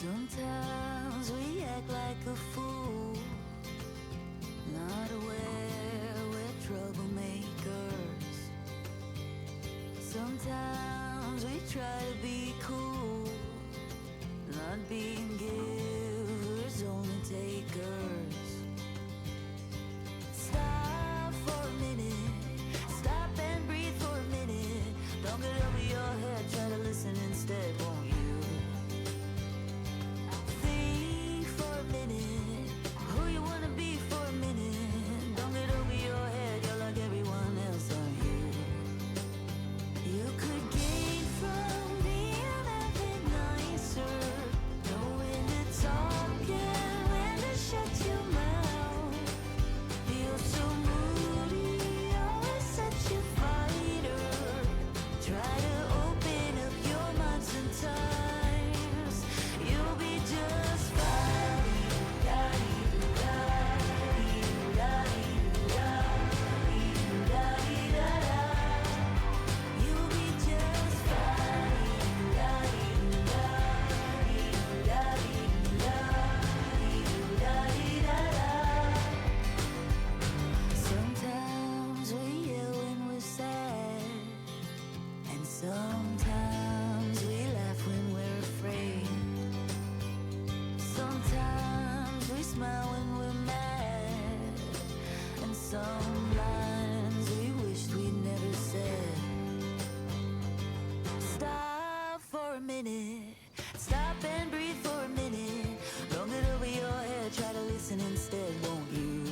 Sometimes we act like a fool, not aware we're troublemakers. Sometimes we try to be cool, not being givers, only takers. Stop for a minute, stop and breathe for a minute. Don't get over your head, try to listen instead, won't you? Think for a minute, who you wanna be for a minute. Don't get over your head, you're like everyone else, aren't you? You could gain from being a bit nicer, know when to talk and when to shut your mouth. You're so moody, always such a fighter. Try to open up your mind sometimes. You'll be just fine. You'll be just fine. Sometimes we yell when we're sad, and sometimes we laugh when we're afraid. Sometimes we smile when we're mad, and some lines we wished we'd never said. Stop for a minute, stop and breathe for a minute. Don't get over your head, try to listen instead, won't you?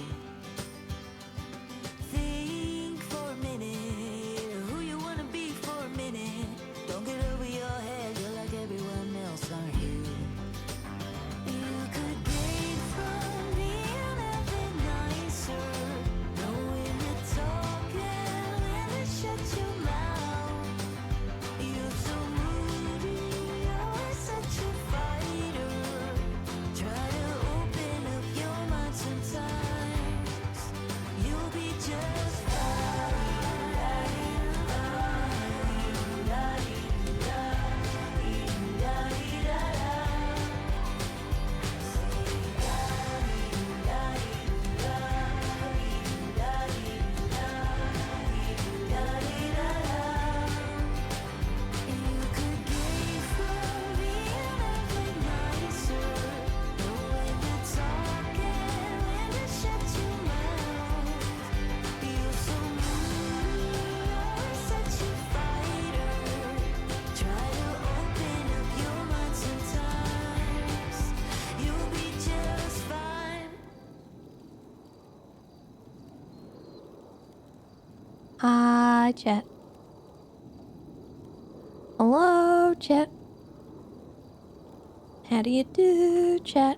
Think for a minute, who you wanna be for a minute. Don't get over your head, you're like everyone else, aren't you? You could gain from being a bit nicer, know when to talk and when to shut your mouth. You're so moody, always such a fighter. Try to open up your mind sometimes. You'll be just You could gain from being a bit nicer, know when to talk and when to shut your mouth. You're so moody, always such a fighter. Try to open up your mind sometimes. You'll be just fine. Hi, chat. Hello, chat. How do you do, chat?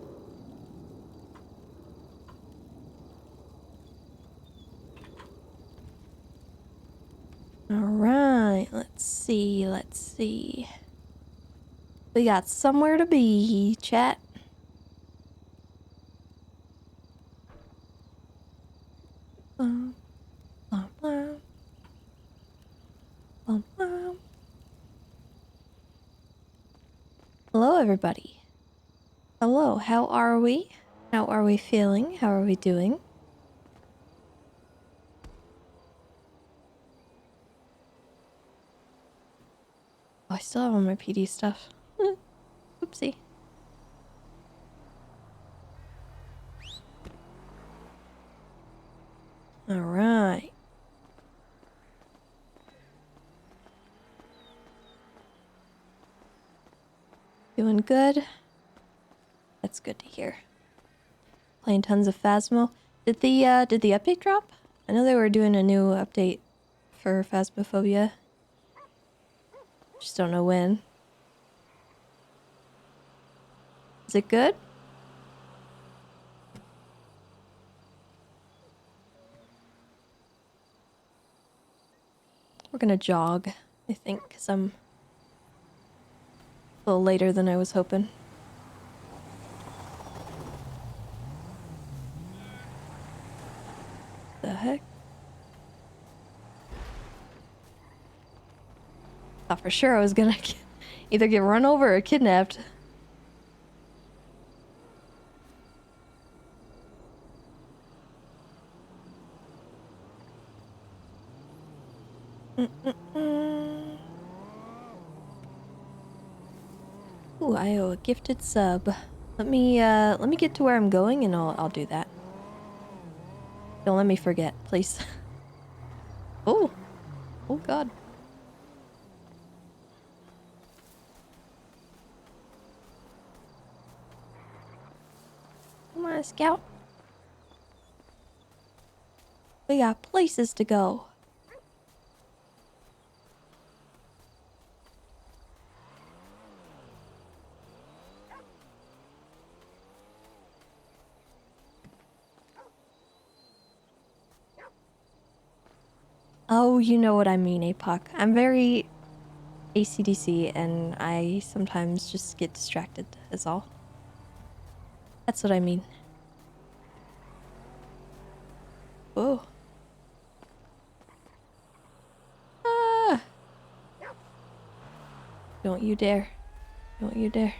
Alright, let's see, let's see. We got somewhere to be, chat. Bum, bum, bum. Bum, bum. Hello, everybody. Hello, how are we? How are we feeling? How are we doing? Oh, I still have all my PD stuff. Oopsie. Alright. Doing good? That's good to hear. Playing tons of Phasmo. Did the update drop? I know they were doing a new update for Phasmophobia. Just don't know when. Is it good? We're gonna jog, I think, because I'm a little later than I was hoping. The heck? Thought for sure I was gonna either get run over or kidnapped. Mm-mm-mm. Ooh, I owe a gifted sub. Let me get to where I'm going and I'll do that. Don't let me forget, please. Oh, oh God. Come on, Scout. We got places to go. Oh, you know what I mean, APOC. I'm very ACDC and I sometimes just get distracted, is all. That's what I mean. Oh. Ah! Don't you dare. Don't you dare.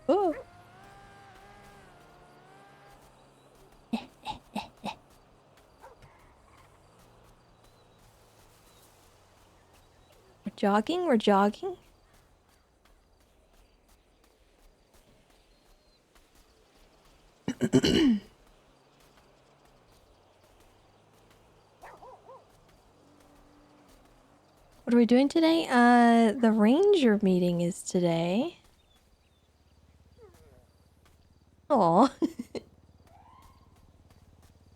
Oh. We're jogging? We're jogging? What are we doing today? The ranger meeting is today. Aw.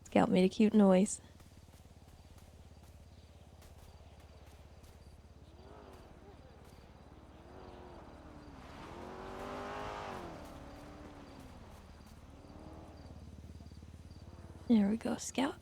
Scout made a cute noise. There we go, Scout.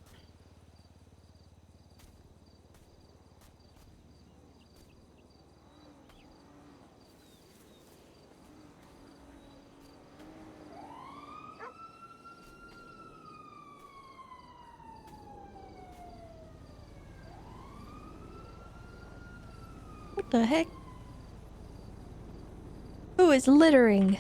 What the heck? Who is littering?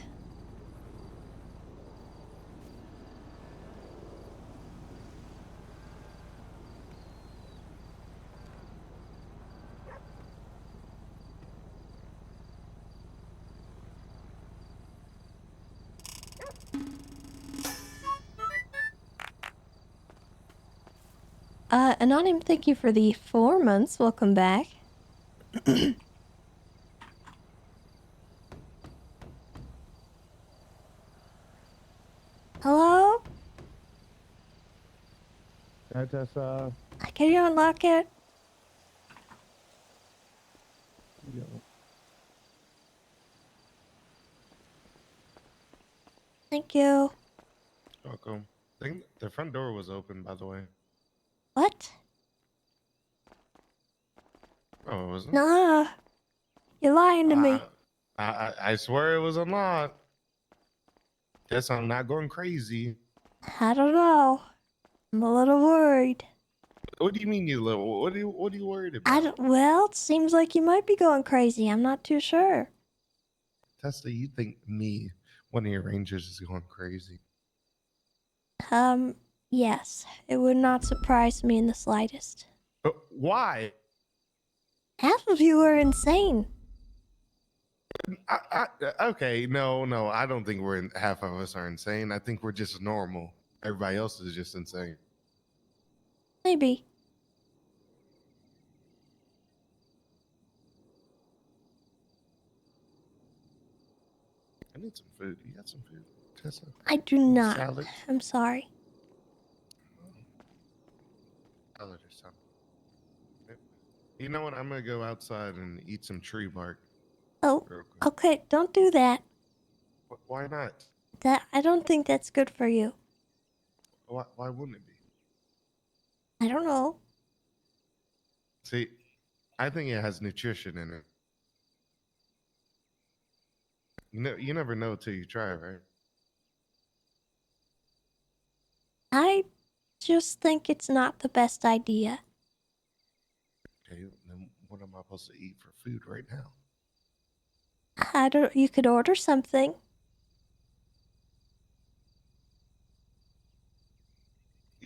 Anonym, thank you for the 4 months. Welcome back. Hello? Hi, Tessa. Can you unlock it? Yo. Thank you. Welcome. I think the front door was open, by the way. What? Oh, it wasn't? Nah. You're lying to me. I swear it was unlocked. Guess I'm not going crazy. I don't know. I'm a little worried. What do you mean you little? What are you worried about? I don't, well, it seems like you might be going crazy. I'm not too sure. Tessa, you think me, one of your rangers, is going crazy? Yes. It would not surprise me in the slightest. But why? Half of you are insane. Okay, no, I don't think half of us are insane. I think we're just normal. Everybody else is just insane. Maybe. I need some food. You got some food, Tessa? I do not. Salad? I'm sorry. Salad or something. You know what? I'm gonna go outside and eat some tree bark. Oh, Real quick. okay. Don't do that. Why not? I don't think that's good for you. Why wouldn't it be? I don't know. See, I think it has nutrition in it. You never know till you try, right? I just think it's not the best idea. Okay, then what am I supposed to eat for food right now? You could order something.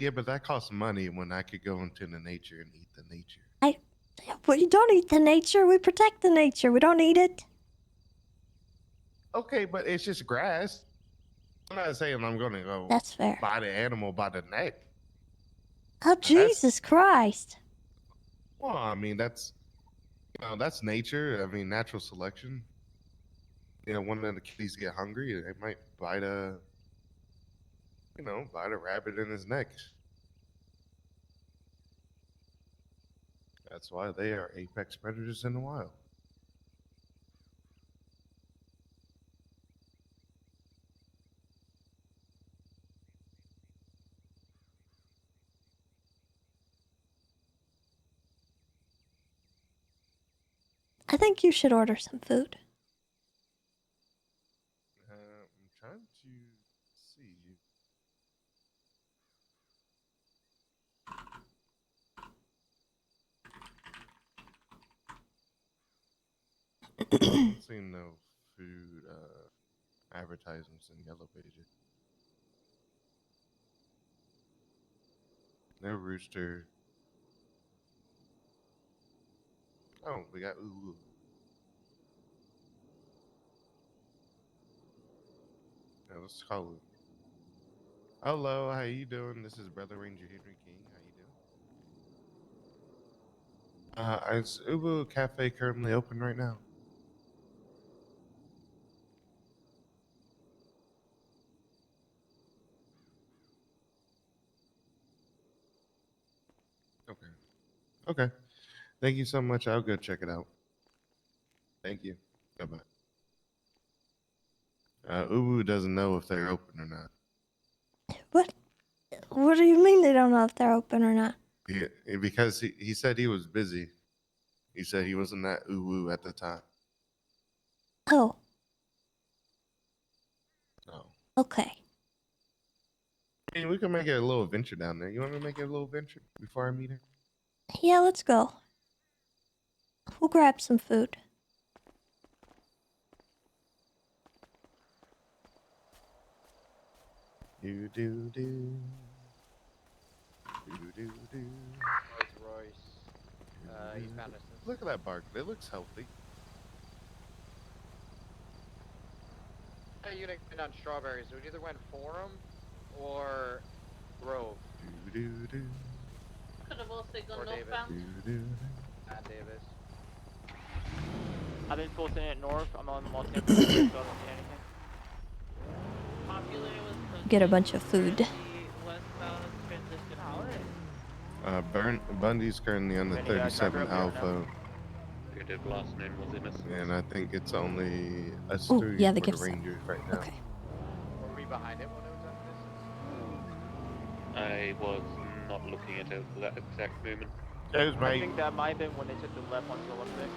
Yeah, but that costs money when I could go into the nature and eat the nature. We don't eat the nature. We protect the nature. We don't eat it. Okay, but it's just grass. I'm not saying I'm gonna go That's fair. buy the animal by the neck. Oh, That's Jesus Christ. well, I mean that's nature. I mean natural selection. You know, when the kitties get hungry, they might bite a rabbit in his neck. That's why they are apex predators in the wild. I think you should order some food. I'm trying to see. I'm seeing no food advertisements in Yellow Pages. No rooster. Oh, we got ooh. Yeah, let's call it. Hello, how you doing? This is Brother Ranger Henry King. How you doing? Is Ubu Cafe currently open right now? Okay. Okay. Thank you so much. I'll go check it out. Thank you. Bye bye. Ubu doesn't know if they're open or not. What? What do you mean they don't know if they're open or not? Yeah, because he said he was busy. He said he wasn't at Ubu at the time. Oh, Oh. okay. I mean, we can make it a little adventure down there. You want to make it a little adventure before I meet her? Yeah, let's go. We'll grab some food. Do do do. Do do do. Royce, East Madison. Look at that bark. It looks healthy. Hey, unit on strawberries. We either went Forum or Grove. Do do do. Could have also Or gone Davis. northbound. Do do. And Davis. I've been forcing it north. I'm on the multi so I don't see anything. Popular was Get a bunch of food. the westbound transition holiday. Bundy's currently on the Any, 37 driver up here Alpha, His last name was Innocent. and I think it's only us Ooh, three yeah, for they the give us that. Rangers right now. Okay. Were we behind it when it was at distance? I was not looking at it at that exact moment. There's I mate. think that might have been when they took the left onto Olympic.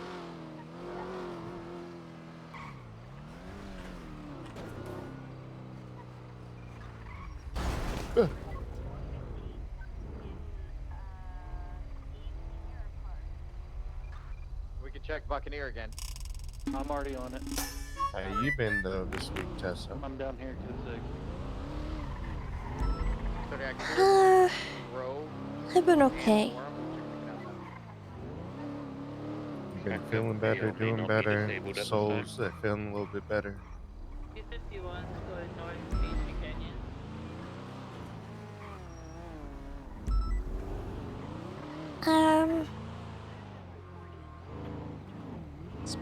We could check Buccaneer again. I'm already on it. How you been though this week, Tessa? I'm down here to the So I can Grove. I've been and okay. Forum. You been feeling better, doing better. Souls that feeling a little bit better. 251 going north Beach Canyon.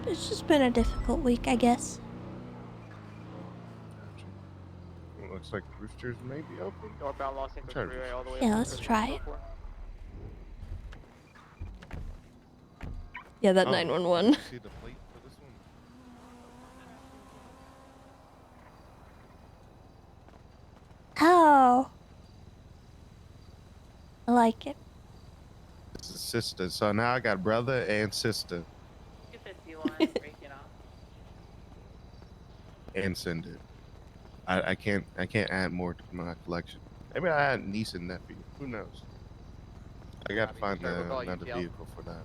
It's just been a difficult week, I guess. It looks like Roosters may be open. Northbound Los Angeles Chargers. Freeway all the way Yeah, up let's to try so it. forth. Yeah, that Oh, 911. See the plate for this one? Oh. I like it. This is sister. So now I got brother and sister 251 breaking off. and sender. I can't add more to my collection. Maybe I add niece and nephew. Who knows? I gotta find another vehicle for that.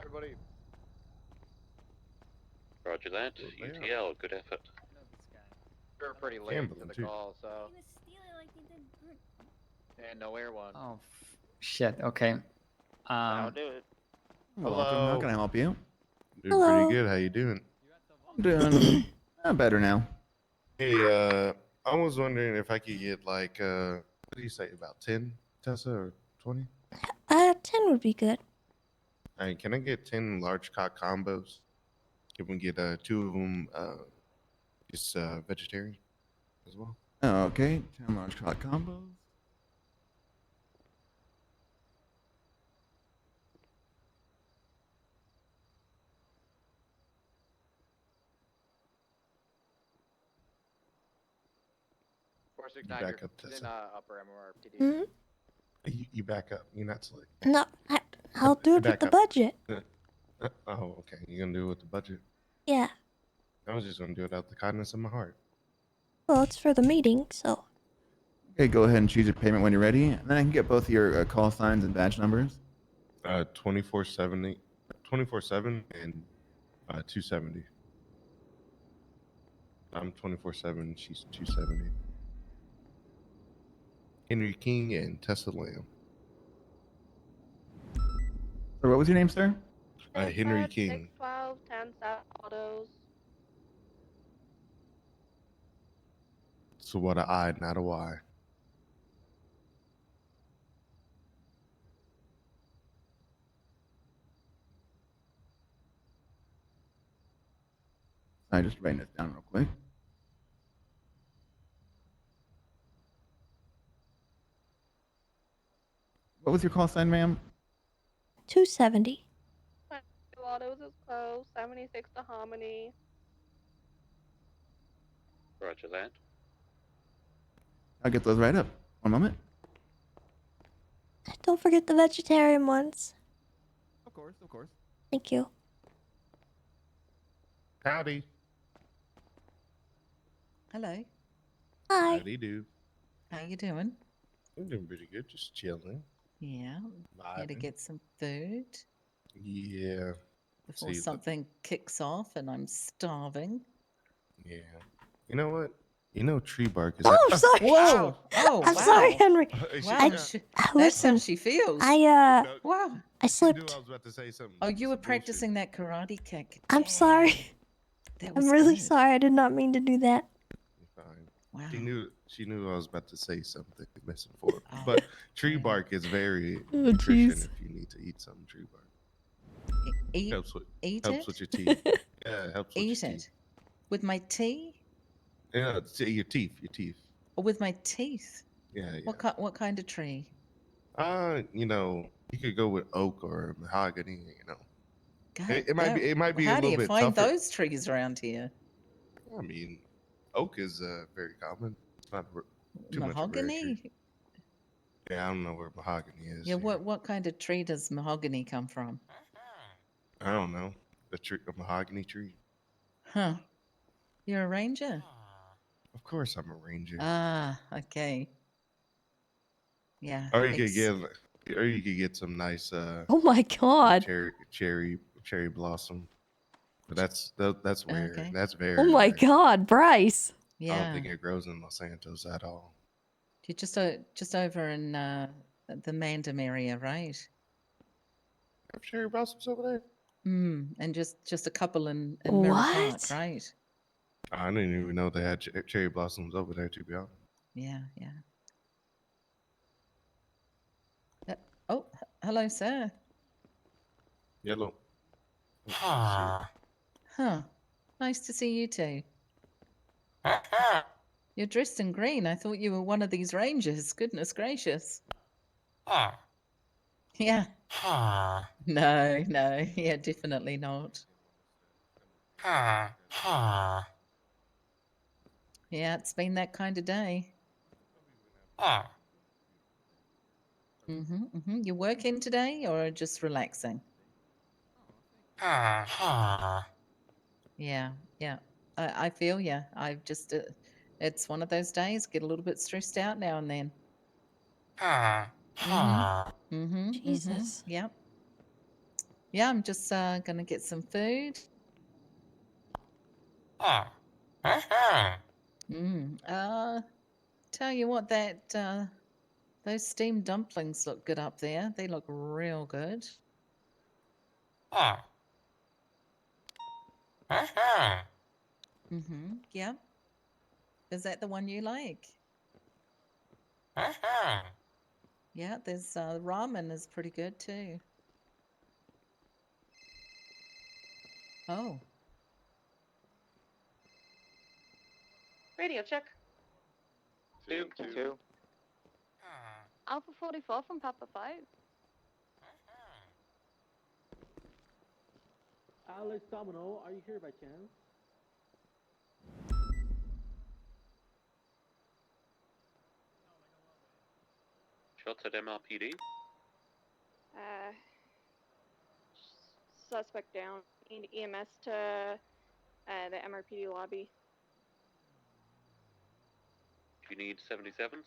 Everybody. Roger that. Well, yeah. UTL, good effort. We were pretty late Gambling, to the too. call, so. He was stealing like they did Brent. And no air one. Oh, shit. Okay. I'll do it. Welcome. How can I help you? Doing Hello. pretty good. How you doing? I'm doing better now. Hey, I was wondering if I could get like, what do you say, about 10, Tessa, or 20? 10 would be good. All right, can I get 10 large cock combos? Can we get 2 of them just vegetarian as well? Okay, 10 large cock combos. Six You nine. back You're up, Tessa. in upper MRPD. Hmm? You back up. You're not slick. No, I'll do it with Back the up. budget. Oh, okay. You're going to do it with the budget? Yeah. I was just going to do it out the kindness of my heart. Well, it's for the meeting, so. Okay, go ahead and choose your payment when you're ready, and then I can get both your call signs and badge numbers. 24/7 and 270. I'm 24/7. She's 270. Henry King and Tessa Lamb. So what was your name, sir? Henry King. 612 10 South Autos. So what a I, not a Y. I just writing this down real quick. What was your call sign, ma'am? 270. Autos is closed. 76 to Hominy. Roger that. I'll get those right up. One moment. Don't forget the vegetarian ones. Of course, of course. Thank you. Howdy. Hello. Hi. Howdy do. How you doing? I'm doing pretty good. Just chilling. Yeah. Here to Vibing. get some food Yeah. before See, something kicks off and I'm starving. Yeah. You know what? You know tree bark is. Oh, sorry. Whoa! Oh, I'm wow. sorry, Henry. Wow. That's That's how listen, she feels. I Wow. I slipped. knew I was about to say something. Oh, you were some bullshit. practicing that karate kick. I'm Damn. sorry. That was I'm really good. sorry. I did not mean to do that. You're fine. Wow. She knew I was about to say something misinformed. Oh, But tree yeah. bark is very Oh, nutrition jeez. if you need to eat some tree bark. Eat, Helps with eat helps it? with your teeth. Yeah, it helps with Eat your it. teeth. With my tea? Yeah, your teeth. Or with my teeth? Yeah, yeah. What kind of tree? You could go with oak or mahogany. God, It might be how a do little you bit find tougher. those trees around here? I mean, oak is very common. It's not too much of a rare tree. Mahogany? Yeah, I don't know where mahogany is. Yeah, here. what kind of tree does mahogany come from? I don't know. A mahogany tree. Huh. You're a ranger? Of course, I'm a ranger. Ah, okay. Yeah. Or you could get some nice Oh my god. cherry blossom. But that's rare. Okay. That's very Oh my rare. God, Bryce. I Yeah. don't think it grows in Los Santos at all. You're just over in the Mandam area, right? Have cherry blossoms over there? And just a couple in Mirror Park, What? right? I didn't even know they had cherry blossoms over there, to be honest. Yeah, yeah. Oh, hello, sir. Yellow. Huh. Nice to see you too. You're dressed in green. I thought you were one of these rangers. Goodness gracious. Yeah. No, yeah, definitely not. Yeah, it's been that kind of day. You working today or just relaxing? Yeah, yeah. I feel ya. I've just, it's one of those days. Get a little bit stressed out now and then. Jesus. Yep. Yeah, I'm just gonna get some food. Tell you what, those steamed dumplings look good up there. They look real good. Yeah. Is that the one you like? Yeah, there's ramen is pretty good too. Oh. Radio check. 2. Alpha 44 from Papa 5. Alex Domino, are you here by chance? Shots at MRPD. Suspect down. Need EMS to the MRPD lobby. Do you need 77s?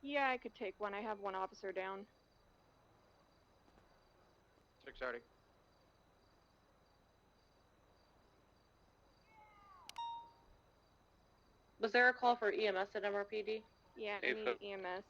Yeah, I could take one. I have one officer down. 6:30. Was there a call for EMS at MRPD? Yeah, I need EMS.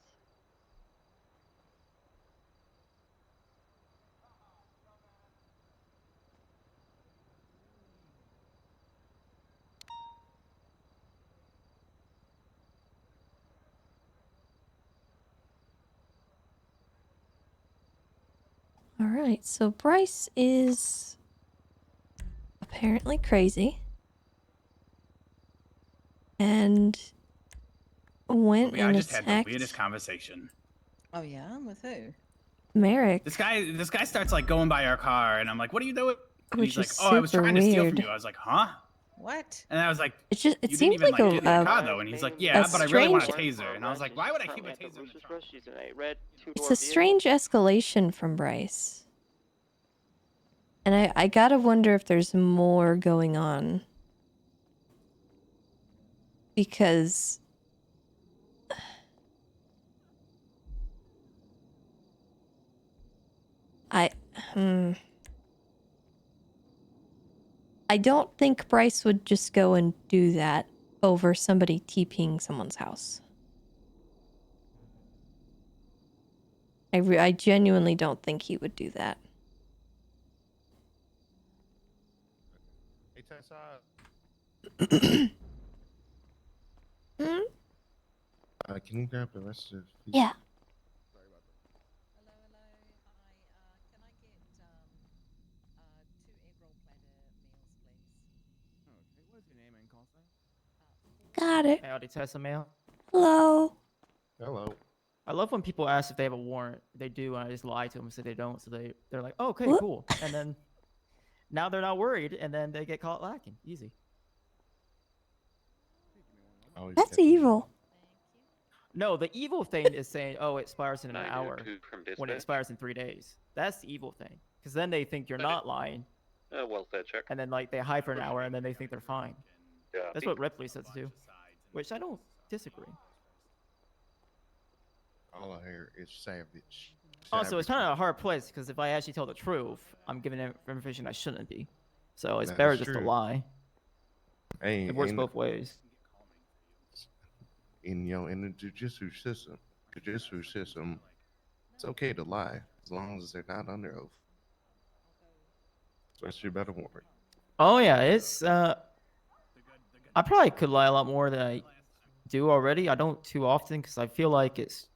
All right, so Bryce is apparently crazy and went and I just had the attacked weirdest conversation. Oh yeah, with who? Merrick. This guy starts like going by our car, and I'm like, "What are you doing?" And Which he's like, is "Oh, I was super trying to steal from weird. you." I was like, "Huh?" What? And I was like, It just it "You seems didn't even like get in the a car though." And he's like, "Yeah, but I really want a strange- taser." And I was like, "Why would I keep a taser in the trunk?" She's in a red two-door it's a strange escalation from Bryce. And I gotta wonder if there's more going on. Because I don't think Bryce would just go and do that over somebody TPing someone's house. I genuinely don't think he would do that. Hey, Tessa. Can you grab the rest of these? Yeah. Sorry about that. Hello. Hi. Can I get 2 egg roll platter meals, please? Okay, what's your name and call sign? Got it. Howdy, Tessa Lamb. Hello. Hello. I love when people ask if they have a warrant. They do, and I just lie to them and say they don't. So they're like, oh, okay, Whoop. cool. And then now they're not worried, and then they get caught lacking. Easy. Always That's catching evil. No, the evil thing is saying, oh, it expires in an hour 902 from when it dispatch. expires in 3 days. That's the evil thing. Because then they think you're not lying. Welfare check. And then like they hide for an hour, and then they think they're fine. Yeah. That's what Ripley says too. Which I don't disagree. All I hear is savage. Also, it's kind of a hard place because if I actually tell the truth, I'm giving information I shouldn't be. So it's That better is just to true. lie. Hey, It works both ways. In the jujitsu system, it's okay to lie as long as they're not under oath. Especially about a warrant. Oh yeah, it's I probably could lie a lot more than I do already. I don't too often because I feel like it's.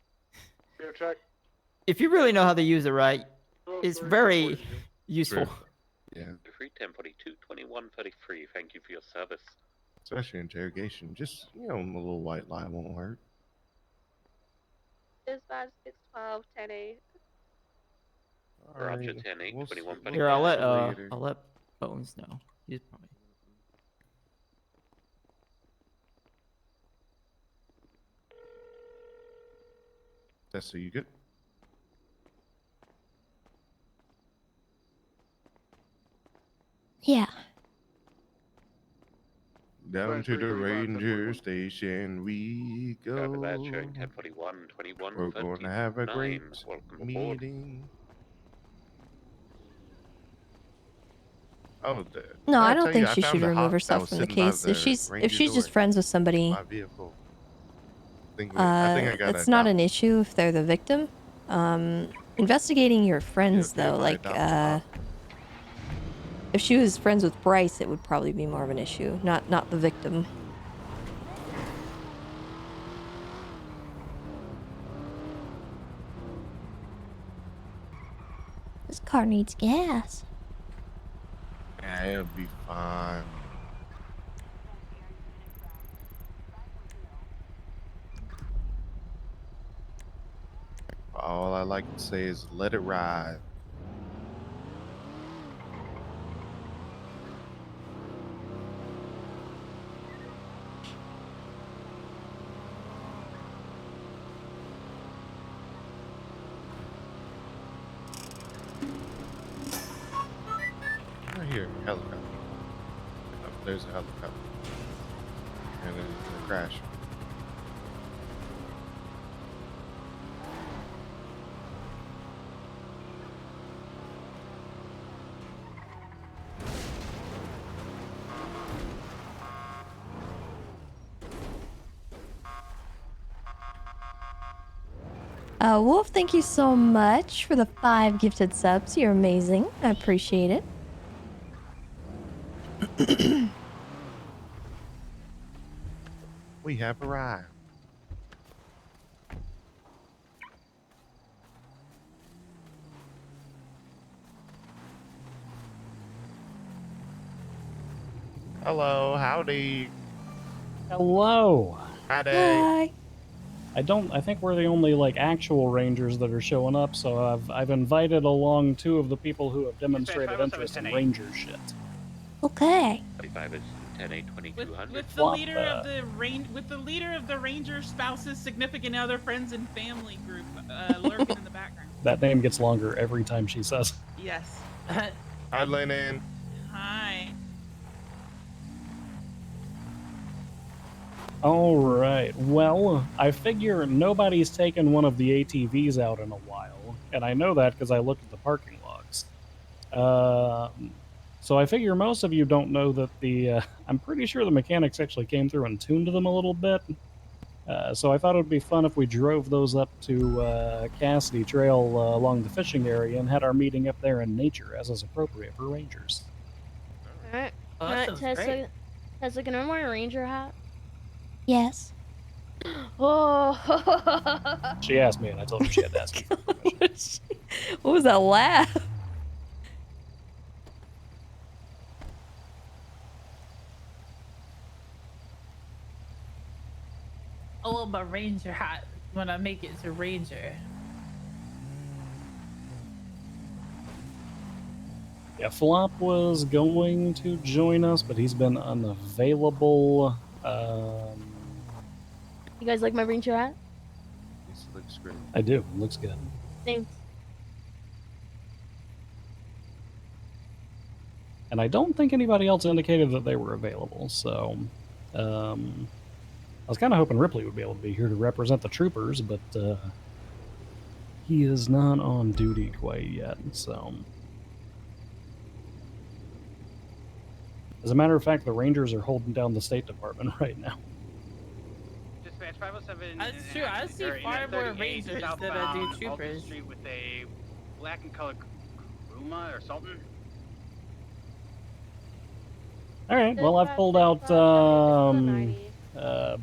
If you really know how to use it right, it's very useful. Yeah. 1042 2133. Thank you for your service. Especially interrogation. Just, a little white lie won't hurt. Dispatch 612 10-8. Roger, Alright, 10-8, we'll 21 we'll Here, I'll catch you let later. Bones know. He's probably. Tessa, you good? Yeah. Down to the ranger station we go. Copy that, showing 1041 21 We're going to have a great Welcome aboard. meeting. Oh, No, I I don't tell think you, I she found should the remove hawk that herself was from the sitting by case. If she's ranger just door friends with in somebody, my vehicle. I think I got that's not an issue if they're the victim. Investigating your friends okay though, if I like adopt a hawk? if she was friends with Bryce, it would probably be more of an issue, not the victim. This car needs gas. Yeah, it'll be fine. All I like to say is let it ride. I hear a helicopter. Oh, there's a helicopter. And then a crash. Wolf, thank you so much for the 5 gifted subs. You're amazing. I appreciate it. We have arrived. Hello, howdy. Hello. Howdy. Hi. I think we're the only like actual rangers that are showing up, so I've invited along 2 of the people who have demonstrated interest in ranger shit. Okay. 25 is 10-8, 2200. With the leader of the leader of the ranger spouse's significant other, friends and family group lurking in the background. That name gets longer every time she says. Yes. Hi, Lennon. Hi. All right. Well, I figure nobody's taken one of the ATVs out in a while, and I know that because I looked at the parking logs. So I figure most of you don't know that the. I'm pretty sure the mechanics actually came through and tuned them a little bit. So I thought it would be fun if we drove those up to Cassidy Trail along the fishing area and had our meeting up there in nature, as is appropriate for rangers. Alright. Oh, that sounds great. Tessa, can I wear a ranger hat? Yes. Oh. She asked me, and I told her she had to ask me for permission. What was that laugh? I love my ranger hat when I make it to ranger. Yeah, Flop was going to join us, but he's been unavailable. You guys like my ranger hat? This looks great. I do. It looks good. Thanks. And I don't think anybody else indicated that they were available, so I was kind of hoping Ripley would be able to be here to represent the troopers, but he is not on duty quite yet, so... As a matter of fact, the Rangers are holding down the State Department right now. Dispatch 507. That's true. I see far more rangers than I do troopers. Street with a black and colored Kuruma or something. All right, well, I've pulled out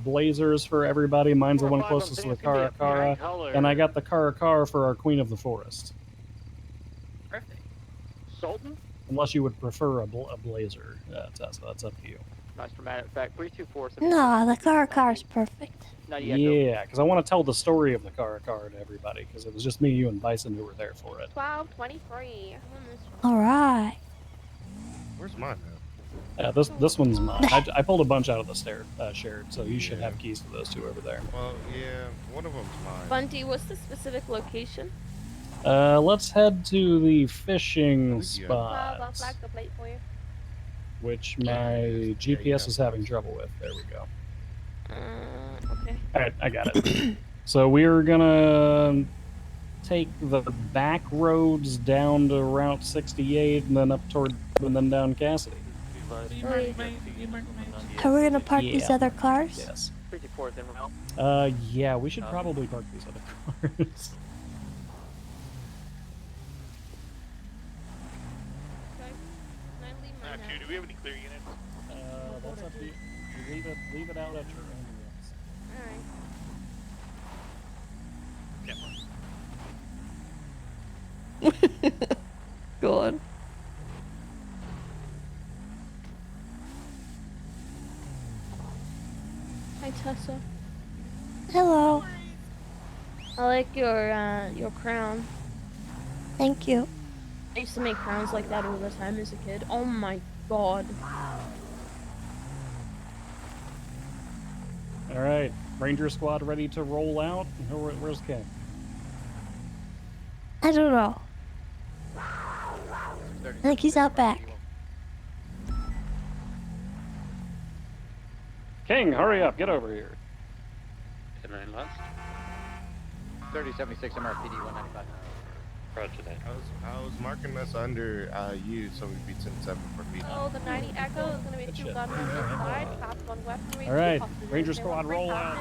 blazers for everybody. Mine's the one closest to the Karakara, and I got the Karakara for our Queen of the Forest. Perfect. Sultan? Unless you would prefer a blazer, Tessa, that's up to you. Nice dramatic fact. 324. No, the car's perfect. Yeah, because I want to tell the story of the Karakara to everybody, because it was just me, you, and Bison who were there for it. 1223. All right. Where's mine Yeah, this one's mine. I pulled a bunch out of the shared, so you should have keys to those 2 over there. Well, yeah, one of them's mine. Bunty, what's the specific location? Let's head to the fishing spot, I'll flag the plate for you. which my GPS is having trouble with. There we go. Okay. All right, I got it. So we're gonna take the back roads down to Route 68 and then up toward and then down Cassidy. You mark you mark my... Are we gonna park these Yeah. other cars? Yes. 54th and Route. Yeah, we should probably park these other cars. Do we have any clear units? That's up to you. You leave it out at your own risk. Go on. Hi, Tessa. Hello. I like your crown. Thank you. I used to make crowns like that all the time as a kid. Oh my god. All right, Ranger Squad ready to roll out. Where's King? I don't know. I think he's out back. King, hurry up, get over here. 10-9 last. 3076 MRPD 195. Roger that. I was marking us under you, so we'd be 10-7 for feet. Oh, the 90 Echo is gonna be 2 gunmen inside, cops on weaponry. All right, Ranger Squad, roll out.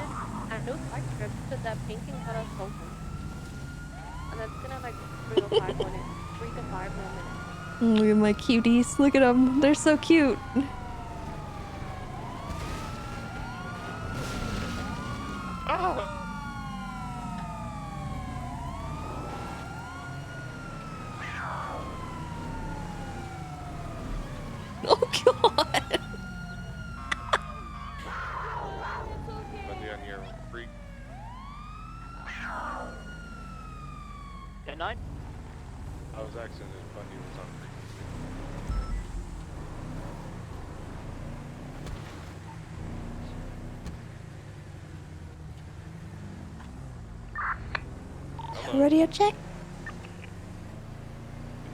And no spike strips, but that painting cut us open. And that's gonna like 3 to 5 minutes. 3 to 5 more minutes. Look at my cuties. Look at them. They're so cute. Oh. Oh god. Bundy on your freak. 10-9. I was accident Bundy was on freak. Radio check.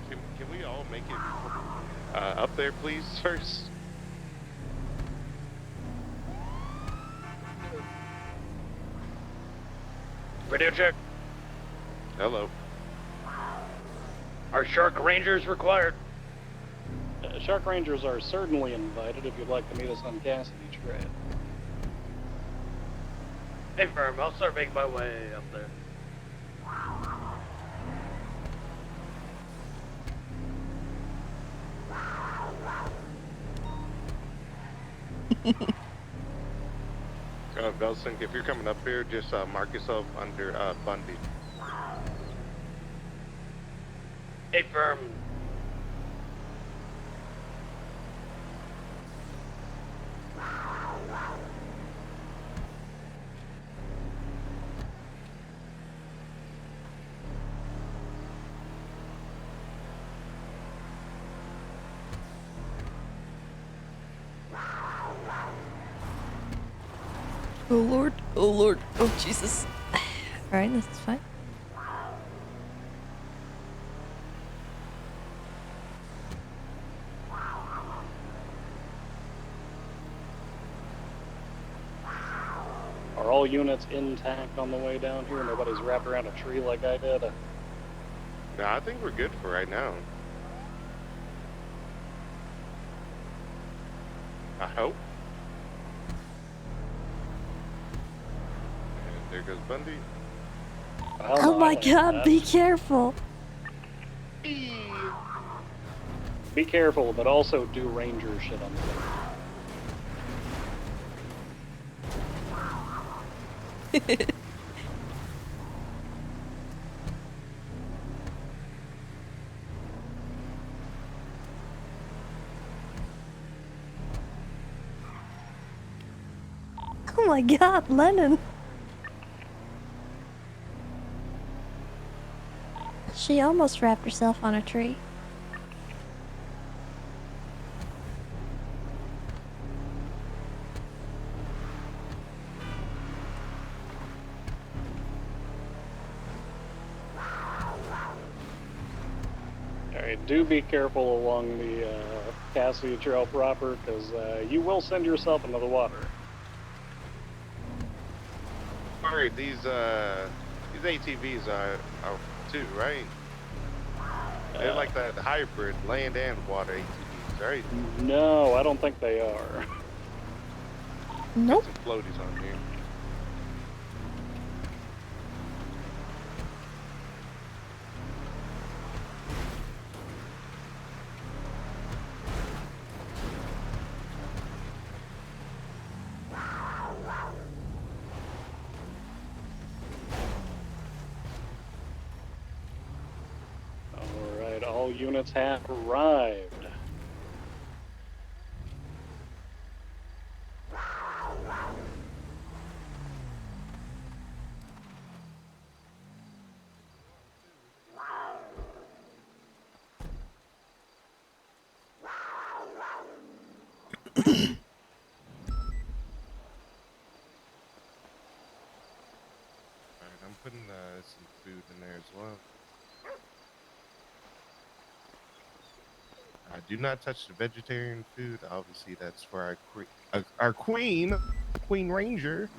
Can we all make it up there, please, first? Radio check. Hello. Are Shark Rangers required? Shark Rangers are certainly invited if you'd like to meet us on Cassidy Trail. Hey, firm. I'll start making my way up there. Belson, if you're coming up here, just mark yourself under Bundy. Hey, firm. Oh lord. Oh lord. Oh Jesus. Alright, this is fine. Are all units intact on the way down here? Nobody's wrapped around a tree like I did? No, I think we're good for right now. I hope. And there goes Bundy. Oh my god, be careful. Be careful, but also do ranger shit on the way. Oh my god, Lennon. She almost wrapped herself on a tree. Alright, do be careful along the Cassidy Trail proper, because you will send yourself into the water. Alright, these ATVs are too, right? They're like that hybrid land and water ATVs. right? No, I don't think they are. Nope. Some floaties on here. Alright, all units have arrived. Alright, I'm putting some food in there as well. Do not touch the vegetarian food. Obviously, that's for our queen, Queen Ranger.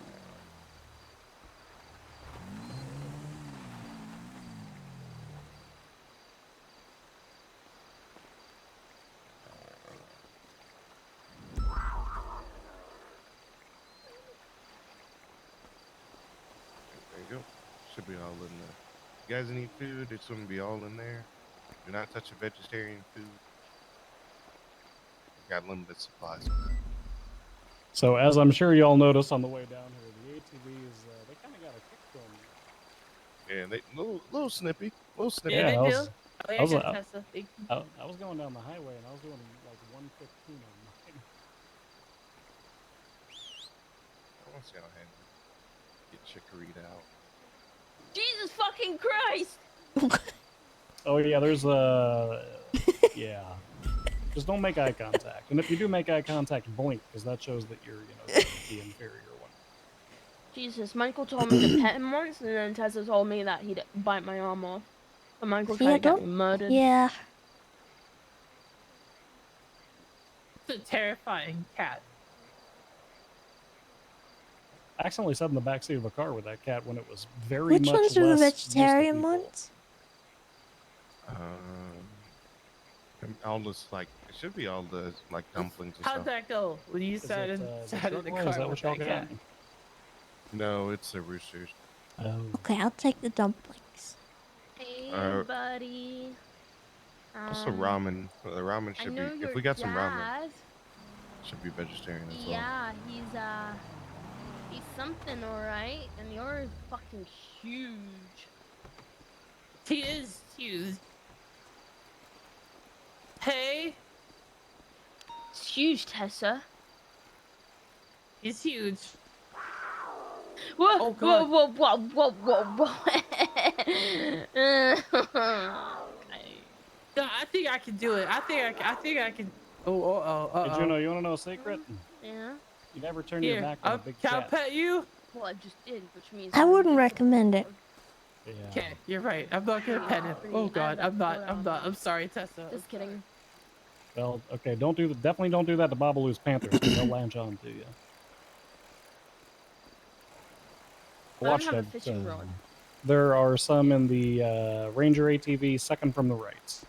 There you go. Should be all in there. You guys need food? It's going to be all in there. Do not touch the vegetarian food. Got limited supplies of that. So, as I'm sure y'all noticed on the way down here, the ATVs, they kind of got a kick to them. Yeah, they little snippy, little snippy. Yeah, they do. I was going down the highway and I was doing like 115 on mine. I want to see how I get chicory'd out. Jesus fucking Christ! Oh yeah, there's yeah. Just don't make eye contact, and if you do make eye contact, blink because that shows that you're, the inferior one. Jesus, Michael told me to pet him once, and then Tessa told me that he'd bite my arm off. But Michael tried to get me murdered. Yeah. It's a terrifying cat. I accidentally sat in the backseat of a car with that cat when it was very Which much ones are the less vegetarian used to people. ones? All this it should be all the dumplings and How'd stuff. that go when you sat in the car? Is that what y'all with got? that cat? No, it's the roosters. Oh. Okay, I'll take the dumplings. Hey, buddy. Also ramen. The ramen should be. If we got some ramen, should be vegetarian as well. Yeah, he's something, alright. And you're fucking huge. He is huge. Hey. It's huge, Tessa. He's huge. Whoa, Oh, whoa, God. whoa, whoa, whoa, whoa, No, I think I can do it. I think I can. Oh. Hey, Juno, you want to know a secret? Yeah? You never turn your Here, back on a big can I cat. pet you? Well, I just did, which means I wouldn't recommend it. Yeah. Okay, you're right. I'm not gonna pet him. Oh God, I'm not. I'm sorry, Tessa. Just kidding. Well, okay, definitely don't do that to Babaloo's panthers. They'll latch on to you. I don't have a fishing rod. There are some in the Ranger ATV, second from the right.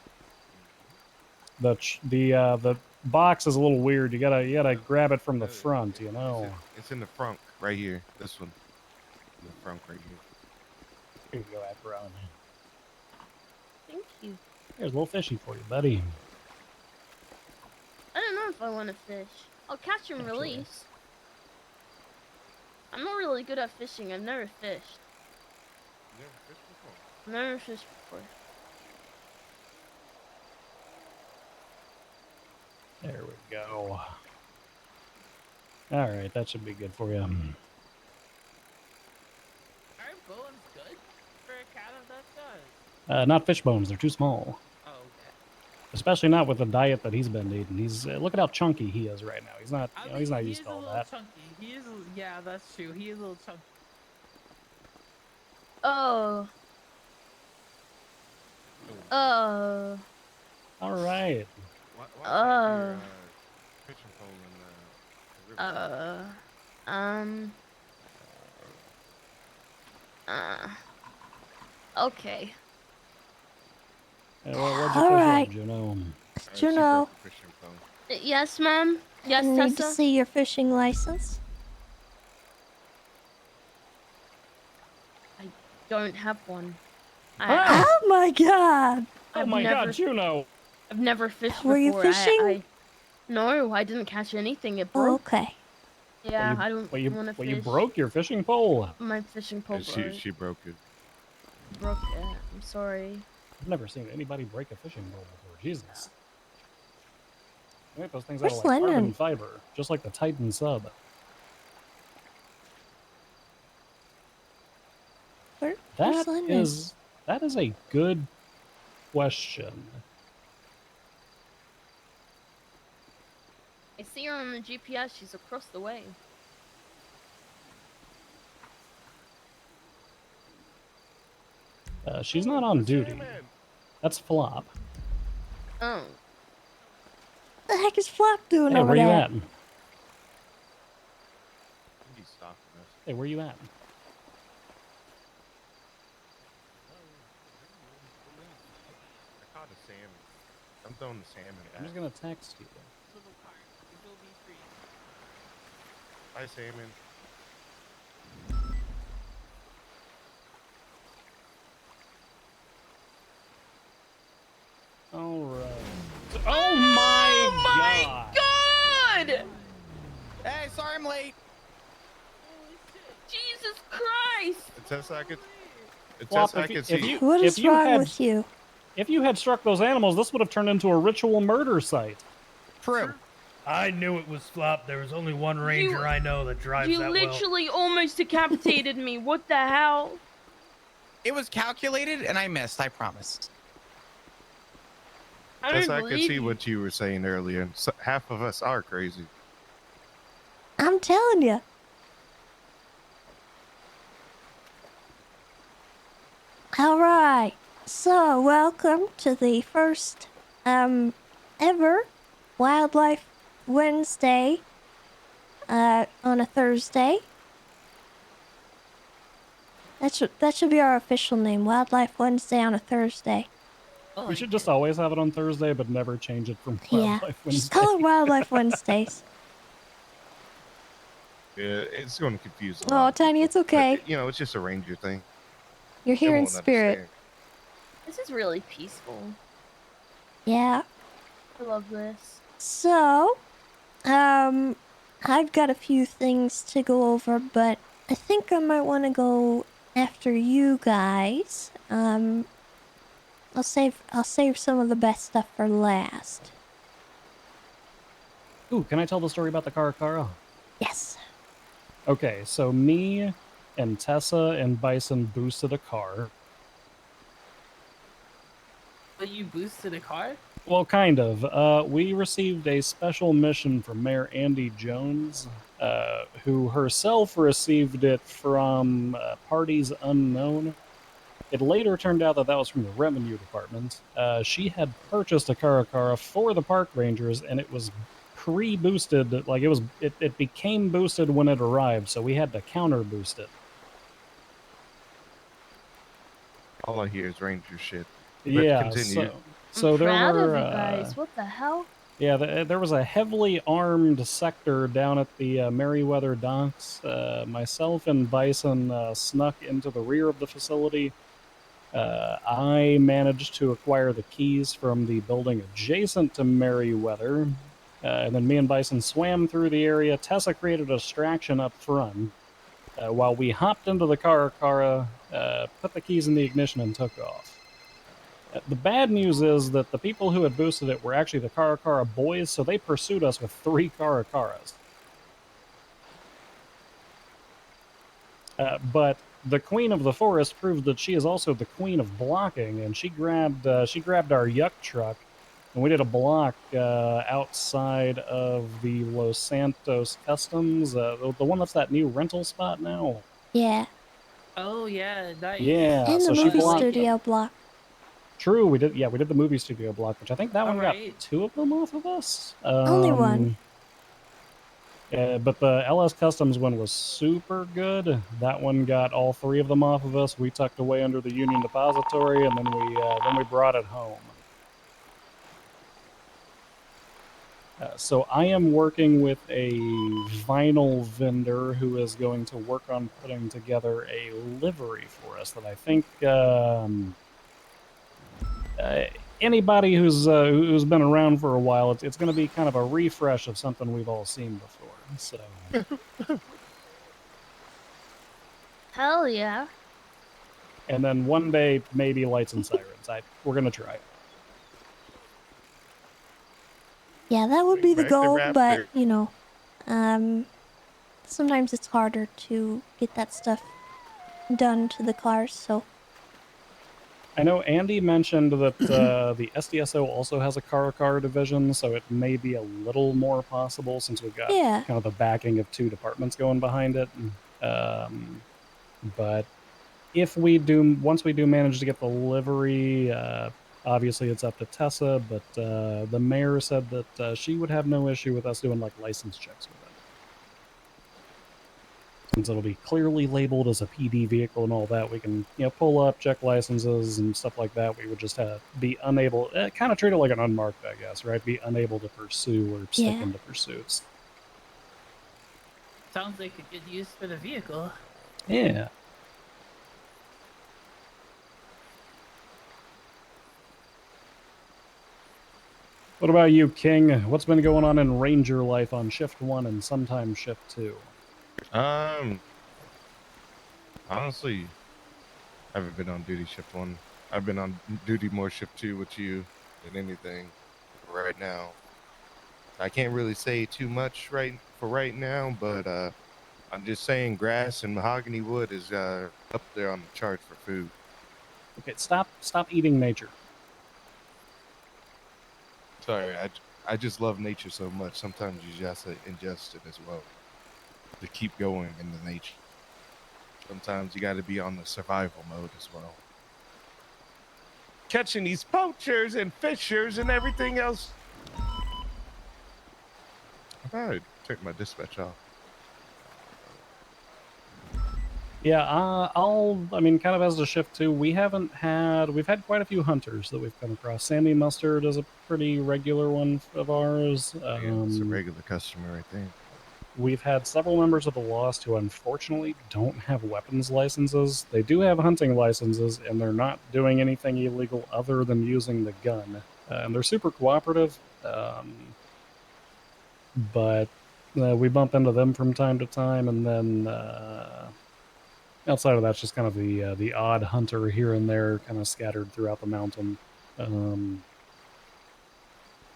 The box is a little weird. You gotta grab it from the front, you know. It's in the front right here. This one. In the front right here. Here you go, Adron. Thank you. Here's a little fishy for you, buddy. I don't know if I want to fish. I'll catch and release. I'm not really good at fishing. I've never fished. You never fished before? Never fished before. There we go. All right, that should be good for you. Are bones good for a cat of that size? Not fish bones; they're too small. Oh, okay. Especially not with the diet that he's been eating. He's look at how chunky he is right now. He's not, he's not used to all that. Chunky. He is. Yeah, that's true. He is a little chunky. Oh. All right. Why fishing pole in the river? Okay. What'd you All fish right. up, Juno? Juno, Yes, ma'am. Yes, I need to Tessa. see your fishing license. I don't have one. Oh my god! Oh my god, Juno! I've never fished Were you before. fishing? No, I didn't catch anything. It Oh, broke. okay. Yeah, I don't want to fish. You broke your fishing pole? My fishing pole broke. She broke it. Broke it. I'm sorry. I've never seen anybody break a fishing pole before. Jesus. They make those things out Where's of like carbon Lennon? fiber, just like the Titan sub. Where's That Lennon? is a good question. I see her on the GPS. She's across the way. She's not on duty. That's Flop. Oh. What the heck is Flop doing Hey, over where you there? at? Hey, where you at? I caught a salmon. I'm throwing the salmon I'm just back. gonna text you. Hi, salmon. All right. Oh my God! Hey, sorry I'm late. Jesus Christ! Tessa, I could. Flop, Tessa, I could see. What is wrong with you? If you had struck those animals, this would have turned into a ritual murder site. True. I knew it was Flop. There was only one ranger I know that drives You that well. literally almost decapitated me. What the hell? It was calculated and I missed, I promise. I don't Tessa, I could believe see you. what you were saying earlier. Half of us are crazy. I'm telling you. All right. So, welcome to the first ever Wildlife Wednesday on a Thursday. That should be our official name, Wildlife Wednesday on a Thursday. We should just always have it on Thursday, but never change it from Yeah, Wildlife Wednesday. just call it Wildlife Wednesdays. Yeah, it's going to confuse. A Oh, lot of Tiny, it's people. okay. But, you know, it's just a ranger thing. You're here They in won't spirit. understand. This is really peaceful. Yeah. I love this. So, I've got a few things to go over, but I think I might want to go after you guys. I'll save some of the best stuff for last. Ooh, can I tell the story about the Karakara? Yes. Okay, so me and Tessa and Bison boosted a car. But you boosted a car? Well, kind of. We received a special mission from Mayor Andy Jones, who herself received it from parties unknown. It later turned out that that was from the revenue department. She had purchased a Karakara for the park rangers, and it was pre-boosted. Like it became boosted when it arrived, so we had to counter boost it. All I hear is ranger shit. But Yeah, continue. so there Proud were. of you guys. What the hell? Yeah, there was a heavily armed sector down at the Merriweather docks. Myself and Bison snuck into the rear of the facility. I managed to acquire the keys from the building adjacent to Merriweather. And then me and Bison swam through the area. Tessa created a distraction up front. While we hopped into the Karakara, put the keys in the ignition, and took off. The bad news is that the people who had boosted it were actually the Karakara boys, so they pursued us with 3 Karakaras. But the Queen of the Forest proved that she is also the Queen of Blocking, and she grabbed our yuck truck, and we did a block outside of the Los Santos Customs, the one that's that new rental spot now. Yeah. Oh yeah, nice. Yeah, And so the she movie blocked. studio block. True, we did. Yeah, we did the movie studio block, which I think that one got Alright. 2 of them off of us. Only one. But the LS Customs one was super good. That one got all 3 of them off of us. We tucked away under the Union Depository, and then we brought it home. So I am working with a vinyl vendor who is going to work on putting together a livery for us that I think anybody who's been around for a while, it's going to be kind of a refresh of something we've all seen before. So Hell yeah. and then one day maybe lights and sirens. We're going to try. Yeah, that would be the Back to goal, but Raptor. you know, sometimes it's harder to get that stuff done to the cars. So I know Andy mentioned that the SDSO also has a car division, so it may be a little more possible since we've got yeah, kind of the backing of 2 departments going behind it. But if we do, once we do manage to get the livery, obviously it's up to Tessa, but the mayor said that she would have no issue with us doing like license checks with it. Since it'll be clearly labeled as a PD vehicle and all that, we can pull up, check licenses and stuff like that. We would just be unable, kind of treat it like an unmarked, I guess, right? Be unable to pursue or stick Yeah. into pursuits. Sounds like a good use for the vehicle. Yeah. What about you, King? What's been going on in Ranger life on shift 1 and sometimes shift 2? Honestly, I haven't been on duty shift 1. I've been on duty more shift 2 with you than anything right now. I can't really say too much right now, but I'm just saying grass and mahogany wood is up there on the chart for food. Okay, stop eating nature. Sorry, I just love nature so much. Sometimes you just have to ingest it as well to keep going in the nature. Sometimes you got to be on the survival mode as well. Catching these poachers and fishers and everything else. I took my dispatch off. Yeah, I mean, kind of as a shift 2, we've had quite a few hunters that we've come across. Sammy Mustard is a pretty regular one of ours. Yeah, it's a regular customer, I think. We've had several members of the Lost who unfortunately don't have weapons licenses. They do have hunting licenses, and they're not doing anything illegal other than using the gun. And they're super cooperative, but we bump into them from time to time, and then outside of that, it's just kind of the odd hunter here and there, kind of scattered throughout the mountain.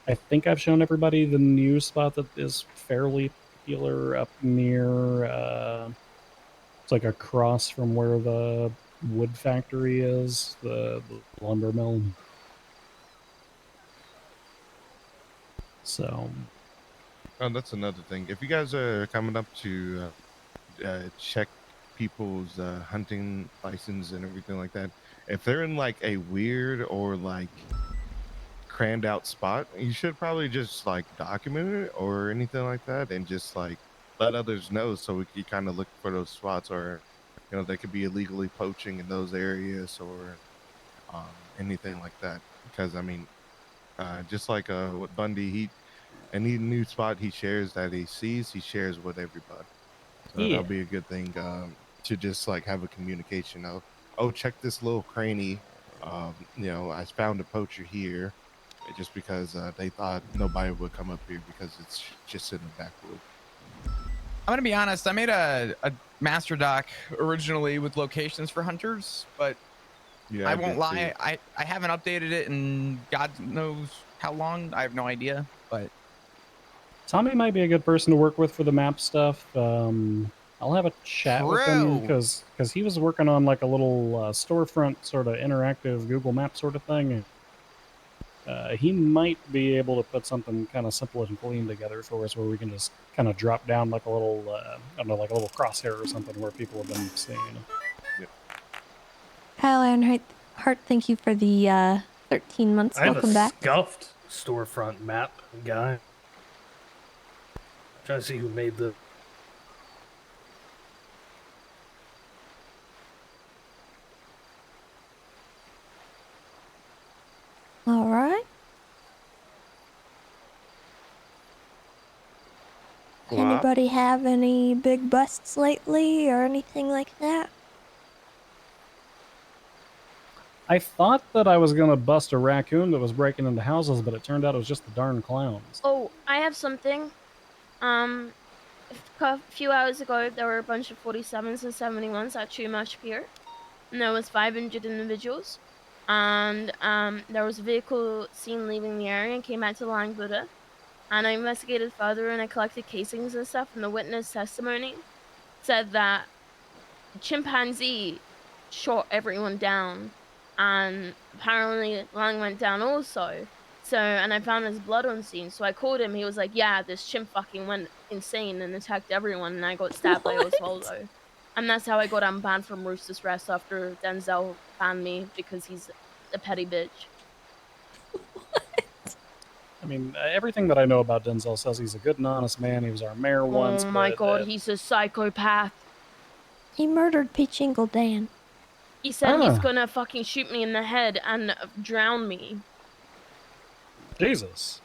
I think I've shown everybody the new spot that is fairly popular up near. It's like across from where the wood factory is, the lumber mill. So. Oh, that's another thing. If you guys are coming up to check people's hunting license and everything like that, if they're in like a weird or like crammed out spot, you should probably just like document it or anything like that and just like let others know so we can kind of look for those spots, or they could be illegally poaching in those areas or anything like that. Because I mean, just like what Bundy, any new spot he shares that he sees, he shares with everybody. So Yeah. that'll be a good thing to just like have a communication of, oh, check this little cranny. I found a poacher here, just because they thought nobody would come up here because it's just in the backwood. I'm gonna be honest. I made a master doc originally with locations for hunters, but Yeah, I won't lie. too. I haven't updated it in God knows how long. I have no idea, but Tommy might be a good person to work with for the map stuff. I'll have a chat with him because he was working on like a little storefront sort of interactive Google Map sort of thing. He might be able to put something kind of simple and clean together for us where we can just kind of drop down like a little, I don't know, like a little crosshair or something where people have been seeing. Yep. Kyle Ironheart, thank you for the 13 months. I have Welcome a back. scuffed storefront map guy. Trying to see who made the. All right. Anybody have any big busts lately or anything like that? I thought that I was gonna bust a raccoon that was breaking into houses, but it turned out it was just the darn clowns. Oh, I have something. A few hours ago, there were a bunch of 47s and 71s at Chumash Pier, and there was 500 individuals. And there was a vehicle seen leaving the area and came back to Lang Buddha. And I investigated further and I collected casings and stuff. And the witness testimony said that the chimpanzee shot everyone down, and apparently Lang went down also. So, and I found his blood on scene. So I called him. He was like, "Yeah, this chimp fucking went insane and attacked everyone." And I got stabbed by Osvaldo. And that's how I got unbanned from Rooster's Rest after Denzel banned me because he's a petty bitch. I mean, everything that I know about Denzel says he's a good and honest man. He was our mayor once. Oh my but, god, he's a psychopath. He murdered Peachingle Dan. He said he's Ah. gonna fucking shoot me in the head and drown me. Jesus.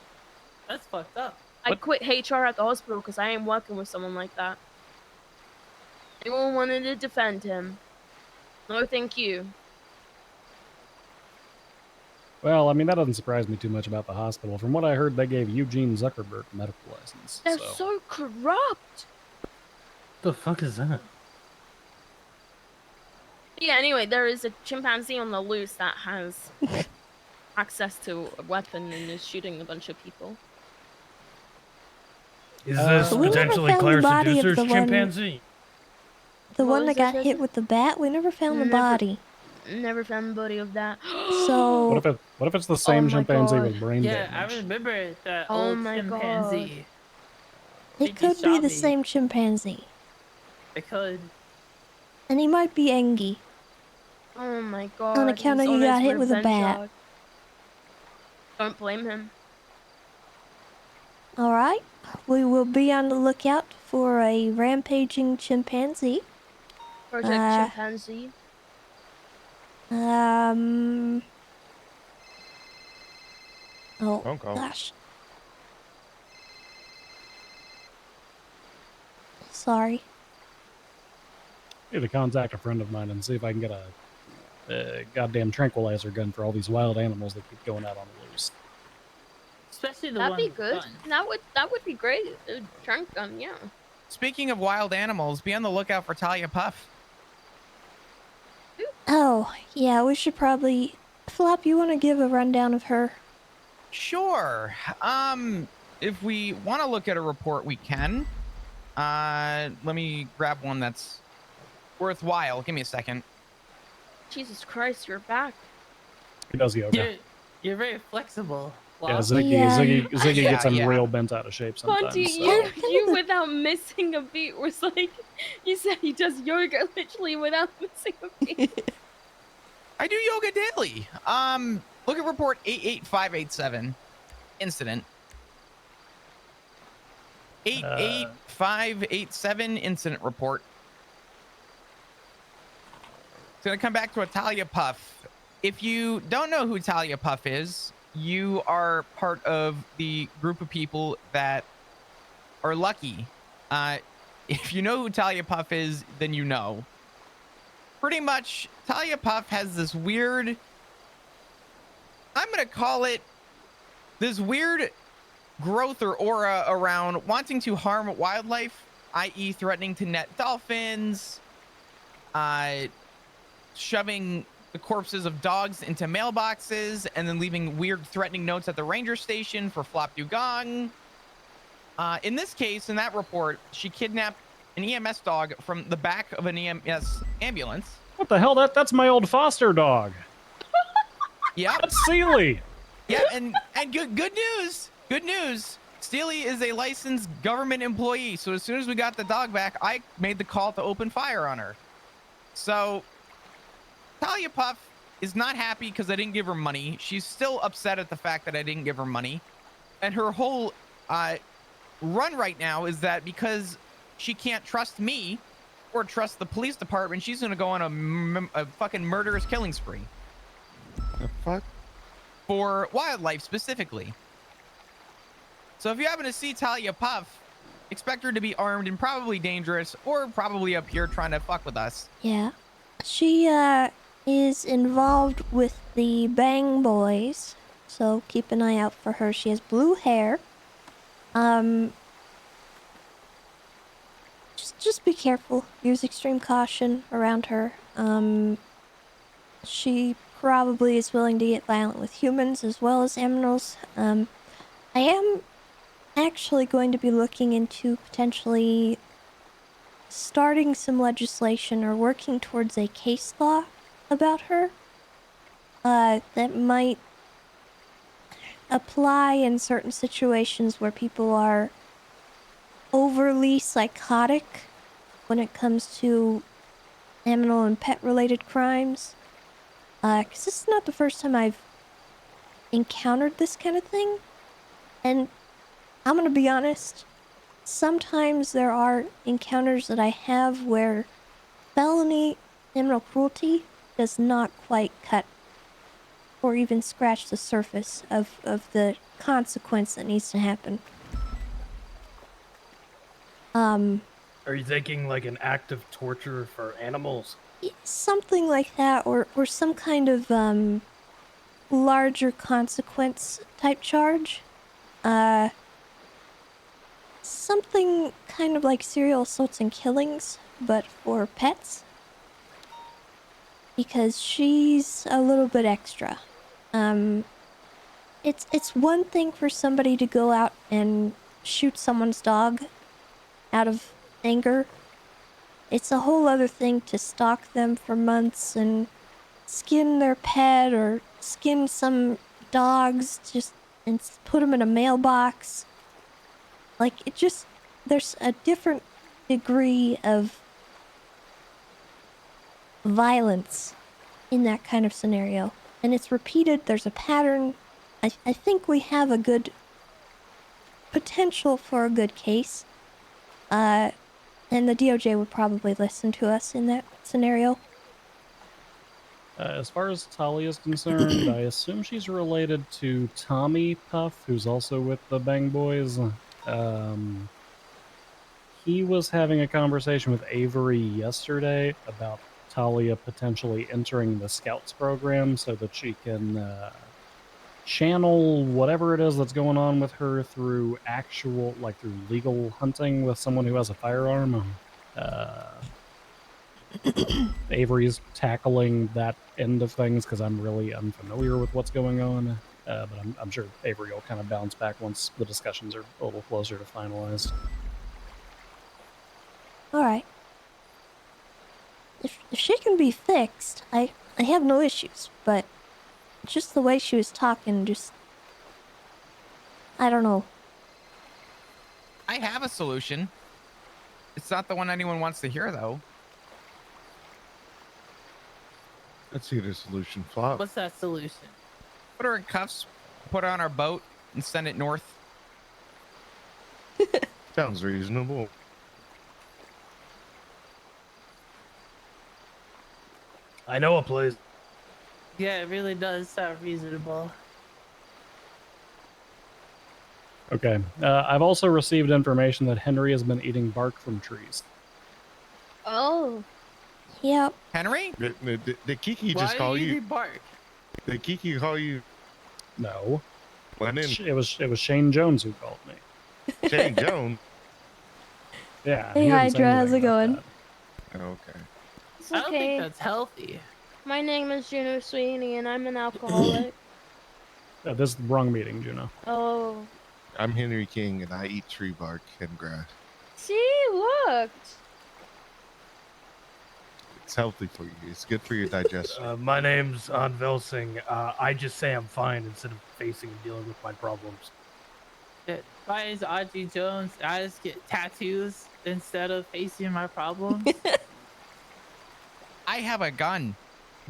That's fucked up. I quit HR at the hospital because I ain't working with someone like that. Everyone wanted to defend him. No, thank you. Well, I mean, that doesn't surprise me too much about the hospital. From what I heard, they gave Eugene Zuckerberg a medical license. They're so corrupt. The fuck is that? Yeah, anyway, there is a chimpanzee on the loose that has access to a weapon and is shooting a bunch of people. Is this We never potentially found the Claire body of Seducer's the one- chimpanzee? The What one was that got that, hit Jesse? with the bat? We never found the Never- body. Never found the body of that. So What if it's the same my chimpanzee God. with brain Yeah, damage? I remember that Oh old my chimpanzee. it could be the same chimpanzee. It could. And he might be Engie. Oh my god. On account he's of on you got his hit with a revenge bat. arc. Don't blame him. Alright. We will be on the lookout for a rampaging chimpanzee. Project Chimpanzee. Oh, Phone call. gosh. Sorry. Need to contact a friend of mine and see if I can get a goddamn tranquilizer gun for all these wild animals that keep going out on the loose. Especially the That'd one be with good. guns. That would be great. A trunk gun, yeah. Speaking of wild animals, be on the lookout for Talia Puff. Oh, yeah, we should probably... Flop, you want to give a rundown of her? Sure. If we want to look at a report, we can. Let me grab one that's worthwhile. Give me a second. Jesus Christ, you're back. He does yoga. You're very flexible. Yeah, Wow. Ziggy Yeah, gets him yeah. real bent out of shape sometimes. Bunty, so- you without missing a beat was like, you said he does yoga literally without missing a beat. I do yoga daily. Look at report 88587. Incident. 88587 incident report. It's gonna come back to a Talia Puff. If you don't know who Talia Puff is, you are part of the group of people that are lucky. If you know who Talia Puff is, then you know. Pretty much, Talia Puff has this weird, I'm gonna call it this weird growth or aura around wanting to harm wildlife, i.e. threatening to net dolphins, shoving the corpses of dogs into mailboxes, and then leaving weird threatening notes at the ranger station for Flop Dugong. In this case, in that report, she kidnapped an EMS dog from the back of an EMS ambulance. What the hell? That's my old foster dog. Yeah. That's Sealy. Yeah, and good news. Good news. Steely is a licensed government employee, so as soon as we got the dog back, I made the call to open fire on her. So Talia Puff is not happy because I didn't give her money. She's still upset at the fact that I didn't give her money. And her whole run right now is that because she can't trust me or trust the police department, she's going to go on a fucking murderous killing spree. The fuck? For wildlife specifically. So if you happen to see Talia Puff, expect her to be armed and probably dangerous, or probably up here trying to fuck with us. Yeah. She is involved with the Bang Boys, so keep an eye out for her. She has blue hair. Just be careful. Use extreme caution around her. She probably is willing to get violent with humans as well as animals. I am actually going to be looking into potentially starting some legislation or working towards a case law about her that might apply in certain situations where people are overly psychotic when it comes to animal and pet related crimes. Because this is not the first time I've encountered this kind of thing. And I'm gonna be honest, sometimes there are encounters that I have where felony animal cruelty does not quite cut or even scratch the surface of the consequence that needs to happen. Are you thinking like an act of torture for animals? Something like that, or some kind of larger consequence type charge. Something kind of like serial assaults and killings, but for pets. Because she's a little bit extra. It's one thing for somebody to go out and shoot someone's dog out of anger. It's a whole other thing to stalk them for months and skin their pet or skin some dogs and put them in a mailbox. Like, there's a different degree of violence in that kind of scenario. And it's repeated, there's a pattern. I think we have a good potential for a good case. And the DOJ would probably listen to us in that scenario. As far as Talia is concerned, I assume she's related to Tommy Puff, who's also with the Bang Boys. He was having a conversation with Avery yesterday about Talia potentially entering the Scouts program so that she can channel whatever it is that's going on with her through through legal hunting with someone who has a firearm. Avery's tackling that end of things because I'm really unfamiliar with what's going on. But I'm sure Avery will kind of bounce back once the discussions are a little closer to finalized. Alright. If she can be fixed, I have no issues, but just the way she was talking, I don't know. I have a solution. It's not the one anyone wants to hear, though. Let's see the solution, Flop. What's that solution? Put her in cuffs, put her on our boat, and send it north. Sounds reasonable. I know a place. Yeah, it really does sound reasonable. Okay. I've also received information that Henry has been eating bark from trees. Oh. Yep. Henry? Did Kiki Why just call do you? need bark? Did Kiki call you? No. When in? It was Shane Jones who called me. Shane Jones? Yeah. Hey, he didn't say Hydra, how's it anything about going? that. Okay. It's I don't okay. think that's healthy. My name is Juno Sweeney, and I'm an alcoholic. This is the wrong meeting, Juno. Oh. I'm Henry King, and I eat tree bark and grass. See, look. It's healthy for you. It's good for your digestion. My name's An Velsing. I just say I'm fine instead of facing and dealing with my problems. Shit. My name's Audrey Jones. I just get tattoos instead of facing my problems. I have a gun.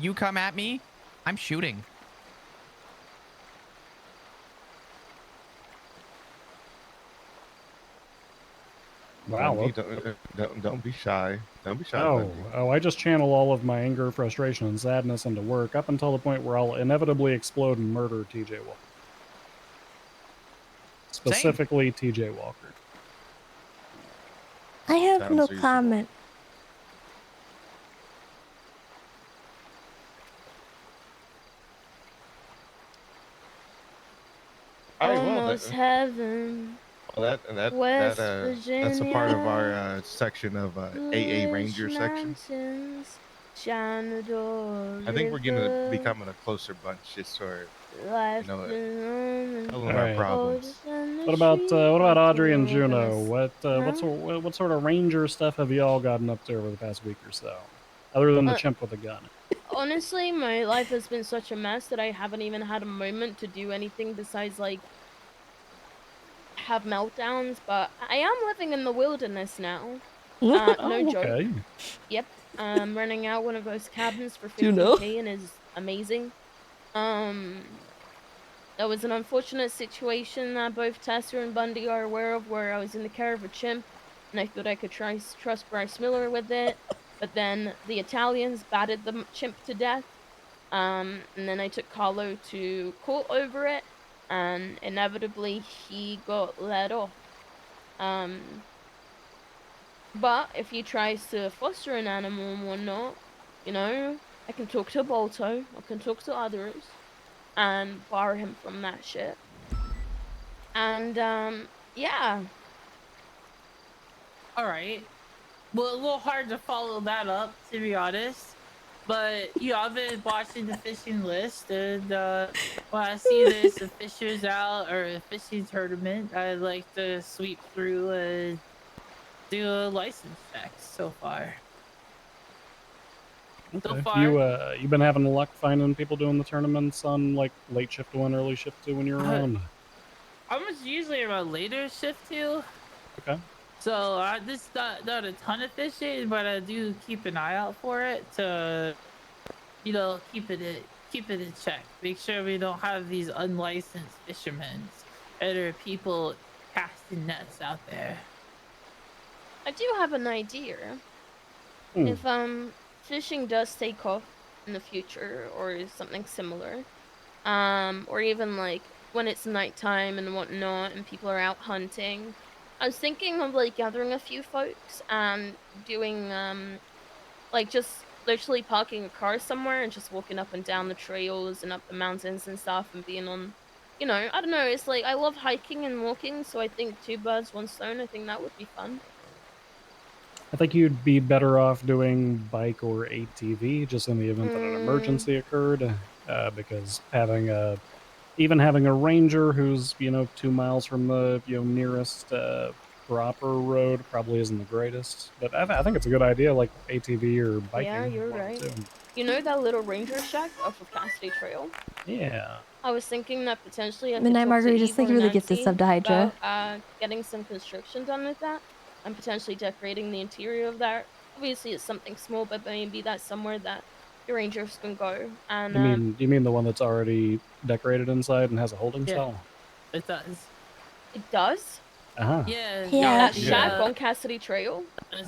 You come at me, I'm shooting. Wow. Don't be shy. Don't be shy. Oh, I just channel all of my anger, frustration, and sadness into work up until the point where I'll inevitably explode and murder TJ Walker. Specifically, TJ Walker. I have Sounds no reasonable. comment. All right, well, Almost heaven. that's West a part of our Virginia. section of AA Bluish Ranger section. Mountains, Shenandoah I think we're gonna River, becoming a closer bunch, just sort of, life tell them All our right. problems. What about Audrey and Juno? What sort of ranger stuff have you all gotten up to over the past week or so, other than the chimp with a gun? Honestly, my life has been such a mess that I haven't even had a moment to do anything besides like have meltdowns. But I am living in the wilderness now. No joke. Okay. Yep. Renting out one of those cabins for Juno? 50K and is amazing. There was an unfortunate situation that both Tessa and Bundy are aware of where I was in the care of a chimp and I thought I could trust Bryce Miller with it. But then the Italians battered the chimp to death. And then I took Carlo to court over it, and inevitably he got let off. But if he tries to foster an animal and whatnot, you know, I can talk to Balto, I can talk to others, and bar him from that shit. And yeah. All right. Well, a little hard to follow that up, to be honest. But I've been watching the fishing list, and when I see there's a fishers out or a fishing tournament, I like to sweep through and do a license check so far. Okay. far- You've been having luck finding people doing the tournaments on like late shift 1, early shift 2 when you're around? I'm usually around later shift 2. Okay. So this not a ton of fishing, but I do keep an eye out for it to, keep it in check. Make sure we don't have these unlicensed fishermen and are people casting nets out there. I do have an idea. If fishing does take off in the future or something similar, or even like when it's nighttime and whatnot and people are out hunting, I was thinking of like gathering a few folks and doing like just literally parking a car somewhere and just walking up and down the trails and up the mountains and stuff and being on, I don't know, it's like I love hiking and walking, so I think 2 birds, 1 stone, I think that would be fun. I think you'd be better off doing bike or ATV just in the event that an emergency occurred, because even having a ranger who's 2 miles from the nearest proper road probably isn't the greatest. But I think it's a good idea, like ATV or biking. Yeah, you're one of right. the two. You know that little ranger shack off of Cassidy Trail? Yeah. I was thinking that potentially I could Midnight talk Margaritas, to thank you Eva for and the gifted Nancy sub to Hydra. about getting some construction done with that and potentially decorating the interior of that. Obviously, it's something small, but maybe that's somewhere that the rangers can go. And You mean the one that's already decorated inside and has a holding cell? It does. It does? Uh-huh. Yeah. That shack on Cassidy Trail?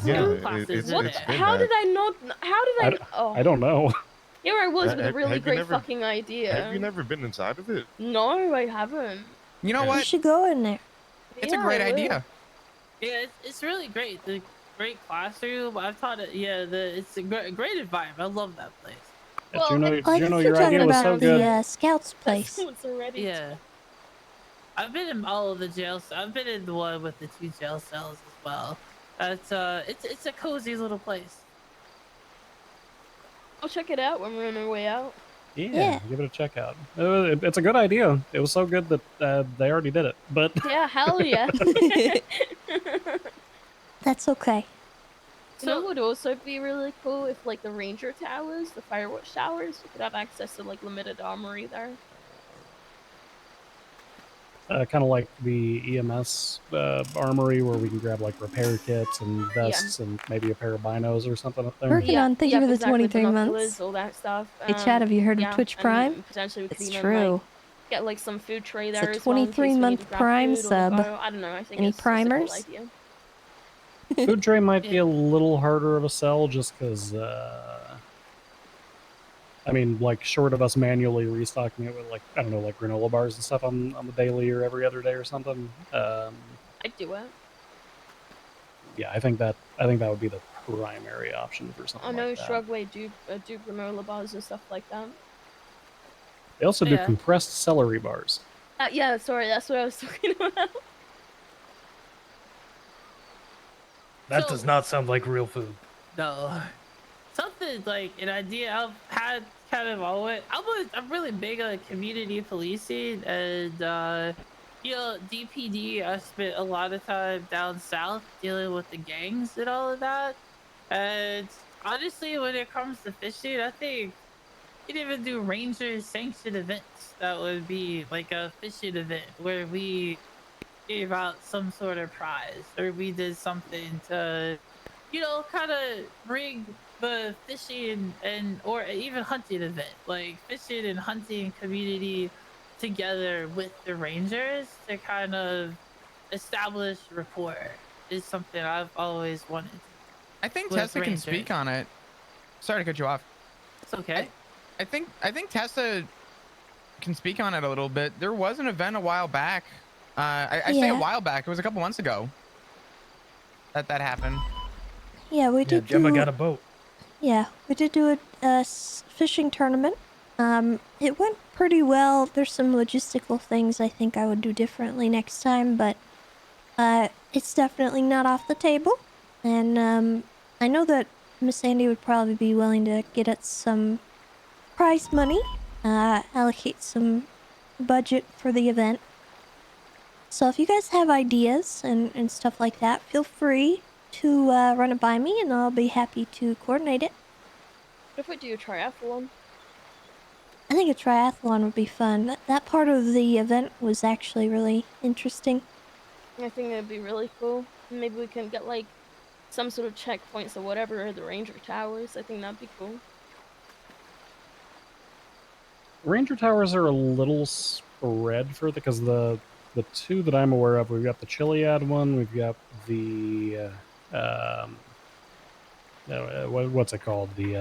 Yeah, How did I not? How did I? Oh, I don't know. here I was with a Have really you great never- fucking idea. Have you never been inside of it? No, I haven't. You know You what? should go in there. It's a Yeah, great I will. idea. Yeah, it's really great. The great classroom. I've taught it. Yeah, it's a great environment. I love that place. Well, Juno, I think Juno, you're your idea talking was so about good. the Scouts place. Someone's already. Yeah. I've been in all of the jails. I've been in the one with the 2 jail cells as well. It's a cozy little place. I'll check it out when we're on our way out. Yeah, give it a check out. It's a good idea. It was so good that they already did it. But Yeah, hell yeah. That's okay. You know what would also be really cool if like the ranger towers, the firewatch towers, you could have access to like limited armory there. kind of like the EMS armory where we can grab like repair kits and vests and maybe a pair of binos or something up there. Working on. Thank you for the 23 binoculars, months. all that stuff. Hey, Chad, have you heard of yeah, Twitch and Prime? potentially we could It's even true. like get like some food tray It's there a as well in case we need to 23-month grab Prime food on the sub. go. I don't know. I think Any it's just a cool primers? idea. Food tray might be a little harder of a sell just because, I mean, like, short of us manually restocking it with, like, I don't know, like granola bars and stuff on the daily or every other day or something. I'd do it. yeah, I think that would be the primary option for I something know like that. Shrugway do granola bars and stuff like that. They also do Yeah. compressed celery bars. Yeah, sorry, that's what I was talking about. That does not sound like real food. No. Something like an idea I've had kind of always. I'm really big on community policing and DPD. I spent a lot of time down south dealing with the gangs and all of that. And honestly, when it comes to fishing, I think you could even do ranger sanctioned events. That would be like a fishing event where we gave out some sort of prize or we did something to kind of bring the fishing and or even hunting event, like fishing and hunting community together with the rangers to kind of establish rapport is something I've always wanted to do. I think with Tessa can speak rangers. on it. Sorry to cut you off. It's okay. I think Tessa can speak on it a little bit. There was an event a while back. I say a Yeah. while back. It was a couple months ago that happened. Yeah, we did Gemma do. got a boat. Yeah, we did do a fishing tournament. It went pretty well. There's some logistical things I think I would do differently next time, but it's definitely not off the table. And I know that Miss Sandy would probably be willing to get us some prize money, allocate some budget for the event. So if you guys have ideas and stuff like that, feel free to run it by me, and I'll be happy to coordinate it. What if we do a triathlon? I think a triathlon would be fun. That part of the event was actually really interesting. I think it'd be really cool. Maybe we can get like some sort of checkpoints or whatever, or the ranger towers. I think that'd be cool. Ranger towers are a little spread for because the two that I'm aware of, we've got the Chiliad one, we've got the what's it called, the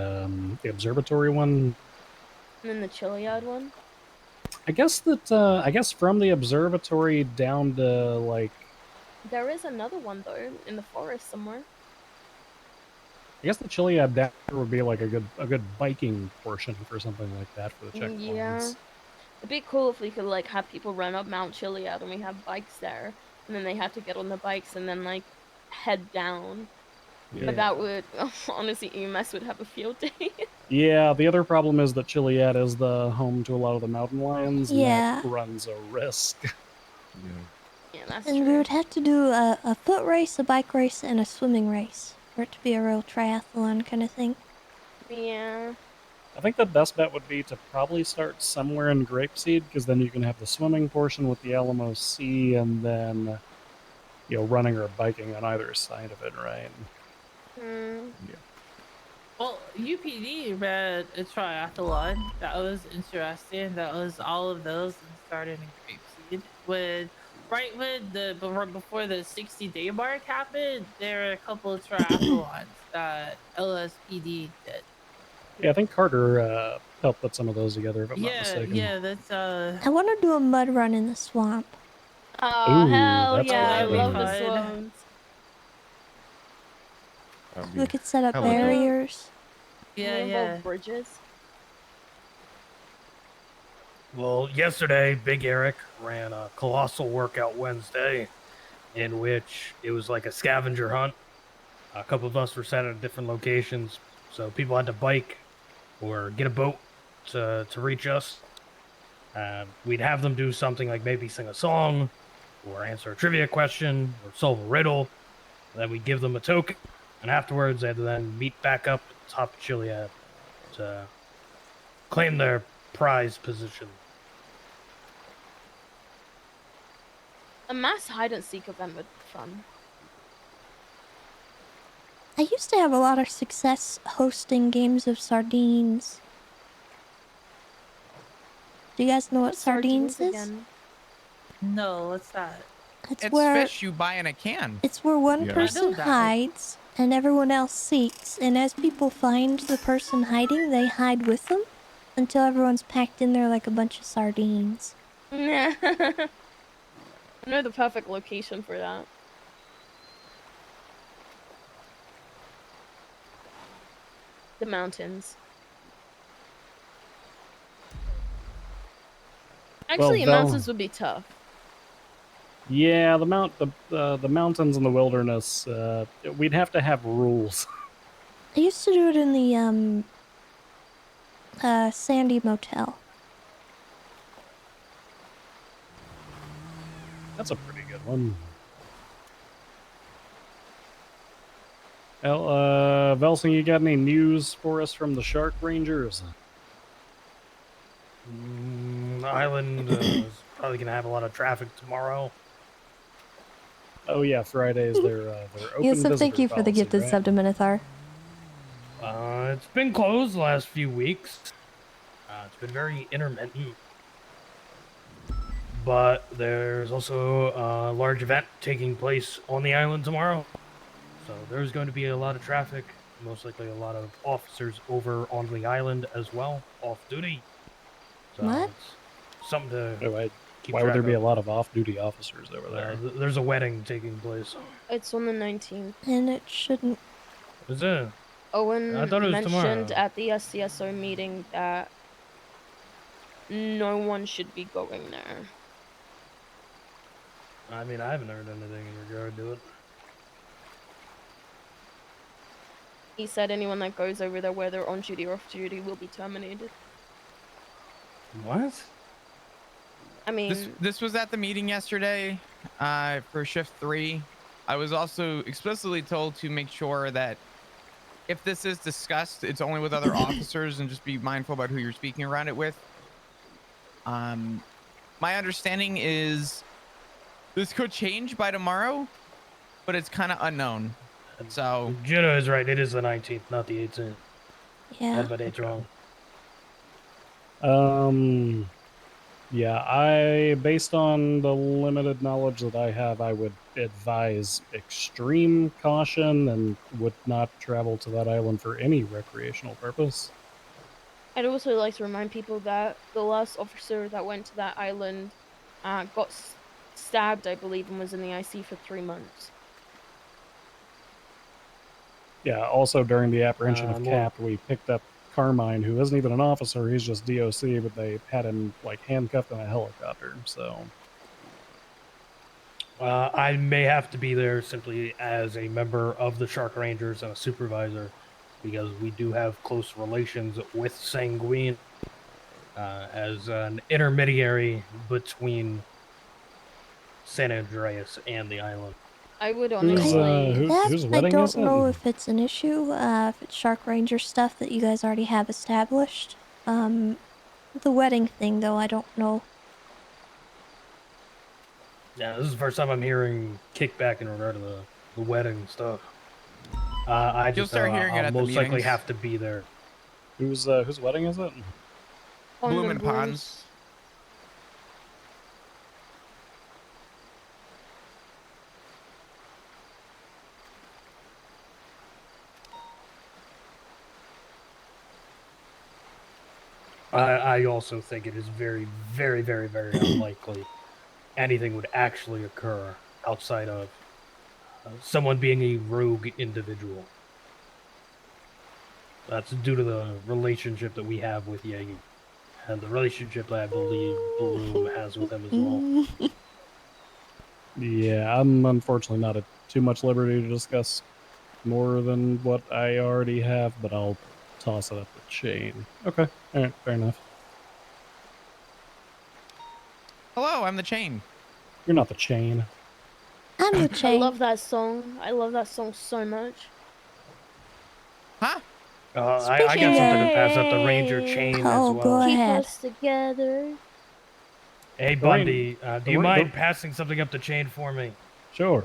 observatory one. And then the Chiliad one. I guess from the observatory down to like, There is another one though in the forest somewhere. I guess the Chiliad down there would be like a good biking portion for something like that for the checkpoints. Yeah. It'd be cool if we could like have people run up Mount Chiliad and we have bikes there, and then they have to get on the bikes and then like head down. Yeah. But that would honestly, EMS would have a field day. Yeah, the other problem is that Chiliad is the home to a lot of the mountain lions, and Yeah. that runs a risk. Yeah, that's And we would have to do a foot race, a bike race, and a swimming race for it to be a real triathlon kind of thing. Yeah. I think the best bet would be to probably start somewhere in Grapeseed, because then you can have the swimming portion with the Alamo Sea, and then, running or biking on either side of it, right? Yeah. Well, UPD ran a triathlon. That was interesting. That was all of those and started in Grapeseed. Before the 60-day mark happened, there were a couple of triathlons that LSPD did. Yeah, I think Carter helped put some of those together, if I'm not mistaken. Yeah, that's I want to do a mud run in the swamp. Oh, Ooh, hell that's yeah, I gonna be love fun. the swamps. We could set up hella dope. barriers. Can we involve bridges? Well, yesterday, Big Eric ran a colossal workout Wednesday, in which it was like a scavenger hunt. A couple of us were set at different locations, so people had to bike or get a boat to reach us. We'd have them do something like maybe sing a song, or answer a trivia question, or solve a riddle. And then we'd give them a token, and afterwards they had to then meet back up at the top of Chiliad to claim their prize position. A mass hide and seek event would be fun. I used to have a lot of success hosting games of sardines. Do you guys know what sardines is? Again. No, what's that? It's where fish you buy in a can. It's where one Yeah. I person know that. hides and everyone else seeks, and as people find the person hiding, they hide with them until everyone's packed in there like a bunch of sardines. I know the perfect location for that. the mountains. Actually, the mountains would be tough. Yeah, the mountains and the wilderness. We'd have to have rules. I used to do it in the Sandy Motel. That's a pretty good one. Well, Velsing, you got any news for us from the Shark Rangers? The island is probably gonna have a lot of traffic tomorrow. Oh yeah, Fridays they're open Yeah, so visitor thank you for the policy, gifted right? sub to Minotaur. It's been closed the last few weeks. It's been very intermittent. But there's also a large event taking place on the island tomorrow. So there's going to be a lot of traffic, most likely a lot of officers over on the island as well, off duty. So What? it's something to keep Why would there track be a of. lot of off-duty officers over there? There's a wedding taking place. It's on the 19th. And it shouldn't. Is it? Owen I thought it was mentioned tomorrow. at the SCSO meeting that no one should be going there. I mean, I haven't heard anything in regard to it. He said anyone that goes over there, whether on duty or off duty, will be terminated. What? I mean, This was at the meeting yesterday for shift 3. I was also explicitly told to make sure that if this is discussed, it's only with other officers and just be mindful about who you're speaking around it with. My understanding is this could change by tomorrow, but it's kind of unknown. So Juno is right. It is the 19th, not the 18th. I Yeah. had my dates wrong. Yeah, based on the limited knowledge that I have, I would advise extreme caution and would not travel to that island for any recreational purpose. I'd also like to remind people that the last officer that went to that island got stabbed, I believe, and was in the IC for 3 months. Yeah, also during the apprehension of More- Cap, we picked up Carmine, who isn't even an officer, he's just DOC, but they had him like handcuffed in a helicopter, so... I may have to be there simply as a member of the Shark Rangers and a supervisor, because we do have close relations with Sanguine as an intermediary between San Andreas and the island. I would Whose honestly... whose I wedding is don't it? know if it's an issue, if it's Shark Ranger stuff that you guys already have established. The wedding thing, though, I don't know. Yeah, this is the first time I'm hearing kickback in regard to the wedding stuff. I You'll just start hearing it I'll at the most likely meetings. have to be there. Whose wedding is it? Bloom and Ponds. I also think it is very, very, very, very unlikely anything would actually occur outside of someone being a rogue individual. That's due to the relationship that we have with Yagi, and the relationship that I believe Bloom has with him as well. Yeah, I'm unfortunately not at too much liberty to discuss more than what I already have, but I'll toss it up the chain. Okay, alright, fair enough. Hello, I'm the chain. You're not the chain. I'm the I chain. love that song. I love that song so much. Huh? I got something to pass up the Ranger chain Oh, as well. go Keep ahead. us together. Hey, Bundy, do you mind passing something up the chain for me? Sure.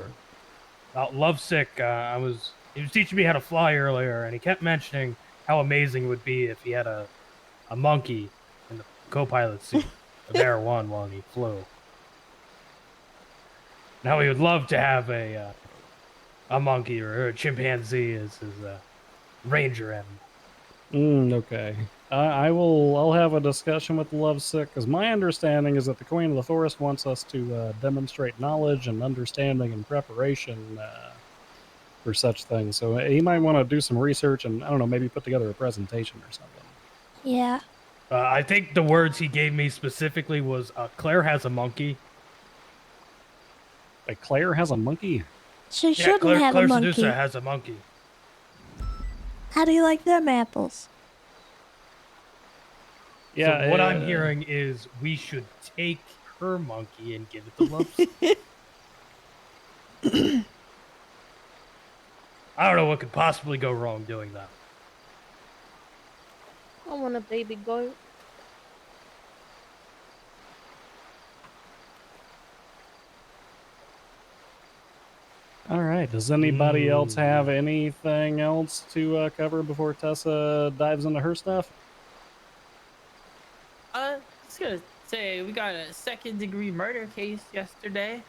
Lovesick, he was teaching me how to fly earlier, and he kept mentioning how amazing it would be if he had a monkey in the co-pilot seat of Air One while he flew. Now he would love to have a monkey or a chimpanzee as his ranger animal. Okay. I'll have a discussion with the Lovesick, because my understanding is that the Queen of the Forest wants us to demonstrate knowledge and understanding and preparation for such things. So he might want to do some research and, I don't know, maybe put together a presentation or something. Yeah. I think the words he gave me specifically was, Claire has a monkey. Like, Claire has a monkey? She Yeah, shouldn't Claire, have Claire a monkey. Sedusa has a monkey. How do you like them apples? Yeah, So what I'm hearing is we should take her monkey and give it to Lobster. I don't know what could possibly go wrong doing that. I want a baby goat. All right. Does anybody else have anything else to cover before Tessa dives into her stuff? Just gonna say we got a second-degree murder case yesterday.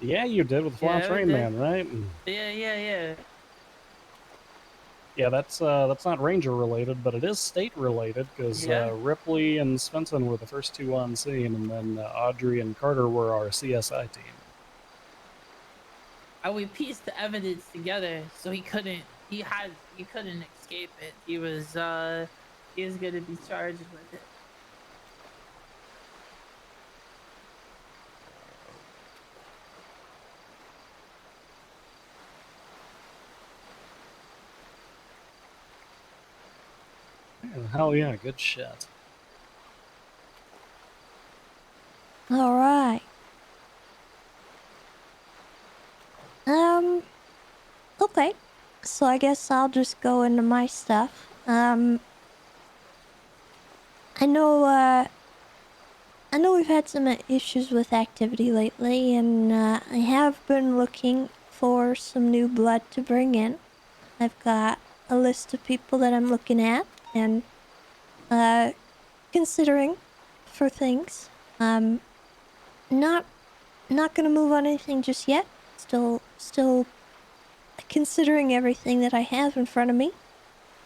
Yeah, you did with the Fly Yeah, we Train did. Man, right? Yeah. Yeah, that's not Ranger related, but it is state related because Yeah. Ripley and Svensson were the first two on scene, and then Audrey and Carter were our CSI team. And we pieced the evidence together, so he couldn't escape it. He was gonna be charged with it. Yeah, hell yeah, good shit. All right. Okay. So I guess I'll just go into my stuff. I know we've had some issues with activity lately, and I have been looking for some new blood to bring in. I've got a list of people that I'm looking at and considering for things. Not gonna move on anything just yet. Still considering everything that I have in front of me.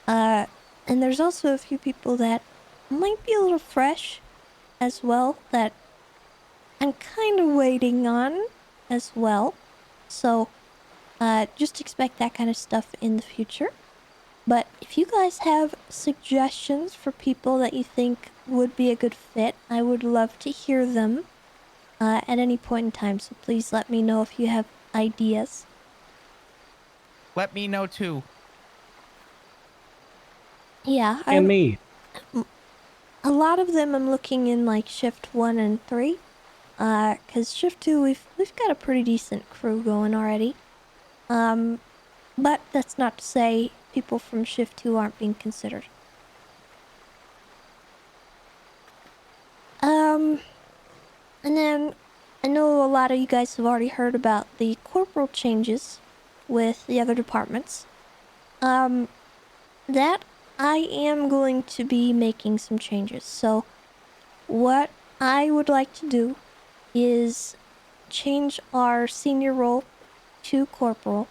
And there's also a few people that might be a little fresh as well that I'm kind of waiting on as well. So, just expect that kind of stuff in the future. But if you guys have suggestions for people that you think would be a good fit, I would love to hear them at any point in time. So please let me know if you have ideas. Let me know too. Yeah, And me. A lot of them I'm looking in like shift 1 and 3. Cause shift 2 we've got a pretty decent crew going already. But that's not to say people from shift 2 aren't being considered. And then I know a lot of you guys have already heard about the corporal changes with the other departments. That I am going to be making some changes. So what I would like to do is change our senior role to corporal.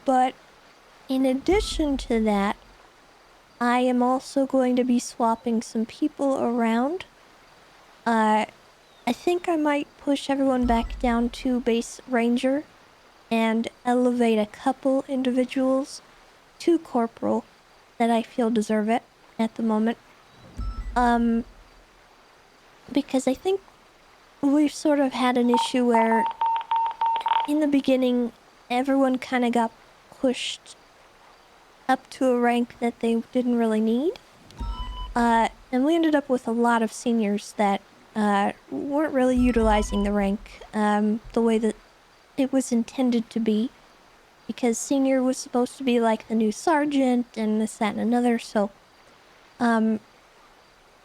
But in addition to that, I am also going to be swapping some people around. I think I might push everyone back down to base ranger and elevate a couple individuals to corporal that I feel deserve it at the moment. Because I think we've sort of had an issue where in the beginning everyone kind of got pushed up to a rank that they didn't really need. And we ended up with a lot of seniors that weren't really utilizing the rank the way that it was intended to be. Because senior was supposed to be like the new sergeant and this, that, and another. So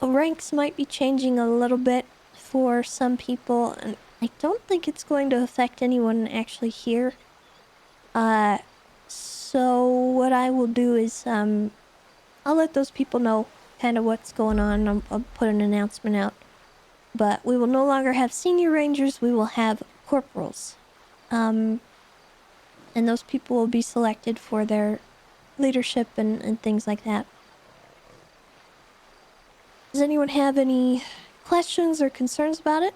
ranks might be changing a little bit for some people. And I don't think it's going to affect anyone actually here. So what I will do is I'll let those people know kind of what's going on. I'll put an announcement out. But we will no longer have senior rangers. We will have corporals. And those people will be selected for their leadership and things like that. Does anyone have any questions or concerns about it?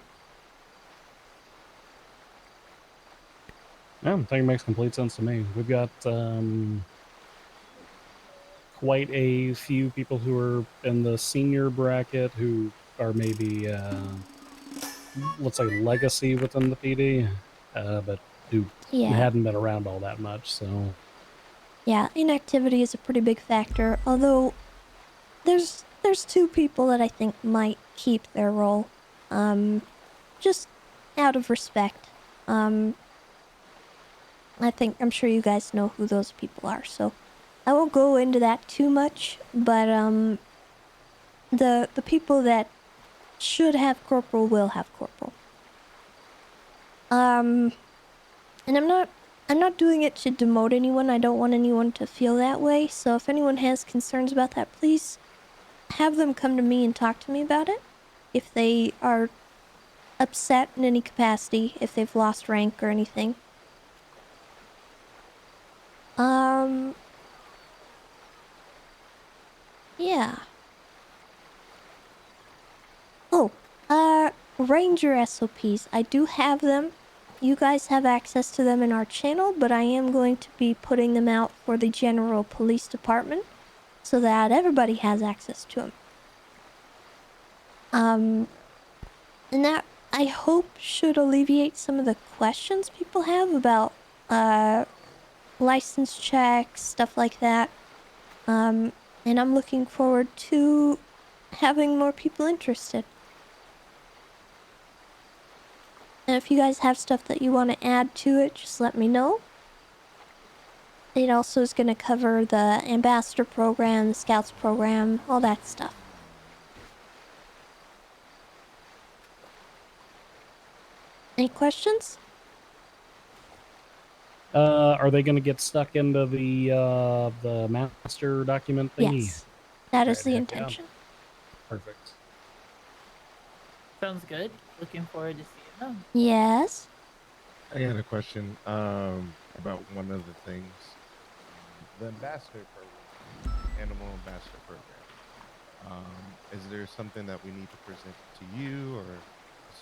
Yeah, I think it makes complete sense to me. We've got quite a few people who are in the senior bracket who are maybe, let's say, legacy within the PD, but who Yeah. hadn't been around all that much. So Yeah, inactivity is a pretty big factor, although there's two people that I think might keep their role. Just out of respect. I'm sure you guys know who those people are, so I won't go into that too much, but the people that should have corporal will have corporal. And I'm not doing it to demote anyone. I don't want anyone to feel that way. So if anyone has concerns about that, please have them come to me and talk to me about it. If they are upset in any capacity, if they've lost rank or anything. Yeah. Oh, Ranger SOPs. I do have them. You guys have access to them in our channel, but I am going to be putting them out for the general police department so that everybody has access to them. And that, I hope, should alleviate some of the questions people have about, license checks, stuff like that. And I'm looking forward to having more people interested. And if you guys have stuff that you want to add to it, just let me know. It also is going to cover the ambassador program, the scouts program, all that stuff. Any questions? are they going to get stuck into the master document thingy? Yes, that is Right, the heck yeah. intention. Perfect. Sounds good. Looking forward to seeing them. Yes. I had a question about one of the things. The ambassador program, animal ambassador program. Is there something that we need to present to you or the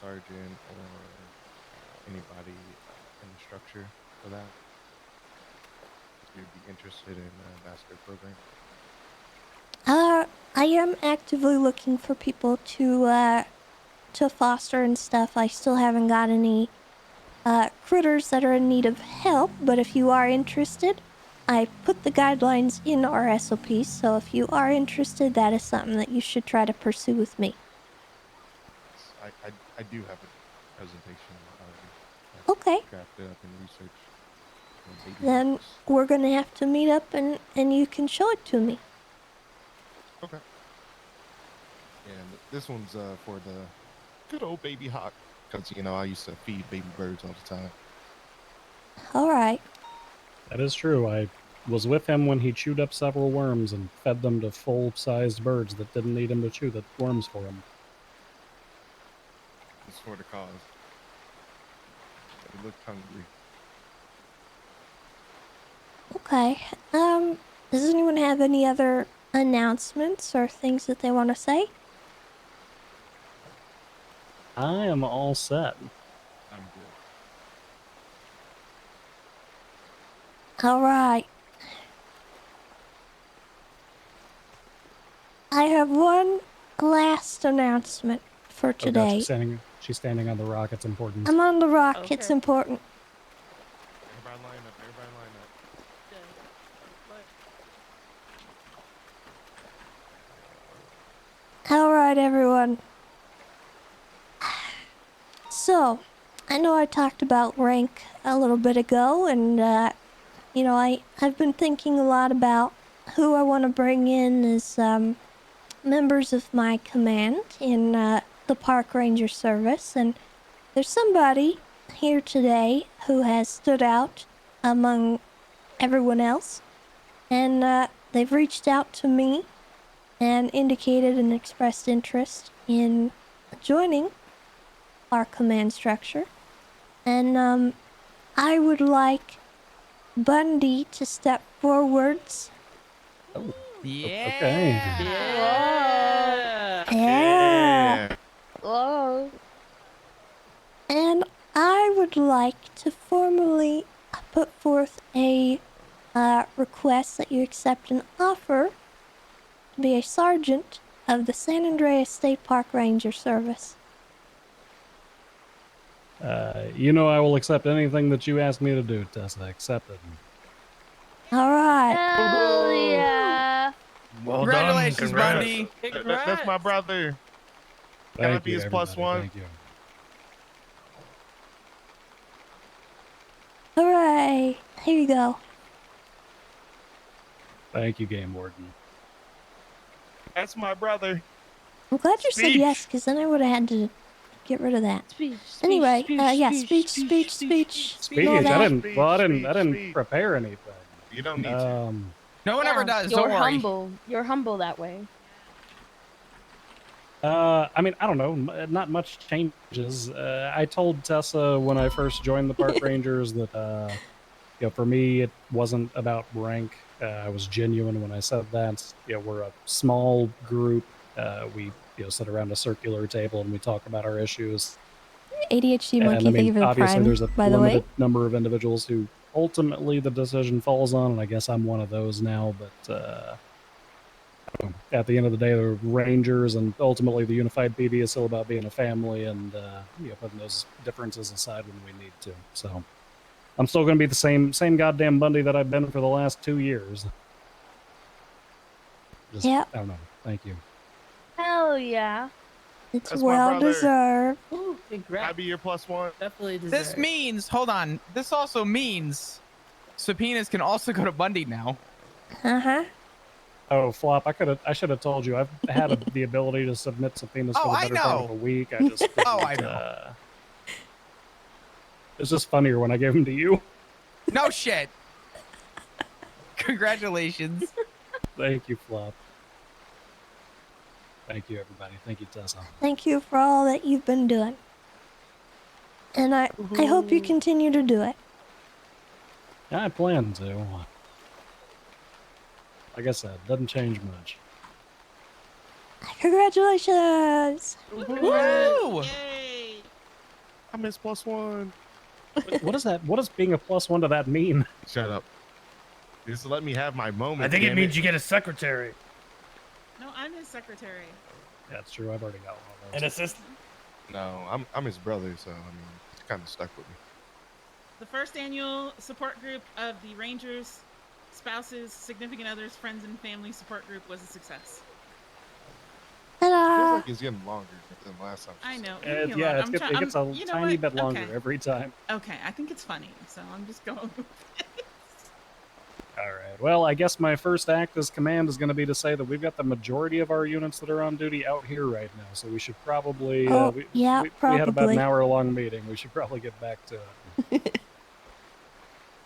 sergeant or anybody in the structure for that? If you'd be interested in the ambassador program? I am actively looking for people to foster and stuff. I still haven't got any critters that are in need of help, but if you are interested, I put the guidelines in our SOPs, so if you are interested, that is something that you should try to pursue with me. I do have a presentation already. Okay. Drafted up and researched. Then we're gonna have to meet up and you can show it to me. Okay. And this one's for the good old baby hawk, because I used to feed baby birds all the time. Alright. That is true. I was with him when he chewed up several worms and fed them to full-sized birds that didn't need him to chew the worms for him. It's for the cause. They looked hungry. Okay. Does anyone have any other announcements or things that they want to say? I am all set. I'm good. Alright. I have one last announcement for today. She's standing on the rock. It's important. I'm on the rock. It's important. Everybody line up. Everybody line up. Alright, everyone. So, I know I talked about rank a little bit ago, and, I've been thinking a lot about who I want to bring in as, members of my command in, the park ranger service, and there's somebody here today who has stood out among everyone else, and, they've reached out to me and indicated and expressed interest in joining our command structure. And, I would like Bundy to step forwards. Oh, yeah. Okay. Yeah. Whoa. And I would like to formally I put forth a request that you accept an offer to be a sergeant of the San Andreas State Park Ranger Service. You know I will accept anything that you ask me to do, Tessa. Accept it. All right. Hell yeah. Well Congratulations, done. Bundy. That's my brother. Can I Thank be you, his plus everybody. one? Thank you. Hooray. Here you go. Thank you, Game Warden. That's my brother. I'm glad you said Speech. yes, because then I would have had to get rid of that. Anyway, yeah, speech. Speech. All I that. didn't prepare anything. You don't need to. No one ever does. You're Don't worry. humble. You're humble that way. I mean, I don't know. Not much changes. I told Tessa when I first joined the Park Rangers that, you know, for me, it wasn't about rank. I was genuine when I said that. You know, we're a small group. We, you know, sit around a circular table and we talk about our issues. ADHD And monkey, I mean, thank you for the obviously, prime, there's a by the limited way. number of individuals who ultimately the decision falls on, and I guess I'm one of those now. But at the end of the day, the Rangers and ultimately the Unified PD is still about being a family and you know, putting those differences aside when we need to. So I'm still going to be the same goddamn Bundy that I've been for the last 2 years. Just, Yep. I don't know. Thank you. Hell yeah. It's That's my well brother. deserved. Ooh, Can I congrats. be your plus one? Definitely deserved. This means, hold on. This also means subpoenas can also go to Bundy now. Uh-huh. Oh, Flop! I should have told you. I've had the ability to submit subpoenas Oh, for the I better part of know. a week. I just Oh, I didn't, know. it's just funnier when I gave them to you. No shit. Congratulations. Thank you, Flop. Thank you, everybody. Thank you, Tessa. Thank you for all that you've been doing. And I hope you continue to do it. I plan to. Like I said, doesn't change much. Congratulations! Woo! I'm his plus one. What is that? What does being a plus one to that mean? Shut up. Just let me have my moment. I think it damn means you get a secretary. No, I'm his secretary. That's true. I've already got one of those. An assistant? No, I'm his brother, so I mean, it's kind of stuck with me. The first annual support group of the Rangers, spouses, significant others, friends, and family support group was a success. Feels Ta-da! like it's getting longer than last time. I know. Yeah, it gets a you know tiny what? bit longer Okay. every time. Okay, I think it's funny, so I'm just going with it. All right. Well, I guess my first act as command is going to be to say that we've got the majority of our units that are on duty out here right now, so we should probably. Oh, we yeah, had about an probably. hour-long meeting. We should probably get back to it.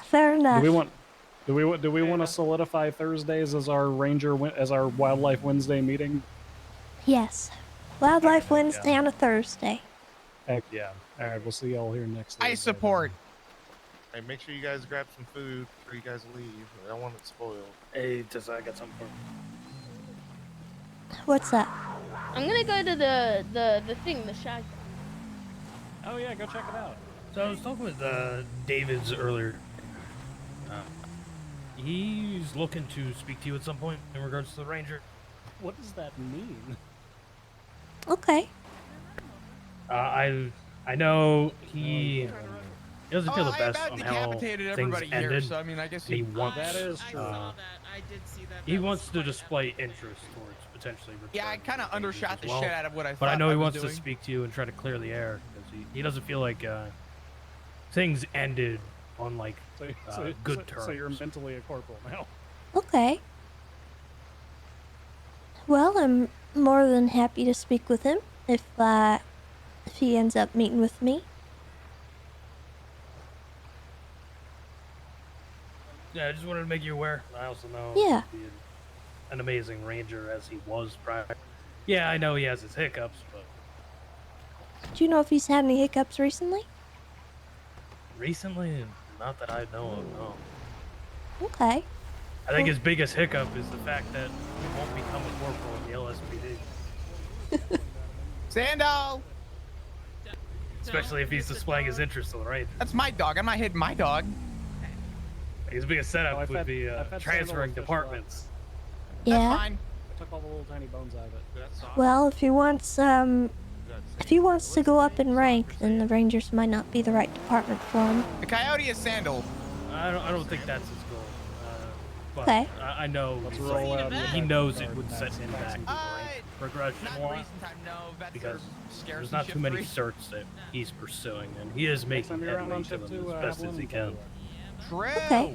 Fair enough. Do we want to solidify Thursdays as our as our Wildlife Wednesday meeting? Yes. Wildlife Alright, Wednesday on a Thursday. Heck yeah! All right, we'll see y'all here next. I Thursday support. Hey, make sure you guys grab some food before you guys leave. I don't want it spoiled. Hey, Tessa, I got something for you. What's that? I'm gonna go to the thing, the shag. Oh yeah, go check it out. So I was talking with David's earlier. He's looking to speak to you at some point in regards to the Ranger. What does that mean? Okay. I know he doesn't feel the best I on about how decapitated things everybody ended. here, so I mean, I guess and he wants. That is true. I saw that. I did see that. He That was wants to quite display interest towards potentially. Yeah, I kind of undershot the well. shit out of what I thought. But I know he was wants doing. to speak to you and try to clear the air because he doesn't feel like things ended on like good terms. So you're mentally a corporal now. Okay. Well, I'm more than happy to speak with him if he ends up meeting with me. Yeah, I just wanted to make you aware. I also know Yeah. he's an amazing ranger as he was prior. Yeah, I know he has his hiccups, but Do you know if he's had any hiccups recently? recently, not that I know of, no. Okay. I think his biggest hiccup is the fact that he won't become a corporal in the LSPD. Sandal! Especially if he's displaying his interest in the Ranger. That's my dog. I'm not hitting my dog. His biggest setup I've would had- be I've had transferring sandalfish departments. Yeah. I took all the little tiny bones out of it. Well, if he wants to go up in rank, then the Rangers might not be the right department for him. The coyote is sandal. I don't think that's his goal. But Okay. I know roll out he knows it would set him back in rank progression a lot because there's not too many certs that he's pursuing, and he is making headway to them as best as he can. True. Okay.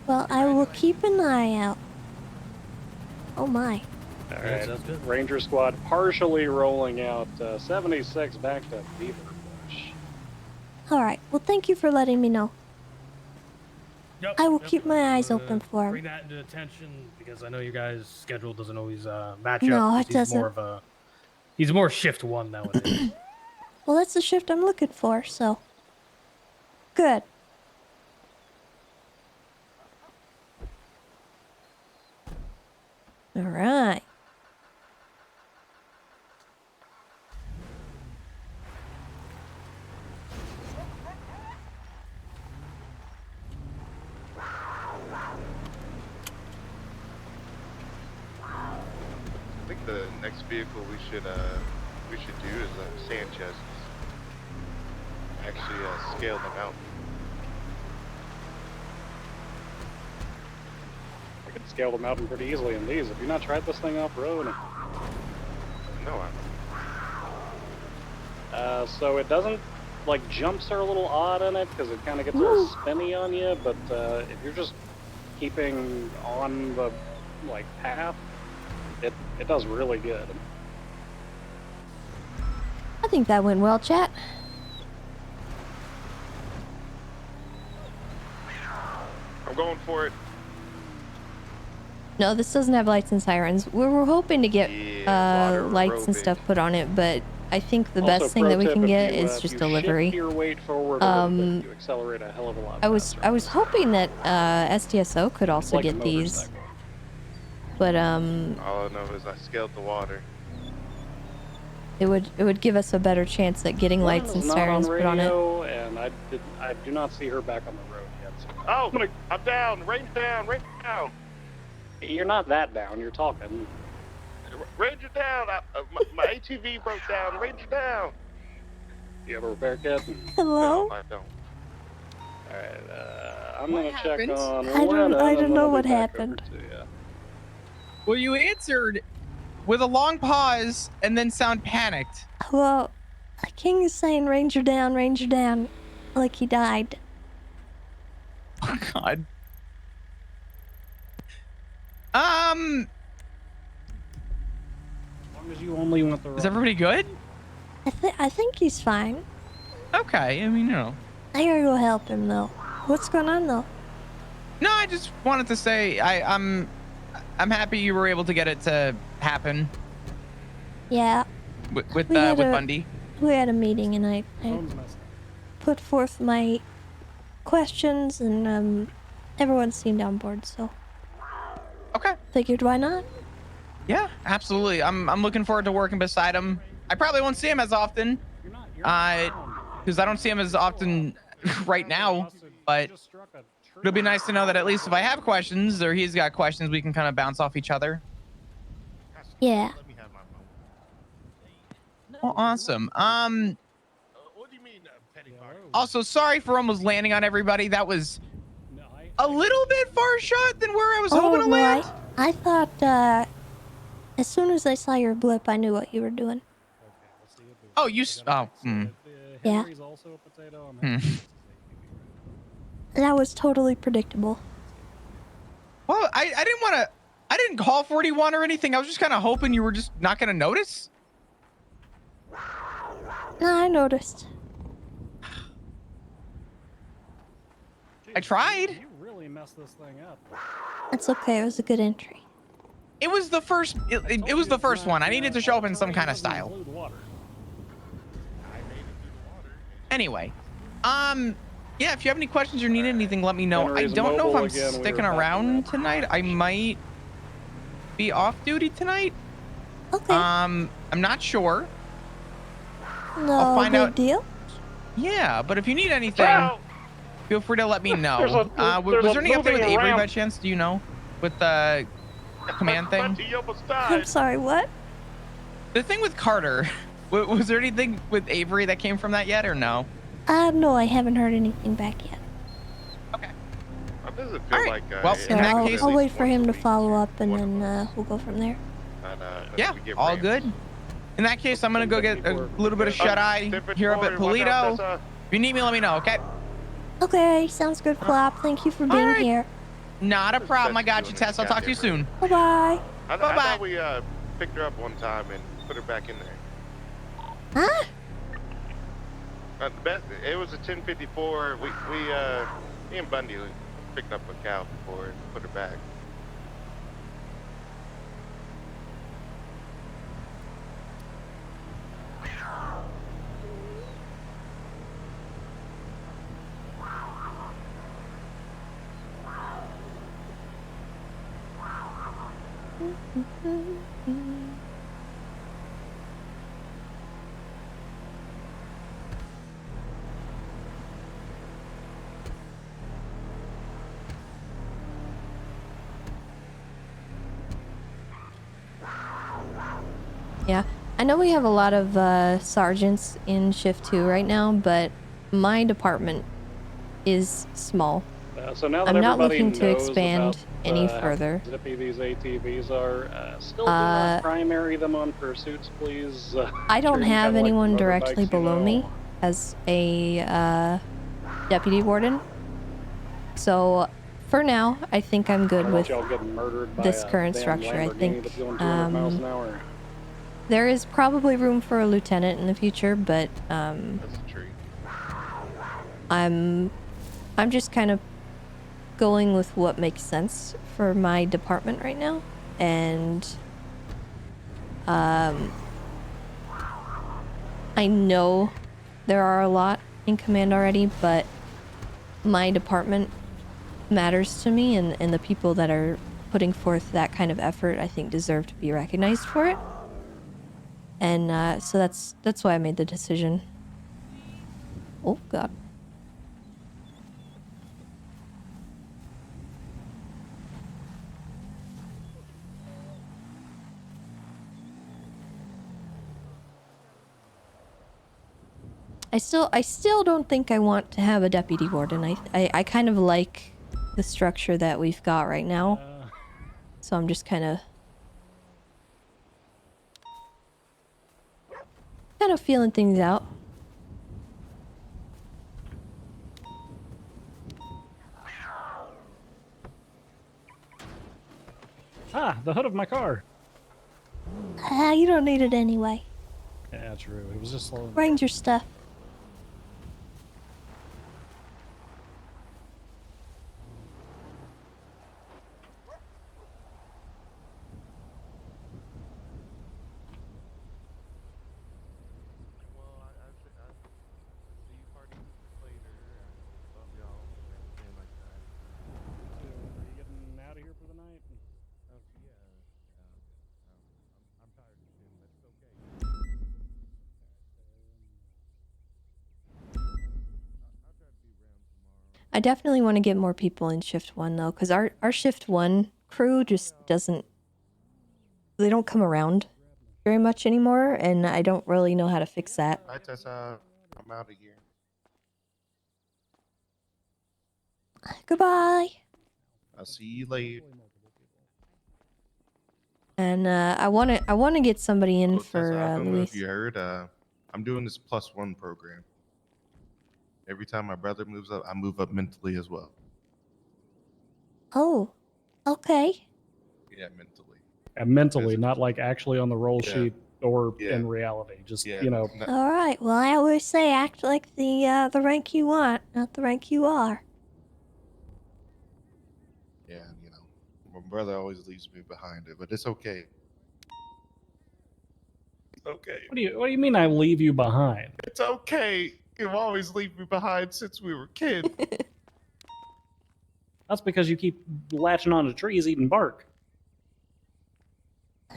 Well, I will keep an eye out. Oh my. All right, Ranger Squad partially rolling out 76 back to Beaver Bush. All right. Well, thank you for letting me know. Yep, I will keep my eyes open for Bring him. that into attention because I know you guys' schedule doesn't always match No, up. it 'cause doesn't. He's more shift one nowadays. Well, that's the shift I'm looking for, so. Good. All right. I think the next vehicle we should do is Sanchez. Actually, scale them out. I can scale the mountain pretty easily in these. Have you not tried this thing off-road? No, So it doesn't, like, jumps are a little odd in it because it kind of gets a little spinny on you, but if you're just keeping on the, like, path, it does really good. I think that went well, chat. I'm going for it. No, this doesn't have lights and sirens. We were hoping to get lights and stuff put on it, but I think the best thing that we can get is just a livery. Your weight forward a little bit, you accelerate a hell of a lot. I was hoping that STSO could also like a get these, motorcycle. but All I know is I scaled the water. it would give us a better chance at getting lights and Not sirens on put on it. radio, and I do not see her back on the road yet. So Oh, I'm down. Range down. Range down. you're not that down. You're talking. Ranger down. My ATV broke down. Ranger down. You have a repair kit? Hello? No, I don't. All right. I'm gonna check happened? on. I don't know what happened. Well, you answered with a long pause and then sound panicked. Well, King is saying Ranger down, like he died. Oh God. As long as you only want the. Is everybody good? I think he's fine. Okay, I mean, you know. I gotta go help him though. What's going on though? No, I just wanted to say I'm happy you were able to get it to happen Yeah, with We had a- Bundy. we had a meeting and I put forth my questions and everyone seemed on board, so. Okay. Figured why not? Yeah, absolutely. I'm looking forward to working beside him. I probably won't see him as often, because I don't see him as often right now. But it'll be nice to know that at least if I have questions or he's got questions, we can kind of bounce off each other. Yeah. Well, awesome. Also, sorry for almost landing on everybody. That was a little bit far shot than where I was hoping to land. I thought as soon as I saw your blip, I knew what you were doing. Oh, Yeah. That was totally predictable. Well, I didn't call 41 or anything. I was just kind of hoping you were just not going to notice. No, I noticed. I tried. You really messed this thing up. That's okay. It was a good entry. It was the first. It was the first one. I needed to show up in some kind of style. Anyway, yeah. If you have any questions or need anything, let me know. I don't know if I'm sticking around tonight. I might be off duty tonight. Okay. I'm not sure. No I'll find big out. deal. Yeah, but if you need anything, feel free to let me know. There's Was a there any update with moving Avery by ramp. chance? Do you know? With the command thing? He almost I'm died. sorry, what? The thing with Carter. Was there anything with Avery that came from that yet, or no? No, I haven't heard anything back yet. Does it feel like well, So in that I'll, case, I'll wait for him to follow up, and then we'll go from there. yeah, all good. In that case, I'm gonna go get a little bit of shut eye here up at Polito. If you need me, let me know, okay? Okay, sounds good, Flop. Thank you for being here. Not a problem. I got you, Tess. I'll talk to you soon. Bye-bye. I thought we picked her up one time and put her back in there. Huh? It was a 1054. Me and Bundy picked up a cow before and put her back. Yeah, I know we have a lot of sergeants in shift 2 right now, but my department is small. So now that I'm not everybody looking to knows expand about, any how further. zippy these ATVs are, still do not primary them on pursuits, please. I don't treat them have kinda like anyone motorbikes, directly you below know. me as a deputy warden. So for now, I think I'm I good don't want with y'all getting murdered by this a current damn structure. I Lamborghini think that's going 200 miles an hour. there is probably room for a lieutenant in the future, but I'm just kind of going with what makes sense for my department right now, and I know there are a lot in command already, but my department matters to me, and the people that are putting forth that kind of effort, I think, deserve to be recognized for it. And so that's why I made the decision. Oh God. I still don't think I want to have a deputy warden. I kind of like the structure that we've got right now. So I'm just kind of feeling things out. Ah, the hood of my car. You don't need it anyway. Yeah, true. It was just slow. Ranger stuff. Are you getting out of here for the night? I definitely want to get more people in shift 1 though, because our shift 1 crew just doesn't, they don't come around very much anymore, and I don't really know how to fix that. Hi, Tessa. I'm out of here. Goodbye. I'll see you later. And I want to get somebody in Oh, Tessa, I for don't know if Luis. you heard. I'm doing this +1 program. Every time my brother moves up, I move up mentally as well. Oh, okay. Yeah, mentally. And mentally, not like actually on the roll Yeah. sheet or Yeah. in reality. Just, Yeah, you know. All right. Well, I always say act like the rank you want, not the rank you are. Yeah, you know, my brother always leaves me behind it, but it's okay. Okay. What do you mean I leave you behind? It's okay. You've always leave me behind since we were kids. That's because you keep latching onto trees eating bark.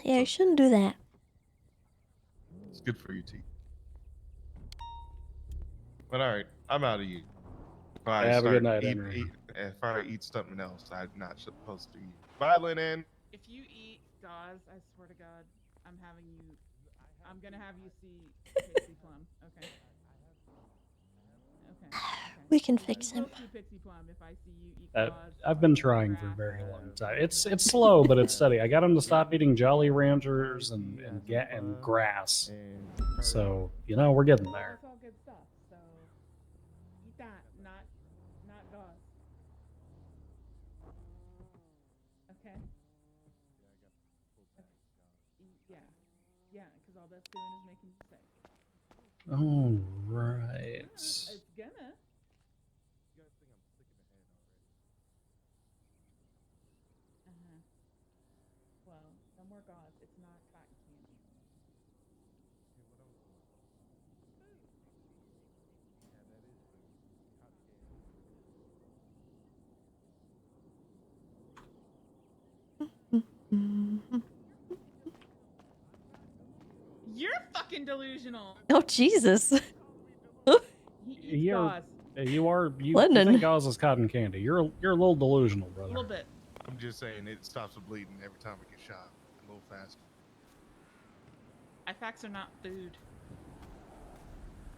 Yeah, you shouldn't do that. It's good for your teeth. But all right, I'm out of here. If I Have a start good night, Henry. if I eat something else, I'm not supposed to eat. Bye, Lennon. If you eat gauze, I swear to God, I'm gonna have you see Pixie Plum. Okay. Okay. We can fix You him. will see Pixie Plum if I see you eat gauze. I've been trying for a very long time. It's slow, but it's steady. I got him to stop eating Jolly Ranchers and grass. So we're getting there. That's all good stuff. So eat that, not gauze. Okay. Yeah, because all that's doing is making you sick. All right. It's gonna. Well, no more gauze. It's not cotton candy. You're fucking delusional. Oh Jesus. You Lennon. think gauze is cotton candy. You're a little delusional, A brother. little bit. I'm just saying it stops the bleeding every time I get shot. A little faster. IFACs are not food.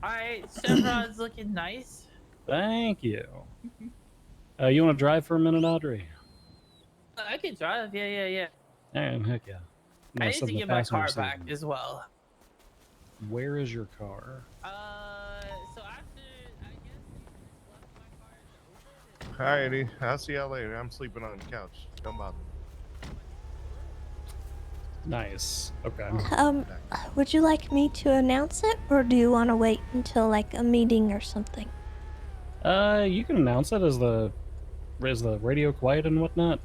Alright, Chevron's looking nice. Thank you. You want to drive for a minute, Audrey? I can drive, yeah. Heck yeah. I'm I gonna need sit to in the get my car passenger back seat. as well. Where is your car? So after, I guess you left my car open. Hi, Eddie. I'll see y'all later. I'm sleeping on the couch. Don't bother. Nice. Okay. Would you like me to announce it, or do you want to wait until like a meeting or something? You can announce it as the radio quiet and whatnot.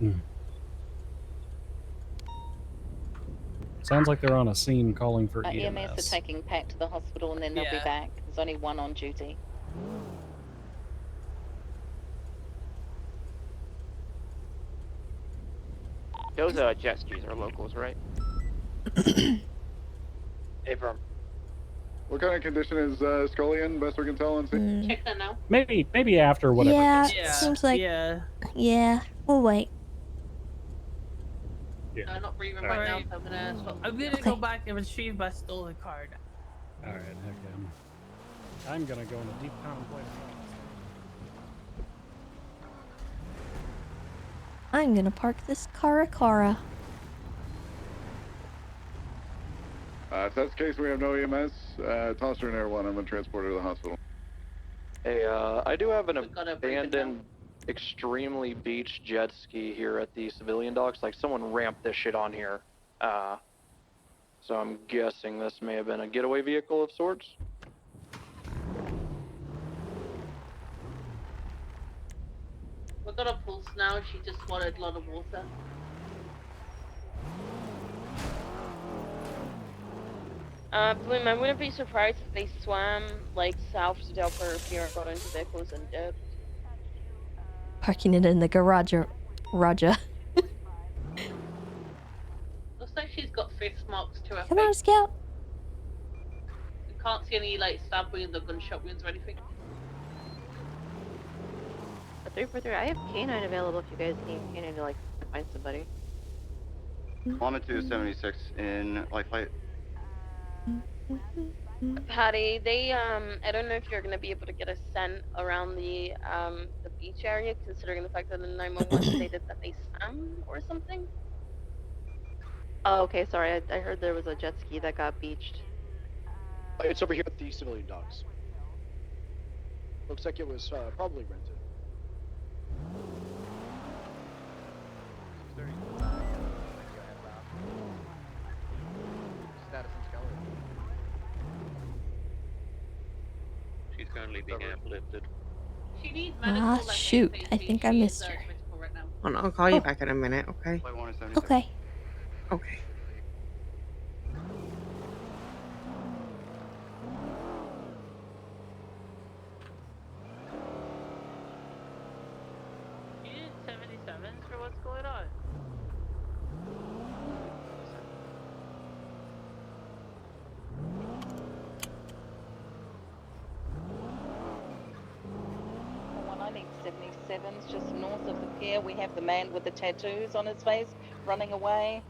Sounds like they're on a scene calling for EMS. EMS are taking Pat to the hospital and then they'll be back. There's only one on duty. Those jet skis are locals, right? Hey, Verm. What kind of condition is Scully in? Best we can tell and see. Check that now. Maybe after whatever. Yeah, gets seems like. Yeah, we'll wait. Yeah. I'm not breathing Alright. right now, so I'm gonna stop. I'm gonna go back and retrieve my stolen card. All right, heck yeah. I'm gonna go into deep contemplation. I'm gonna park this Cara. If that's the case, we have no EMS. Toss her in Air 1. I'm going to transport her to the hospital. Hey, I do have an abandoned, extremely beached jet ski here at the civilian docks. Like, someone ramped this shit on here. So I'm guessing this may have been a getaway vehicle of sorts. We've got a pulse now. She just swallowed a lot of water. Bloom, I wouldn't be surprised if they swam like south to Delphi Pier and got into vehicles and dipped. Parking it in the garage, Raja. Looks like she's got fifth marks to her Come on, face. Scout. You can't see any like stab wounds or gunshot wounds or anything. A 343. I have canine available if you guys need canine to like find somebody. Llama 276 in light flight. Patty, they I don't know if you're gonna be able to get a scent around the beach area, considering the fact that the 911 stated that they swam or something. Oh, okay, sorry. I heard there was a jet ski that got beached. It's over here at the civilian docks. Looks like it was probably rented. She's currently being airlifted. She needs Ah, shoot. I think I missed her. I'll call you back in a minute, okay? Okay. Okay. You did 77s for what's going on? One I need 47s just north of the pier. We have the man with the tattoos on his face running away.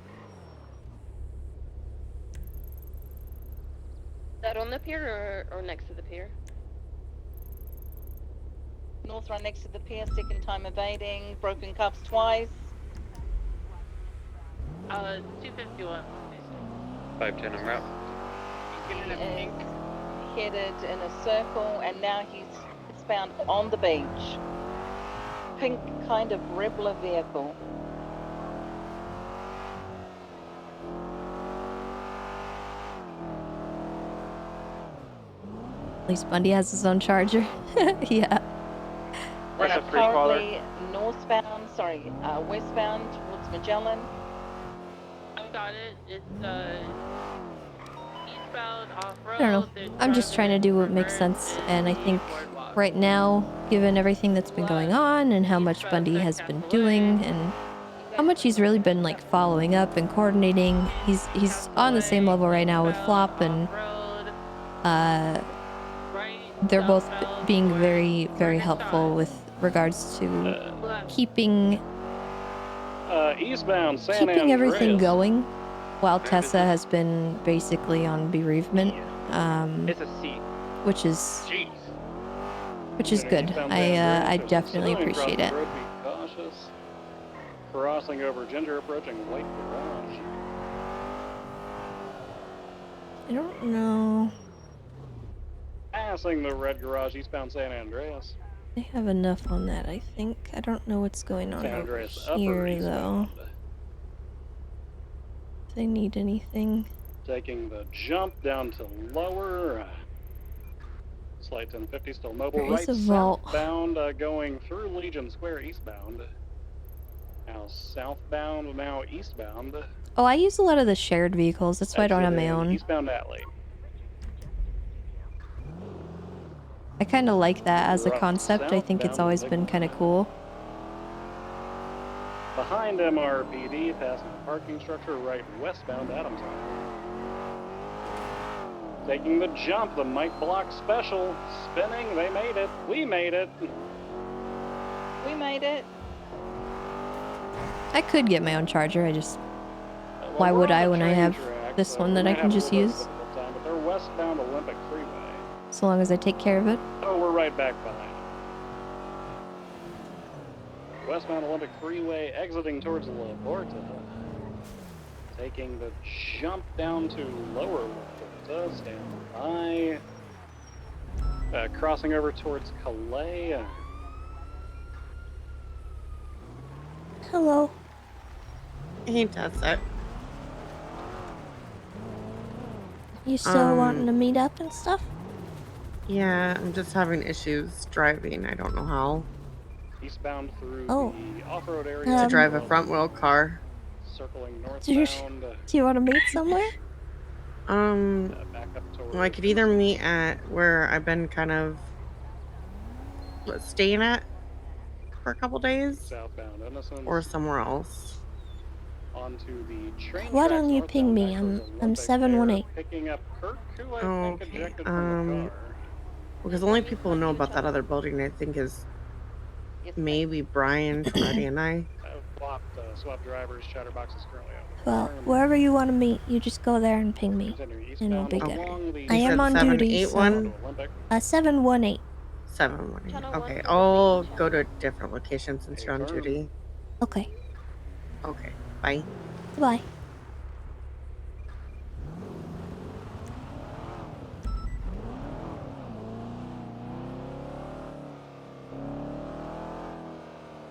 Is that on the pier or next to the pier? North right next to the pier, second time evading, broken cuffs twice. 251. 510 en route. He is headed in a circle, and now he's found on the beach. Pink kind of Rebler vehicle. At least Bundy has his own charger. Yeah. They are currently northbound, westbound towards Magellan. I got it. It's eastbound off-road. I don't know. I'm just trying to do what makes sense, and I think right now, given everything that's been going on and how much Bundy has been doing and how much he's really been like following up and coordinating, he's on the same level right now with Flop, and they're both being very, very helpful with regards to keeping Eastbound San keeping everything Andreas. going, while Tessa has been basically on bereavement, It's a C. which is good. I definitely appreciate it. Be cautious. Crossing over Ginger, approaching White Garage. I don't know. Passing the Red Garage, eastbound San Andreas. They have enough on that, I think. I don't know what's going on San over Andreas upper here, though. eastbound. If they need anything. Taking the jump down to lower. Slight 1050, still mobile. There is Right a vault. southbound, going through Legion Square eastbound. Now southbound, now eastbound. Oh, I use a lot of the shared vehicles. That's why I don't have my Exiting own. Eastbound alley. I kind of like that as a Rough concept. I think it's southbound always been kind of cool. Behind MRPD, passing the parking structure, right westbound Adamstown. Taking the jump, the Mike Block special. Spinning, they made it. We made it. We made it. I could get my own charger. I just... Why would I when I have this one that I can just use? But they're westbound Olympic Freeway. So long as I take care of it. Oh, we're right back behind. Westbound Olympic Freeway, exiting towards La Porta. Taking the jump down to lower La Porta, stand by. Crossing over towards Calais. Hello. Hey, Tessa. You still wanting to meet up and stuff? Yeah, I'm just having issues driving. I don't know how. Eastbound through Oh. the off-road area. To drive a front wheel car. Circling Do you, northbound. do you want to meet somewhere? Back up towards Well, I could either meet at where I've been kind of staying at for a couple days, southbound Innocence. or somewhere else. Onto the train Why tracks don't you ping me? I'm 718. Picking up Kirk, who I Oh, think okay. ejected from the car. Because the only people who know about that other building, I think, is maybe Brian, Freddie, and I. I've swapped drivers. Chatterbox is currently out. Well, wherever you want to meet, you just go there and ping me, and we'll be good. I am on duty, so... 718. 718. Okay, I'll go to a different location since you're on duty. Okay. Okay, bye. Bye.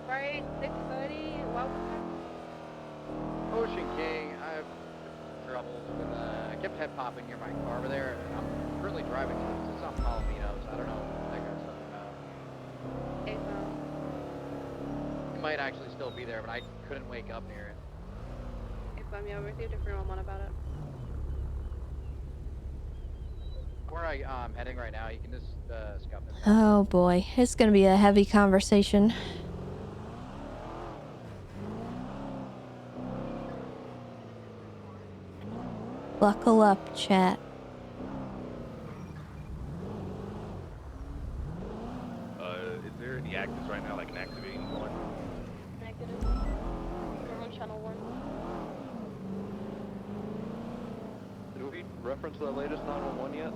Right, 6:30. Welcome. Poaching King, I have trouble with, I kept head popping near my car over there, and I'm currently driving to South Palomino, so I don't know what that guy's talking about. Hey, He might actually still be there, but I couldn't wake up near it. yeah, we received a different one about it. Where I'm heading right now, you can just scout this. Oh boy, it's gonna be a heavy conversation. Buckle up, chat. there any actives right now, like an activating one? Negative. We're on channel 1. Did we reference the latest 911 yet?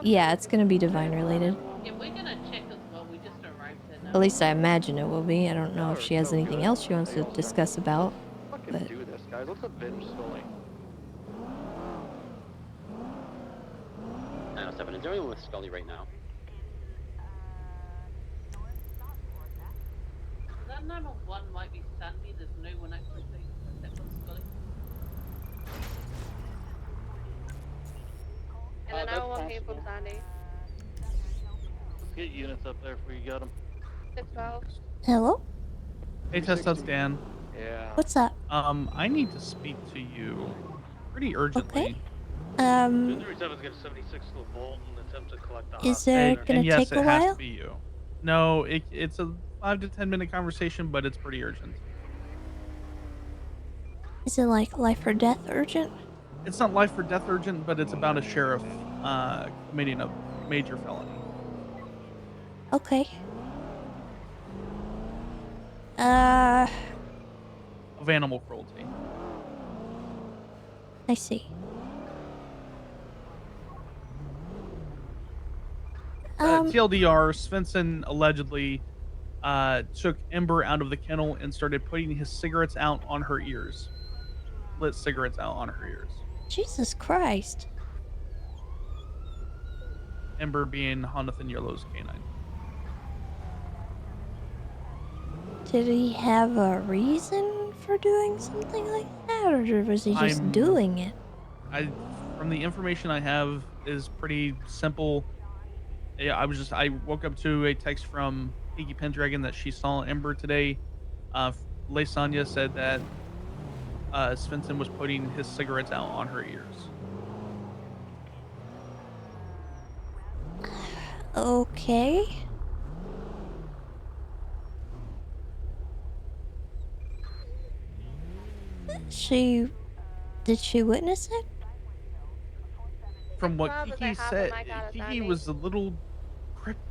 Yeah, it's gonna be divine related. Yeah, we're gonna check as well. We just arrived there now. At least I imagine it will be. I don't know if she has so anything good. else she wants Hey, to y'all discuss about. Fucking But do this, guys. Let's avenge Scully. 907, is there anyone with Scully right now? That 901 might be Sandy. There's no one actually saying that was Scully. And then 911 came from Sandy. Let's get units up there before you got them. 612. hello? Hey, Tess, that's Dan. Yeah. What's up? I need to speak to you pretty urgently. Okay. 237 is going to 76 to the vault and attempt to collect the Is there And gonna yes, take a it has while? to be you. No, it's a 5 to 10 minute conversation, but it's pretty urgent. Is it like life or death urgent? It's not life or death urgent, but it's about a sheriff committing a major felony. Okay. Of animal cruelty. I see. TLDR, Svensson allegedly took Ember out of the kennel and started putting his cigarettes out on her ears. Lit cigarettes out on her ears. Jesus Christ. Ember being Jonathan Yellow's canine. Did he have a reason for doing something like that, or was he just doing it? From the information I have is pretty simple. Yeah, I woke up to a text from Kiki Pendragon that she saw Ember today. Lasagna said that Svensson was putting his cigarettes out on her ears. Okay. Did she witness it? From what Kiki said, Kiki was a little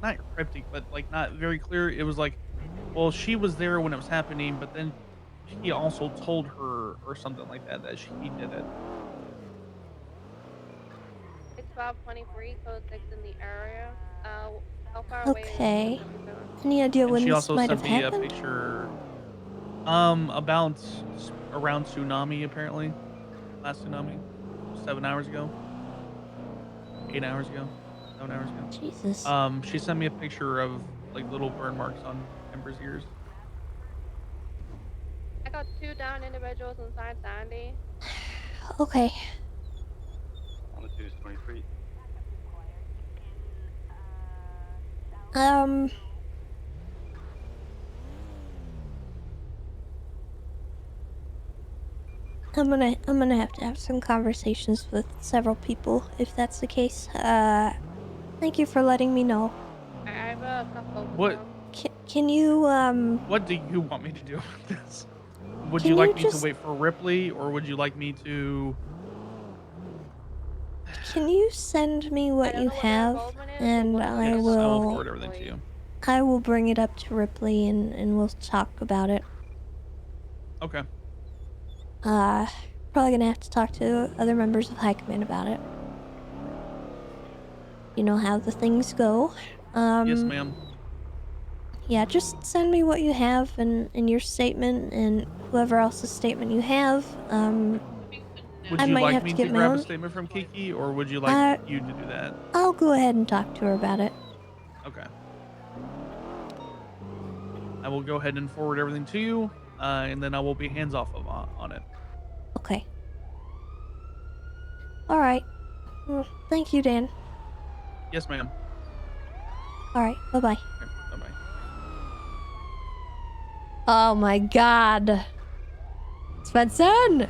not cryptic, but like not very clear. It was like, well, she was there when it was happening, but then he also told her or something like that that he did it. It's 1223, code 6 in the area. How far away is Okay. Any idea And when she this also might sent have me happened? a picture, about around tsunami apparently, last tsunami, 7 hours ago, 8 hours ago, 7 hours ago. Jesus. She sent me a picture of like little burn marks on Ember's ears. I got 2 down individuals inside Sandy. Okay. Longitude is 23. I'm gonna have to have some conversations with several people if that's the case. Thank you for letting me know. I have a couple. What? Can you What do you want me to do with this? Would Can you like you me just- to wait for Ripley, or would you like me to? Can you send me what you have, and I Yes, will. I will forward everything to you. I will bring it up to Ripley, and we'll talk about it. Okay. Probably gonna have to talk to other members of High Command about it. You know how the things go. Yes, ma'am. Yeah, just send me what you have and your statement and whoever else's statement you have. Would I you might like have me to to get my grab a own. statement from Kiki, or would you like you to do that? I'll go ahead and talk to her about it. Okay. I will go ahead and forward everything to you, and then I will be hands off on it. Okay. All right. Well, thank you, Dan. Yes, ma'am. All right. Bye bye. Bye bye. Oh my God. Svensson!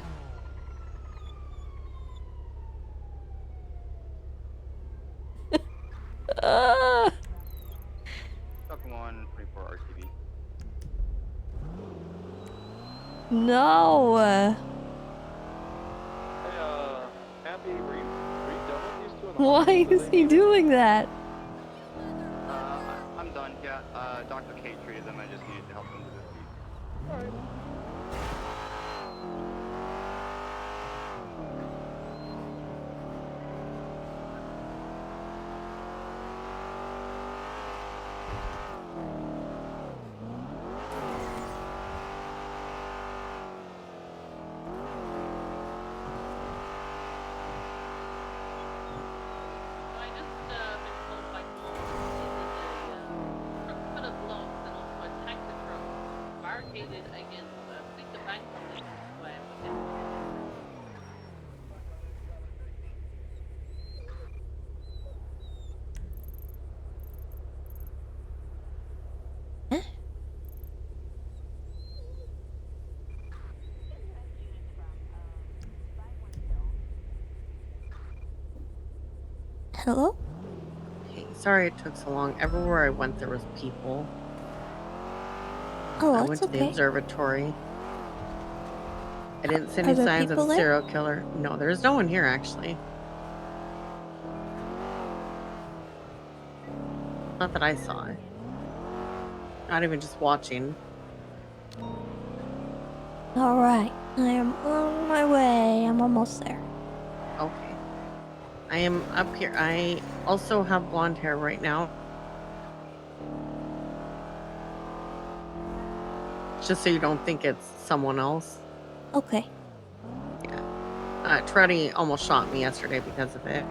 Falcon 1, 24 RTV. No. Hey, Happy, were you done with these two in the Why hospital is he doing that? done. Yeah, Dr. K treated them. I just needed to help them with their feet. Alright. I just been told by Paul that a truck full of blocks and also a tanker truck barricaded against putting the bank on this way. Hello? Hey, sorry it took so long. Everywhere I went, there was people. Oh, I that's went to the okay. observatory. I didn't see Are any there signs of people a there? serial killer. No, there's no one here, actually. Not that I saw. Not even just watching. Alright, I am on my way. I'm almost there. Okay. I am up here. I also have blonde hair right now. Just so you don't think it's someone else. Okay. Yeah. Truddy almost shot me yesterday because of it.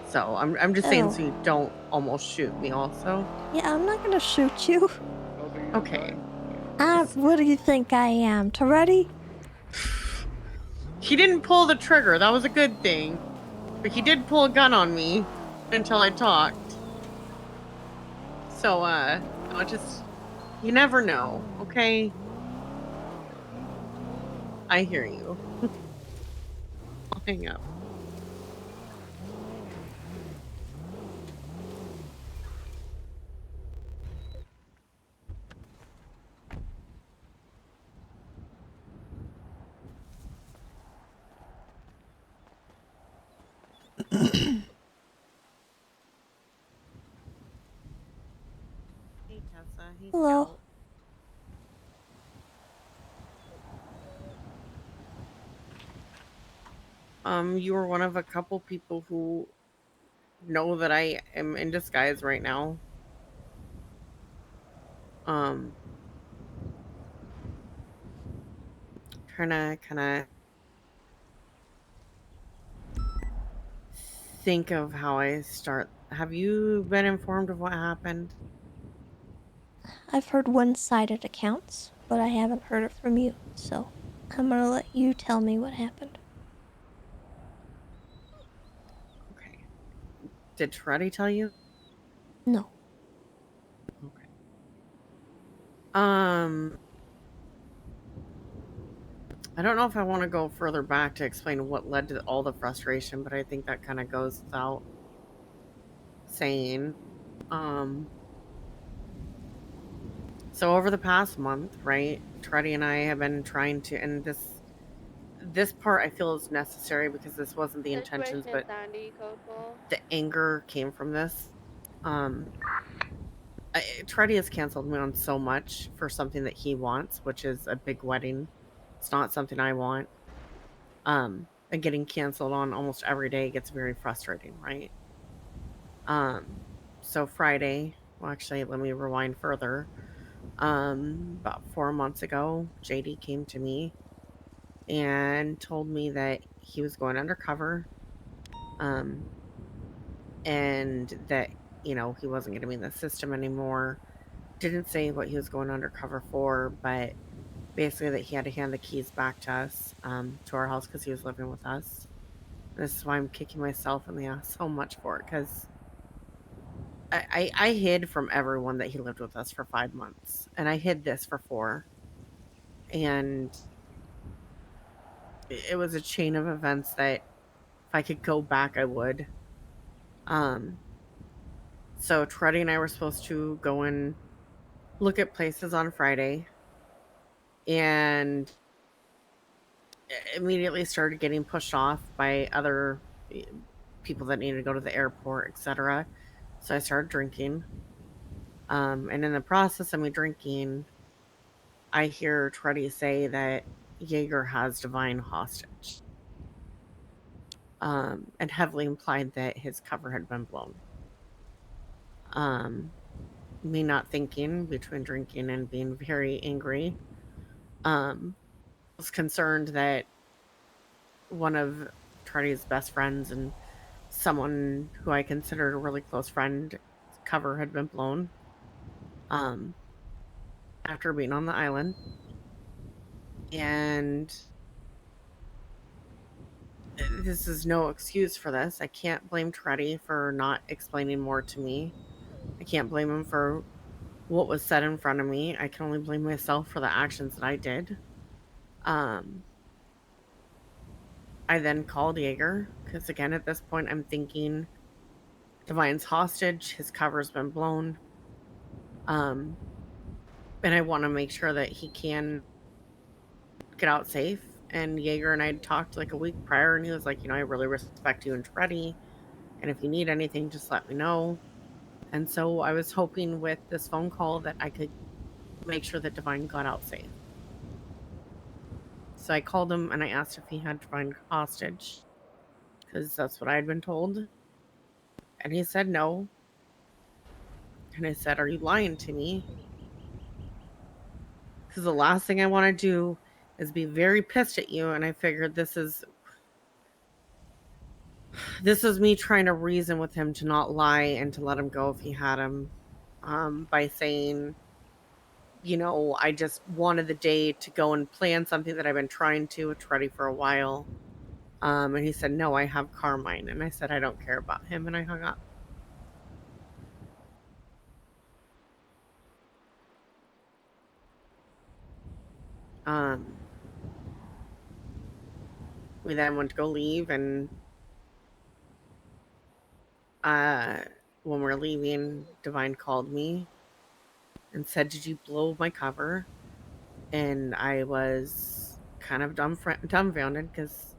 So I'm just saying Oh. so you don't almost shoot me also. Yeah, I'm not gonna shoot you. Okay. What do you think I am? Toretti? He didn't pull the trigger. That was a good thing. But he did pull a gun on me until I talked. So, you never know, okay? I hear you. I'll hang up. Hey, Tessa. Hey, Hello. Scout. You were one of a couple people who know that I am in disguise right now. Trying to kind of think of how I start. Have you been informed of what happened? I've heard one-sided accounts, but I haven't heard it from you, so I'm gonna let you tell me what happened. Okay. Did Freddy tell you? No. Okay. I don't know if I want to go further back to explain what led to all the frustration, but I think that kind of goes without saying. So over the past month, right, Treddy and I have been trying to, and this part I feel is necessary because this wasn't the intentions, Situation in but Sandy, code full. the anger came from this. Treddy has canceled me on so much for something that he wants, which is a big wedding. It's not something I want. And getting canceled on almost every day gets very frustrating, right? So Friday, well, actually, let me rewind further. About 4 months ago, JD came to me and told me that he was going undercover, and that, he wasn't going to be in the system anymore. Didn't say what he was going undercover for, but basically that he had to hand the keys back to us, to our house, because he was living with us. This is why I'm kicking myself in the ass so much for it, because I hid from everyone that he lived with us for 5 months, and I hid this for 4. And it was a chain of events that if I could go back, I would. So Treddy and I were supposed to go and look at places on Friday, and immediately started getting pushed off by other people that needed to go to the airport, etc. So I started drinking. And in the process of me drinking, I hear Treddy say that Jaeger has Divine hostage. And heavily implied that his cover had been blown. Me not thinking, between drinking and being very angry, was concerned that one of Treddy's best friends and someone who I considered a really close friend cover had been blown after being on the island. And this is no excuse for this. I can't blame Treddy for not explaining more to me. I can't blame him for what was said in front of me. I can only blame myself for the actions that I did. I then called Jaeger because, again, at this point, I'm thinking Divine's hostage, his cover's been blown. And I want to make sure that he can get out safe. And Jaeger and I had talked like a week prior, and he was like, I really respect you and Treddy. And if you need anything, just let me know. And so I was hoping with this phone call that I could make sure that Divine got out safe. So I called him and I asked if he had Divine hostage, because that's what I had been told. And he said no. And I said, are you lying to me? Because the last thing I want to do is be very pissed at you. And I figured this is me trying to reason with him to not lie and to let him go if he had him, by saying, I just wanted the day to go and plan something that I've been trying to with Treddy for a while. And he said, no, I have Carmine. And I said, I don't care about him. And I hung up. We then went to go leave, and when we were leaving, Divine called me and said, did you blow my cover? And I was kind of dumbfounded because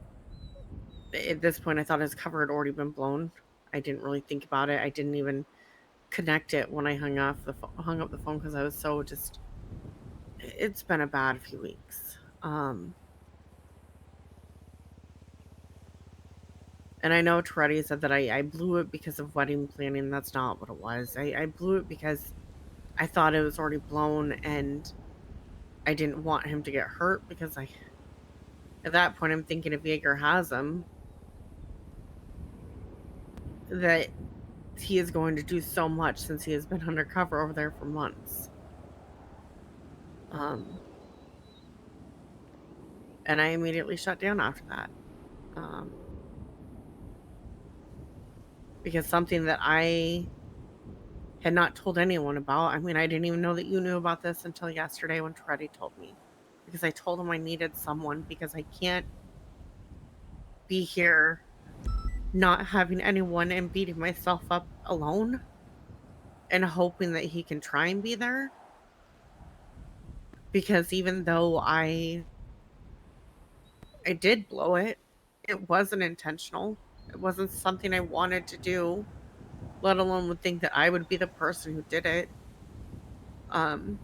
at this point I thought his cover had already been blown. I didn't really think about it. I didn't even connect it when I hung up the phone because I was so just, it's been a bad few weeks. And I know Treddy said that I blew it because of wedding planning. That's not what it was. I blew it because I thought it was already blown and I didn't want him to get hurt because at that point, I'm thinking if Jaeger has him, that he is going to do so much since he has been undercover over there for months. And I immediately shut down after that. Because something that I had not told anyone about. I mean, I didn't even know that you knew about this until yesterday when Treddy told me. Because I told him I needed someone because I can't be here not having anyone and beating myself up alone and hoping that he can try and be there. Because even though I did blow it, it wasn't intentional. It wasn't something I wanted to do, let alone would think that I would be the person who did it. So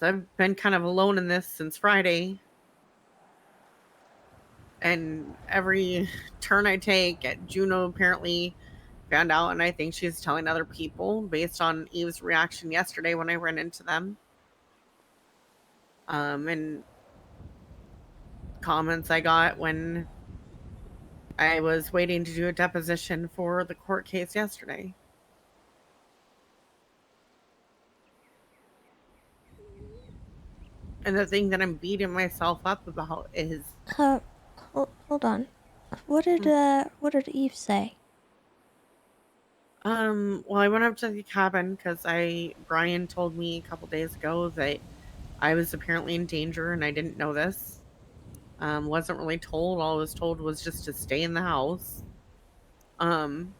I've been kind of alone in this since Friday. And every turn I take, Juno apparently found out, and I think she's telling other people based on Eve's reaction yesterday when I ran into them. And comments I got when I was waiting to do a deposition for the court case yesterday. And the thing that I'm beating myself up about is Hold on. What did Eve say? Well, I went up to the cabin because Brian told me a couple days ago that I was apparently in danger and I didn't know this. Wasn't really told. All I was told was just to stay in the house. And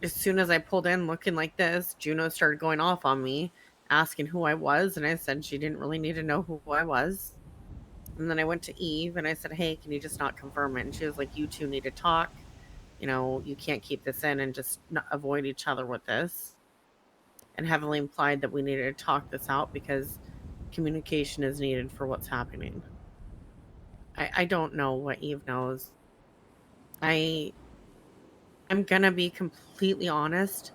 as soon as I pulled in looking like this, Juno started going off on me, asking who I was, and I said she didn't really need to know who I was. And then I went to Eve and I said, hey, can you just not confirm it? And she was like, you two need to talk. You know, you can't keep this in and just not avoid each other with this. And heavily implied that we needed to talk this out because communication is needed for what's happening. I don't know what Eve knows. I'm gonna be completely honest.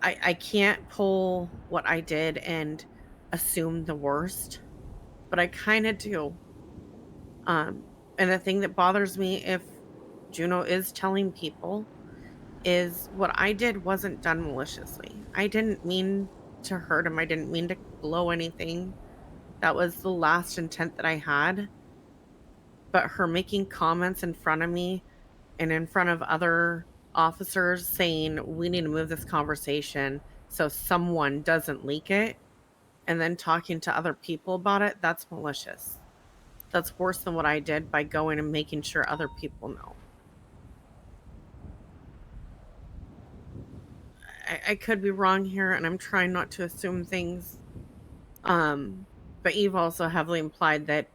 I can't pull what I did and assume the worst, but I kind of do. And the thing that bothers me, if Juno is telling people, is what I did wasn't done maliciously. I didn't mean to hurt him. I didn't mean to blow anything. That was the last intent that I had. But her making comments in front of me and in front of other officers saying, we need to move this conversation so someone doesn't leak it, and then talking to other people about it, that's malicious. That's worse than what I did by going and making sure other people know. I could be wrong here, and I'm trying not to assume things. But Eve also heavily implied that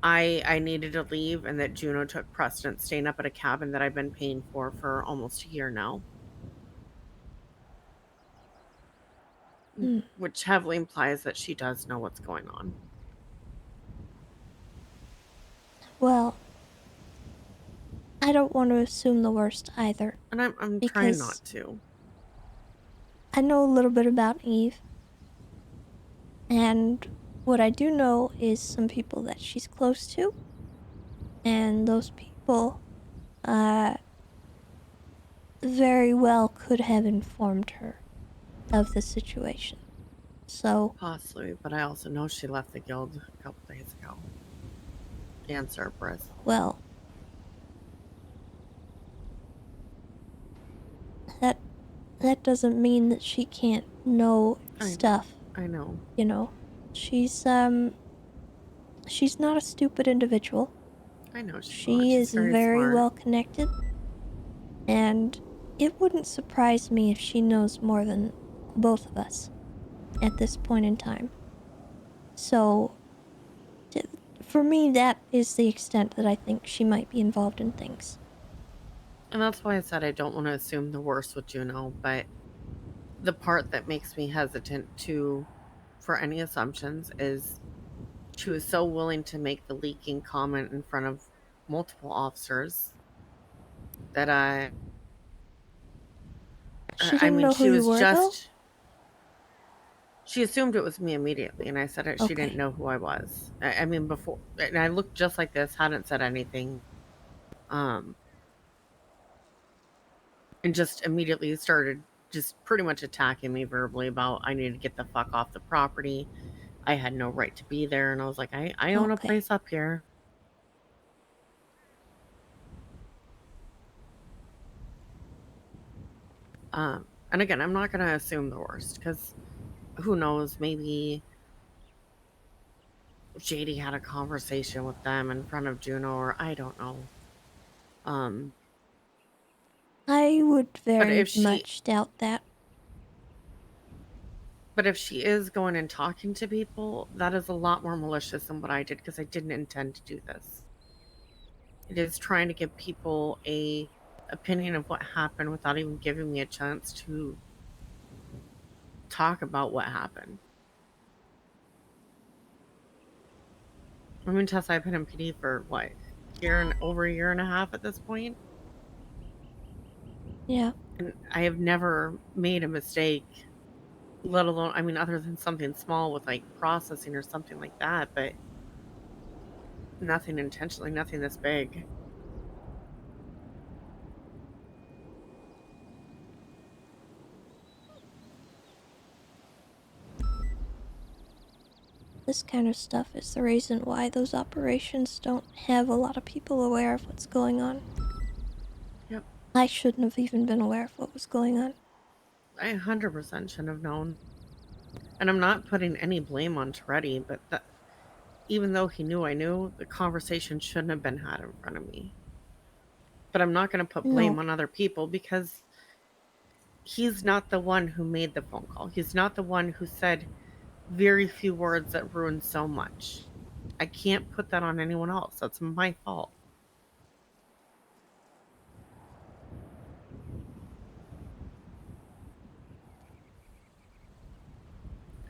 I needed to leave and that Juno took precedence staying up at a cabin that I've been paying for almost a year now. Which heavily implies that she does know what's going on. Well, I don't want to assume the worst either. And I'm trying not to. I know a little bit about Eve. And what I do know is some people that she's close to. And those people very well could have informed her of the situation. So possibly, but I also know she left the guild a couple days ago. And Cerberus. Well, that doesn't mean that she can't know stuff. I know. You know, she's not a stupid individual. I know she is very smart. well connected, and it wouldn't surprise me if she knows more than both of us at this point in time. So, for me, that is the extent that I think she might be involved in things. And that's why I said I don't want to assume the worst with Juno, but the part that makes me hesitant for any assumptions is she was so willing to make the leaking comment in front of multiple officers that she didn't know who you were, though? She assumed it was me immediately, and I said she didn't know who I was. I mean, before, and I looked just like this, hadn't said anything, and just immediately started just pretty much attacking me verbally about I need to get the fuck off the property. I had no right to be there, and I was like, I own a place up here. And again, I'm not going to assume the worst, because who knows, maybe JD had a conversation with them in front of Juno, or I don't know. I would very much doubt that. But if she is going and talking to people, that is a lot more malicious than what I did, because I didn't intend to do this. It is trying to give people a opinion of what happened without even giving me a chance to talk about what happened. I mean, Tessa, I've been in PD for what, over a year and a half at this point? Yeah. And I have never made a mistake, let alone, I mean, other than something small with like processing or something like that, but nothing intentionally, nothing this big. This kind of stuff is the reason why those operations don't have a lot of people aware of what's going on. Yep. I shouldn't have even been aware of what was going on. I 100% shouldn't have known. And I'm not putting any blame on Toretti, but even though he knew I knew, the conversation shouldn't have been had in front of me. But I'm not going to put blame on other people, because he's not the one who made the phone call. He's not the one who said very few words that ruined so much. I can't put that on anyone else. That's my fault.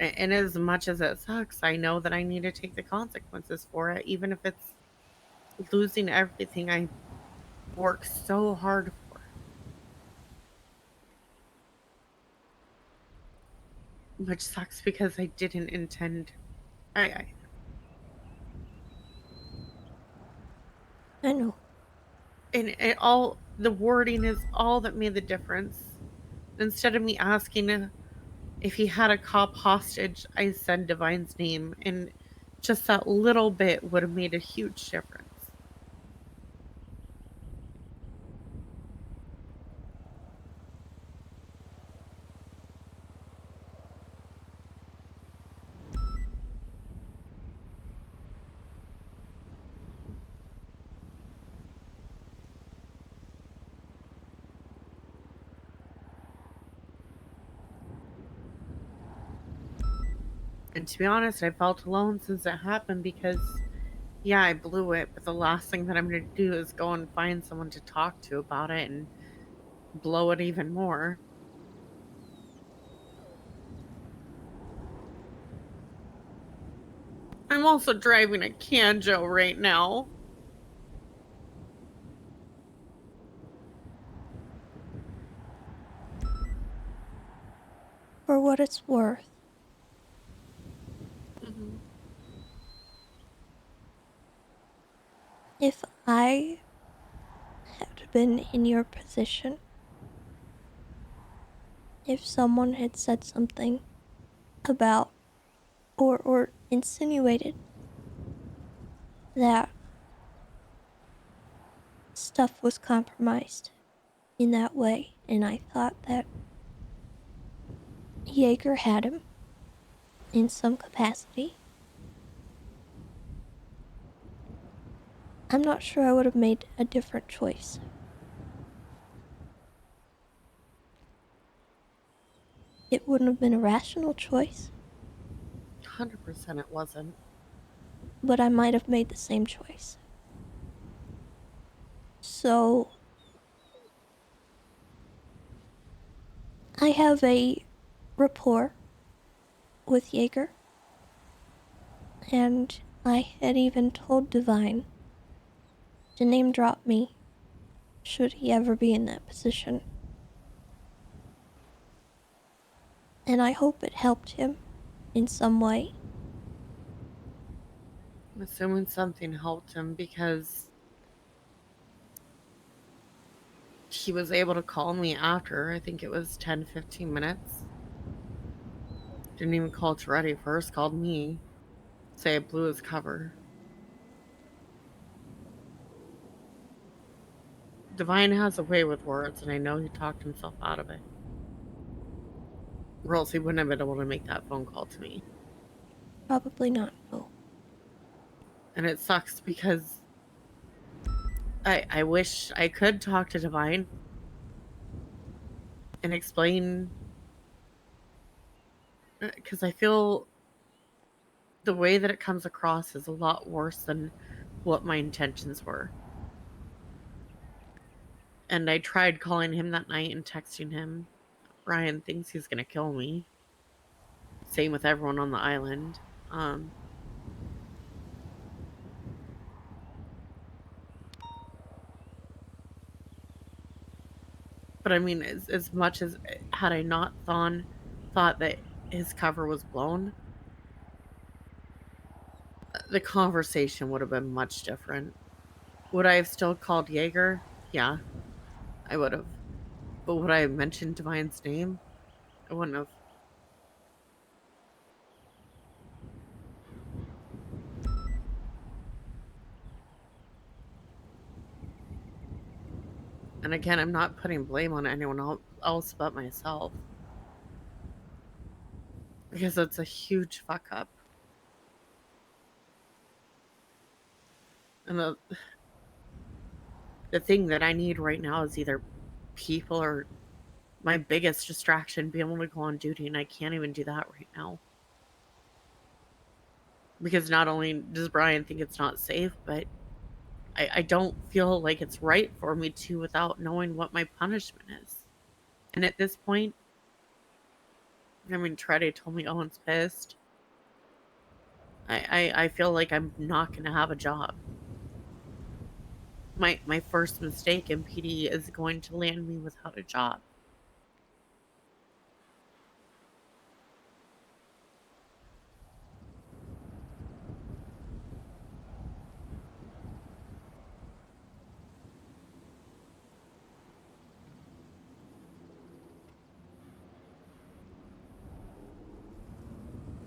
And as much as it sucks, I know that I need to take the consequences for it, even if it's losing everything I worked so hard for. Which sucks because I didn't intend. I know. And all the wording is all that made the difference. Instead of me asking if he had a cop hostage, I said Divine's name, and just that little bit would have made a huge difference. And to be honest, I felt alone since it happened because, yeah, I blew it, but the last thing that I'm going to do is go and find someone to talk to about it and blow it even more. I'm also driving a Canjo right now. For what it's worth, if I had been in your position, if someone had said something about or insinuated that stuff was compromised in that way, and I thought that Jaeger had him in some capacity, I'm not sure I would have made a different choice. It wouldn't have been a rational choice, 100% it wasn't. but I might have made the same choice. So, I have a rapport with Jaeger, and I had even told Divine to name drop me should he ever be in that position. And I hope it helped him in some way. I'm assuming something helped him because he was able to call me after. I think it was 10-15 minutes. Didn't even call Toretti first, called me. Say I blew his cover. Divine has a way with words, and I know he talked himself out of it. Or else he wouldn't have been able to make that phone call to me. Probably not, no. And it sucks because I wish I could talk to Divine and explain, because I feel the way that it comes across is a lot worse than what my intentions were. And I tried calling him that night and texting him. Ryan thinks he's gonna kill me. Same with everyone on the island. But I mean, as much as had I not thought that his cover was blown, the conversation would have been much different. Would I have still called Jaeger? Yeah, I would have. But would I have mentioned Divine's name? I wouldn't have. And again, I'm not putting blame on anyone else but myself. Because it's a huge fuck up. And the thing that I need right now is either people or my biggest distraction being able to go on duty, and I can't even do that right now. Because not only does Brian think it's not safe, but I don't feel like it's right for me to without knowing what my punishment is. And at this point, I mean, Tredy told me Owen's pissed. I feel like I'm not going to have a job. My first mistake in PD is going to land me without a job.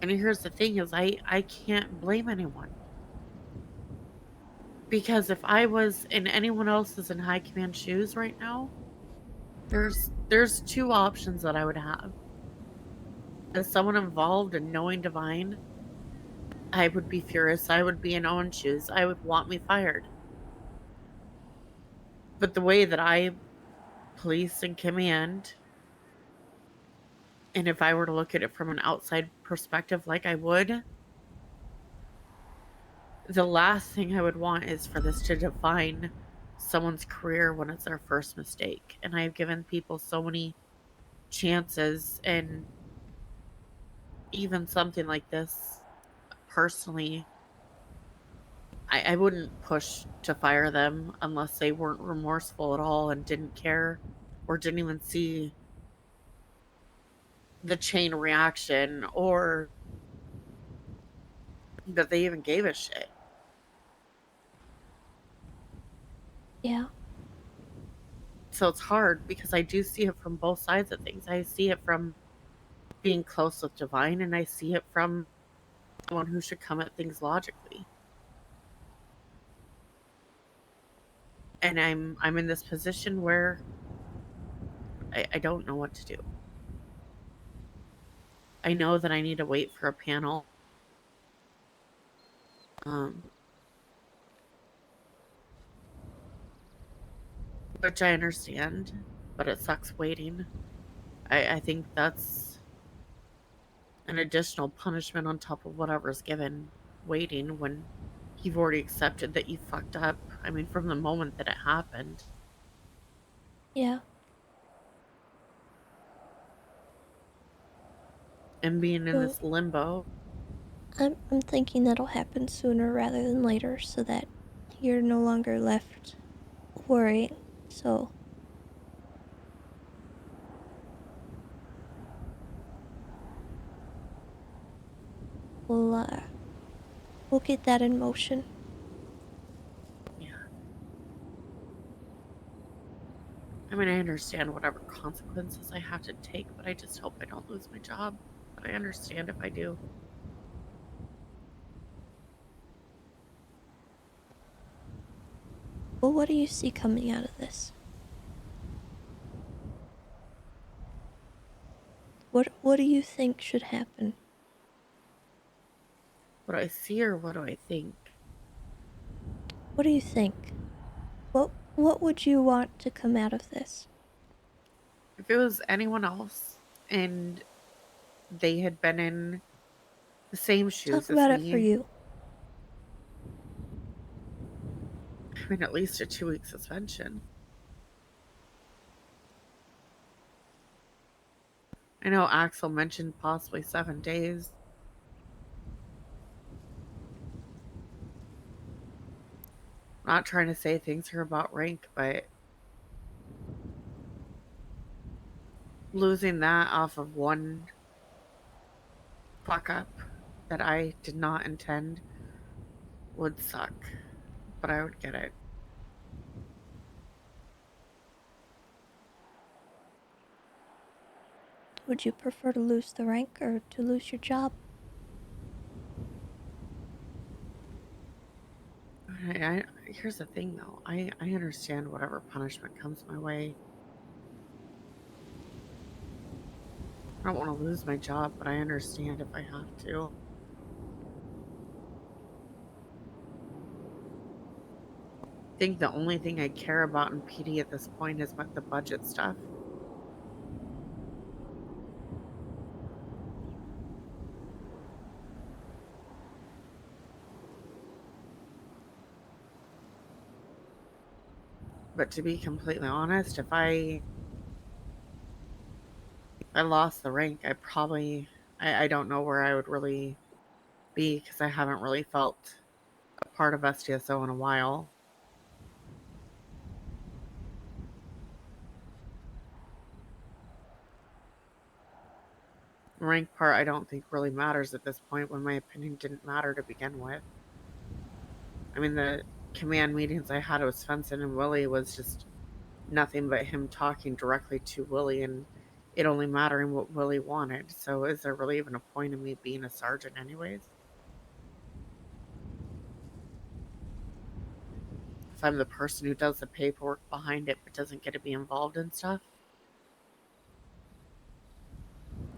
And here's the thing is I can't blame anyone. Because if I was in anyone else's in high command shoes right now, there's two options that I would have. As someone involved in knowing Divine, I would be furious. I would be in Owen's shoes. I would want me fired. But the way that I police and command, and if I were to look at it from an outside perspective like I would, the last thing I would want is for this to define someone's career when it's their first mistake. And I've given people so many chances, and even something like this, personally, I wouldn't push to fire them unless they weren't remorseful at all and didn't care or didn't even see the chain reaction or that they even gave a shit. Yeah. So it's hard because I do see it from both sides of things. I see it from being close with Divine, and I see it from someone who should come at things logically. And I'm in this position where I don't know what to do. I know that I need to wait for a panel. Which I understand, but it sucks waiting. I think that's an additional punishment on top of whatever's given, waiting when you've already accepted that you fucked up. I mean, from the moment that it happened. Yeah. And being in Well, this limbo. I'm thinking that'll happen sooner rather than later so that you're no longer left worrying. So we'll get that in motion. Yeah. I mean, I understand whatever consequences I have to take, but I just hope I don't lose my job. But I understand if I do. Well, what do you see coming out of this? What do you think should happen? What do I see or what do I think? What do you think? What would you want to come out of this? If it was anyone else and they had been in the same shoes Talk as about it for me, you. I mean, at least a 2-week suspension. I know Axel mentioned possibly 7 days. I'm not trying to say things are about rank, but losing that off of one fuck up that I did not intend would suck, but I would get it. Would you prefer to lose the rank or to lose your job? Here's the thing, though. I understand whatever punishment comes my way. I don't want to lose my job, but I understand if I have to. I think the only thing I care about in PD at this point is the budget stuff. But to be completely honest, if I lost the rank, I don't know where I would really be, because I haven't really felt a part of STSO in a while. Rank part I don't think really matters at this point, when my opinion didn't matter to begin with. I mean, the command meetings I had with Svensson and Willie was just nothing but him talking directly to Willie, and it only mattering what Willie wanted. So is there really even a point in me being a sergeant anyways? If I'm the person who does the paperwork behind it but doesn't get to be involved in stuff?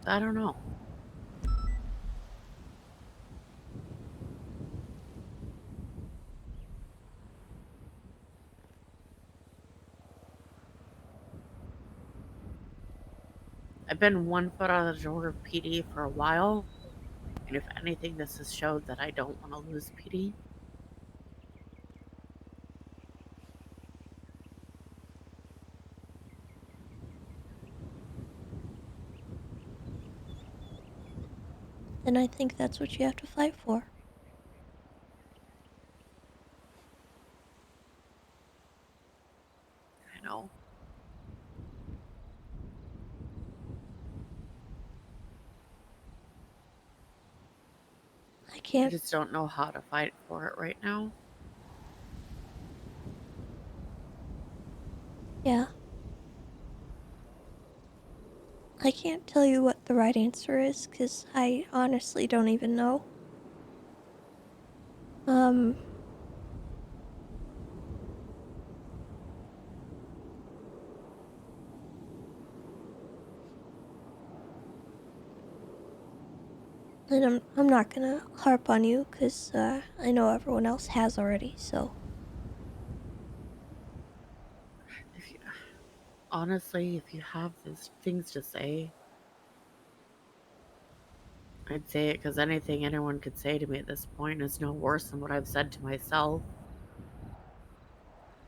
I don't know. I've been 1 foot out of the door of PD for a while, and if anything, this has showed that I don't want to lose PD. And I think that's what you have to fight for. I know. I can't. I just don't know how to fight for it right now. Yeah. I can't tell you what the right answer is, because I honestly don't even know. And I'm not gonna harp on you, because I know everyone else has already, so. Honestly, if you have these things to say, I'd say it, because anything anyone could say to me at this point is no worse than what I've said to myself.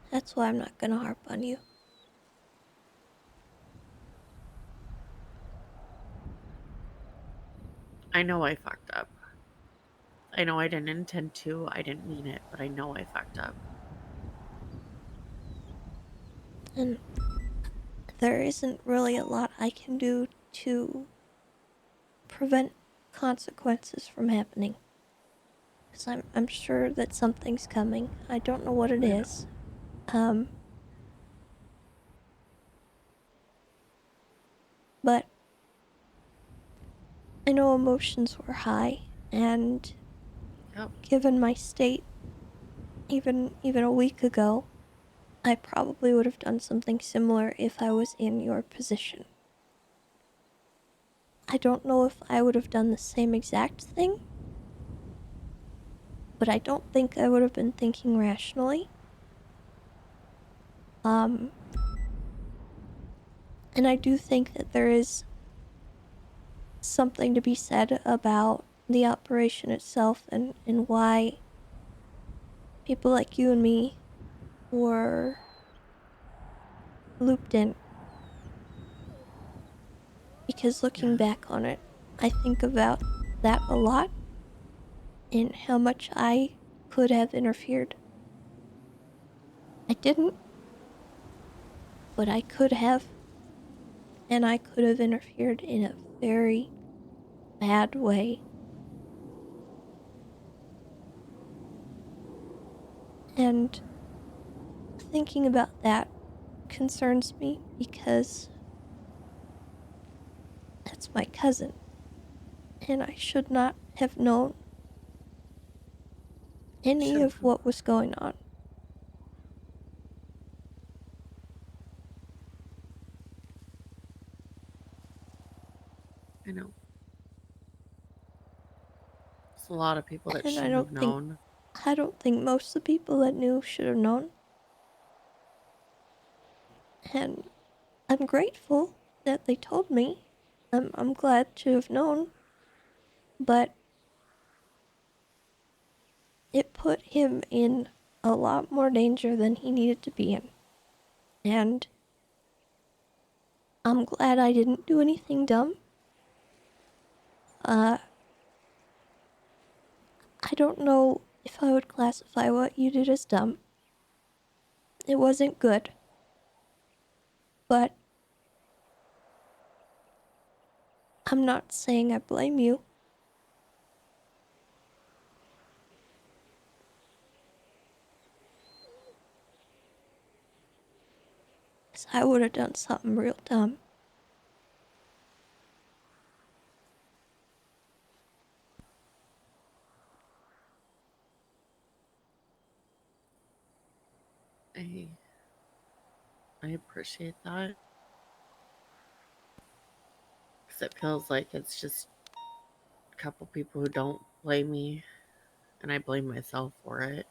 That's why I'm not gonna harp on you. I know I fucked up. I know I didn't intend to, I didn't mean it, but I know I fucked up. And there isn't really a lot I can do to prevent consequences from happening. Because I'm sure that something's coming. I don't know what it is. But I know emotions were high, and given my state, even a week ago, I probably would have done something similar if I was in your position. I don't know if I would have done the same exact thing, but I don't think I would have been thinking rationally. And I do think that there is something to be said about the operation itself, and why people like you and me were looped in. Because looking back on it, I think about that a lot, and how much I could have interfered. I didn't, but I could have, and I could have interfered in a very bad way. And thinking about that concerns me, because that's my cousin, and I should not have known any of what was going on. I know. There's a lot of people that And shouldn't have known. I don't think most of the people that knew should have known. And I'm grateful that they told me. I'm glad to have known. But it put him in a lot more danger than he needed to be in. And I'm glad I didn't do anything dumb. I don't know if I would classify what you did as dumb. It wasn't good. But I'm not saying I blame you. 'Cause I would have done something real dumb. I appreciate that. Because it feels like it's just a couple people who don't blame me, and I blame myself for it.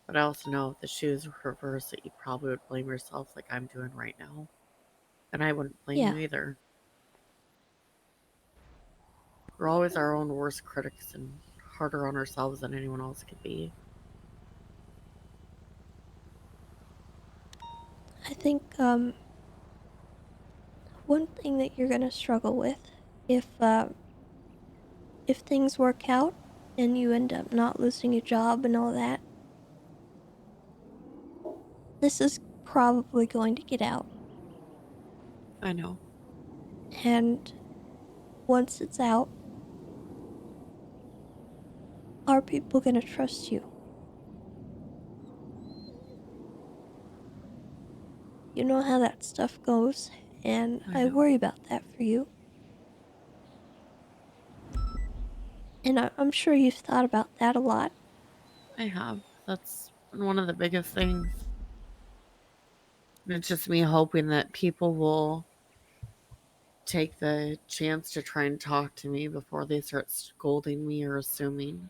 But I also know if the shoes were reversed that you probably would blame yourself like I'm doing right now. And I wouldn't blame Yeah. you either. We're always our own worst critics and harder on ourselves than anyone else could be. I think, one thing that you're gonna struggle with, if things work out and you end up not losing your job and all that, this is probably going to get out. I know. And once it's out, are people gonna trust you? You know how that stuff goes, and I worry about that for you. And I'm sure you've thought about that a lot. I have. That's one of the biggest things. And it's just me hoping that people will take the chance to try and talk to me before they start scolding me or assuming.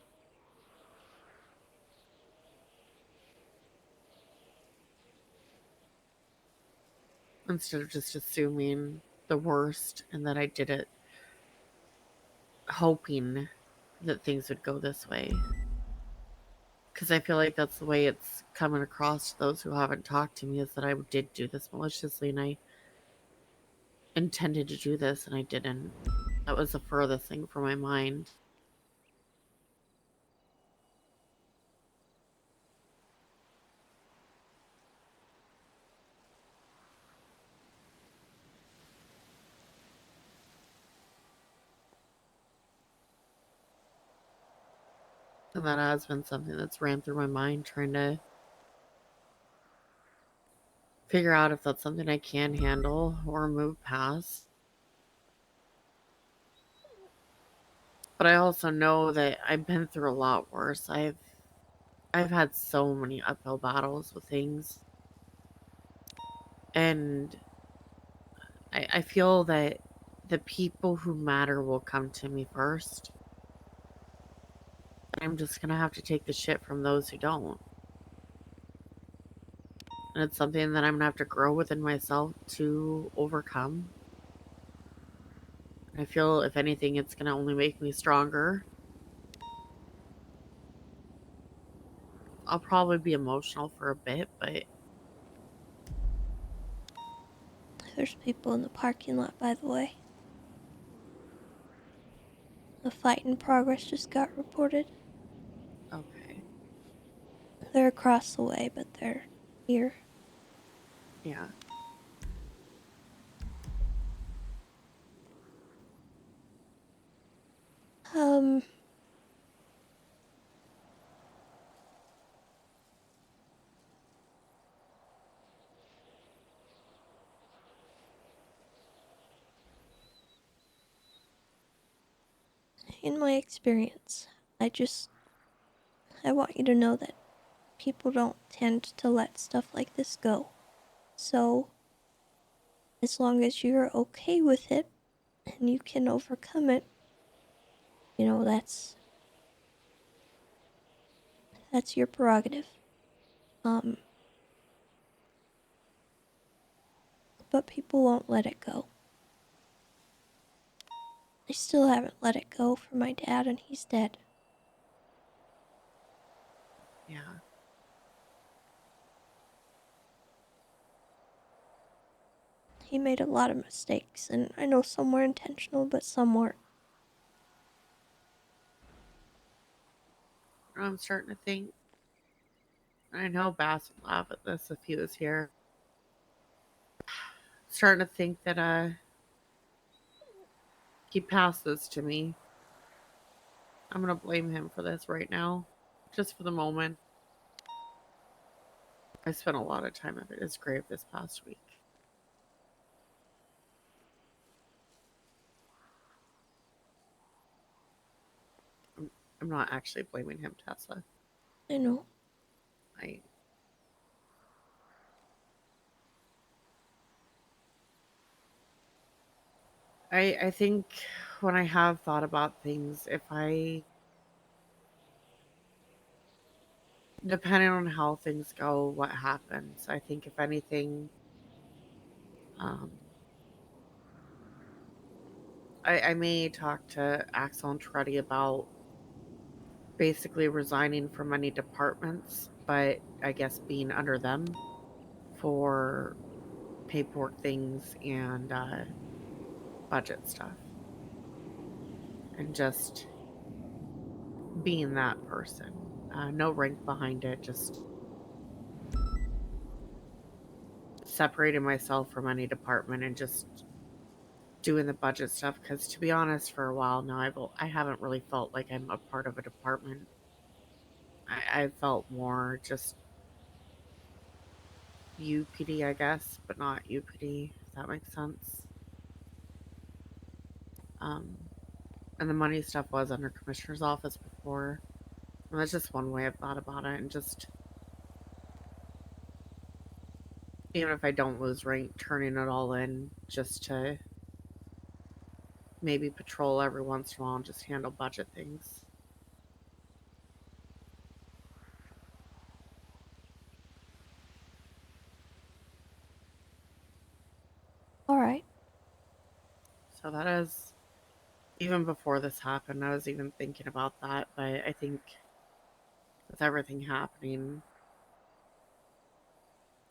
Instead of just assuming the worst and that I did it hoping that things would go this way. Because I feel like that's the way it's coming across to those who haven't talked to me, is that I did do this maliciously and I intended to do this and I didn't. That was the furthest thing from my mind. And that has been something that's ran through my mind, trying to figure out if that's something I can handle or move past. But I also know that I've been through a lot worse. I've had so many uphill battles with things. And I feel that the people who matter will come to me first. I'm just gonna have to take the shit from those who don't. And it's something that I'm gonna have to grow within myself to overcome. I feel, if anything, it's gonna only make me stronger. I'll probably be emotional for a bit, but There's people in the parking lot, by the way. A fight in progress just got reported. okay. They're across the way, but they're here. Yeah. In my experience, I want you to know that people don't tend to let stuff like this go. So, as long as you're okay with it and you can overcome it, you know, that's your prerogative. But people won't let it go. They still haven't let it go for my dad, and he's dead. Yeah. he made a lot of mistakes, and I know some were intentional, but some weren't. I'm starting to think. I know Bass would laugh at this if he was here. Starting to think that he passed this to me. I'm gonna blame him for this right now, just for the moment. I spent a lot of time at his grave this past week. I'm not actually blaming him, Tessa. I know. I think when I have thought about things, depending on how things go, what happens, I think if anything, I may talk to Axel and Truddy about basically resigning from any departments, but I guess being under them for paperwork things and budget stuff. And just being that person. No rank behind it, just separating myself from any department and just doing the budget stuff. Because to be honest, for a while now, I haven't really felt like I'm a part of a department. I felt more just UPD, I guess, but not UPD, if that makes sense. And the money stuff was under Commissioner's office before. And that's just one way I've thought about it. And just, even if I don't lose rank, turning it all in just to maybe patrol every once in a while and just handle budget things. Alright. So that is, even before this happened, I was even thinking about that, but I think with everything happening,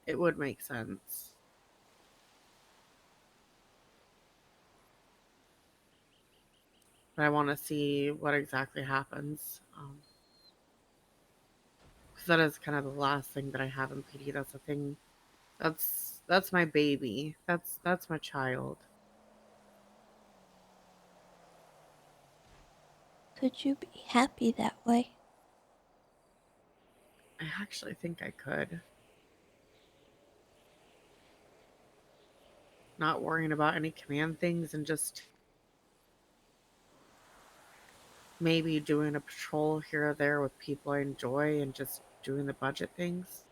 it would make sense. But I want to see what exactly happens. Because that is kind of the last thing that I have in PD. That's the thing. That's my baby. That's my child. Could you be happy that way? I actually think I could. Not worrying about any command things and just maybe doing a patrol here or there with people I enjoy and just doing the budget things.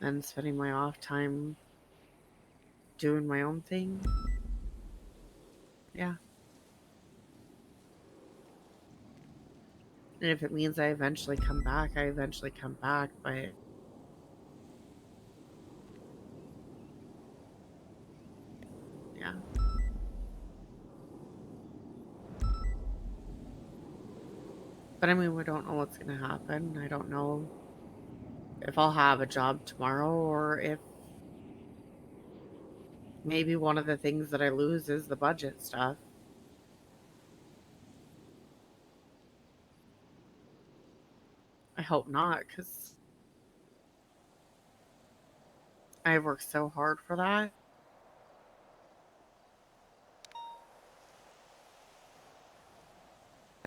And spending my off time doing my own thing. Yeah. And if it means I eventually come back, I eventually come back, but yeah. But I mean, we don't know what's going to happen. I don't know if I'll have a job tomorrow or if maybe one of the things that I lose is the budget stuff. I hope not, because I worked so hard for that.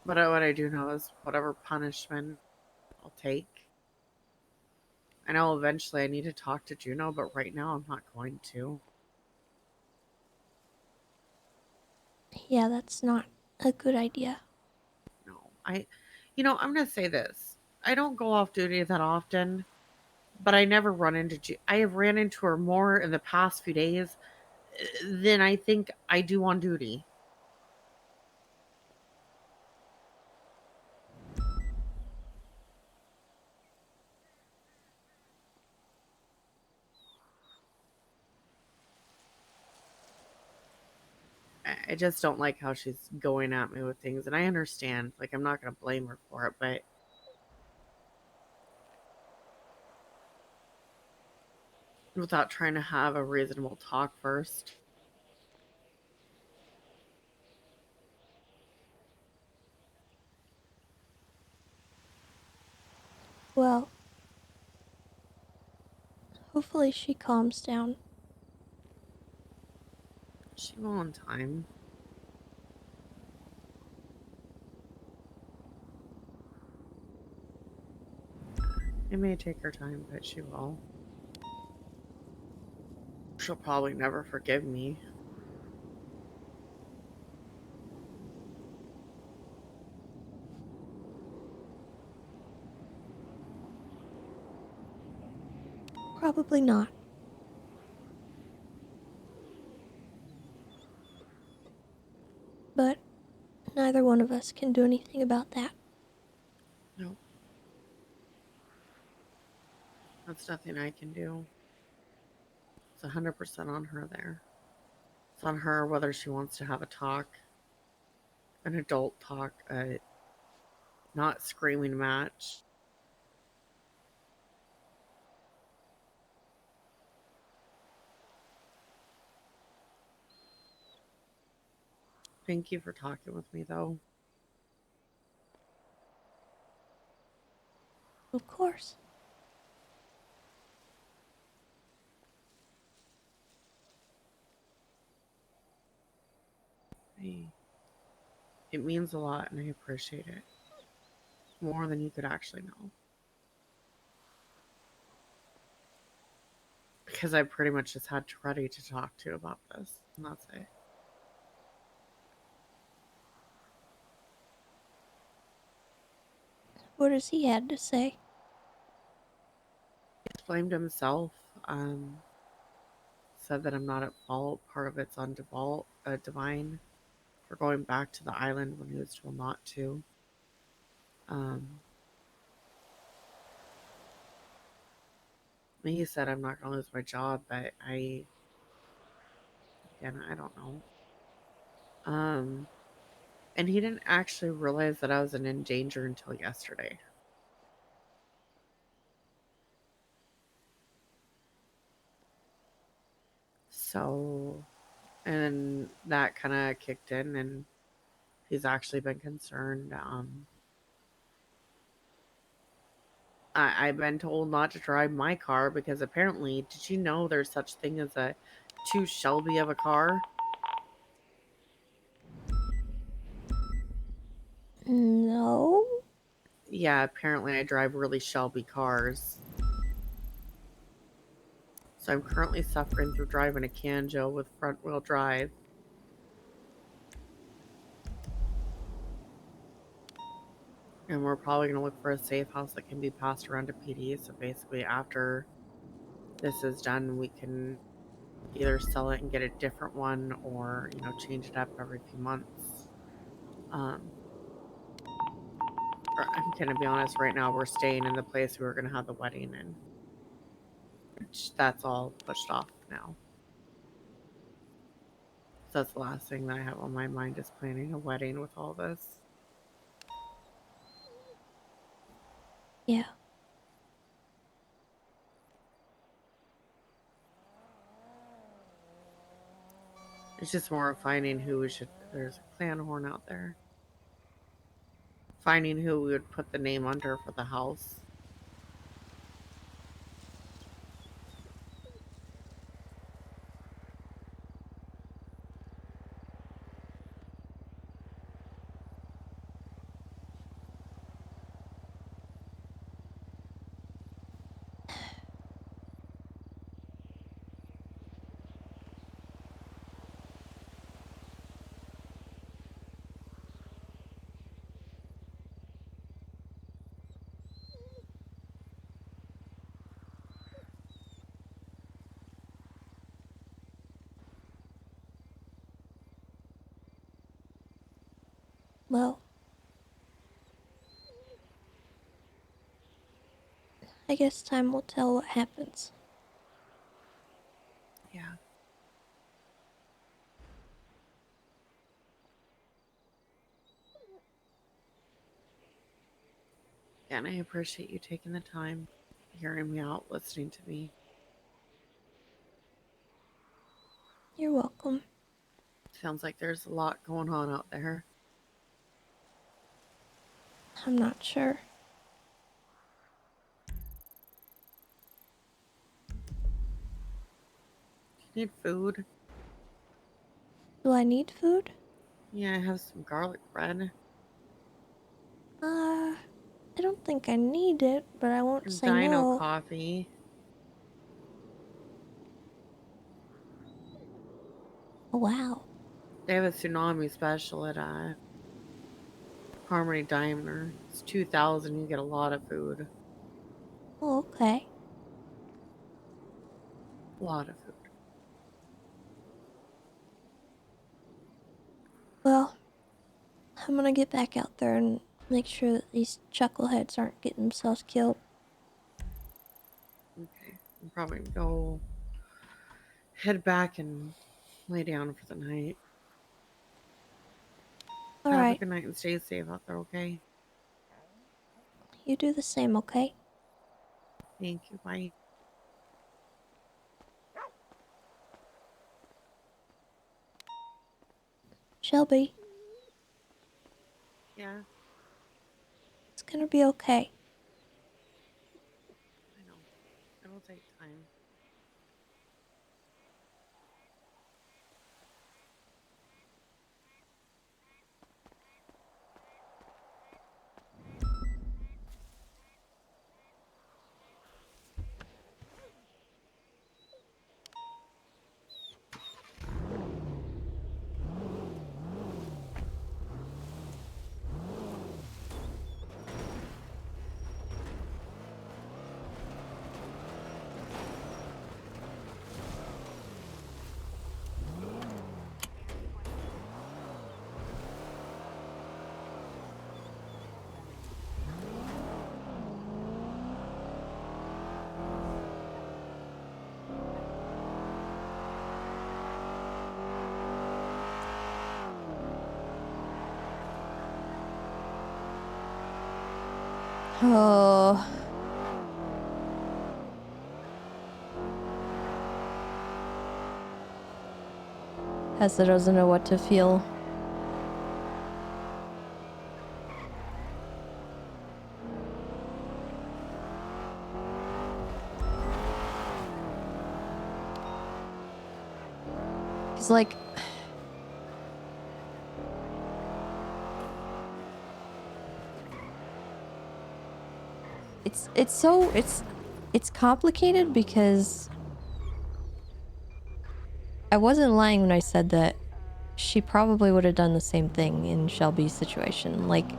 But what I do know is whatever punishment I'll take. I know eventually I need to talk to Juno, but right now I'm not going to. Yeah, that's not a good idea. No, I'm going to say this. I don't go off duty that often, but I never run into I have ran into her more in the past few days than I think I do on duty. I just don't like how she's going at me with things, and I understand. Like, I'm not going to blame her for it, but without trying to have a reasonable talk first. Well, hopefully she calms down. She will in time. It may take her time, but she will. She'll probably never forgive me. Probably not. But neither one of us can do anything about that. No. That's nothing I can do. It's 100% on her there. It's on her whether she wants to have a talk, an adult talk, a not screaming match. Thank you for talking with me, though. Of course. It means a lot, and I appreciate it. More than you could actually know. Because I pretty much just had Treddy to talk to about this, and that's it. What has he had to say? He blamed himself. Said that I'm not at fault. Part of it's on Divine for going back to the island when he was told not to. He said I'm not going to lose my job, but again, I don't know. And he didn't actually realize that I was in danger until yesterday. So, and that kind of kicked in, and he's actually been concerned. I've been told not to drive my car because apparently, did you know there's such thing as a too Shelby of a car? No. Yeah, apparently I drive really Shelby cars. So I'm currently suffering through driving a Canjo with front wheel drive. And we're probably going to look for a safe house that can be passed around to PD. So basically, after this is done, we can either sell it and get a different one or, change it up every few months. Or I'm going to be honest, right now we're staying in the place we were going to have the wedding in. Which that's all pushed off now. So that's the last thing that I have on my mind is planning a wedding with all this. Yeah. It's just more of finding who we should. There's a clan horn out there. Finding who we would put the name under for the house. Well, I guess time will tell what happens. Yeah. And I appreciate you taking the time, hearing me out, listening to me. Sounds like there's a lot going on out there. I'm not sure. You need food? Do I need food? Yeah, I have some garlic bread. I don't think I need it, but I won't And say dino no. coffee. Oh, wow. They have a tsunami special at Harmony Diner. It's 2,000. You get a lot of food. Oh, okay. A lot of food. Well, I'm gonna get back out there and make sure that these chuckleheads aren't getting themselves killed. Okay. I'm probably gonna go head back and lay down for the night. All Have a right. good night and stay safe out there, okay? You do the same, okay? Thank you. Bye. Shelby, Yeah, it's gonna be okay. I know. It'll take time. Oh. Tessa doesn't know what to feel. He's like... It's complicated because I wasn't lying when I said that she probably would have done the same thing in Shelby's situation. Like,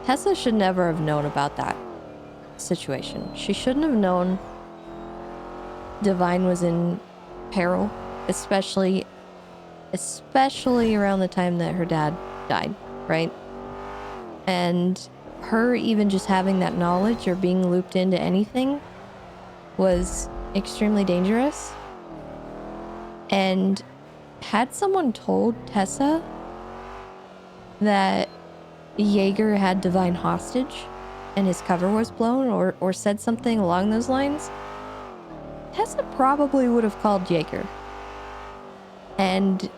Tessa should never have known about that situation. She shouldn't have known Divine was in peril, especially around the time that her dad died, right? And her even just having that knowledge or being looped into anything was extremely dangerous. And had someone told Tessa that Jaeger had Divine hostage and his cover was blown, or said something along those lines, Tessa probably would have called Jaeger. And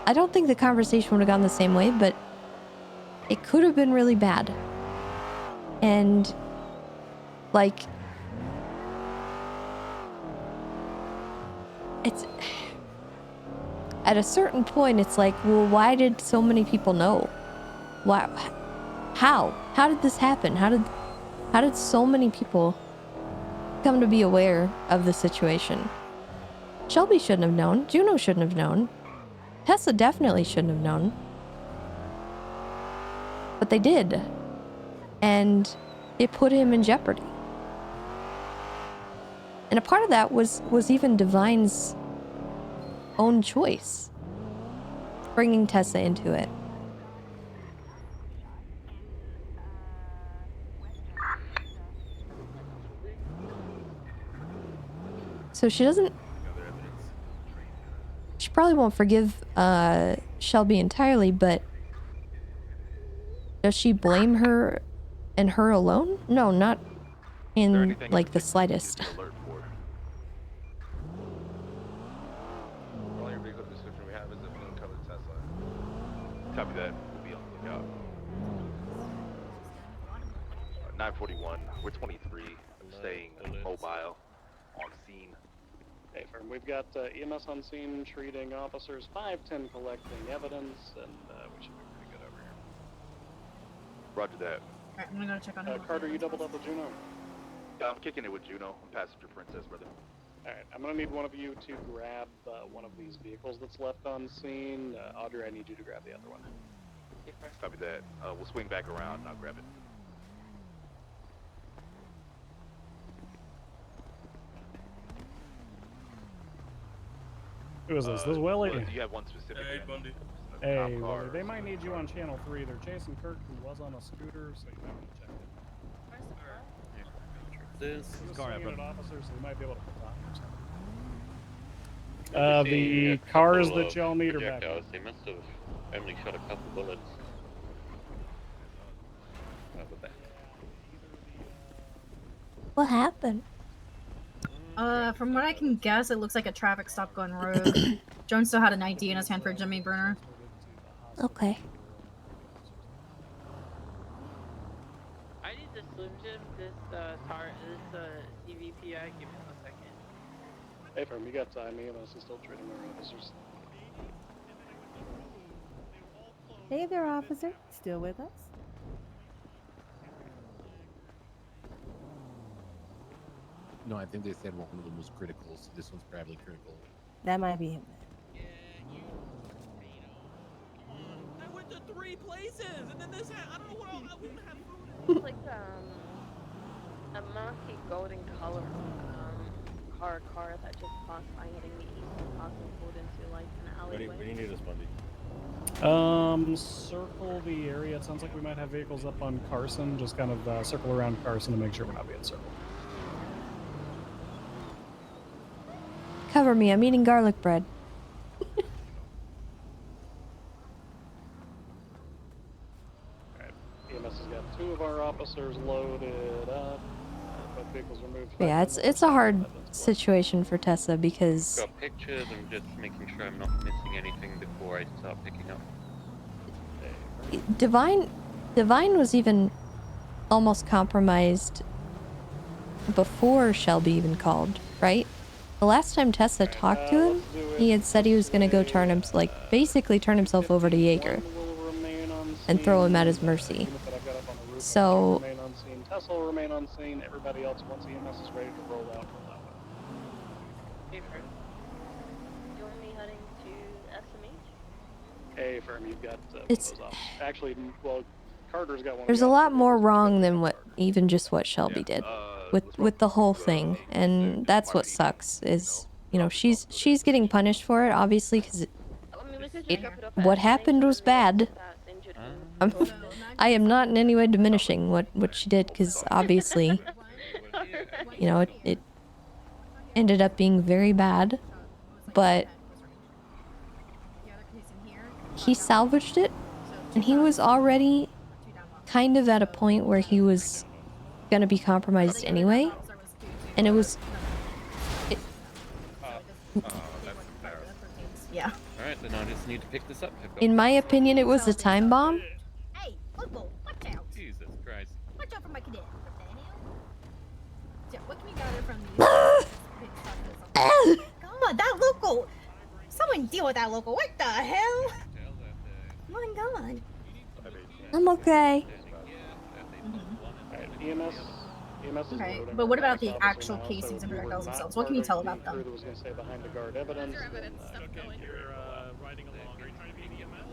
I don't think the conversation would have gone the same way, but it could have been really bad. And, like, it's... At a certain point, it's like, well, why did so many people know? Why? How? How did this happen? How did so many people come to be aware of the situation? Shelby shouldn't have known. Juno shouldn't have known. Tessa definitely shouldn't have known. But they did. And it put him in jeopardy. And a part of that was even Divine's own choice, bringing Tessa into it. So she probably won't forgive Shelby entirely, but does she blame her and her alone? No, not in like the slightest. 941. We're 23. Staying mobile on scene. Hey, firm. We've got EMS on scene treating officers, 510 collecting evidence, and we should be pretty good over here. Roger that. Alright, I'm gonna go check on him. Carter, you doubled up with Juno? Yeah, I'm kicking it with Juno. I'm passenger princess, brother. Alright, I'm gonna need one of you to grab one of these vehicles that's left on scene. Audrey, I need you to grab the other one. Copy that. We'll swing back around and I'll grab it. Who is this? This is Willie. Do you have one specific? Hey, Bundy. Hey, Willie. They might need you on channel 3. They're chasing Kirk, who was on a scooter, so you might want to check it. This car unit officer, so they might be able to talk or something. The cars that y'all need are back. They must have only shot a couple bullets. What happened? From what I can guess, it looks like a traffic stop going rogue. Jones still had an ID in his hand for Jimmy Burner. Okay. I need to Slim Jim this CVPI. Give me 1 second. Hey, firm, you got time. EMS is still treating our officers. Hey there, officer. Still with us? No, I think they said one of them was critical, so this one's probably critical. That might be him then. I went to 3 places, and then this I don't know what else. We didn't have food. It's like a murky golden color car that just passed by hitting the eastern pass and pulled into like an alleyway. Where do you need us, Bundy? Circle the area. It sounds like we might have vehicles up on Carson. Just kind of circle around Carson to make sure we're not being circled. Cover me, I'm eating garlic bread. EMS has got 2 of our officers loaded up. Both vehicles are moved. Yeah, it's a hard situation for Tessa because Got pictures. I'm just making sure I'm not missing anything before I start picking up. Divine was even almost compromised before Shelby even called, right? The last time Tessa talked to him, he had said he was going to go basically turn himself over to Jaeger and throw him at his mercy. So, Remain on scene. Tessa will remain on scene. Everybody else, once EMS is ready to roll out, roll out. Hey, firm. You want me heading to SMH? Hey, firm, you've got It's- those off. Actually, well, Carter's got one. there's a lot more wrong than what Shelby did with the whole thing, and that's what sucks. Is she's getting punished for it, obviously, because what happened was bad. I am not in any way diminishing what she did, because obviously, it ended up being very bad, but he salvaged it, and he was already kind of at a point where he was gonna be compromised anyway, and it was Yeah. Alright, then I just need to pick this up. in my opinion, it was a time bomb. Hey, local, watch out. Jesus Christ. Watch out for my cadet. What the hell? So, what can we gather from these? God, that local. Someone deal with that local. What the hell? My God. I'm okay. Alright, EMS is Okay, loading. but what about the Officer actual now, so casings and we were projectiles not themselves? What can you tell part of about the them? crew that was going to stay behind to guard evidence. Is there evidence stuff going? You're riding along. Are you trying to be an EMS? I don't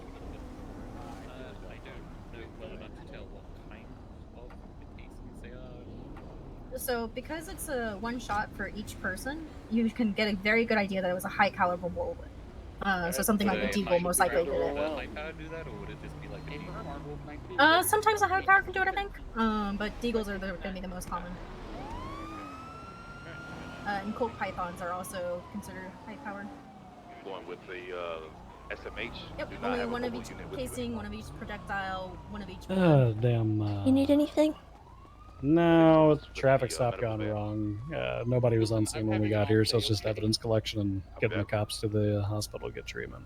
know well enough to tell what kind of casings they are. So, because it's a one shot for each person, you can get a very good idea that it was a high caliber bullet. So something like a Deagle most likely did it. Would a high power do that, or would it just be like a Sometimes a high power can do it, I think. But Deagles are going to be the most common. And Colt Pythons are also considered high powered. Going with the SMH. Yep, Do not only have a one of mobile each unit with you. casing, one of each projectile, one of each. Damn. You need anything? No, traffic stop gone wrong. Nobody was on scene when we got here, so it's just evidence collection and getting the cops to the hospital to get treatment.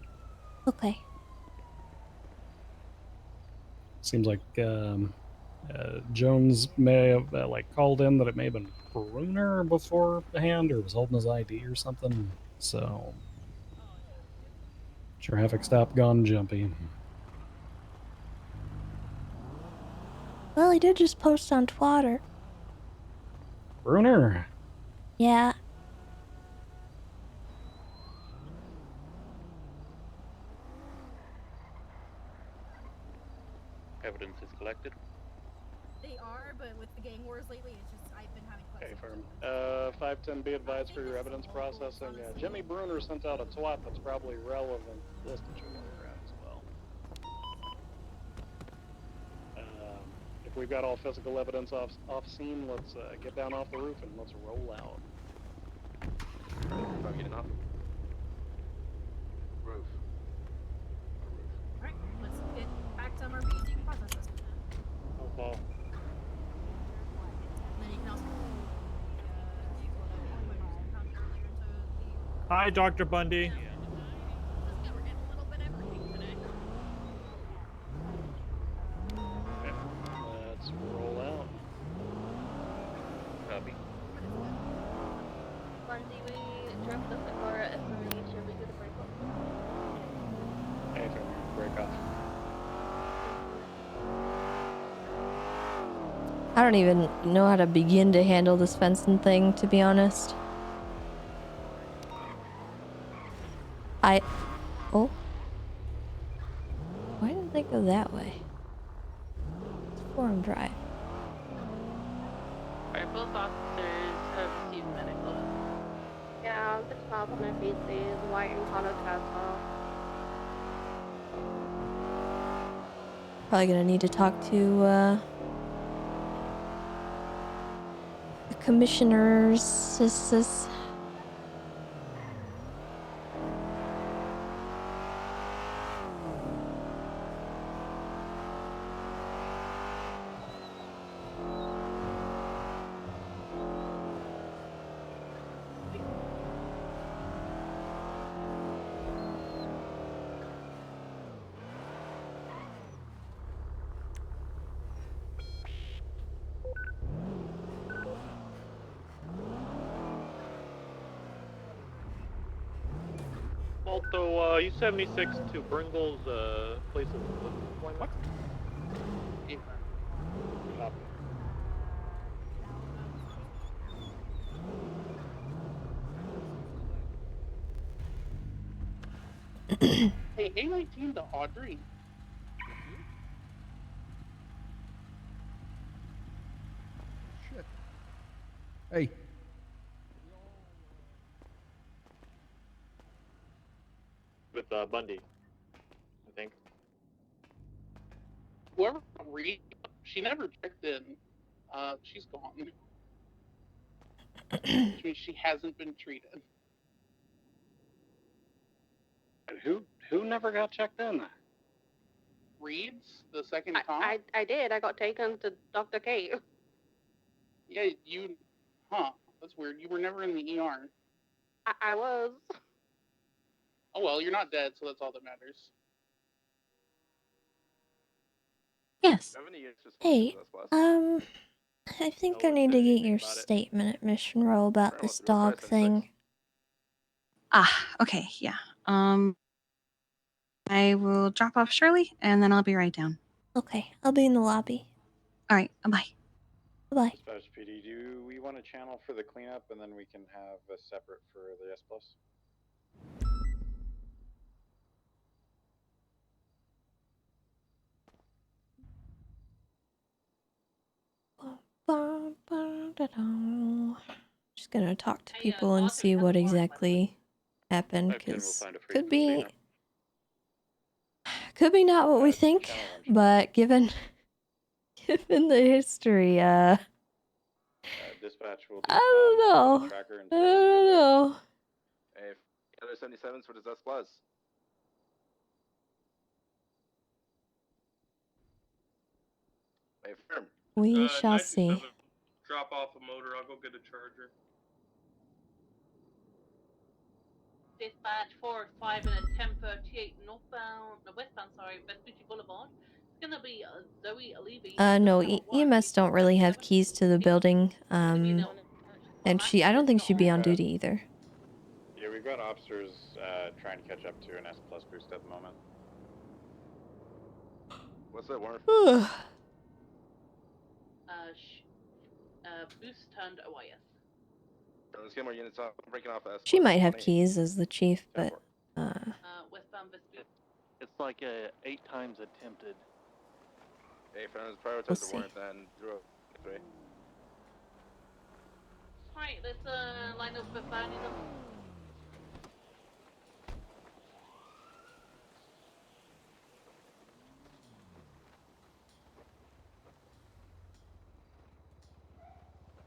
Okay. Seems like Jones may have like called in that it may have been Bruner beforehand, or was holding his ID or something. So traffic stop gone jumpy. Well, he did just post on Twitter. Bruner. Yeah. Evidence is collected. They are, but with the gang wars lately, it's just I've been having quite Okay, a firm. 510, be advised for your evidence processing. Jimmy Bruner sent out a twat that's probably relevant to the list that you guys are at as well. If we've got all physical evidence off scene, let's get down off the roof and let's roll out. I'm getting off. Roof. Alright, let's get back to MRP so you can process this. Okay. And then you can also Hi, Dr. Bundy. Let's roll out. Copy. Bundy, we dropped off the car at FMH. Are we good to break off? Hey, firm. Break off. I don't even know how to begin to handle this fencing thing, to be honest. Oh. Why didn't they go that way? It's Forum Drive. Alright, both officers have received medical. Yeah, the 12 on FEC, White and Colorado Castle. Probably gonna need to talk to the commissioners. Also, U-76 to Bringle's place of employment. What? Hey, A19 to Audrey. Shit. Hey. With Bundy, I think. Whoever read, she never checked in. She's gone. Which means she hasn't been treated. And who never got checked in? Reeds, the second cop? I did. I got taken to Dr. K. Yeah, you... Huh. That's weird. You were never in the ER. I was. Oh well, you're not dead, so that's all that matters. Yes. Do you have any extra Hey, sponsors for us, Les? I think I need to get your statement at Mission Row about this dog thing. Okay, yeah. I will drop off Shirley, and then I'll be right down. Okay, I'll be in the lobby. All right, bye. Bye. Dispatch PD, do we want to channel for the cleanup and then we can have a separate for the S+? Just gonna talk to people and see what exactly happened, because could be not what we think, but given the history, Dispatch will I don't know. I don't know. Hey, other 77s, what does that plus? Hey, firm. We shall see. Drop off a motor. I'll go get a charger. Dispatch 4-5 and a 1038 westbound, Vespucci Boulevard. gonna be Zoe Levy. No, EMS don't really have keys to the building. And I don't think she'd be on duty either. Yeah, we've got officers trying to catch up to an S+ boost at the moment. What's that, Warren? Boost turned OIS. Let's get more units off. I'm breaking off S+. She might have keys as the chief, but Westbound Vespucci. It's like 8 times attempted. Hey, friends, prioritize We'll the see. warrant and 03. Alright, let's line up for finding them.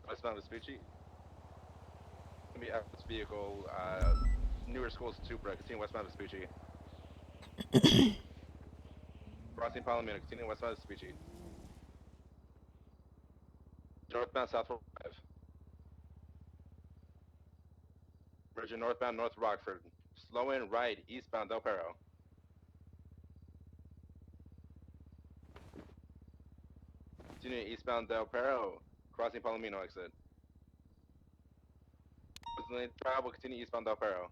Westbound Vespucci. Gonna be out this vehicle, newer schools Supra, continue westbound Vespucci. Crossing Palomino, continue westbound Vespucci. Northbound South 5. Virgin northbound North Rockford. Slow in right, eastbound Del Perro. Continue eastbound Del Perro, crossing Palomino exit. Lane travel, continue eastbound Del Perro.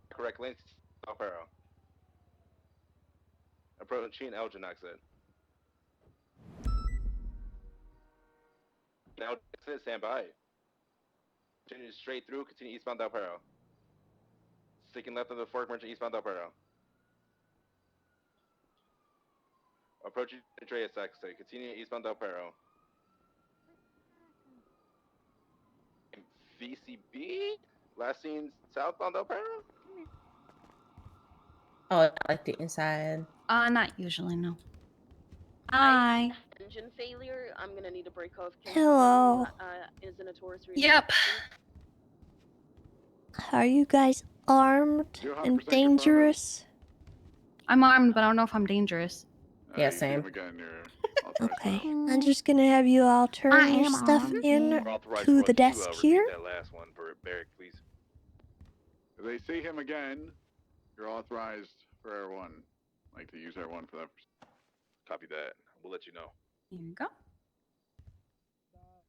Correct lane, Del Perro. Approaching Elgin exit. Now exit, stand by. Continue straight through, continue eastbound Del Perro. Sticking left of the Fork Merchant, eastbound Del Perro. Approaching Andreas exit, continue eastbound Del Perro. VCB? Last seen southbound Del Perro? Oh, I like the inside. Not usually, no. Hi. Engine failure. I'm gonna need a break off. Hello. Is in a Taurus. Yep. Are you guys armed and dangerous? I'm armed, but I don't know if I'm dangerous. Yeah, same. Okay, I'm just gonna have you all turn your stuff in to the desk here. That last one for Barrick, please. If they see him again, you're authorized for Air 1. Like to use Air 1 for that. Copy that. We'll let you know. Here you go.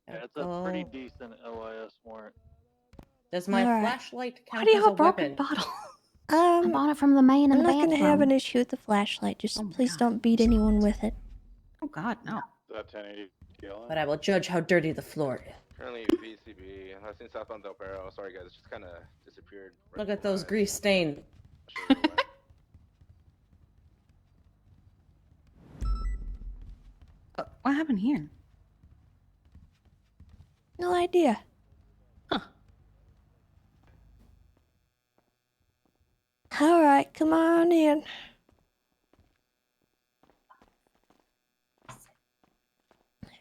Yeah, it's a pretty decent OIS warrant. Does my Alright. flashlight Why count do you as have a a broken weapon? bottle? I bought it from the man in I'm the not gonna bathroom. have an issue with the flashlight. Just please don't beat anyone with it. Oh God, no. Is that 1080 TL? But I will judge how dirty the floor is. Currently VCB. I've seen southbound Del Perro. Sorry guys, it just kind of disappeared. Look at those grease stains. What happened here? No idea. All right, come on in.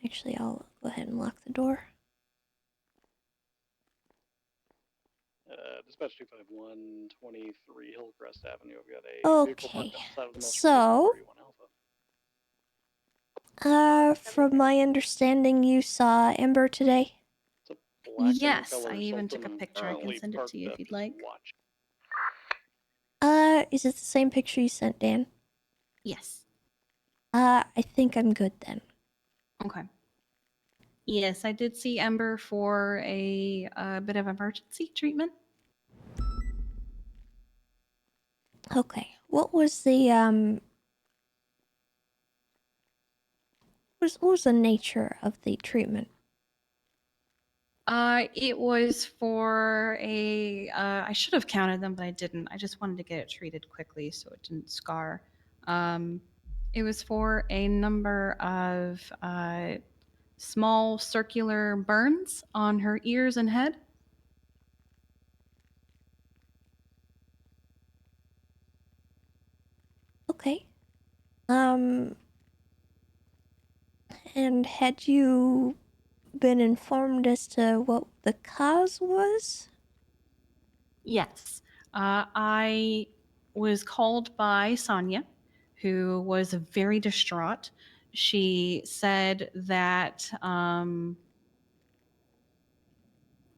Actually, I'll go ahead and lock the door. Dispatch 251, 23 Hillcrest Avenue. I've got a vehicle Okay, parked outside of the most so 31 Alpha. from my understanding, you saw Ember today. Yes, I even took a picture. I can send it to you if you'd like. Is it the same picture you sent Dan? Yes. I think I'm good then. Okay. Yes, I did see Ember for a bit of emergency treatment. Okay, what was the what was the nature of the treatment? It was for a. I should have counted them, but I didn't. I just wanted to get it treated quickly so it didn't scar. It was for a number of small circular burns on her ears and head. Okay. And had you been informed as to what the cause was? Yes. I was called by Sonia, who was very distraught. She said that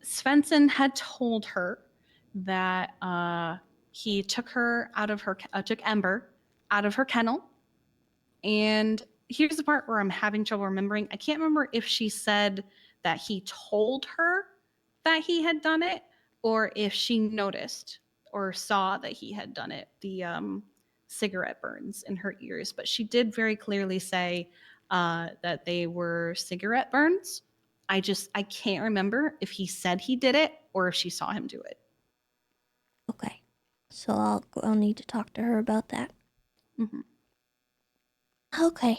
Svensson had told her that he took her out of her took Ember out of her kennel. And here's the part where I'm having trouble remembering. I can't remember if she said that he told her that he had done it or if she noticed or saw that he had done it, the cigarette burns in her ears. But she did very clearly say that they were cigarette burns. I can't remember if he said he did it or if she saw him do it. Okay. So I'll need to talk to her about that. Mm-hmm. Okay.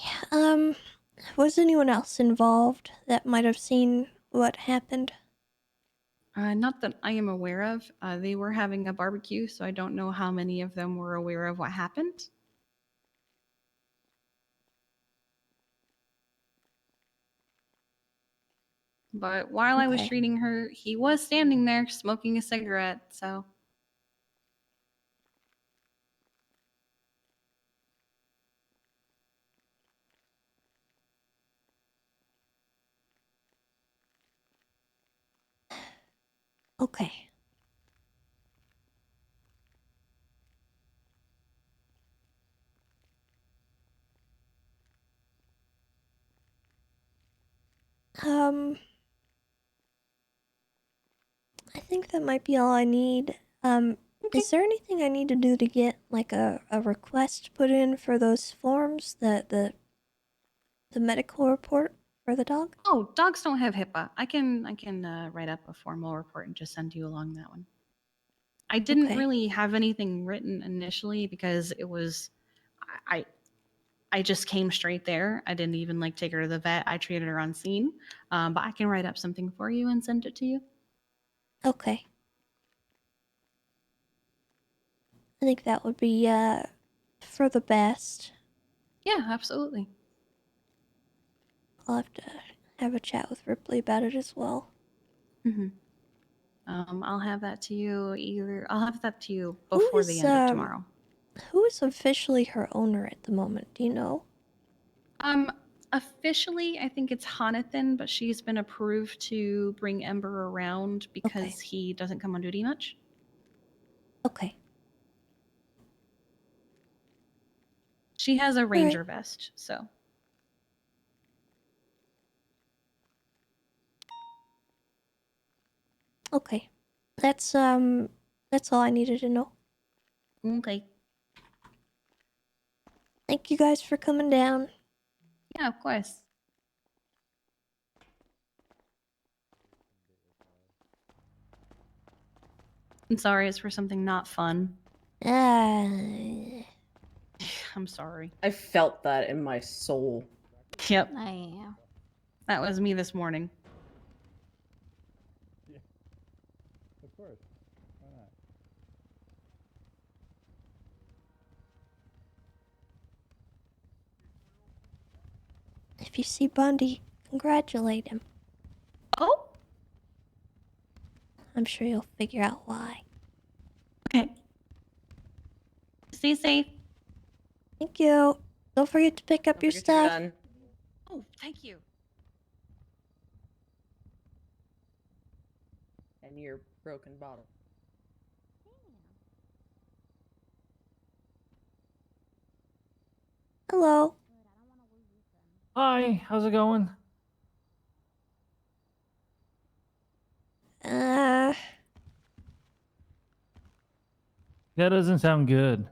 Was anyone else involved that might have seen what happened? Not that I am aware of. They were having a barbecue, so I don't know how many of them were aware of what happened. But while I was Okay. treating her, he was standing there smoking a cigarette, so. Okay. I think that might be all I need. Is there anything I need to do to get like a request put in for those forms, the medical report for the dog? Oh, dogs don't have HIPAA. I can write up a formal report and just send you along that one. I didn't really have anything written initially because it was, I just came straight there. I didn't even like take her to the vet. I treated her on scene. But I can write up something for you and send it to you. Okay. I think that would be for the best. Yeah, absolutely. I'll have to have a chat with Ripley about it as well. Mm-hmm. I'll have that to you I'll have that to you before the end of tomorrow. Who is officially her owner at the moment? Do you know? Officially, I think it's Jonathan, but she's been approved to bring Ember around because he doesn't come on duty much. Okay. She has a ranger vest, so. Okay. That's all I needed to know. Okay. Thank you guys for coming down. Yeah, of course. I'm sorry, it's for something not fun. I'm sorry. I felt that in my soul. Yep. That was me this morning. Of course. Why not? If you see Bundy, congratulate him. Oh? I'm sure you'll figure out why. Okay. Stay safe. Thank you. Don't forget to pick up your stuff. Oh, thank you. And your broken bottle. Hello. Hi, how's it going? That doesn't sound good.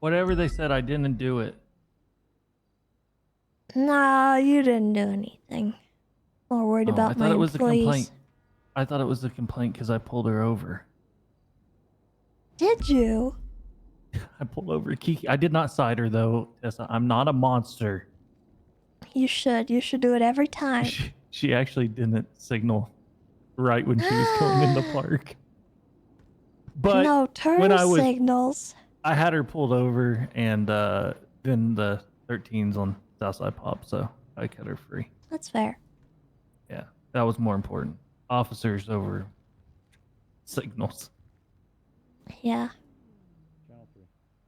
Whatever they said, I didn't do it. Nah, you didn't do anything. More worried Oh, about I my thought it was a employees. complaint. I thought it was a complaint because I pulled her over. Did you? I pulled over Kiki. I did not side her though, Tessa. I'm not a monster. You should. You should do it every time. She actually didn't signal right when she was going in the park. But no, turn when I was, signals. I had her pulled over, and then the 13s on Southside Pop, so I cut her free. That's fair. Yeah, that was more important. Officers over signals. Yeah.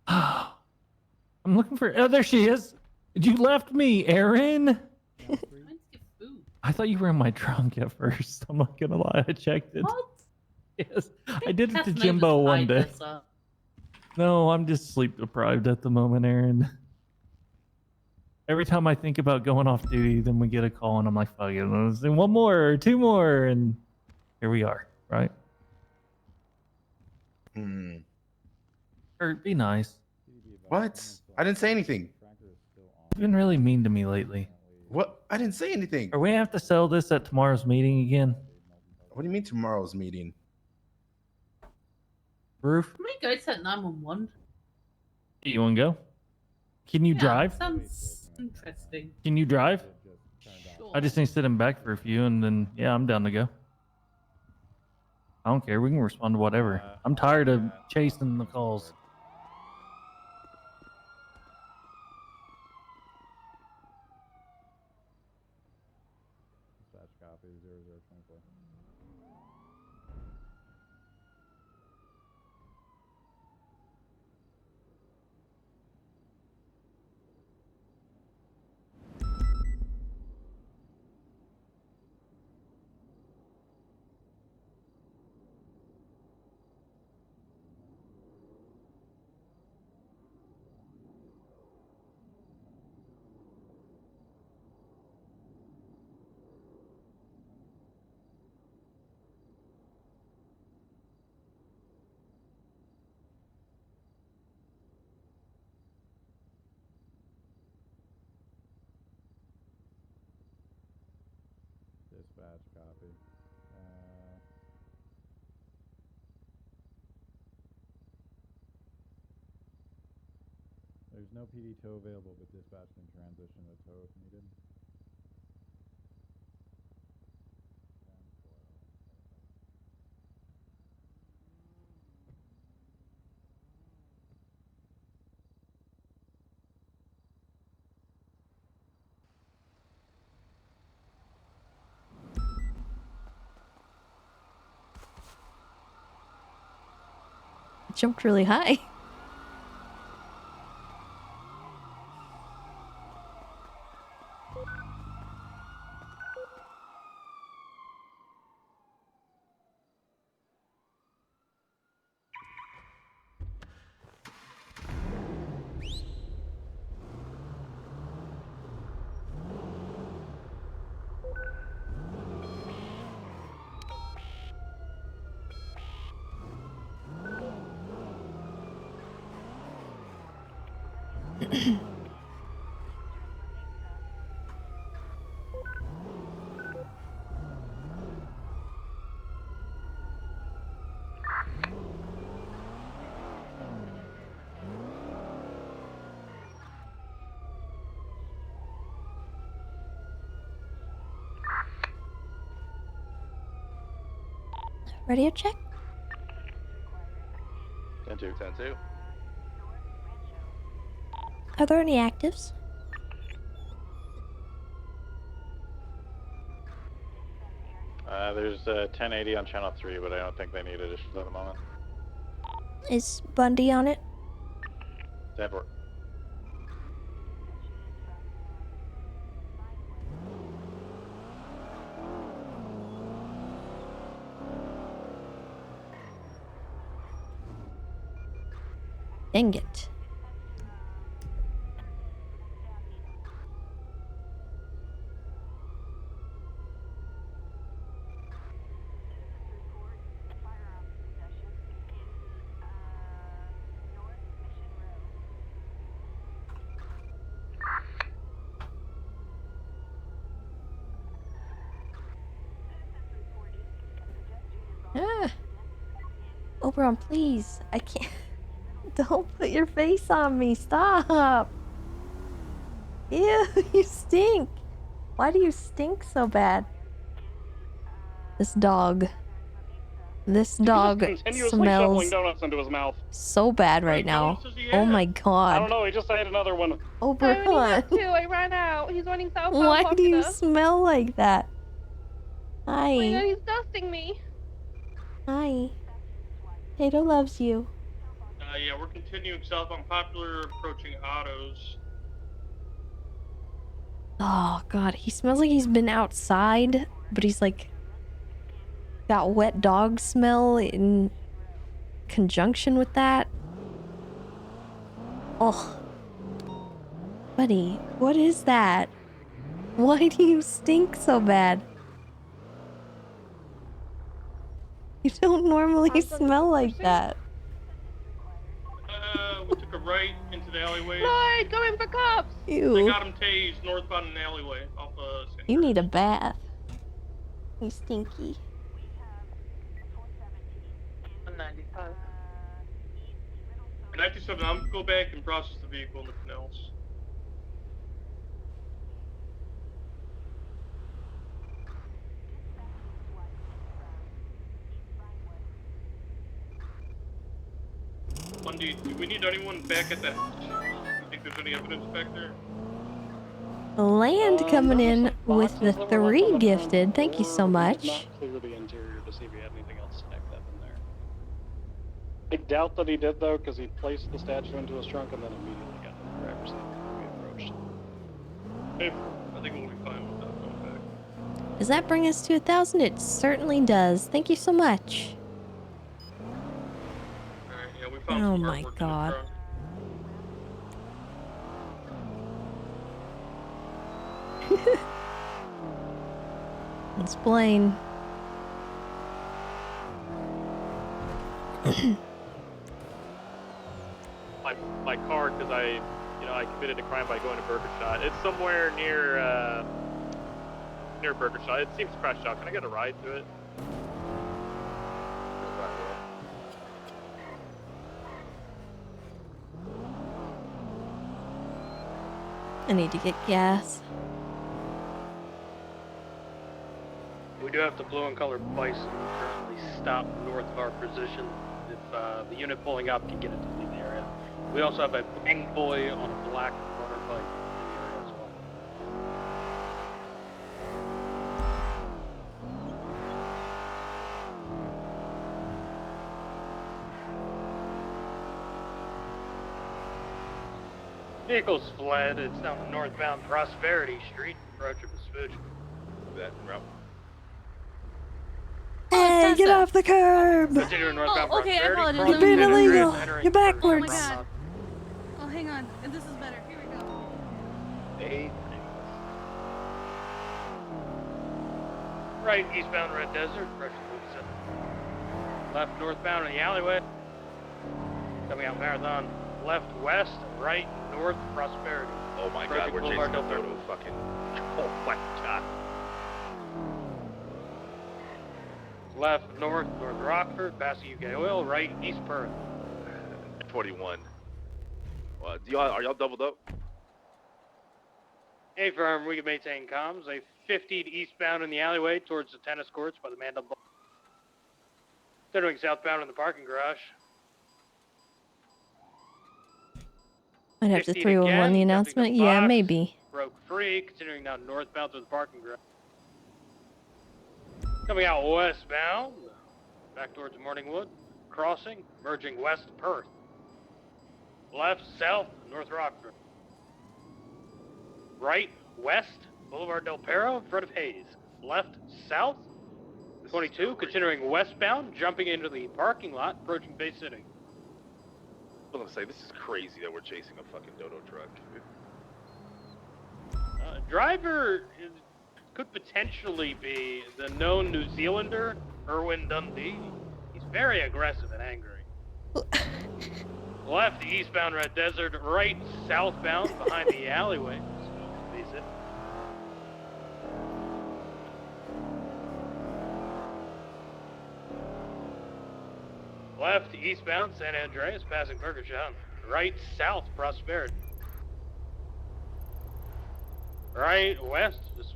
I'm looking for. Oh, there she is. You left me, Erin. I thought you were in my trunk at first. I'm not gonna lie. I checked it. What? Yes, I did it Tess to may Jimbo just one hide day. this up. No, I'm just sleep deprived at the moment, Aaron. Every time I think about going off duty, then we get a call and I'm like, fuck it, let's do one more or two more, and here we are, right? Hmm. Or be nice. What? I didn't say anything. You've been really mean to me lately. What? I didn't say anything. Are we gonna have to sell this at tomorrow's meeting again? What do you mean tomorrow's meeting? Roof? How many guys at 911? You wanna go? Can you drive? Sounds interesting. Can you drive? Sure. I just need to sit him back for a few, and then yeah, I'm down to go. I don't care. We can respond to whatever. I'm tired of chasing the calls. Dispatch copy 0024. Dispatch copy. There's no PD tow available, but dispatch can transition to tow if needed. It jumped really high. Radio check? 10-2, 10-2. Are there any actives? There's 1080 on channel 3, but I don't think they need additions at the moment. Is Bundy on it? 10-4. Dang it. Ah. Oberon, please. I can't. Don't put your face on me. Stop. Ew, you stink. Why do you stink so bad? This dog. This dog Continuously smells shoveling donuts into his mouth. so bad right now. Oh my I don't god. know. He just ate another one. Oberon. I ran out. He's running southbound. Why do you smell like that? Hi. Oh my god, he's dusting me. Hi. Tato loves you. Yeah, we're continuing south on Popular, approaching Autos. Oh god, he smells like he's been outside, but he's like got wet dog smell in conjunction with that. Oh. Buddy, what is that? Why do you stink so bad? You don't normally smell like that. We took a right into the alleyway. Lloyd, go in for cops! They Ew. got him tased northbound in the alleyway off St. You need a bath. You stinky. 195. 97, I'm gonna go back and process the vehicle and the canals. Monday, do we need anyone back at that? Do you think there's any evidence back there? Land coming in with the 3 gifted. Thank you so much. Not clear the interior to see if he had anything else stacked up in there. I doubt that he did though, because he placed the statue into his trunk and then immediately got in the driver's seat when we approached. Hey, I think we'll be fine with that going back. Does that bring us to 1,000? It certainly does. Thank you so much. Alright, yeah, we found Oh some my artwork in the god. trunk. Explain. My car, because I committed a crime by going to Burger Shot. It's somewhere near Burger Shot. It seems crashed out. Can I get a ride to it? I need to get gas. We do have the blue and colored bison currently stopped north of our position. If the unit pulling up can get it to leave the area. We also have a bang boy on a black motorbike in the area as well. Vehicle's fled. It's down the northbound Prosperity Street, approach of Vespucci. That route. Hey, get off the curb! Continuing northbound okay, I Prosperity. apologize. You're being illegal. You're Oh backwards. my god. Oh, hang on. This is better. Here we go. Hey. Right, eastbound Red Desert, approach of Louisville. Left northbound in the alleyway. Coming out Marathon. Left west, right north Prosperity. Oh my Approaching god, we're chasing Boulevard a Del Toro. photo fucking. Oh my god. Left north Rockford, passing UK Oil. Right east Perth. 41. Are y'all doubled up? Hey, firm, we can maintain comms. They 50'd eastbound in the alleyway towards the tennis courts by the Mandel Ball. Continuing southbound in the parking garage. I'd have to 50 311 the again, announcement. jumping the Yeah, box, maybe. Broke free, continuing now northbound through the parking garage. Coming out westbound, back towards Morningwood, crossing, merging west Perth. Left, south, North Rockford. Right, west, Boulevard Del Perro, in front of Hayes. Left, south, 22, continuing westbound, jumping into the parking lot, approaching Bay City. I was gonna say, this is crazy that we're chasing a fucking dodo truck. Driver could potentially be the known New Zealander, Erwin Dundee. He's very aggressive and angry. Left, eastbound Red Desert, right, southbound, behind the alleyway. Face it. Left, eastbound, San Andreas, passing Burger Shot. Right, south, Prosperity. Right, west, just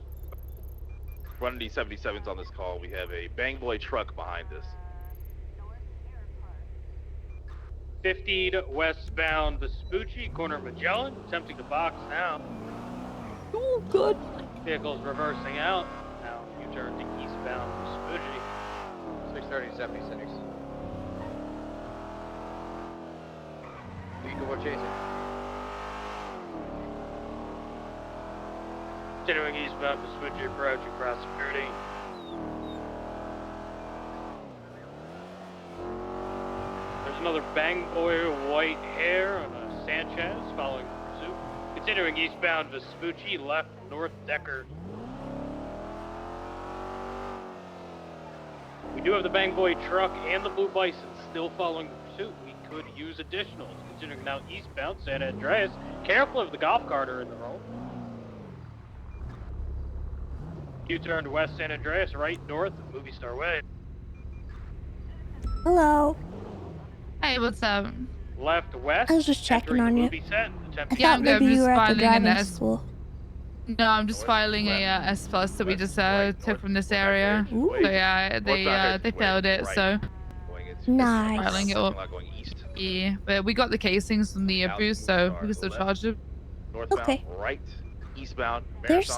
Running these 77s on this call, we have a bang boy truck behind us. 50 westbound Vespucci, corner of Magellan, attempting to box now. Oh, good. Vehicle's reversing out. Now U-turn to eastbound Vespucci. 630, 76. Vehicle we're chasing. Continuing eastbound Vespucci approach and cross security. There's another Bang Boy white hair on a Sanchez following pursuit. Continuing eastbound Vespucci, left North Decker. We do have the Bang Boy truck and the Blue Bison still following the pursuit. We could use additionals. Continuing now eastbound San Andreas. Careful if the golf cart are in the road. U-turn to West San Andreas, right north of Movie Star Way. Hello. Hey, what's up? Left west. I was just checking on you. Movie set. I thought maybe you were at the driving school. No, I'm just filing a S plus that we just took from this area. Ooh. So yeah, they failed it. So Nice. filing it up. Yeah, but we got the casings from the boost, so we can still charge it. Okay. Right, eastbound. There's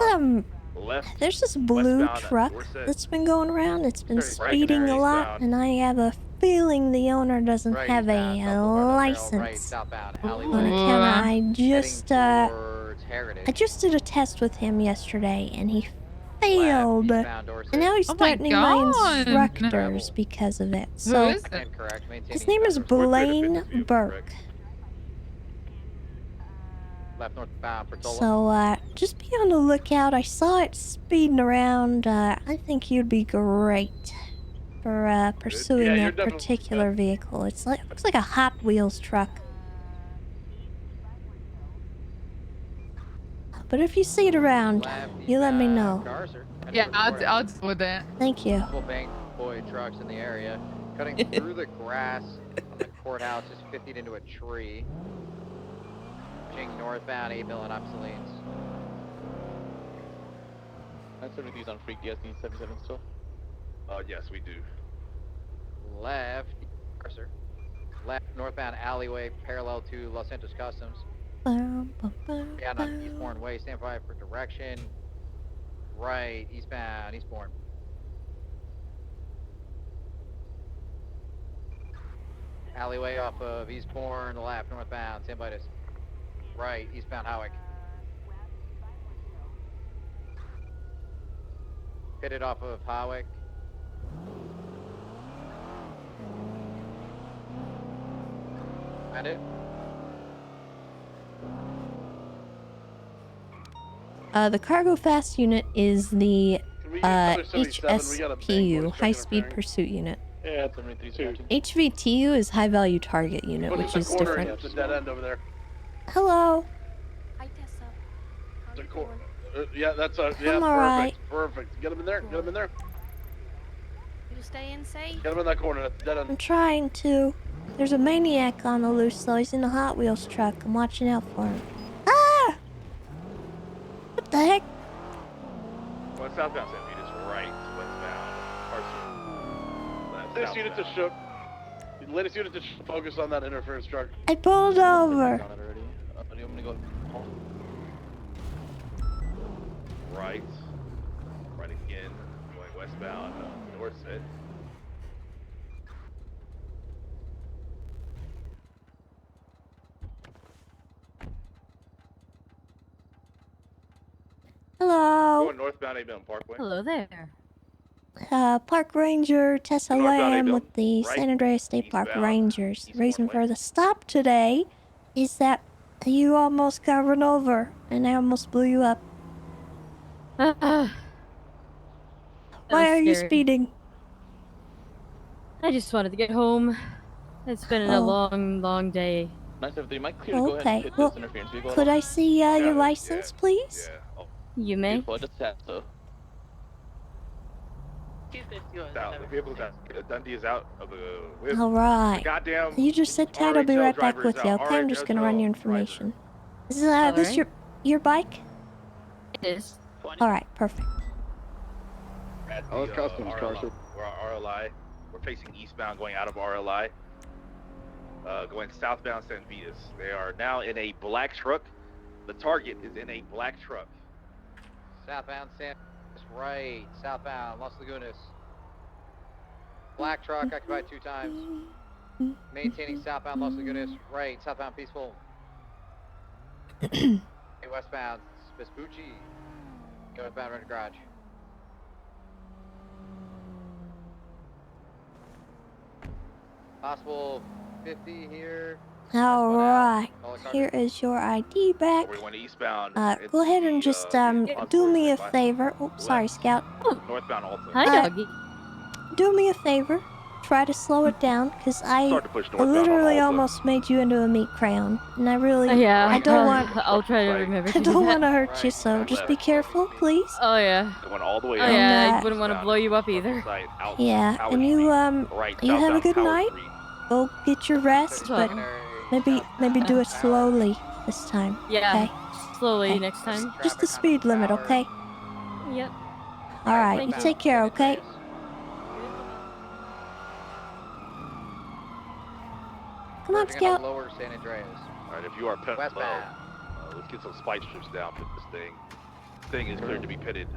Left. there's this blue westbound, truck Dorset. that's been going around. It's been Right, speeding a lot, eastbound. and I have a feeling the owner doesn't have a license. On account of I just did a test with him yesterday, and he failed. And now he's threatening my instructors because of it. So his name is Blaine Burke. Left northbound, So, just be on the lookout. I saw it speeding around. I think you'd be great for, pursuing that particular vehicle. Looks like a Hot Wheels truck. But if you see it around, you let me know. Yeah, I'll deal with it. Thank you. Multiple Bang Boy trucks in the area. Cutting through the grass on the courthouse, just 50'd into a tree. Pushing northbound, 8 mil and obsoletes. 970's on Freak. Do you guys need 77 still? Yes, we do. Left, Mercer. Left northbound alleyway, parallel to Los Santos Customs. Yeah, on Eastbourne Way, stand by for direction. Right, eastbound, Eastbourne. Alleyway off of Eastbourne, left, northbound, stand by to right, eastbound Howick. Pitted off of Howick. Find it. The cargo fast unit is the HSPU, High Speed Pursuit Unit. Yeah, it's 73. HVTU is High Value Target Unit, which is different. It's a dead end over there. Hello. Hi, Tessa. It's a yeah, that's a yeah. I'm Perfect. alright. Perfect. Get him in there. Get him in there. You staying safe? Get him in that corner. That's dead end. I'm trying to. There's a maniac on the loose, though. He's in a Hot Wheels truck. I'm watching out for him. Ah! What the heck? Well, southbound San Vitas, right, westbound. Left, Latest unit to show. Latest unit to focus on that interference truck. I pulled over. Do you want me to go? Right. Right again. Going westbound. Dorset. Hello. Going northbound 8 Mountain Parkway. Hello there. Park Ranger Tessa Lamb with the right, San Andreas State Park eastbound, Rangers. The reason Eastbourne for the stop today is that you almost got run over, and I almost blew you up. Why are you speeding? I just wanted to get home. It's been a long, long day. 973, Mike, clear to go ahead and Okay, hit well, this interference vehicle. could I see your license, please? Yeah. You may. Beautiful, I just tapped, so. The vehicle Dundee is out of the whip. Alright. Goddamn. You just sit tight, I'll be right back driver with is you, out. okay? I'm just gonna run your information. Is this your bike? It is. Alright, perfect. We're RLI. We're facing eastbound, going out of RLI. Going southbound San Vitas. They are now in a black truck. The target is in a black truck. Southbound San right, southbound Los Lagunas. Black truck occupied 2 times. Maintaining southbound Los Lagunas, right, southbound Peaceful. Westbound Vespucci. Northbound rent garage. Possible 50 here. All right. Here is your ID back. We're going eastbound. Go ahead and just do me a favor. Oh, sorry, Scout. Northbound Alta. Hi, doggy. Do me a favor. Try to slow it down, because I Start to push northbound on literally Alta. almost made you into a meat crayon, and I really, Yeah, I don't want, I'll try to remember I to do don't that. want to hurt you. So just be careful, please. Oh yeah. Going all the way Oh out. yeah, I wouldn't want to blow you up either. Yeah, and you you have a good night. Go get your rest, but maybe do it slowly this time. Yeah, Okay. slowly Okay. next time. Just the speed limit, okay? Yep. All right. Thank You you. take care, okay? Come on, Scout. Lower San Andreas. All right, if you are pit Westbound. let's get some spike strips down for this thing. This thing is cleared to be pitted.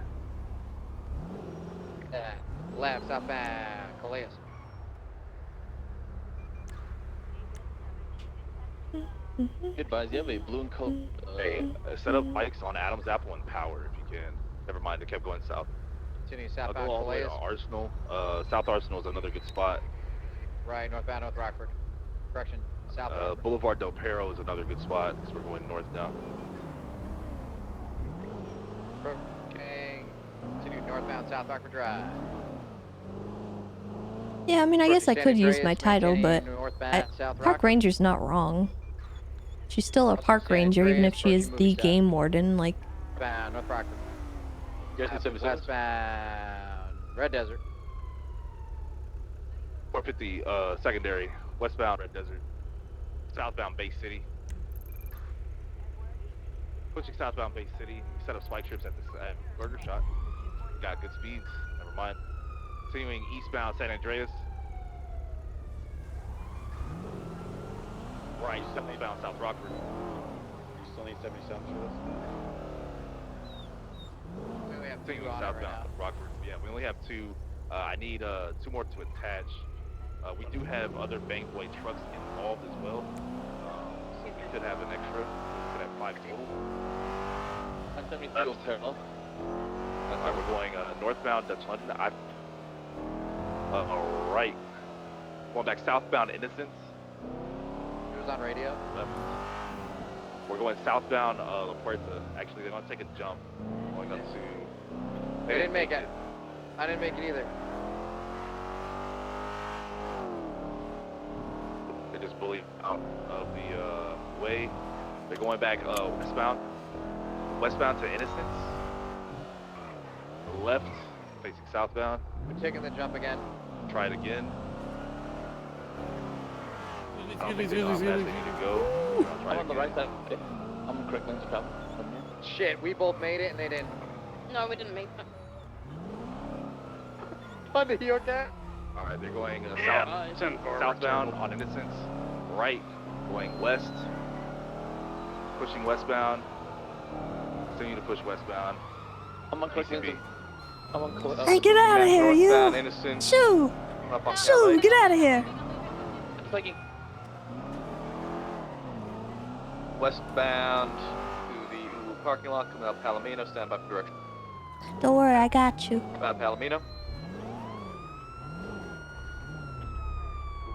Left, southbound, Calais. Advise you have a blue and coat. Set up bikes on Adams Apple and Power if you can. Never mind, they kept going south. Continue Go southbound, all the way Calais. to Arsenal. South Arsenal is another good spot. Right, northbound, North Rockford. Correction, south Rockford. Boulevard Del Perro is another good spot because we're going north now. Approaching. Continue northbound, South Rockford Drive. Yeah, I mean, I guess I San could use Andreas, my title, but maintaining northbound, South Park Rockford. Ranger's not wrong. She's still a park ranger, even if she is the game warden. Like, Northbound, North Rockford. Westbound, Red Desert. 450 secondary, westbound Red Desert, southbound Bay City. Pushing southbound Bay City, set up spike strips at Burger Shot. Got good speeds, never mind. Continuing eastbound San Andreas. Right, southbound South Rockford. You still need 77 for this? We have Continuing southbound Rockford. Yeah, we only have two. I need 2 more to attach. We do have other bank boy trucks involved as well. So we could have an extra. We could have 5 total. 173 parallel. That's why we're going northbound Dutch London. Alright. Going back southbound Innocence. He was on radio. We're going southbound La Puerta. Actually, they're going to take a jump. Going up to... They didn't make it. I didn't make it either. They just bullied out of the way. They're going back westbound. Westbound to Innocence. Left, facing southbound. We're taking the jump again. Try it again. I don't think they know how fast they need to go. I'm on the right side. I'm crippling to come. Shit, we both made it and they didn't. No, we didn't make it. Under your cat? Alright, they're going southbound on Innocence. Right, going west. Pushing westbound. Continue to push westbound. I'm on PCB. hey, get out of here, you! Shoo! Shoo, get out of here! Westbound to the parking lot, coming out Palomino, stand by for direction. Don't worry, I got you. About Palomino.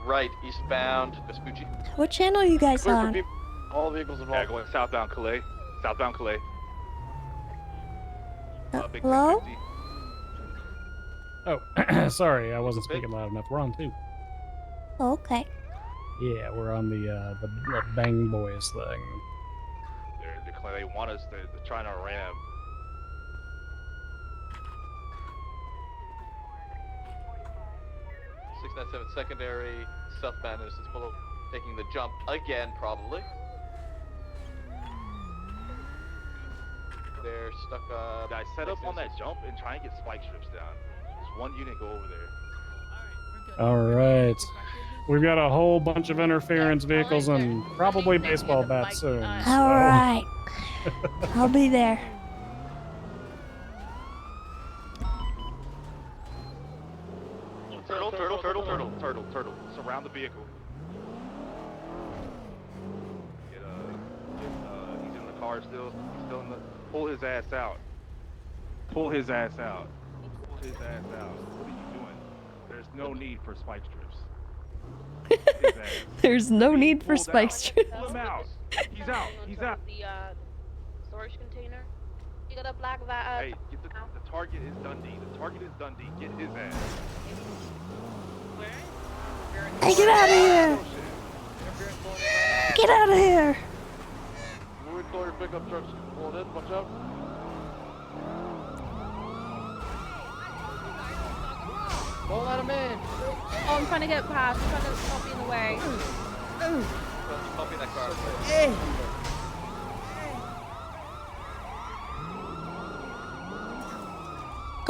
Right, eastbound, Vespucci. What channel are you guys on? All vehicles involved. Yeah, going southbound Calais. Southbound Calais. Big Hello? 1050. Oh, sorry, I wasn't speaking loud enough. We're on 2. Oh, okay. Yeah, we're on the Bang Boys thing. They want us. They're trying to ram. Secondary, southbound Innocence Boulevard, taking the jump again, probably. They're stuck. Guys, set up on that jump and try and get spike strips down. Just one unit go over there. All right. We've got a whole bunch of interference vehicles and probably baseball bats soon. So. All right. I'll be there. Turtle. Surround the vehicle. He's in the car still. He's still in the. Pull his ass out. Pull his ass out. Pull his ass out. What are you doing? There's no need for spike strips. His ass. There's no need for pulled spike out. strips. Pull him out. He's out. He's out. The storage container. You got a black va- Hey, get the target is Dundee. The target is Dundee. Get his ass. Hey, get out of here! Get out of here! Moving toward your pickup trucks pulling in. Watch out. Don't let him in. Oh, I'm trying to get past. I'm trying to not be in the way. Stop in that car.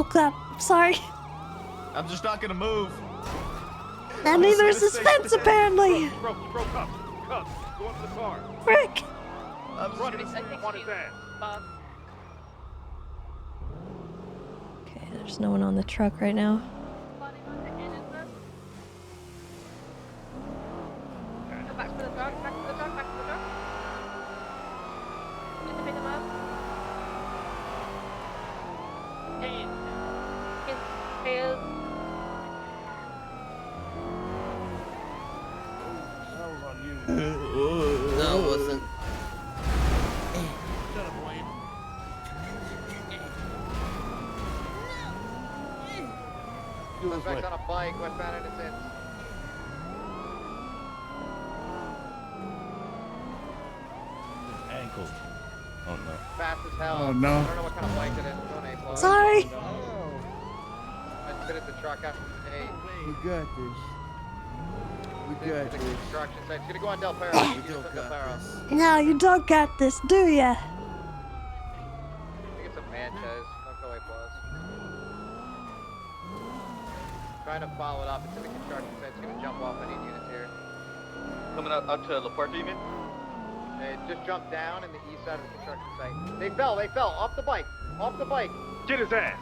Oh god, sorry. I'm just not gonna move. And neither is this fence, apparently. Bro, cuffs. Go into the car. Frick. I'm running. On his ass. Okay, there's no one on the truck right now. Back to the truck, back to the truck, back to the truck. Need to pick him up. Hey. No, it wasn't. Suspect's on a bike, westbound innocent. Ankle. Oh no. Fast as hell. Oh, no. I don't know what kind of bike it is. Don't A plus. Sorry. I spitted the truck up. Hey. We got this. We got The this. construction site. It's gonna go on Del Perro. We It's don't on Del got Perro. this. No, you don't got this, do ya? I think it's a Manches. Don't go A plus. Trying to follow it up. It's in the construction site. It's gonna jump off. I need units here. Coming out to La Puerta, you mean? It just jumped down in the east side of the construction site. They fell. Off the bike. Off the bike. Get his ass.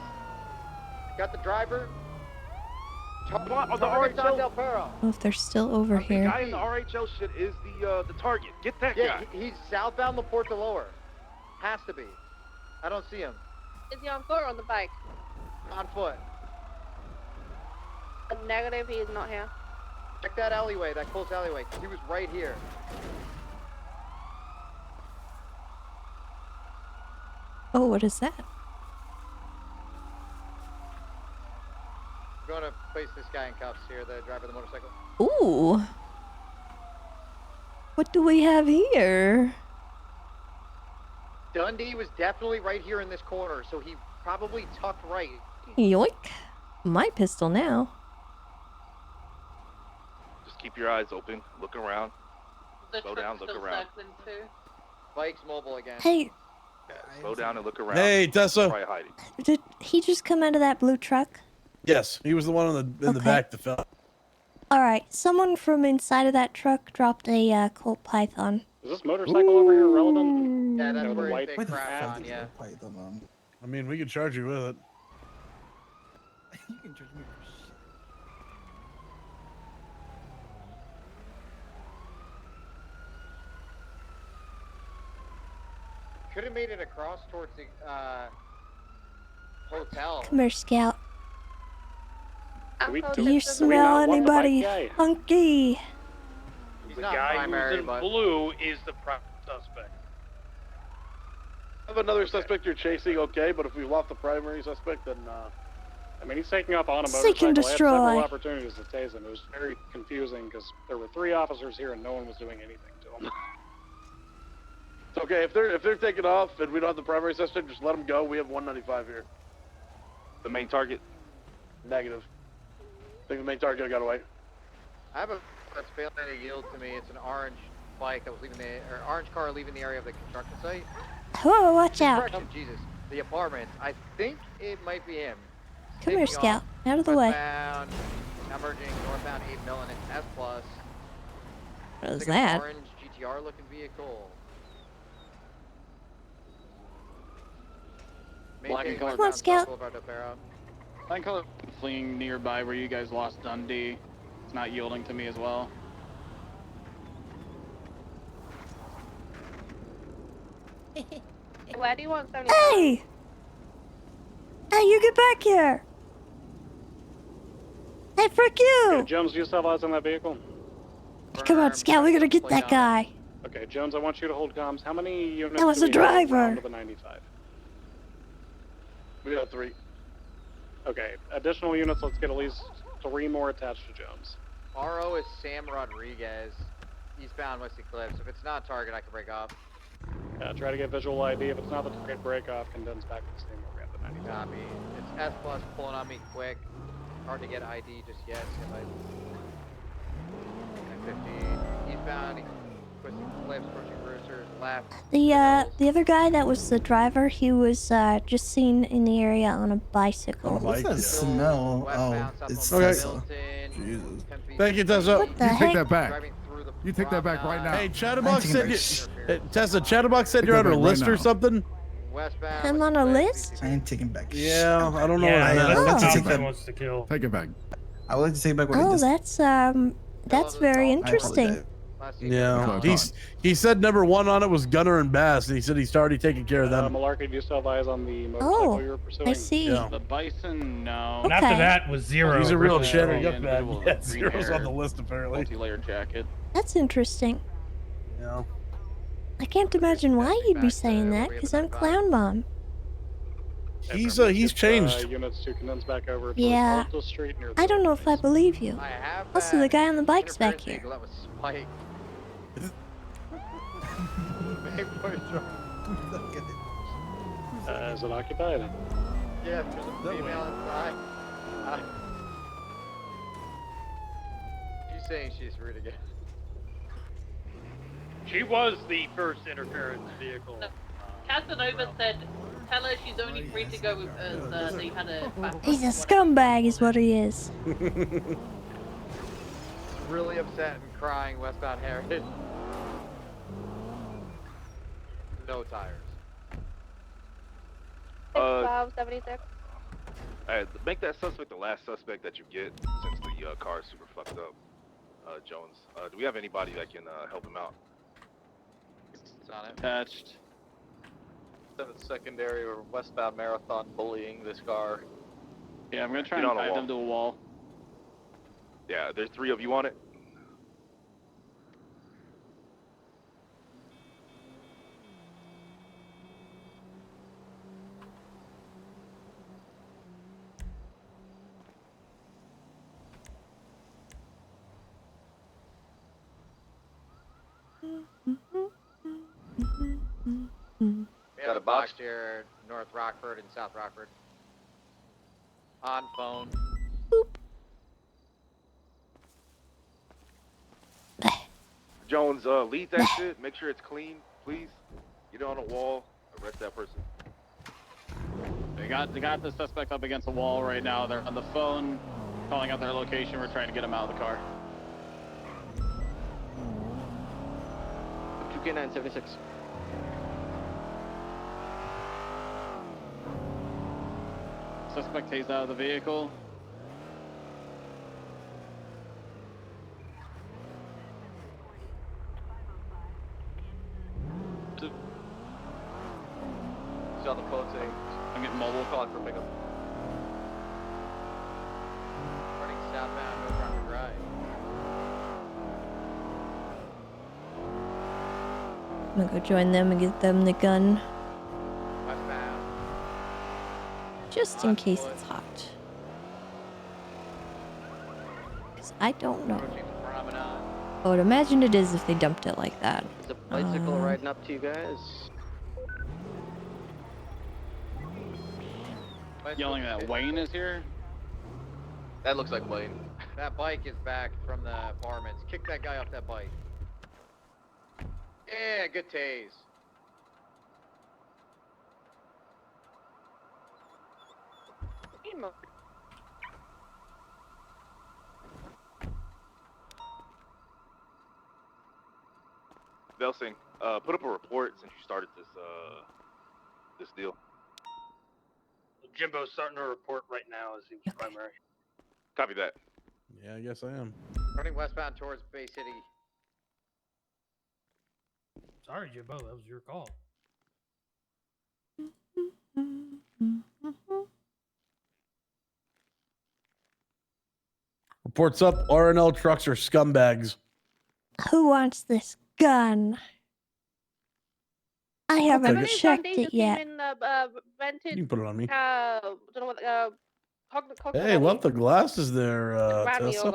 Got the driver. On the Target's on RHL. Del Perro. I don't know if they're still over The here. guy in the RHL shit is the target. Get that Yeah, guy. he's southbound La Puerta Lower. Has to be. I don't see him. Is he on foot or on the bike? On foot. Negative, he is not here. Check that alleyway, that close alleyway. He was right here. Oh, what is that? We're going to place this guy in cuffs here, the driver of the motorcycle. Ooh. What do we have here? Dundee was definitely right here in this corner, so he probably tucked right. Yoink. My pistol now. Just keep your eyes open. Look around. The Slow down, truck's look still around. circling too. Bike's mobile again. Hey, Slow down and look around. Hey, Tessa. Try hiding. did he just come out of that blue truck? Yes, he was the one in the Okay. back that fell. Alright, someone from inside of that truck dropped a Colt Python. Is this motorcycle over here relevant? Yeah, that's No, the where white they fuck crashed on, yeah. I mean, we could charge you with it. You can judge me for shit. Could have made it across towards the hotel. Come here, Scout. we- Do do you we smell not want the bike anybody guy? hunky? He's The not guy primary, who's in but blue is the prime suspect. Have another suspect you're chasing, okay, but if we lost the primary suspect, then, I mean, he's taking off on a Seek motorcycle. and I had several destroy. opportunities to tase him. It was very confusing because there were 3 officers here and no one was doing anything to him. It's okay, if they're taking off and we don't have the primary suspect, just let them go. We have 195 here. The main target. Negative. I think the main target got away. I have a that's failing to yield to me. It's an orange bike that was leaving orange car leaving the area of the construction site. Whoa, watch out. Correction, Jesus. The apartments. I think it might be him. Come here, Taking Scout. off Out of the way. westbound, now merging northbound 8 mil and it's S plus. What is It's like that? An orange GTR looking vehicle. Black and color. Come on, Scout. Black and color fleeing nearby where you guys lost Dundee. It's not yielding to me as well. Where do you want 70? Hey! Hey, you get back here! Hey, frick you! Okay, Jones, do you still have eyes on that vehicle? Come on, Scout, we gotta get that guy. Okay, Jones, I want you to hold comms. How many units That was do the we have driver. around to the 95? We got 3. Okay, additional units, let's get at least 3 more attached to Jones. RO is Sam Rodriguez, eastbound Wesley Cliffs. If it's not a target, I can break off. Try to get visual ID. If it's not the target, break off, condense back to the same where we have the 95. Copy. It's S plus pulling on me quick. Hard to get ID just yet. So if I 50 eastbound, Wesley Cliffs, approaching Roosters, left. The other guy that was the driver, he was just seen in the area on a bicycle. What's that smell? Oh, it's Tessa. Jesus. Thank you, Tessa. What the You heck? take that back. You take that back right now. Hey, Chatterbox said Tessa, Chatterbox said Take you're that on her back right list or now. something? I'm on a list? I ain't taking back. Yeah, I don't know. Yeah, what I'd like to take that that. wants to kill. Take it back. I would like to take back what I Oh, just. that's very interesting. Yeah, he said number 1 on it was Gunner and Bass, and he said he's already taken care of them. Malarkey, do you still have eyes on the motorcycle you were pursuing? I see. Yeah. The bison, no. And after that was 0. He's a real Really cheddar strong. yuck bag. individual Yeah, with green 0's hair, on the list apparently. Multi-layer jacket. That's interesting. Yeah. I can't imagine why you'd be saying that, because I'm Clown Bomb. He's changed. Units to condense back over towards Yeah. Oakville Street near the I don't know if I believe you. I have Also, the guy on the bike's back here. That was Spike. Is it occupied? Yeah, there's a female inside. She's saying she's rude again. She was the first interference vehicle. Casanova said, tell her she's only free to go with us. They had a He's a scumbag, is what he is. Really upset and crying westbound Heritage. No tires. 1276. Alright, make that suspect the last suspect that you get, since the car is super fucked up. Jones, do we have anybody that can help him out? It's on it. Attached. 7th secondary or westbound Marathon bullying this car. Yeah, I'm gonna try Get and on a tie wall. them to a wall. Yeah, there's 3 of you on it. We have a box here, North Rockford and South Rockford. On phone. Jones, lead that shit. Make sure it's clean, please. Get it on a wall. Arrest that person. They got the suspect up against the wall right now. They're on the phone, calling out their location. We're trying to get them out of the car. 2K976. Suspect tased out of the vehicle. He's on the phone saying, I'm getting mobile. calling for pickup. Running southbound, North Rockford Drive. I'm gonna go join them and get them the gun, Westbound. just in case it's hot. Because I don't know. Approaching the promenade. I would imagine it is if they dumped it like that. Is a bicycle riding up to you guys? Yelling that Wayne is here. That looks like Wayne. That bike is back from the apartments. Kick that guy off that bike. Yeah, good tase. Belsing, put up a report since you started this deal. Jimbo's starting a report right now as he was primary. Copy that. Yeah, I guess I am. Running westbound towards Bay City. Sorry, Jimbo, that was your call. Reports up. RNL trucks are scumbags. Who wants this gun? I haven't take it. checked it yet. In, rented, You can put it on me. don't know what, Hey, love the glasses there, ran me Tessa.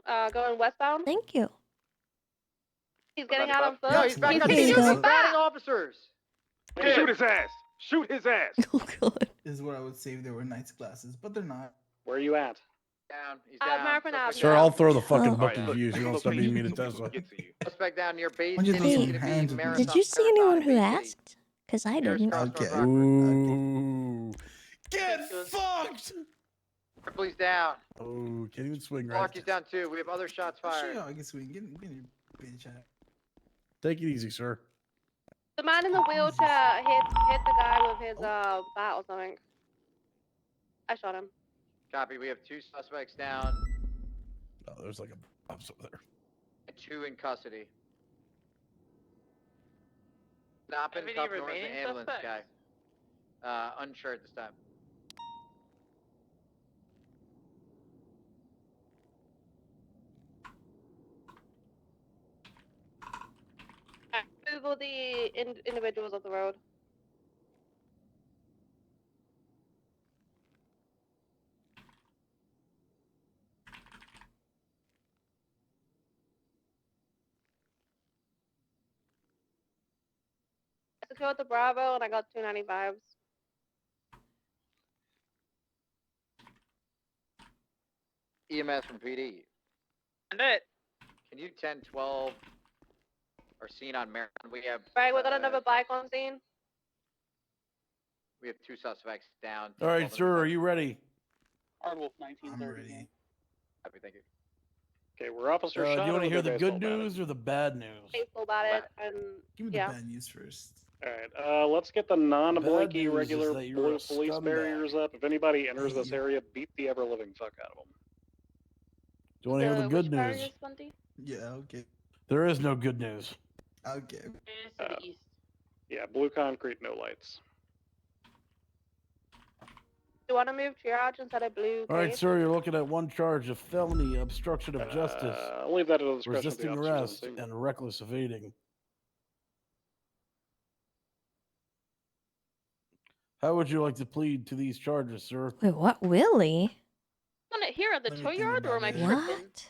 over. Going westbound. Thank you. He's getting out on foot. Yo, he's back up. Here you He's go. batting officers. Shoot his ass! Shoot his ass! Oh god. This is what I would say if they were nice glasses, but they're not. Where are you at? Down. He's down. Sir, I'll throw the fucking Oh. booking to you. So you don't stop being mean to Tessa. Suspect down near base. Why don't you throw He's some gonna be hands with Marathon Did you see anyone who Marathon, asked? Because I didn't. Okay. Ooh. Get fucked! Ripley's down. Oh, can't even swing right. Clark is down too. We have other shots fired. Sure, I guess we can get your bitch out. Take it easy, sir. The man in the wheelchair hit the guy with his bat or something. I shot him. Copy. We have 2 suspects down. Oh, there's like a box over there. And 2 in custody. Stop and Any cuff north remaining the ambulance suspects? guy. Unsure at this time. Google the individuals of the road. I secured the Bravo and I got 295s. EMS from PD. And it. Can you 10-12 are seen on Marathon? We have. Right, we got another bike on scene. We have 2 suspects down. All right, sir, are you ready? Hardwolf I'm 1930. ready. Happy, thank you. Okay, we're officer Do shot. you want to hear the good news? news or the bad news? Faithful about it, and Give me the bad news first. All right, let's get the non-blinky news is regular that you're blue a police scumbag. barriers up. If anybody enters this area, beat the ever-living fuck out of them. Do you want to hear the good news? Yeah, okay. There is no good news. Okay. Yeah, blue concrete, no lights. Do you want to move triage instead of blue? All right, cage? sir, you're looking at 1 charge of felony obstruction of justice, I'll leave that at the discretion of the resisting officers on arrest, scene. and reckless evading. How would you like to plead to these charges, sir? Wait, what? Willie? On it here at the Let me tow think yard, or am I about it. tripping? What?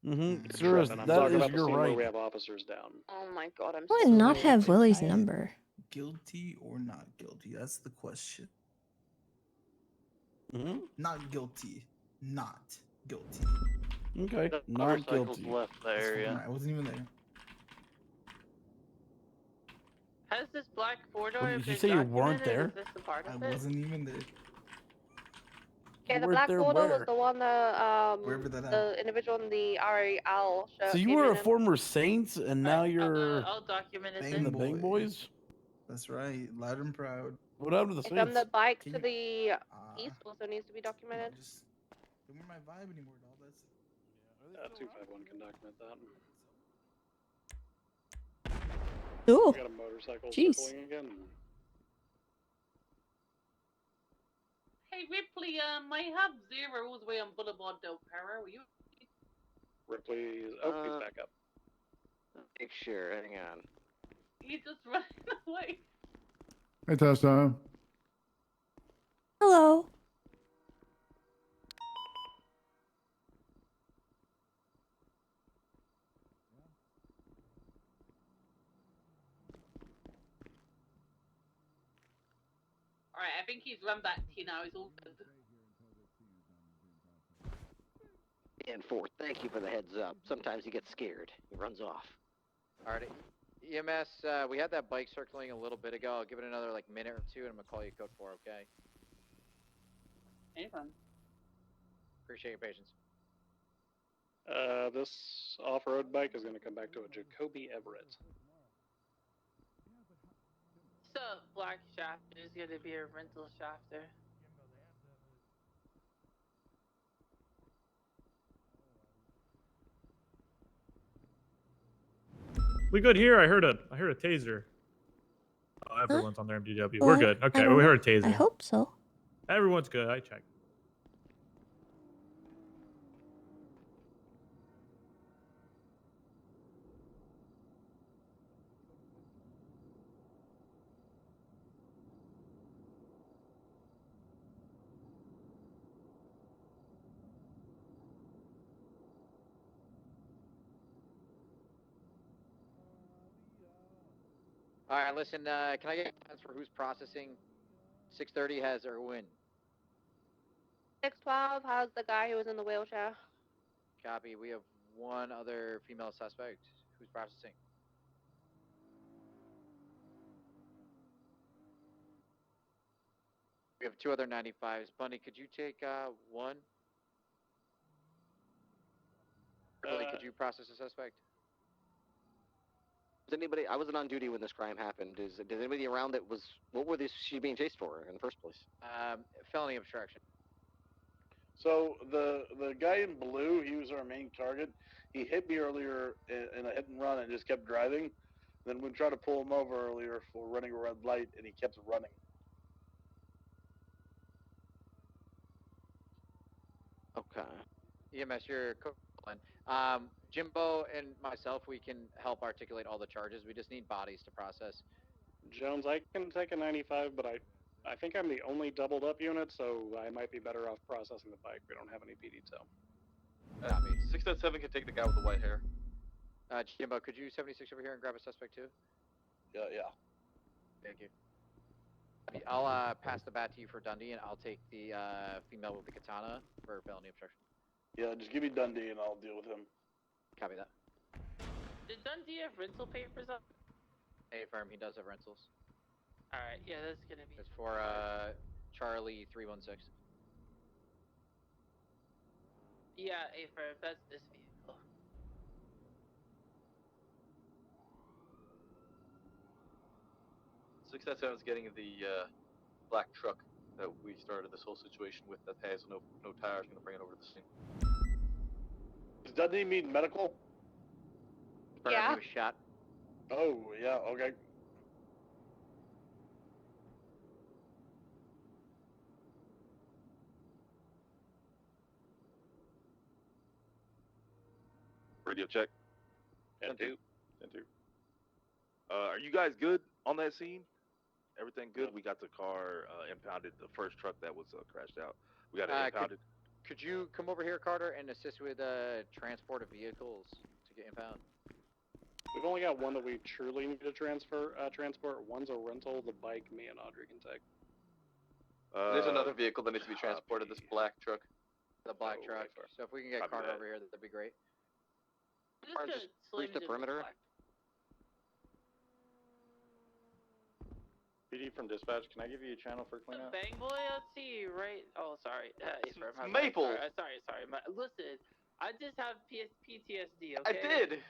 Mm-hmm. Sir, Tripping. I'm that talking is about the your scene where right. we have officers down. Oh my god, I'm I so would not sorry. have Willie's I- number. Guilty or not guilty? That's the question. Mm-hmm. Not guilty. Not guilty. Okay, The not motorcycle's guilty. left the That's area. fine, I wasn't even there. Has this black four-door Well, did you been say you weren't documented? there? Is this the part I of it? wasn't even there. Yeah, the weren't black there four-door was where? the one that Wherever that the individual in the RAL shirt. So you came were a in. former Saints, and now you're I'll document it. in the Bang Boys? That's right. Loud and proud. What happened to the From Saints? the bike Can to you- the east also needs to be documented. Just don't wear my vibe anymore, doll. That's 251 can document that. Ooh. We got a motorcycle Jeez. circling again. Hey Ripley, I have zeros way on Boulevard Del Perro. Will you? Ripley's. He's back up. Make sure. Hang on. He just running away. Hey, Tessa. Hello. Alright, I think he's run back to you now. He's all good. And 4, thank you for the heads up. Sometimes he gets scared. He runs off. All right. EMS, we had that bike circling a little bit ago. I'll give it another like minute or 2, and I'm gonna call you code 4. Okay. Anytime. Appreciate your patience. This off-road bike is gonna come back to a Jacoby Everett. So black shafter is gonna be a rental shafter. We good here? I heard a taser. Oh, everyone's on their MDW. We're What? good. I Okay, don't we know. heard a taser. I hope so. Everyone's good. I checked. All right, listen. Can I get plans for who's processing? 6:30 has Erwin. 612, how's the guy who was in the wheelchair? Copy. We have one other female suspect. Who's processing? We have two other 95s. Bunny, could you take one? Really, could you process a suspect? Was anybody? I wasn't on duty when this crime happened. Is anybody around that was? What were she being chased for in the first place? Felony obstruction. So the guy in blue, he was our main target. He hit me earlier in a hit and run and just kept driving. Then we tried to pull him over earlier for running a red light, and he kept running. Okay. EMS, you're calling. Jimbo and myself, we can help articulate all the charges. We just need bodies to process. Jones, I can take a 95, but I think I'm the only doubled up unit, so I might be better off processing the bike. We don't have any PD tow. 607 can take the guy with the white hair. Jimbo, could you 76 over here and grab a suspect too? Yeah. Thank you. I'll pass the bat to you for Dundee, and I'll take the female with the katana for felony obstruction. Yeah, just give me Dundee and I'll deal with him. Copy that. Did Dundee have rental papers up? Hey, firm, he does have rentals. Alright, yeah, that's gonna be... It's for Charlie 316. Yeah, A firm, that's this vehicle. Is getting the black truck that we started this whole situation with that has no tires. Gonna bring it over to the scene. Does Dundee mean medical? Yeah. He was shot. Oh, yeah, okay. Radio check. 10-2. Are you guys good on that scene? Everything good? We got the car impounded, the first truck that was crashed out. We got it impounded. Could you come over here, Carter, and assist with transport of vehicles to get impound? We've only got one that we truly need to transport. One's a rental. The bike, me and Audrey can take. There's another vehicle that needs to be transported. This black truck. The black truck. So if we can get Carter over here, that'd be great. Just reach the perimeter. PD from dispatch, can I give you a channel for cleanup? Bang boy, let's see, right? Oh, sorry. Maple! Sorry. Listen, I just have PTSD, okay? I did!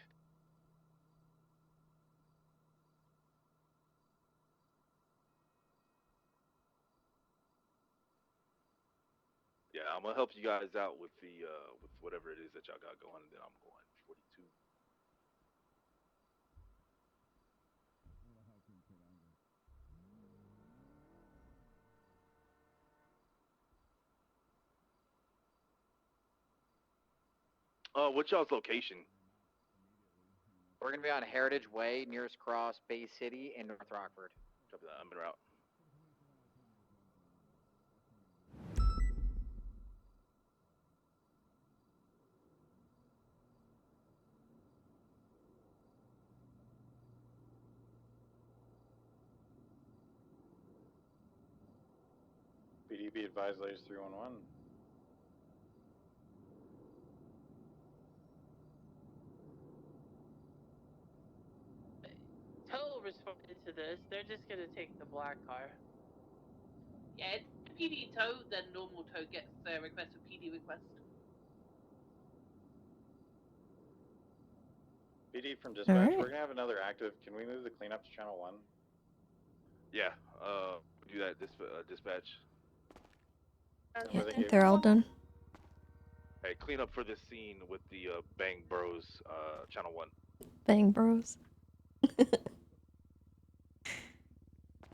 Yeah, I'm gonna help you guys out with the with whatever it is that y'all got going, and then I'm going 42. What's y'all's location? We're gonna be on Heritage Way, nearest cross, Bay City, and North Rockford. Copy that. I'm en route. PD, be advised, latest 311. Total responded to this. They're just gonna take the black car. Yeah, it's PD tow, then normal tow gets the request for PD request. PD from dispatch, we're gonna have another active. Can we move the cleanup to channel 1? Yeah. Do that. Dispatch. Yeah, I think they're all done. Hey, clean up for this scene with the Bang Bros, channel 1. Bang Bros.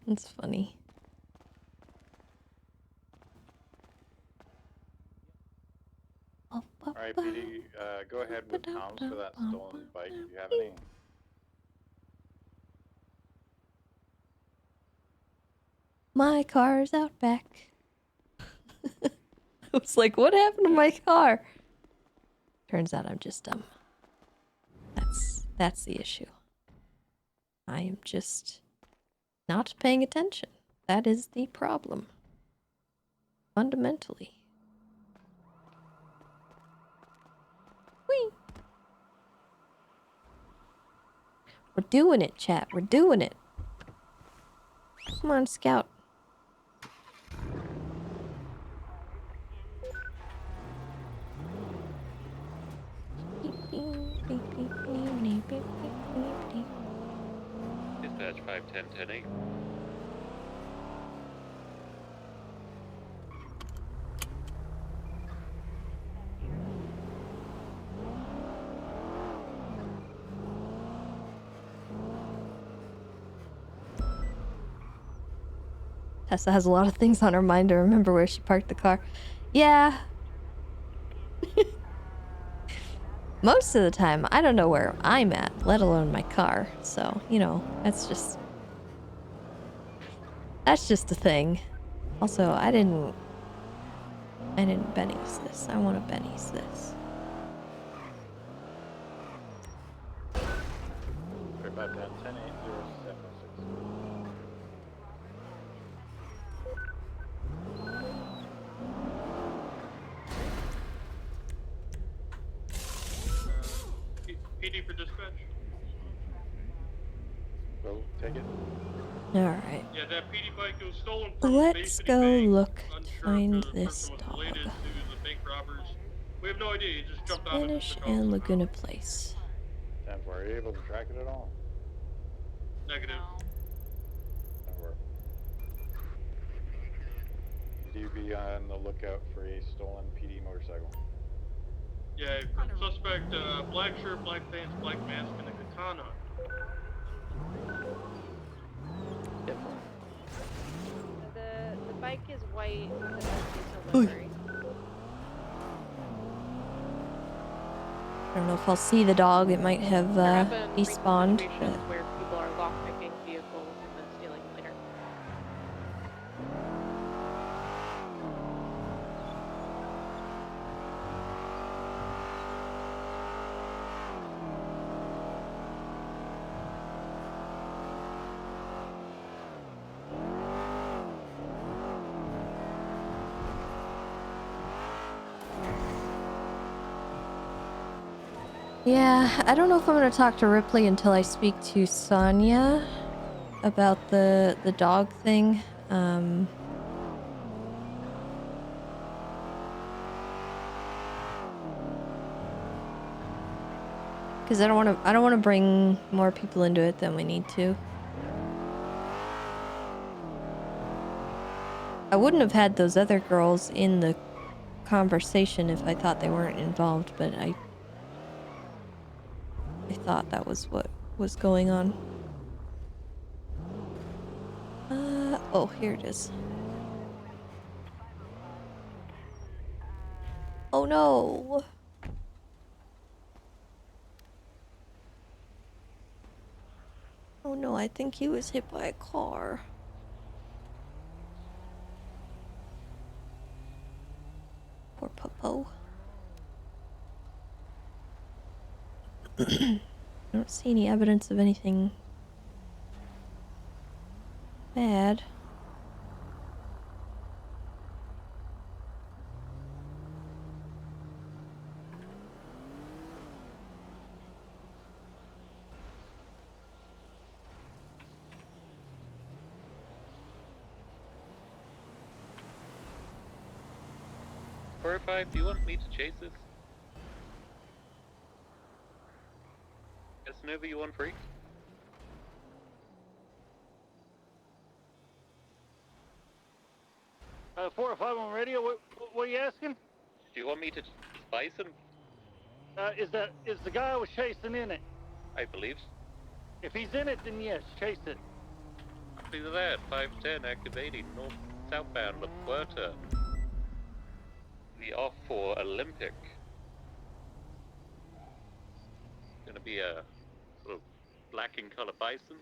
That's funny. Alright, PD, go ahead with comms for that stolen bike if you have any. My car's out back. I was like, what happened to my car? Turns out I'm just dumb. That's the issue. I am just Not paying attention. That is the problem. Fundamentally. Whee! We're doing it, chat. We're doing it. Come on, Scout. Dispatch 510-10-8. Tessa has a lot of things on her mind to remember where she parked the car. Yeah. Most of the time, I don't know where I'm at, let alone my car. So, you know, that's just a thing. Also, I didn't Benny's this. I want to Benny's this. 3510-10-8-0706. PD for dispatch. Go, take it. Alright. Yeah, that PD bike was stolen from Let's Bay City go Bank. look to Unsure find if the this person was dog. related to the bank robbers. We have no idea. He just jumped out and Spanish took off and somehow. Laguna Place. 10-4, are you able to track it at all? Negative. 10-4. Do you be on the lookout for a stolen PD motorcycle? Yeah, suspect, black shirt, black pants, black mask, and a katana. The bike is white with a silver livery. I don't know if I'll see the dog. It might have despawned. But... where people are lockpicking vehicles and then stealing later. Yeah, I don't know if I'm gonna talk to Ripley until I speak to Sonia about the dog thing. Because I don't want to bring more people into it than we need to. I wouldn't have had those other girls in the conversation if I thought they weren't involved, but I thought that was what was going on. Oh, here it is. Oh no! Oh no, I think he was hit by a car. Poor Puppo. I don't see any evidence of anything bad. Horrified, do you want me to chase this? Casanova, you on free? 405 on radio. What are you asking? Do you want me to spice him? Is the guy I was chasing in it? I believe. If he's in it, then yes, chase it. Either that, 510 activating north southbound La Puerta. The off for Olympic. Gonna be a sort of black in color bison.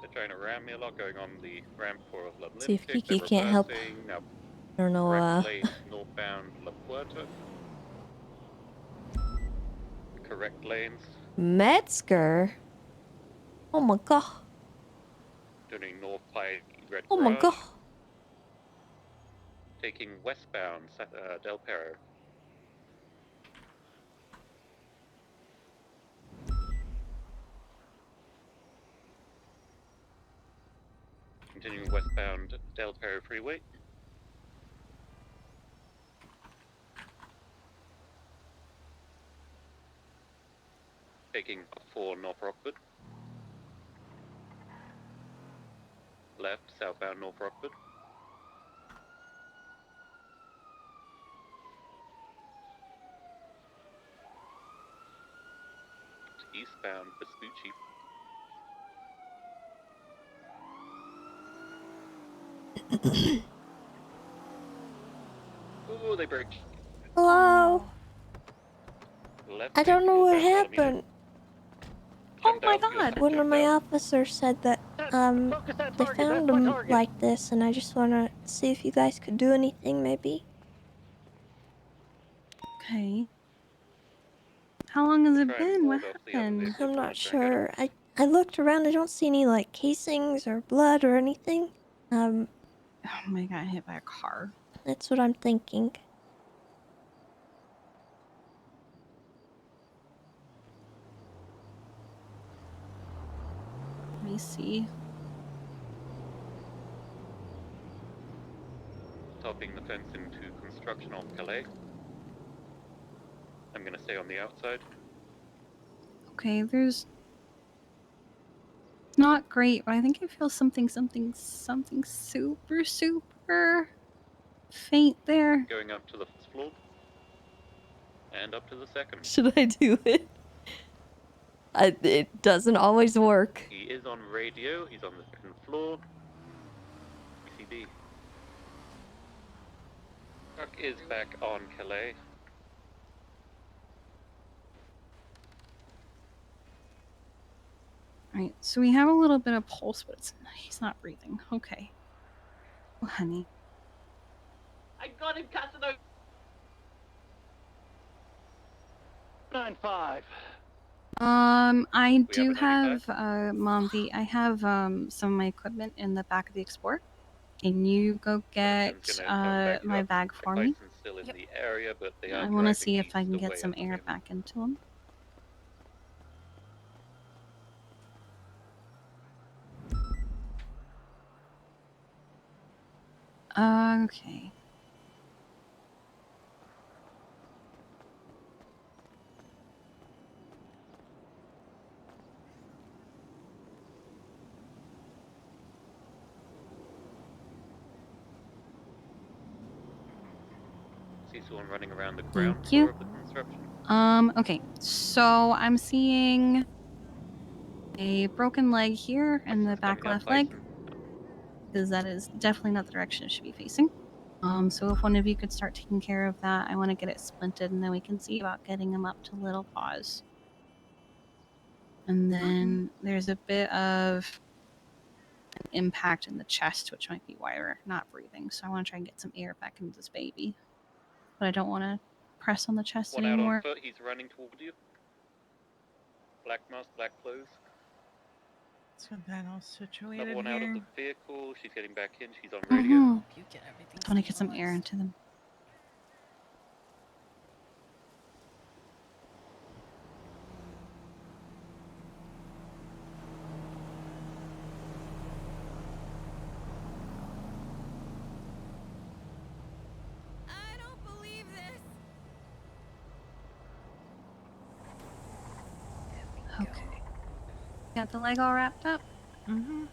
They're trying to ram me a lot, going on the ramp for Olympic. See if Kiki can't help. Now I don't know, Correct lanes northbound La Puerta. Correct lanes. Metzger? Oh my god. Turning North Pine Red Oh my Garage. god. Taking westbound Del Perro. Continuing westbound Del Perro Freeway. Taking 4 North Rockford. Left, southbound North Rockford. Eastbound Vespucci. Oh, they braked. Hello? Left, I don't know what northbound Palomino. happened. Jumped out, you're One of my jumped out. officers said that they found him like this, and I just want to see if you guys could do anything, maybe. Okay. How long has it been? What happened? I'm not sure. I looked around. I don't see any like casings or blood or anything. Oh my god, hit by a car. That's what I'm thinking. Let me see. Topping the fence into construction off Calais. I'm gonna stay on the outside. Okay, there's not great, but I think I feel something super faint there. Going up to the first floor. And up to the second. Should I do it? It doesn't always work. He is on radio. He's on the second floor. BCB. Truck is back on Calais. Alright, so we have a little bit of pulse, but he's not breathing. Okay. Well, honey. I got him, Casanova. 9-5. I do have, Mom V, I have, some of my equipment in the back of the Explorer. Can you go get, my bag for me? Still in the area, but they are I want to driving see if I east can get away some at the air moment. back into him. Okay. See someone running around the ground Thank floor you. of the construction. Okay, so I'm seeing a broken leg here in the back left leg, because that is definitely not the direction it should be facing. So if one of you could start taking care of that, I want to get it splinted, and then we can see about getting him up to Little Paws. And then there's a bit of an impact in the chest, which might be why we're not breathing. So I want to try and get some air back into this baby, but I don't want to press on the chest One out on anymore. foot. He's running toward you. Black mask, black clothes. Let's get that all situated Another one here. out of the vehicle. She's getting back in. She's on radio. You get everything. I want to get some air into them. Okay. Got the leg all wrapped up? Mm-hmm.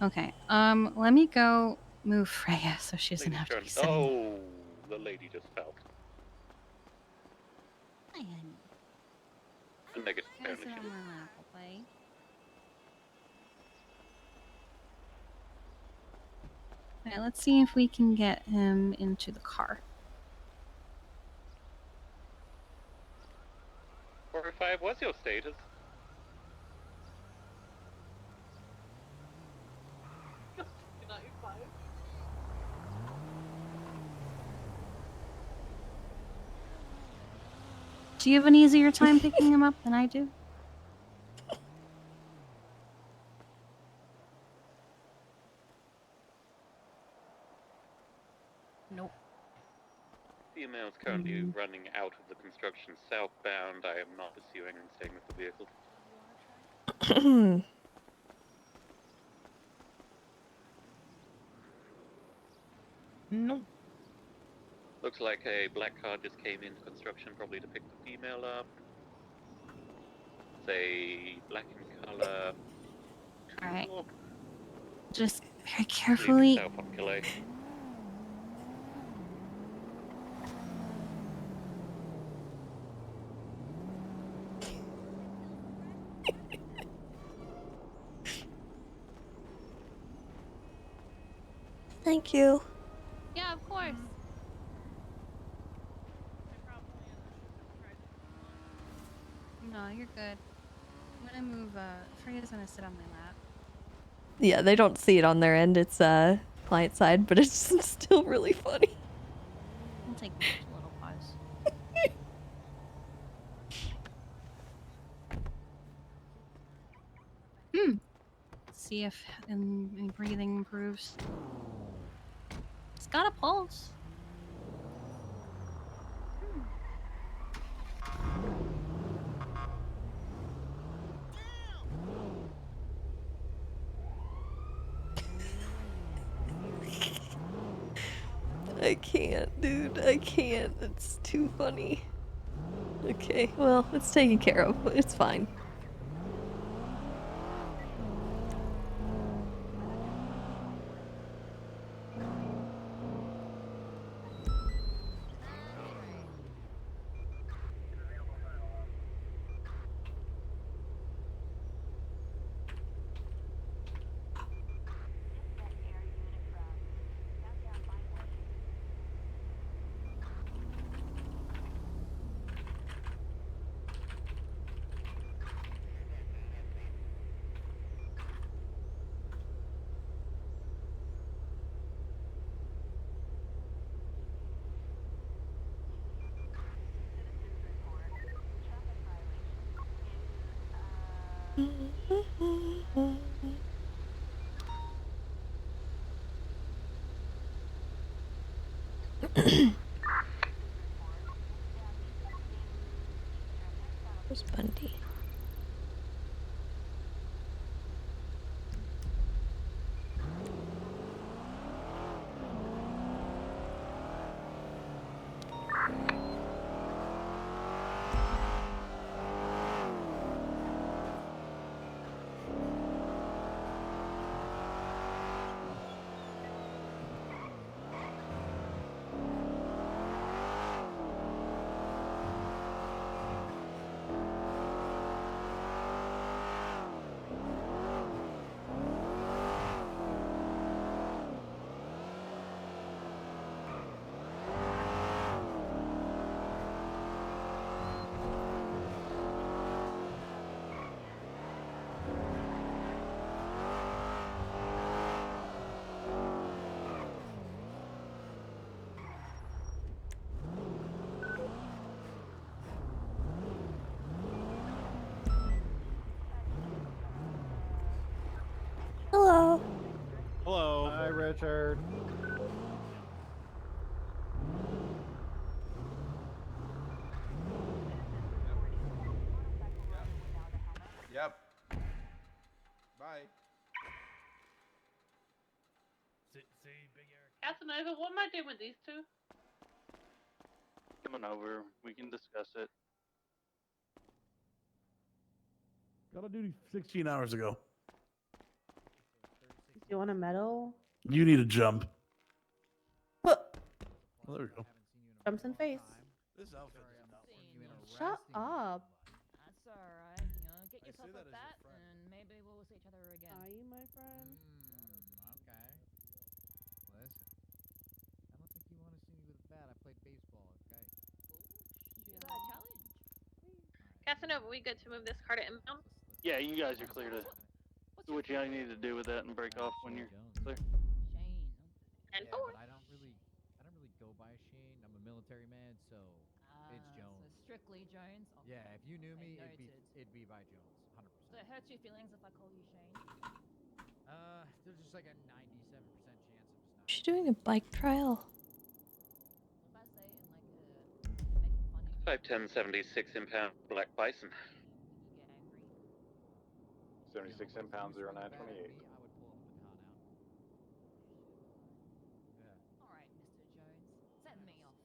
Okay. Let me go move Freya so she doesn't have to be sitting. Oh, the lady just fell. Hi, honey. A negative. Can I Apparently sit she on did. my lap, okay? Alright, let's see if we can get him into the car. 405, what's your status? Do you have an easier time picking him up than I do? Nope. Female is currently running out of the construction southbound. I am not pursuing and staying with the vehicle. Nope. Looks like a black car just came into construction, probably to pick the female up. It's a black in color. Alright. Just very Leaving carefully. south on Calais. Thank you. Yeah, of course. No, you're good. I'm gonna move, Freya's gonna sit on my lap. Yeah, they don't see it on their end. It's client side, but it's still really funny. I'll take a little pause. See if any breathing improves. It's got a pulse. I can't, dude. I can't. It's too funny. Okay, well, it's taken care of. It's fine. Where's Bundy? Hello. Hello. Hi, Richard. Yep. Bye. Casanova, what am I doing with these two? Coming over. We can discuss it. Got on duty 16 hours ago. Do you want a medal? You need a jump. Well, there we go. Jumps in face. This outfit is Shut up. That's alright, you know, get yourself a bat and maybe we'll see each other again. Are you my friend? Okay. Listen, I don't think you want to see me with a bat. I played baseball, okay? You got a challenge. Casanova, we good to move this car to inbound? Yeah, you guys are clear to do what you need to do with that and break off when you're clear. And Yeah, but I don't really go by Shane. I'm a military man, so. It's Jones. So strictly Jones? Oh, Yeah, if you knew me, noted. it'd be by Jones, 100%. Does it hurt your feelings if I call you Shane? There's just like a 97% chance of just not. She's doing a bike trial. If I say it in like a making fun of you, 510 76 impound black bison. you get angry. 76 impound 0928. I would pull a baton out. Yeah. All right, Mr. Jones, send me off.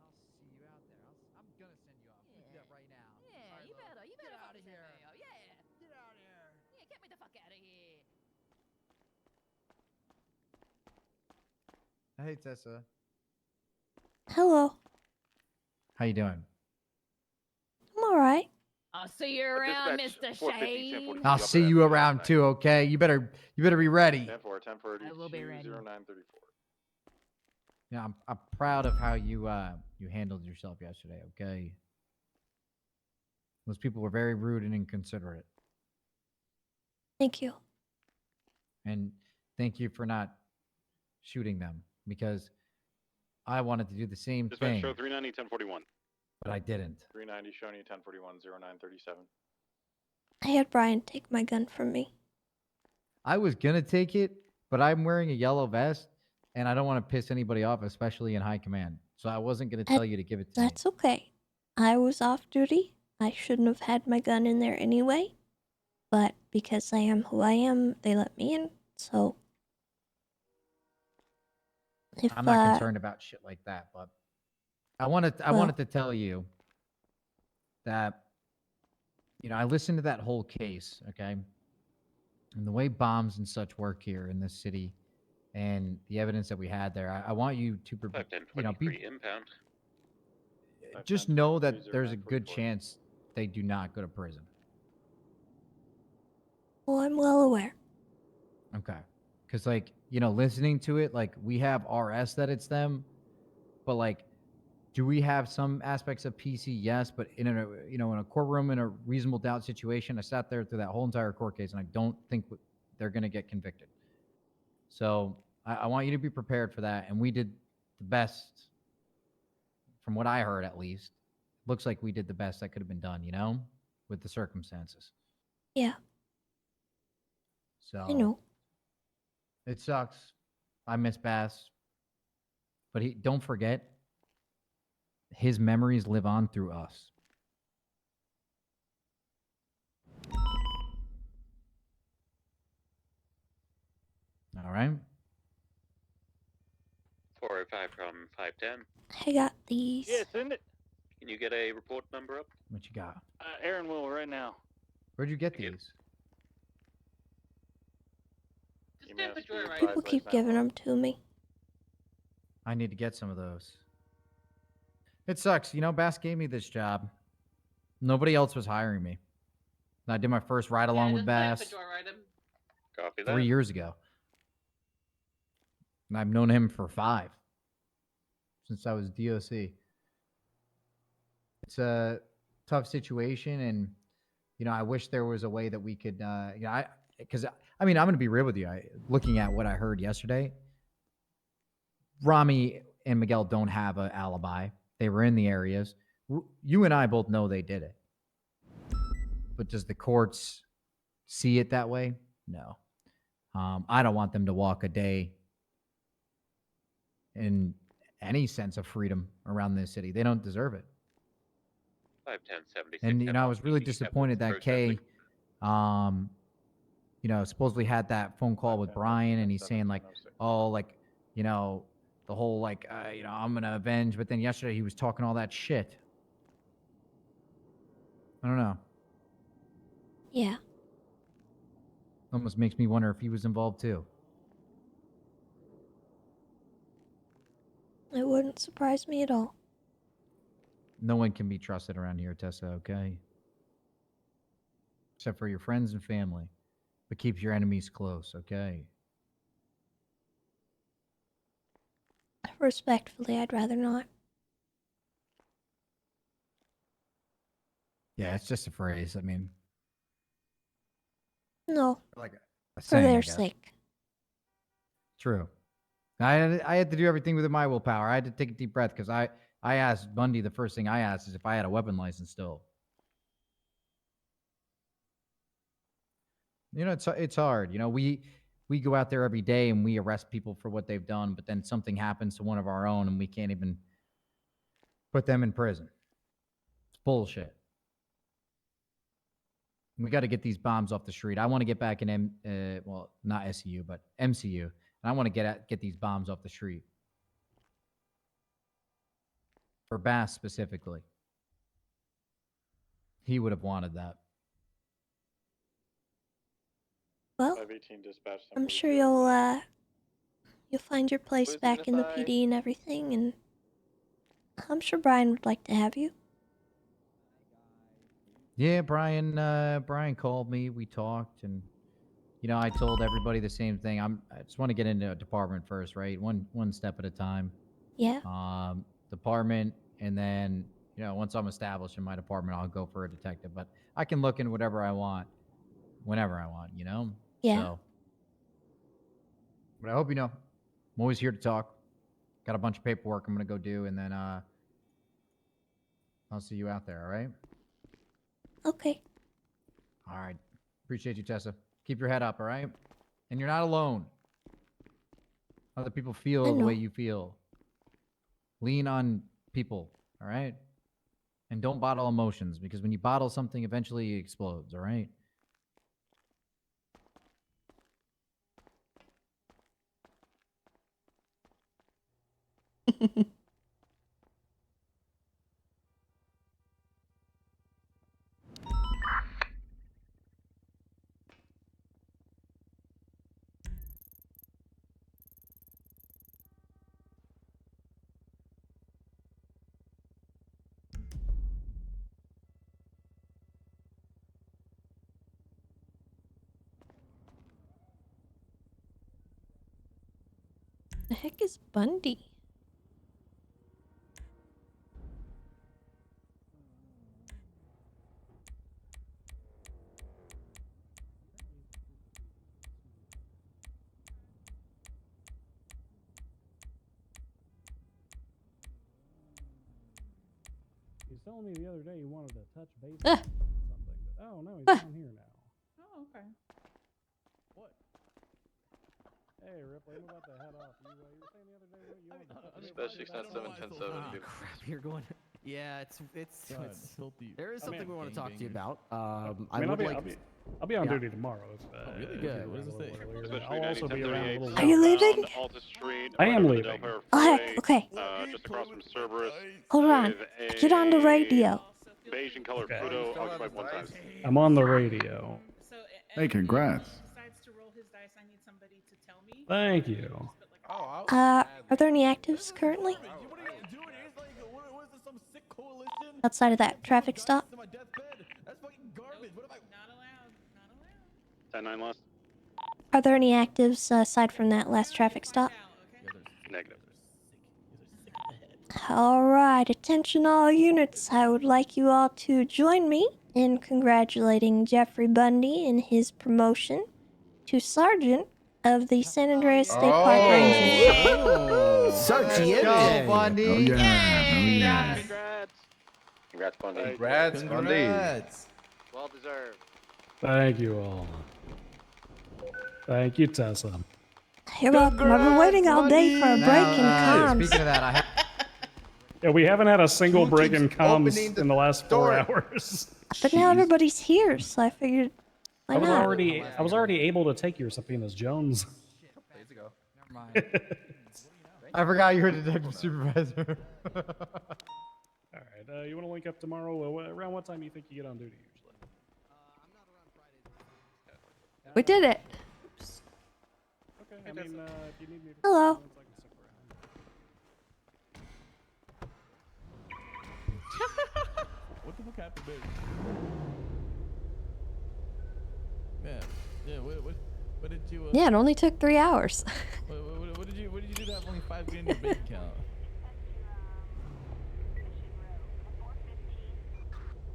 I'll see you out there. I'm gonna send you off. We can do that right now. Yeah, Sorry, you Lo. better Get out fucking of here. send me off. Yeah. Get out of here. Yeah, get me the fuck out of here. Hey, Tessa. Hello. How you doing? I'm all right. I'll see you around, Mr. Shane. I'll see you around too. Okay, you better be ready. 10-4, 10-4, I will be ready. 0934. Yeah, I'm proud of how you handled yourself yesterday. Okay. Those people were very rude and inconsiderate. Thank you. And thank you for not shooting them, because I wanted to do the same Dispatch thing, show 390 1041. but I didn't. 390 showing you 1041 0937. I had Brian take my gun from me. I was gonna take it, but I'm wearing a yellow vest, and I don't want to piss anybody off, especially in high command. So I wasn't gonna tell you to give it to me. That's okay. I was off duty. I shouldn't have had my gun in there anyway. But because I am who I am, they let me in. So if I'm not concerned about shit like that, but I wanted to tell you that, you know, I listened to that whole case, okay, and the way bombs and such work here in this city, and the evidence that we had there. I want you to, you know, be impound. just know that there's a good chance they do not go to prison. well, I'm well aware. Okay. Because, like, you know, listening to it, like, we have RS that it's them, but, like, do we have some aspects of PC? Yes, but in a, you know, in a courtroom, in a reasonable doubt situation, I sat there through that whole entire court case, and I don't think they're going to get convicted. So I want you to be prepared for that, and we did the best, from what I heard at least. Looks like we did the best that could have been done, you know, with the circumstances. Yeah. So I know. It sucks. I miss Bass. But don't forget, his memories live on through us. All right? 405 from 510. I got these. Yeah, send it. Can you get a report number up? What you got? Aaron will right now. Where'd you get these? People keep giving them to me. I need to get some of those. It sucks. You know, Bass gave me this job. Nobody else was hiring me. And I did my first ride along with Bass Copy that. 3 years ago. And I've known him for 5. Since I was DOC. It's a tough situation, and, you know, I wish there was a way that we could, you know, because I mean, I'm going to be real with you. Looking at what I heard yesterday, Rami and Miguel don't have an alibi. They were in the areas. You and I both know they did it. But does the courts see it that way? No. I don't want them to walk a day in any sense of freedom around this city. They don't deserve it. 510 76. And, you know, I was really disappointed that Kay, you know, supposedly had that phone call with Brian, and he's saying, like, oh, like, you know, the whole, like, you know, I'm going to avenge. But then yesterday he was talking all that shit. I don't know. Yeah. Almost makes me wonder if he was involved too. It wouldn't surprise me at all. No one can be trusted around here, Tessa, okay? Except for your friends and family. But keep your enemies close, okay? Respectfully, I'd rather not. Yeah, it's just a phrase. I mean, No. like a For saying, I their guess. sake. True. I had to do everything within my willpower. I had to take a deep breath because I asked Bundy, the first thing I asked is if I had a weapon license still. You know, it's hard. You know, we go out there every day and we arrest people for what they've done, but then something happens to one of our own and we can't even put them in prison. It's bullshit. We got to get these bombs off the street. I want to get back in well, not SCU, but MCU, and I want to get these bombs off the street. For Bass specifically, he would have wanted that. Well, 518 dispatch. I'm sure you'll find your place back in the PD and everything, and I'm sure Brian would like to have you. Yeah, Brian called me. We talked, and you know, I told everybody the same thing. I just want to get into a department first, right? One step at a time. Yeah. Department, and then you know, once I'm established in my department, I'll go for a detective. But I can look in whatever I want, whenever I want. You know. Yeah. So, but I hope you know, I'm always here to talk. Got a bunch of paperwork I'm gonna go do, and then I'll see you out there. All right. Okay. All right. Appreciate you, Tessa. Keep your head up, all right? And you're not alone. Other people feel the way you feel. Lean on people, all right? And don't bottle emotions, because when you bottle something, eventually it explodes, all right? The heck is Bundy? He was telling me the other day he wanted to touch base on something, but oh no, he's down here now. Oh, okay. What? Hey Ripley, I'm about to head off. You were saying the other day you wanted to touch base. Dispatch 697 10-7. Oh crap, you're going. Yeah, it's there is something we want to talk to you about. I mean, I'll be on duty tomorrow. Really good. What does it say? I'll also be around a little. Are you leaving? I am leaving. Oh heck, okay. Just across from Cerberus. Hold on. Get on the radio. Beige and colored Pluto occupied one time. I'm on the radio. Hey, congrats. Thank you. Are there any actives currently? Outside of that traffic stop? 10-9 lost. Are there any actives aside from that last traffic stop? Negative. Alright, attention all units. I would like you all to join me in congratulating Jeffrey Bundy in his promotion to Sergeant of the San Andreas State Park Rangers. Sergeant! Go, Bundy! Oh yeah, oh yeah. Congrats, Bundy. Congrats, Bundy. Well deserved. Thank you all. Thank you, Tessa. You're welcome. I've been waiting all day for a break in comms. Speaking of that, Yeah, we haven't had a single break in comms in the last 4 hours. But now everybody's here, so I figured, why I was not? already able to take your subpoenas, Jones. Days ago. Never mind. I forgot you were a detective supervisor. All right, you want to link up tomorrow? Around what time do you think you get on duty usually? We did it. Okay, I mean, if you need me to... Hello. What the fuck happened, babe? Yeah, what did you... Yeah, it only took 3 hours. What did you do to have only $5 grand in your bank account?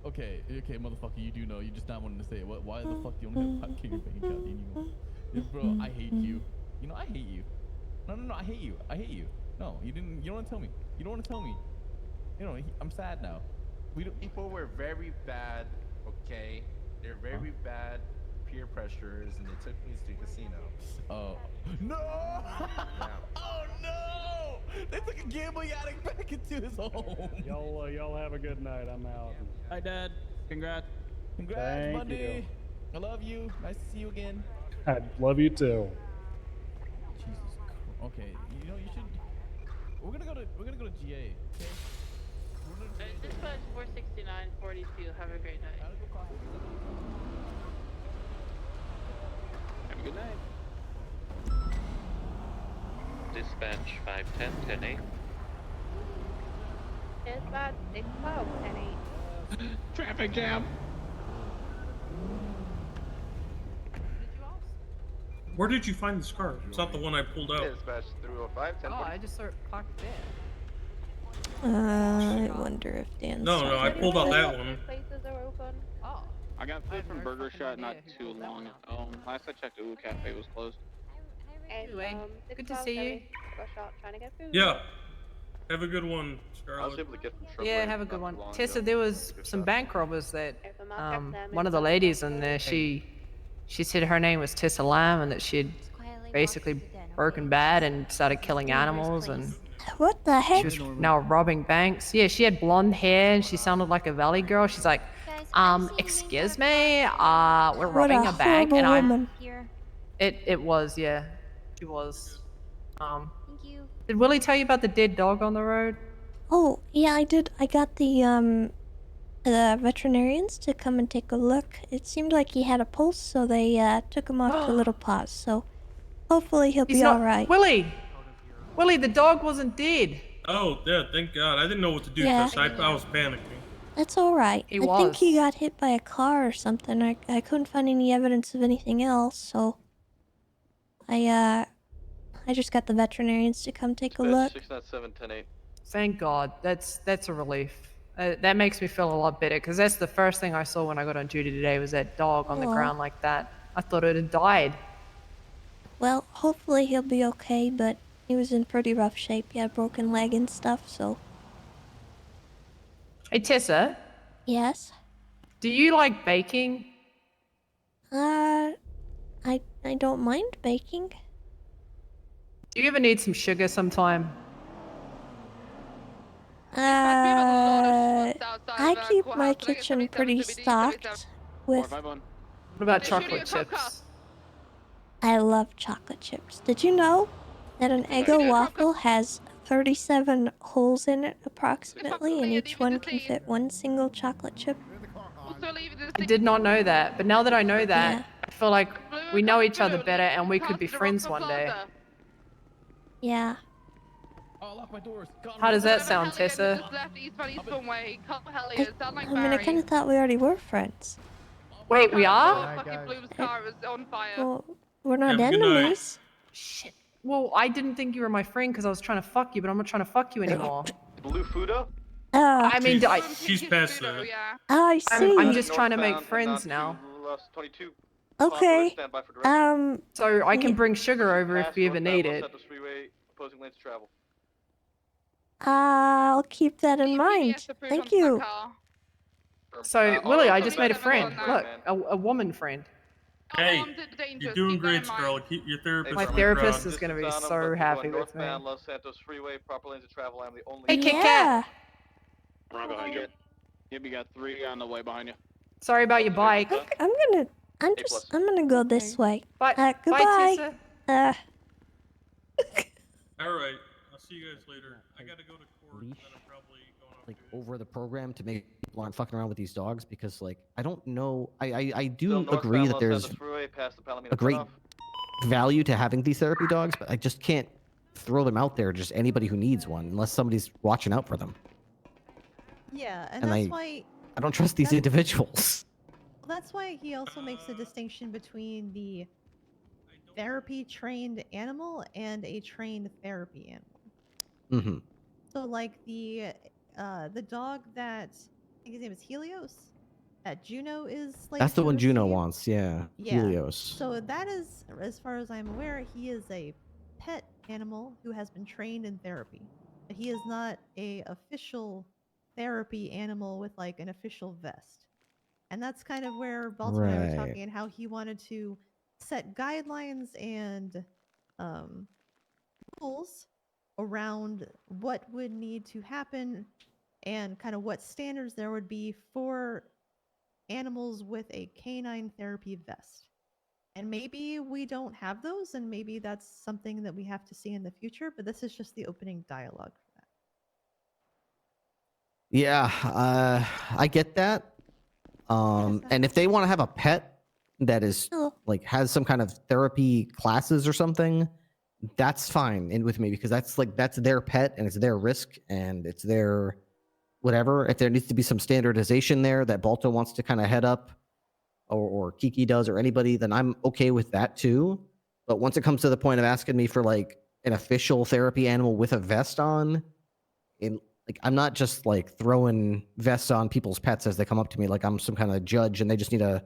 Okay, motherfucker, you do know. You just not wanting to say it. Why the fuck do you only have $5K in your bank account? Bro, I hate you. You know, I hate you. No, I hate you. I hate you. No, you don't want to tell me. You don't want to tell me. you know, I'm sad now. We don't. People were very bad, okay? They're very bad peer pressures, and they took me to the casino. Oh. No! Oh no! They took a gambling addict back into his home. Y'all have a good night. I'm out. Hi, Dad. Congrats. Congrats, Thank buddy. you. I love you. Nice to see you again. I love you too. Jesus Christ. Okay, you know you should. We're gonna go to GA. Okay. Dispatch 46942. Have a great night. Have a good night. Dispatch 510 10-8. Dispatch 612 Traffic jam. Where did you find this car? It's not the one I pulled out. Dispatch 305 10. Oh, I just saw it clocked in. I wonder if Dan's. No, I pulled out that one. Places are open. Oh. I got food from Burger Shot not too long ago. Last I checked, the Ooh Cafe was closed. Anyway, good to see you. Shop trying to get food. Yeah. Have a good one, I was Scarlett. able to get from Yeah, AAA have a good not one. too long Tessa, ago. there was some bank robbers that them, one of the ladies in there, she said her name was Tessa Lamb and that she'd basically broken bad and started killing animals and What the heck? she was now robbing banks. Yeah, she had blonde hair and she sounded like a valley girl. She's like, excuse me, we're What robbing a bank, and horrible woman. it was, yeah, she was. Thank you. Did Willie tell you about the dead dog on the road? Oh, yeah, I did. I got the veterinarians to come and take a look. It seemed like he had a pulse, so they took him off to Little Paws. So hopefully he'll be all right. Willie, the dog wasn't dead. Oh, yeah, thank God. I didn't know what to do Yeah. because I was panicking. That's all right. I think he got hit by a car or something. I couldn't find any evidence of anything else, so I just got the veterinarians to come take a look. 697 10-8. Thank God. That's a relief. That makes me feel a lot better because that's the first thing I saw when I got on duty today was that dog on the Aw. ground like that. I thought it had died. Well, hopefully he'll be okay, but he was in pretty rough shape. He had a broken leg and stuff, so. Hey Tessa, Yes? do you like baking? I don't mind baking. Do you ever need some sugar sometime? I keep my kitchen pretty stocked with. What about chocolate chips? I love chocolate chips. Did you know that an Eggo waffle has 37 holes in it approximately, and each one can fit one single chocolate chip? I did not know that, but now that I know that, I feel like we know each other better and we could be friends one day. Yeah. Oh, lock my doors. How does that sound, Tessa? I mean, I kind of thought we already were friends. Wait, we are? Well, we're not Have a good night. enemies. Shit. Well, I didn't think you were my friend because I was trying to fuck you, but I'm not trying to fuck you anymore. Blue Fudo? I mean, She's past that. Oh, I see. I'm just trying to make friends now. Okay. So I can bring sugar over if you ever need it. I'll keep that in mind. Thank you. So, Willie, I just made a friend. Look, a woman friend. Hey, you're doing great, Scarlett. Your therapist. My therapist is going to be so happy with me. Los Santos Freeway, proper lanes of travel. I'm the only. Hey, Kit Kat. Right behind you. Yep, you got 3 on the way behind you. Sorry about your bike. I'm gonna go this way. Bye. Goodbye. Tessa. All right. I'll see you guys later. I gotta go to court. And then I'm probably going up Like over the program to make people aren't fucking around with these dogs because like I don't know. I do agree that there's a great value to having these therapy dogs, but I just can't throw them out there to just anybody who needs one unless somebody's watching out for them. Yeah, and And that's I why don't trust these individuals. that's why he also makes a distinction between the therapy trained animal and a trained therapy animal. Mm-hmm. So like the dog that I think his name is Helios, that Juno is like. That's the one Juno wants. Yeah. Helios. So that is, as far as I'm aware, he is a pet animal who has been trained in therapy. But he is not a official therapy animal with like an official vest. And that's kind of where Balto and I were Right. talking, and how he wanted to set guidelines and rules around what would need to happen and kind of what standards there would be for animals with a canine therapy vest. And maybe we don't have those, and maybe that's something that we have to see in the future, but this is just the opening dialogue for that. Yeah, I get that. And if they want to have a pet that is like has some kind of therapy classes or something, that's fine in with me, because that's their pet and it's their risk and it's their whatever. If there needs to be some standardization there that Balto wants to kind of head up, or Kiki does, or anybody, then I'm okay with that too. But once it comes to the point of asking me for like an official therapy animal with a vest on, like I'm not just like throwing vests on people's pets as they come up to me like I'm some kind of judge and they just need a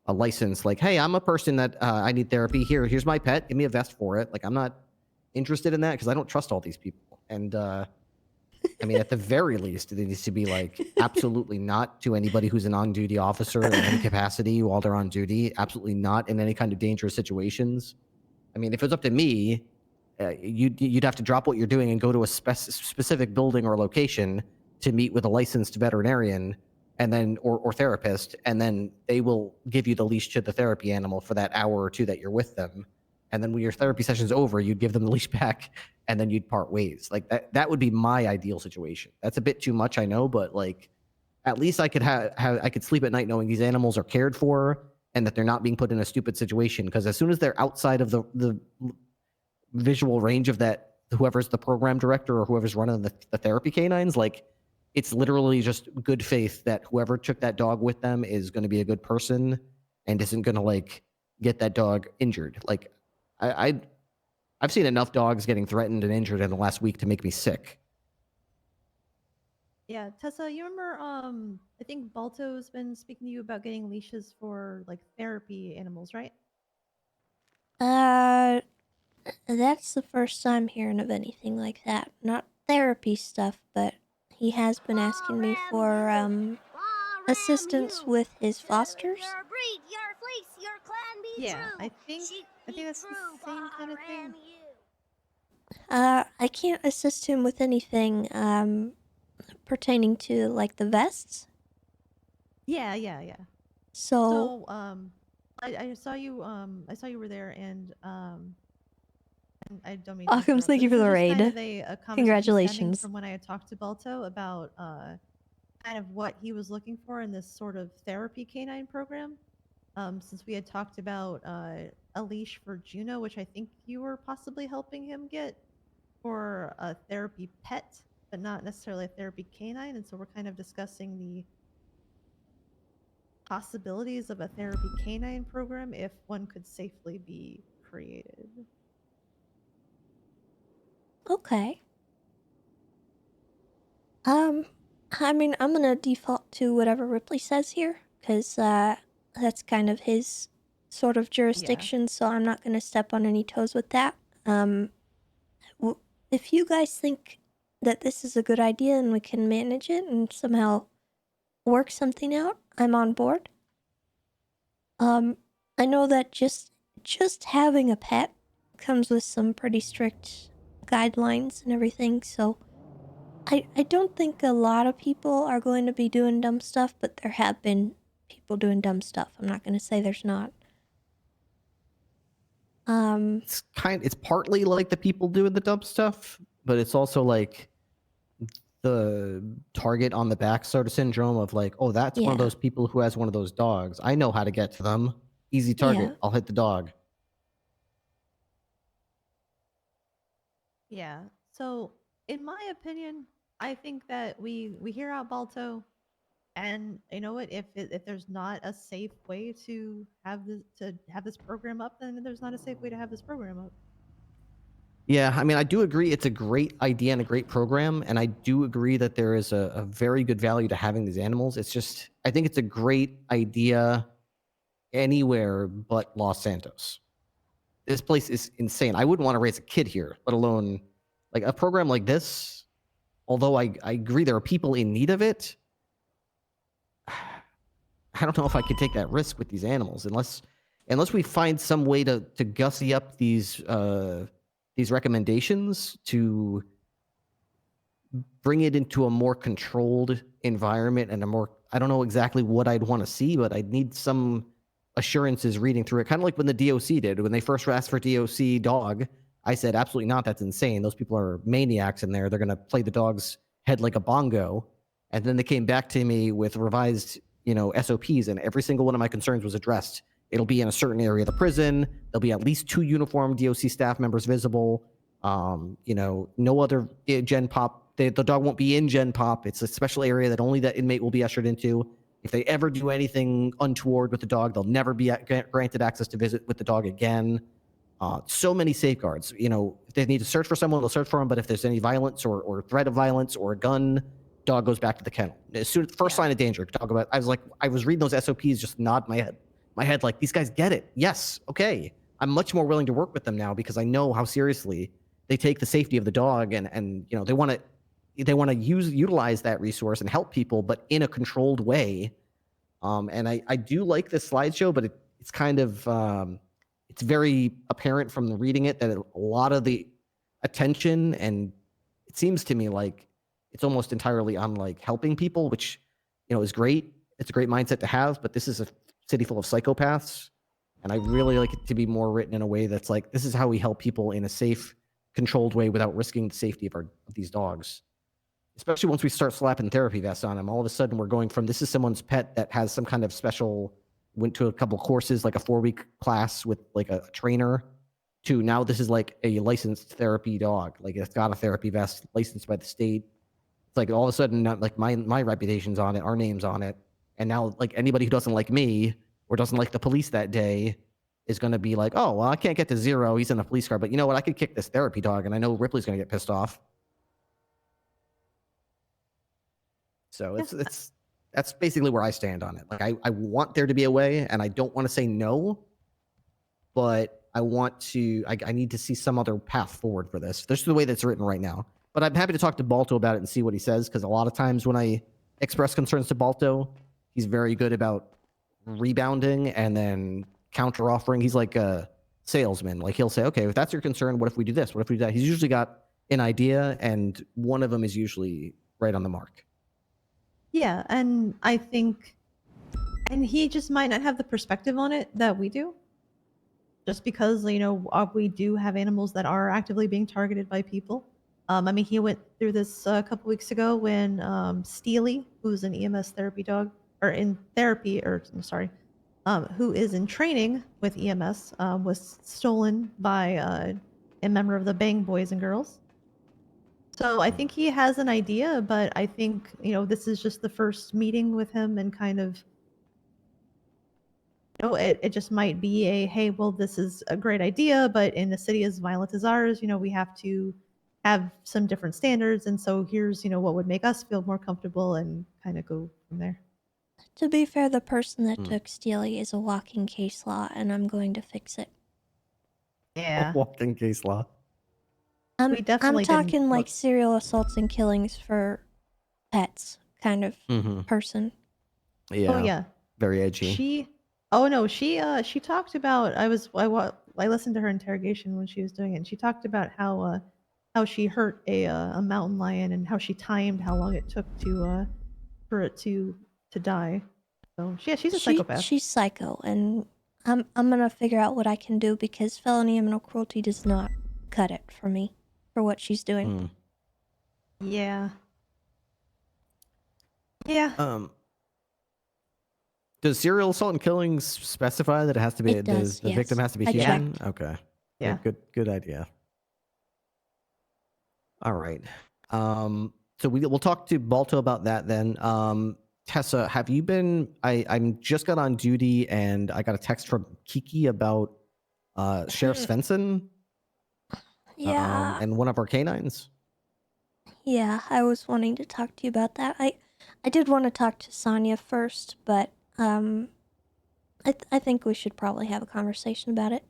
license. Like, hey, I'm a person that I need therapy. Here's my pet. Give me a vest for it. Like, I'm not interested in that because I don't trust all these people. And I mean, at the very least, it needs to be like absolutely not to anybody who's an on-duty officer in any capacity while they're on duty. Absolutely not in any kind of dangerous situations. I mean, if it was up to me, you'd have to drop what you're doing and go to a specific building or location to meet with a licensed veterinarian, and then or therapist, and then they will give you the leash to the therapy animal for that hour or two that you're with them. And then when your therapy session's over, you'd give them the leash back, and then you'd part ways. Like that would be my ideal situation. That's a bit too much, I know, but like at least I could I could sleep at night knowing these animals are cared for and that they're not being put in a stupid situation. Because as soon as they're outside of the visual range of that, whoever's the program director or whoever's running the therapy canines, like it's literally just good faith that whoever took that dog with them is going to be a good person and isn't going to like get that dog injured. Like I've seen enough dogs getting threatened and injured in the last week to make me sick. Yeah, Tessa, you remember I think Balto's been speaking to you about getting leashes for like therapy animals, right? That's the first time hearing of anything like that. Not therapy stuff, but he has been asking me for assistance with his fosters. Yeah, I think that's the same kind of thing. I can't assist him with anything pertaining to like the vests. Yeah. So I saw you were there, and I don't mean Welcome, to thank you for the raid. Kind of a conversation Congratulations. stemming from when I had talked to Balto about kind of what he was looking for in this sort of therapy canine program. Since we had talked about a leash for Juno, which I think you were possibly helping him get for a therapy pet, but not necessarily a therapy canine. And so we're kind of discussing the possibilities of a therapy canine program if one could safely be created. Okay. I mean, I'm gonna default to whatever Ripley says here, because that's kind of his sort of jurisdiction, so I'm not gonna step on any toes with that. If you guys think that this is a good idea and we can manage it and somehow work something out, I'm on board. I know that just having a pet comes with some pretty strict guidelines and everything, so I don't think a lot of people are going to be doing dumb stuff, but there have been people doing dumb stuff. I'm not going to say there's not. It's partly like the people doing the dumb stuff, but it's also like the target on the back sort of syndrome of like, oh, that's one of those people who has one of those dogs. I know how to get to them. Easy target. Yeah. I'll hit the dog. Yeah. So, in my opinion, I think that we hear out Balto, and you know what? If there's not a safe way to have this program up, then there's not a safe way to have this program up. Yeah, I mean, I do agree it's a great idea and a great program, and I do agree that there is a very good value to having these animals. It's just, I think it's a great idea anywhere but Los Santos. This place is insane. I wouldn't want to raise a kid here, let alone like a program like this. although I agree there are people in need of it, I don't know if I could take that risk with these animals unless we find some way to gussy up these recommendations to bring it into a more controlled environment and a more, I don't know exactly what I'd want to see, but I'd need some assurances reading through it. Kind of like when the DOC did. When they first asked for DOC dog, I said, absolutely not. That's insane. Those people are maniacs in there. They're going to play the dog's head like a bongo. And then they came back to me with revised, SOPs, and every single one of my concerns was addressed. It'll be in a certain area of the prison. There'll be at least 2 uniformed DOC staff members visible. No other Gen Pop. The dog won't be in Gen Pop. It's a special area that only that inmate will be ushered into. If they ever do anything untoward with the dog, they'll never be granted access to visit with the dog again. So many safeguards. If they need to search for someone, they'll search for them. But if there's any violence or threat of violence or a gun, dog goes back to the kennel. As soon as first sign of danger, dog go back. I was reading those SOPs, just nod my head like, these guys get it. Yes, okay. I'm much more willing to work with them now because I know how seriously they take the safety of the dog, and they want to utilize that resource and help people, but in a controlled way. And I do like this slideshow, but it's kind of it's very apparent from reading it that a lot of the attention, and it seems to me like it's almost entirely on like helping people, which is great. It's a great mindset to have, but this is a city full of psychopaths, and I really like it to be more written in a way that's like, this is how we help people in a safe, controlled way without risking the safety of these dogs. Especially once we start slapping therapy vests on them, all of a sudden we're going from, this is someone's pet that has some kind of special, went to a couple courses, like a 4-week class with like a trainer, to now this is like a licensed therapy dog. Like, it's got a therapy vest, licensed by the state. It's like all of a sudden, not like my reputation's on it, our name's on it. And now like anybody who doesn't like me or doesn't like the police that day is going to be like, oh, well, I can't get to 0. He's in a police car, but you know what? I could kick this therapy dog, and I know Ripley's going to get pissed off. So that's basically where I stand on it. Like, I want there to be a way, and I don't want to say no, but I need to see some other path forward for this. This is the way that's written right now. But I'm happy to talk to Balto about it and see what he says, because a lot of times when I express concerns to Balto, he's very good about rebounding and then counter offering. He's like a salesman. Like, he'll say, okay, if that's your concern, what if we do this? What if we do that? He's usually got an idea, and one of them is usually right on the mark. Yeah, and I think, and he just might not have the perspective on it that we do. Just because, we do have animals that are actively being targeted by people. He went through this a couple weeks ago when Steely, who's an EMS therapy dog, or in therapy, or I'm sorry, who is in training with EMS, was stolen by a member of the Bang Boys and Girls. So I think he has an idea, but I think, this is just the first meeting with him, and kind of, it just might be a, hey, well, this is a great idea, but in a city as violent as ours, we have to have some different standards, and so here's, what would make us feel more comfortable, and kind of go from there. To be fair, the person that took Steely is a walking case law, and I'm going to fix it. Yeah. Walking case law. I'm definitely didn't talking like look- serial assaults and killings for pets kind of person. Yeah. Oh yeah. Very edgy. She talked about, I listened to her interrogation when she was doing it, and she talked about how she hurt a mountain lion, and how she timed how long it took for it to die. So she's a psychopath. She's psycho, and I'm gonna figure out what I can do, because felony animal cruelty does not cut it for me for what she's doing. Yeah. Yeah. Does serial assault and killings specify that it has to be It does, the yes. victim has to be I human? checked. Okay. Yeah. Good idea. All right. So we'll talk to Balto about that then. Tessa, have you been? I'm just got on duty, and I got a text from Kiki about Sheriff Svensson. Yeah. And one of our canines. Yeah, I was wanting to talk to you about that. I did want to talk to Sonia first, but I think we should probably have a conversation about it.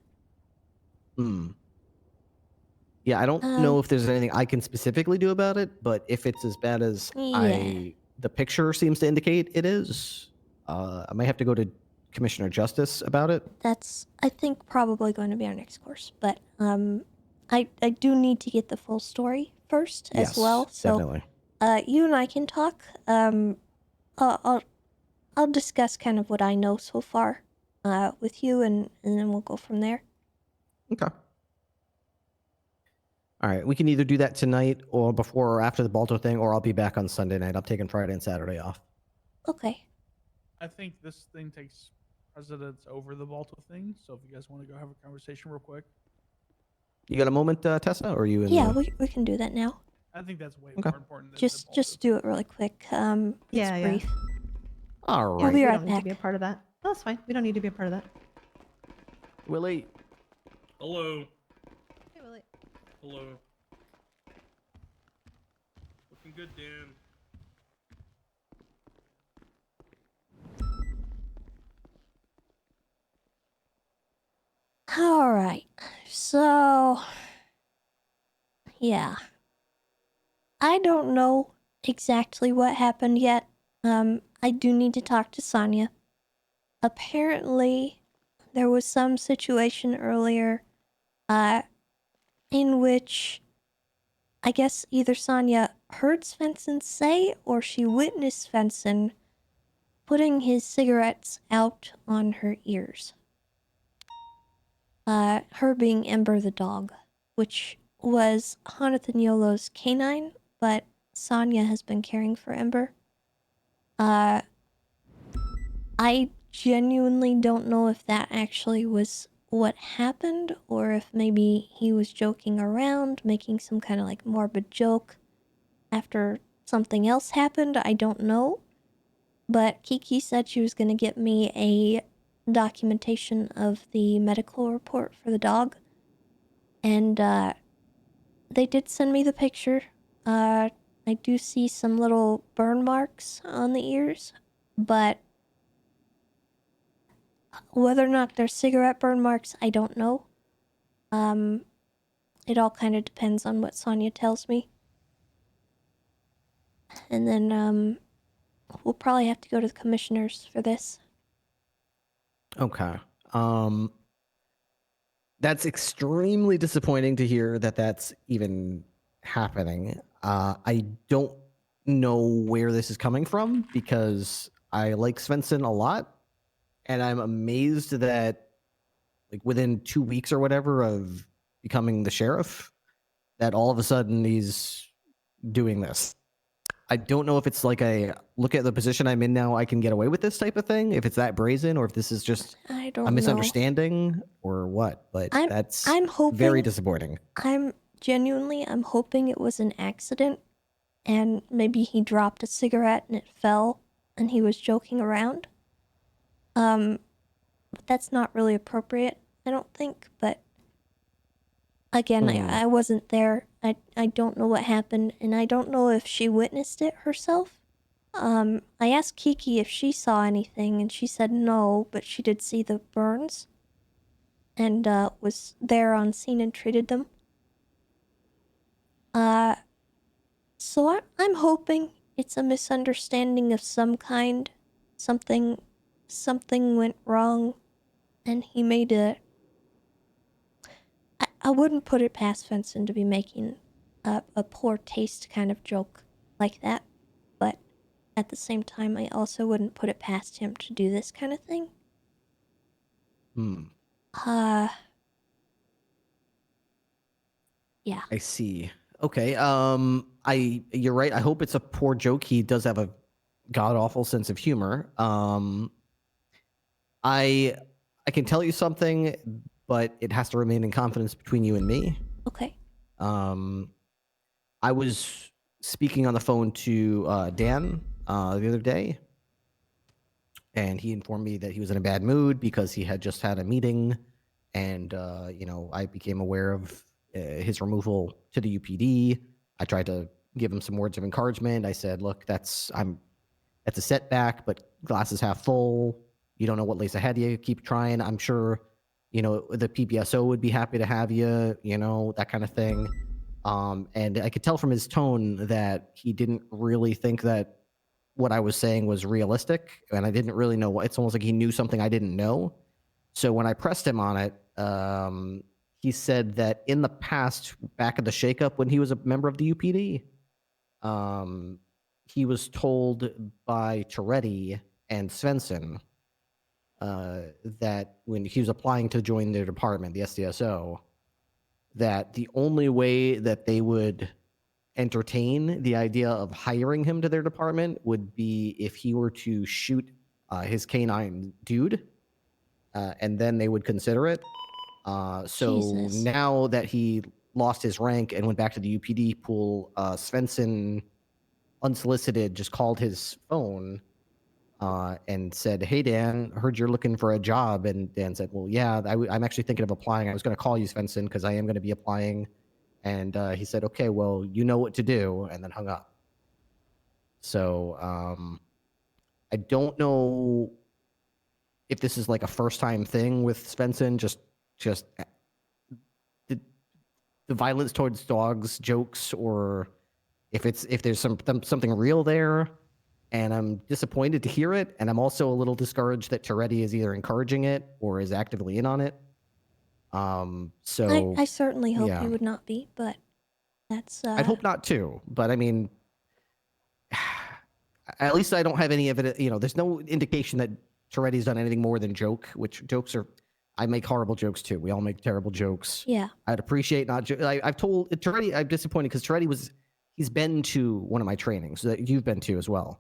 Yeah, I don't know if there's anything I can specifically do about it, but if it's as bad as Yeah. the picture seems to indicate it is, I might have to go to Commissioner Justice about it. That's, I think, probably going to be our next course. But I do need to get the full story first as well. Yes, So definitely. you and I can talk. I'll discuss kind of what I know so far with you, and then we'll go from there. Okay. All right, we can either do that tonight or before or after the Balto thing, or I'll be back on Sunday night. I'm taking Friday and Saturday off. Okay. I think this thing takes precedence over the Balto thing. So if you guys want to go have a conversation real quick, You got a moment, Tessa? Or are you in? Yeah, we can do that now. I think that's way Okay. more important. Than Just do it really quick. It's Yeah. brief. All right. We'll be We right don't need to back. be a part of that. Oh, that's fine. We don't need to be a part of that. Willie. Hello. Hey, Willie. Hello. Looking good, Dan. All right. So, yeah. I don't know exactly what happened yet. I do need to talk to Sonia. Apparently, there was some situation earlier, in which I guess either Sonia heard Svensson say or she witnessed Svensson putting his cigarettes out on her ears. Her being Ember the dog, which was Jonathan Yolo's canine, but Sonia has been caring for Ember. I genuinely don't know if that actually was what happened, or if maybe he was joking around, making some kind of like morbid joke after something else happened. I don't know. But Kiki said she was going to get me a documentation of the medical report for the dog. And they did send me the picture. I do see some little burn marks on the ears, but whether or not they're cigarette burn marks, I don't know. It all kind of depends on what Sonia tells me. And then we'll probably have to go to the commissioners for this. Okay. That's extremely disappointing to hear that that's even happening. I don't know where this is coming from because I like Svensson a lot, and I'm amazed that like within 2 weeks or whatever of becoming the sheriff, that all of a sudden he's doing this. I don't know if it's like a look at the position I'm in now, I can get away with this type of thing, if it's that brazen, or if this is just I don't a know. misunderstanding or what, but I'm hoping, very disappointing. I'm hoping it was an accident and maybe he dropped a cigarette and it fell and he was joking around. But that's not really appropriate, I don't think, but again, I wasn't there. I don't know what happened, and I don't know if she witnessed it herself. I asked Kiki if she saw anything, and she said no, but she did see the burns, and was there on scene and treated them. So I'm hoping it's a misunderstanding of some kind. Something went wrong, and he made a... I wouldn't put it past Svensson to be making a poor taste kind of joke like that, but at the same time, I also wouldn't put it past him to do this kind of thing. Yeah. I see. Okay. You're right. I hope it's a poor joke. He does have a god awful sense of humor. I can tell you something, but it has to remain in confidence between you and me. Okay. I was speaking on the phone to Dan the other day, and he informed me that he was in a bad mood because he had just had a meeting, and I became aware of his removal to the UPD. I tried to give him some words of encouragement. I said, "Look, that's a setback, but glass is half full. You don't know what lays ahead of you. Keep trying. I'm sure you know, the PPSO would be happy to have you, you know, that kind of thing. And I could tell from his tone that he didn't really think that what I was saying was realistic, and I didn't really know what. It's almost like he knew something I didn't know. So when I pressed him on it, he said that in the past, back at the shakeup when he was a member of the UPD, he was told by Toretti and Svensson that when he was applying to join their department, the SDSO, that the only way that they would entertain the idea of hiring him to their department would be if he were to shoot his canine dude, and then they would consider it. So Jesus. now that he lost his rank and went back to the UPD pool, Svensson, unsolicited, just called his phone and said, "Hey, Dan, heard you're looking for a job." And Dan said, "Well, yeah, I'm actually thinking of applying. I was going to call you, Svensson, because I am going to be applying." And he said, "Okay, well, you know what to do," and then hung up. So I don't know if this is like a first-time thing with Svensson, just the violence towards dogs jokes, or if there's something real there. And I'm disappointed to hear it, and I'm also a little discouraged that Toretti is either encouraging it or is actively in on it. So I certainly hope yeah. you would not be, but that's I'd hope not too, but I mean, at least I don't have any evidence. You know, there's no indication that Toretti's done anything more than joke. Which jokes are? I make horrible jokes too. We all make terrible jokes. Yeah. I'd appreciate not. I've told Toretti. I'm disappointed because Toretti he's been to one of my trainings that you've been to as well.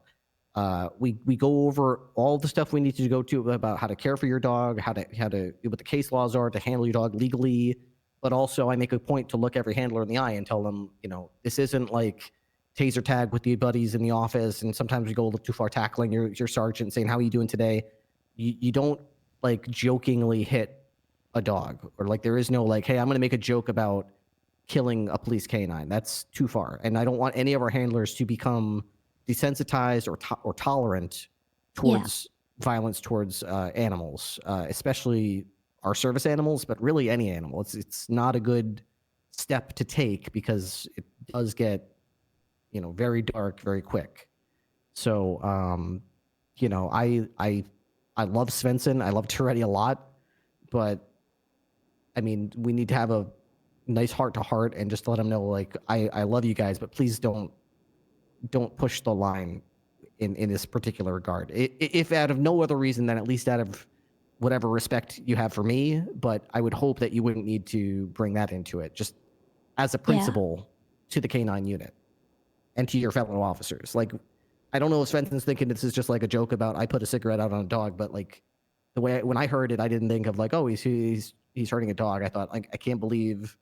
We go over all the stuff we need to go to about how to care for your dog, how to what the case laws are to handle your dog legally. But also, I make a point to look every handler in the eye and tell them, you know, this isn't like taser tag with the buddies in the office, and sometimes we go a little too far tackling your sergeant, saying, "How are you doing today?" You don't like jokingly hit a dog, or like there is no like, "Hey, I'm going to make a joke about killing a police canine." That's too far, and I don't want any of our handlers to become desensitized or tolerant towards violence towards animals, especially our service animals, but really any animal. It's not a good step to take because it does get, you know, very dark very quick. So you know, I love Svensson, I love Toretti a lot, but I mean, we need to have a nice heart to heart and just let him know, like, I love you guys, but please don't push the line in this particular regard. If out of no other reason than at least out of whatever respect you have for me, but I would hope that you wouldn't need to bring that into it, just as a principle to the canine unit and to your fellow officers. Like, I don't know if Svensson's thinking this is just like a joke about I put a cigarette out on a dog, but like the way when I heard it, I didn't think of like, oh, he's hurting a dog. I thought, like, I can't believe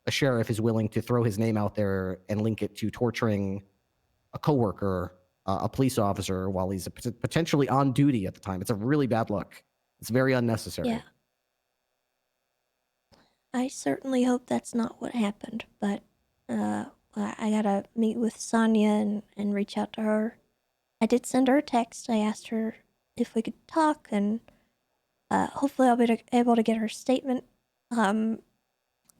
a sheriff is willing to throw his name out there and link it to torturing a coworker, a police officer, while he's potentially on duty at the time. It's a really bad look. It's very unnecessary. Yeah. I certainly hope that's not what happened, but I gotta meet with Sonia and reach out to her. I did send her a text. I asked her if we could talk, and hopefully I'll be able to get her statement.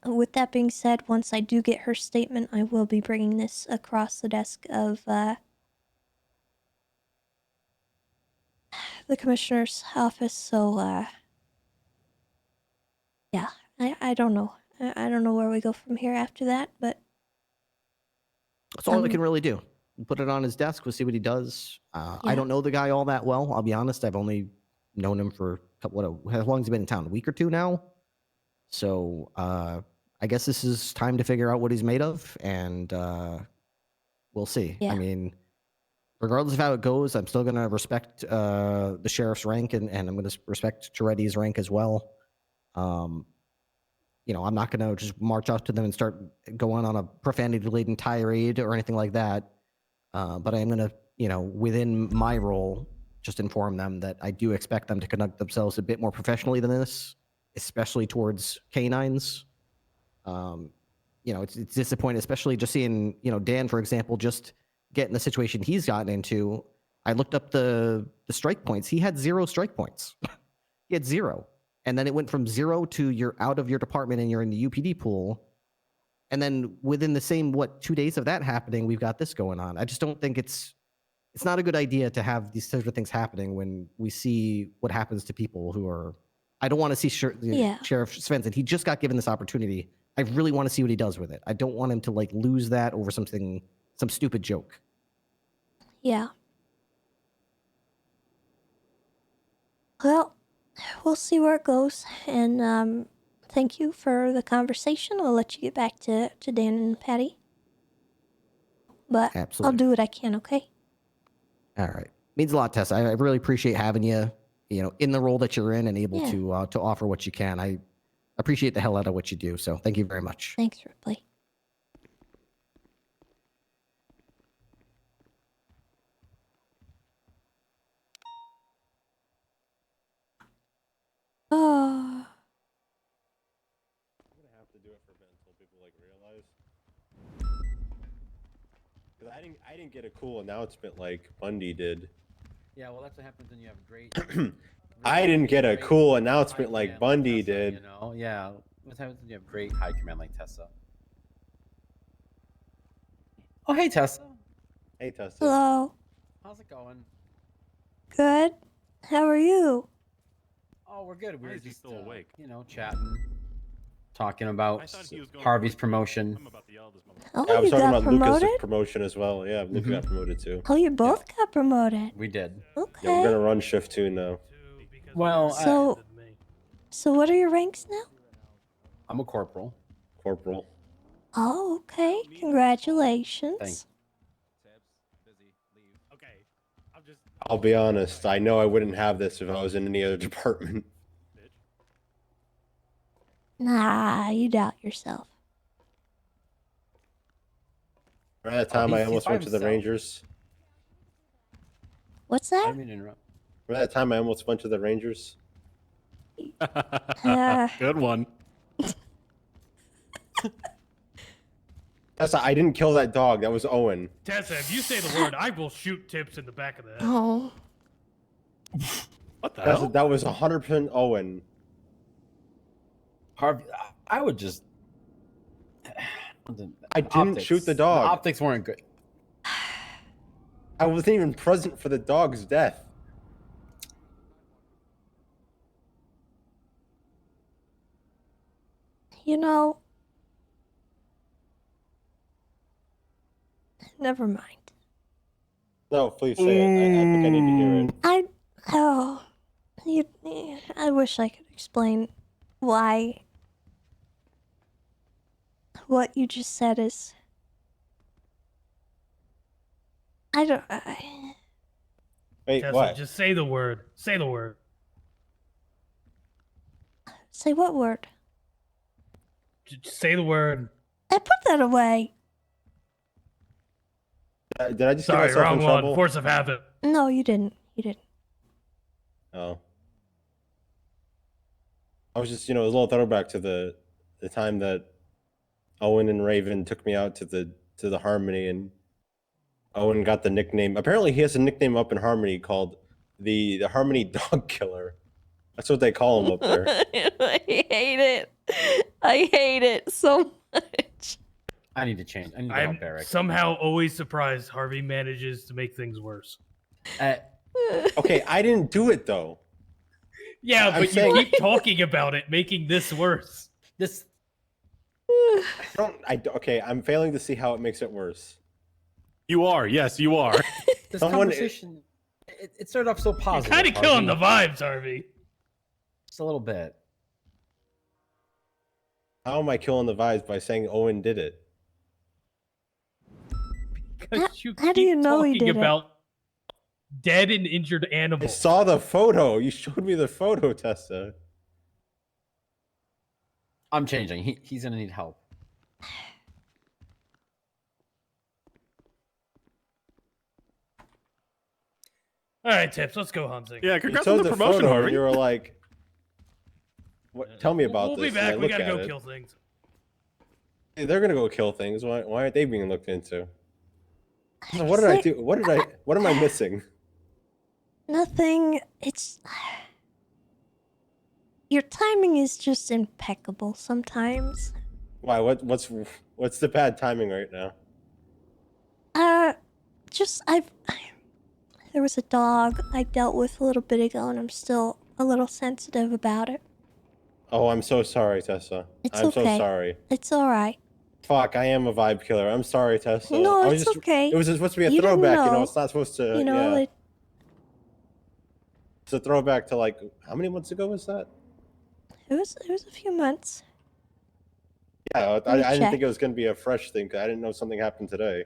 With that being said, once I do get her statement, I will be bringing this across the desk of the commissioner's office. So, yeah, I don't know. I don't know where we go from here after that, but that's all we can really do. Put it on his desk. We'll see what he does. I don't know the guy all that well. I'll be honest. I've only known him for how long has he been in town? A week or two now. So I guess this is time to figure out what he's made of, and we'll see. Yeah. I mean, regardless of how it goes, I'm still going to respect the sheriff's rank, and I'm going to respect Toretti's rank as well. You know, I'm not going to just march up to them and start going on a profanity-laden tirade or anything like that. But I am going to, you know, within my role, just inform them that I do expect them to conduct themselves a bit more professionally than this, especially towards canines. You know, it's disappointing, especially just seeing, you know, Dan, for example, just get in the situation he's gotten into. I looked up the strike points. He had 0 strike points. He had 0. and then it went from 0 to you're out of your department and you're in the UPD pool. And then within the same 2 days of that happening, we've got this going on. I just don't think it's not a good idea to have these sort of things happening when we see what happens to people who are. I don't want to see Sheriff Svensson. He just got given this opportunity. I really want to see what he does with it. I don't want him to like lose that over some stupid joke. Yeah. Well, we'll see where it goes. And thank you for the conversation. I'll let you get back to Dan and Patty. But Absolutely. I'll do what I can, okay? All right. Means a lot, Tessa. I really appreciate having you, in the role that you're in and able to offer what you can. I appreciate the hell out of what you do. So thank you very much. Thanks, Ripley. Oh. I'm gonna have to do it for a bit until people like realize. Because I didn't get a cool announcement like Bundy did. Yeah, well, that's what happens when you have great. I didn't get a cool announcement like Bundy did. You know, yeah. What happens when you have great high command like Tessa? Oh, hey, Tessa. Hey, Tessa. Hello. How's it going? Good. How are you? Oh, we're good. We're just still awake. Chatting, talking about Harvey's promotion. Oh, I was you talking got about promoted? Lucas's promotion as well. Yeah, Luke got promoted too. Oh, you both got promoted. We did. Okay. Yeah, we're gonna run shift 2 now. Well, So what are your ranks now? I'm a corporal. Corporal. Oh, okay. Congratulations. Thanks. I'll be honest. I know I wouldn't have this if I was in any other department. Nah, you doubt yourself. Remember that time I he's almost by went to the himself. Rangers? What's I that? didn't mean to interrupt. Remember that time I almost went to the Rangers? Good one. I didn't kill that dog. That was Owen. Tessa, if you say the word, I will shoot Tips in the back of the head. Oh. What the hell? That was 100% Owen. Harvey, I would just. I didn't shoot the dog. The optics weren't good. I wasn't even present for the dog's death. You know. Never mind. No, please say it. I think I need to hear it. I wish I could explain why what you just said is. Wait, Tessa, what? just say the word. Say the word. Say what word? Just say the word. I put that away. Did I just Sorry, get myself wrong in one. trouble? Force of habit. No, you didn't. You didn't. Oh. I was just, a little throwback to the time that Owen and Raven took me out to the Harmony, and Owen got the nickname. Apparently, he has a nickname up in Harmony called the Harmony Dog Killer. That's what they call him up there. I hate it. I hate it so much. I need to change. I need to I'm help Eric. somehow always surprised Harvey manages to make things worse. Okay, I didn't do it though. Yeah, I'm but saying- you keep talking about it, making this worse. This. Okay, I'm failing to see how it makes it worse. You are. Yes, you are. This Someone- conversation. It started off so positive. Kind of killing the Harvey. vibes, Harvey. Just a little bit. How am I killing the vibes by saying Owen did it? How do you know he Talking did about dead and injured I animals. saw the photo. You showed me the photo, Tessa. I'm changing. He's gonna need help. All right, Tips, let's go hunting. Yeah, You congrats showed on the promotion, photo and Harvey. you were like, "What? Tell me about We'll this." be And I back. We look gotta at go it. kill things. Hey, they're gonna go kill things. Why aren't they being looked into? So what did I do? What am I missing? Nothing. It's. Your timing is just impeccable sometimes. Why? What's the bad timing right now? Just there was a dog I dealt with a little bit ago, and I'm still a little sensitive about it. Oh, I'm so sorry, Tessa. It's I'm okay. so sorry. It's alright. Fuck, I am a vibe killer. I'm sorry, Tessa. No, I was it's just, okay. It was supposed to be a You didn't throwback, you know. know. It's not supposed to. You know, yeah. It's a throwback to like how many months ago was that? it was a few months. Yeah, Let me I didn't think check. it was gonna be a fresh thing. 'Cause I didn't know something happened today.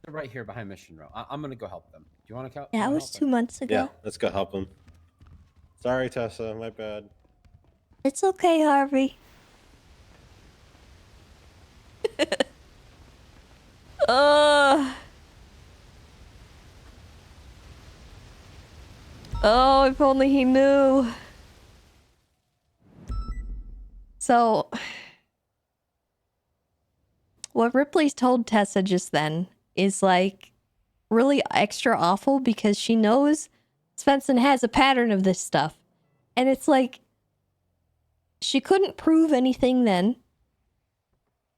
They're right here behind Mission Row. I'm gonna go help them. Do you want to help? Yeah, it was 2 months ago. Yeah, let's go help him. Sorry, Tessa. My bad. It's okay, Harvey. Oh, if only he knew. So, what Ripley's told Tessa just then is like really extra awful because she knows Svensson has a pattern of this stuff. And it's like, she couldn't prove anything then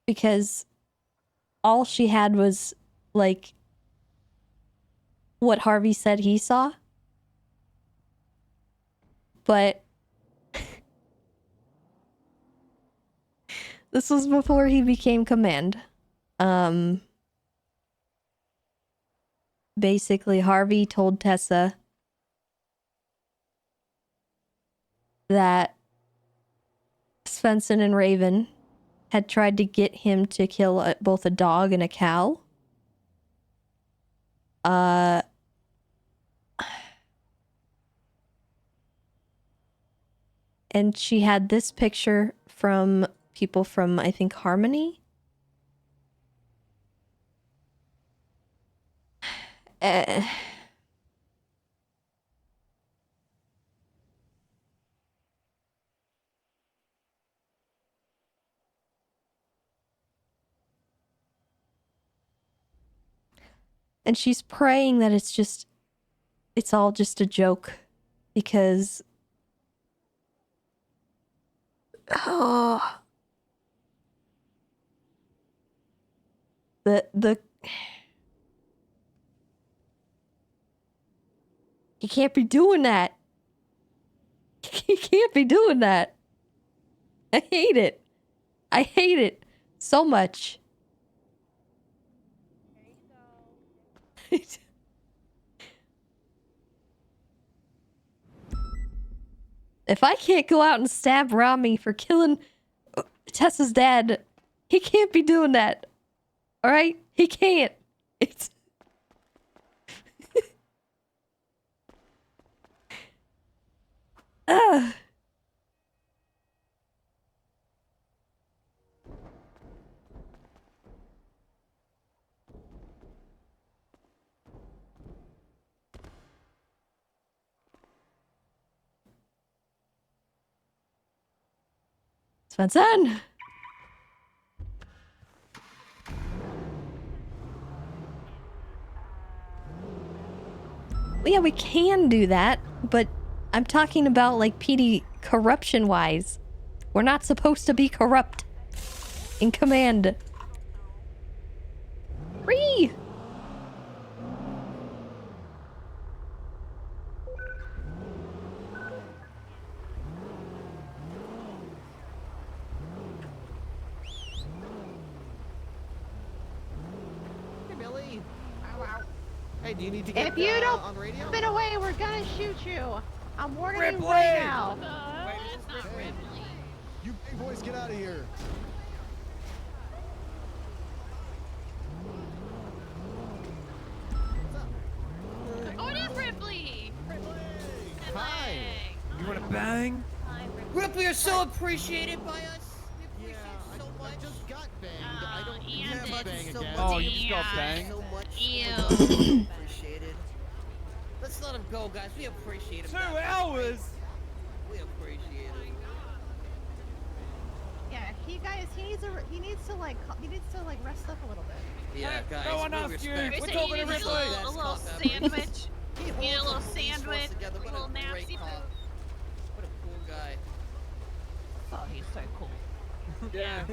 because all she had was like what Harvey said he saw. But this was before he became command. Basically, Harvey told Tessa that Svensson and Raven had tried to get him to kill both a dog and a cow. And she had this picture from people from, I think, Harmony. And she's praying that it's all just a joke. Because... oh... The... He can't be doing that. He can't be doing that. I hate it. I hate it so much. If I can't go out and stab Rami for killing Tessa's dad, he can't be doing that. Alright? He can't. It's... Ugh. Svensson! Yeah, we can do that, but I'm talking about, like, PD corruption-wise. We're not supposed to be corrupt in command. Free! Hey, Billy. Ow, ow. Hey, do you need to get If you don't on the radio? spin away, we're gonna shoot you. I'm warning you Ripley! right now. That's not Ripley. You big boys, get out of here. Oh, it is Ripley! Hi. You wanna bang? Ripley, you're so appreciated by us. We appreciate Yeah, it so much. I just got banged. I don't Ian have did bang so again. much. Oh, you just got banged? So much. Ew. Appreciated. Let's let him go, guys. We appreciate him. 2 hours? We appreciate it. Yeah, he needs to like rest up a little bit. Yeah, guys. No one we asked you. respect- We're Say talking you to need a Ripley. little sandwich. He You need a holds little the police force sandwich, together. What little a great napsy cop. food. What a cool guy. Oh, he's so cool. Yeah.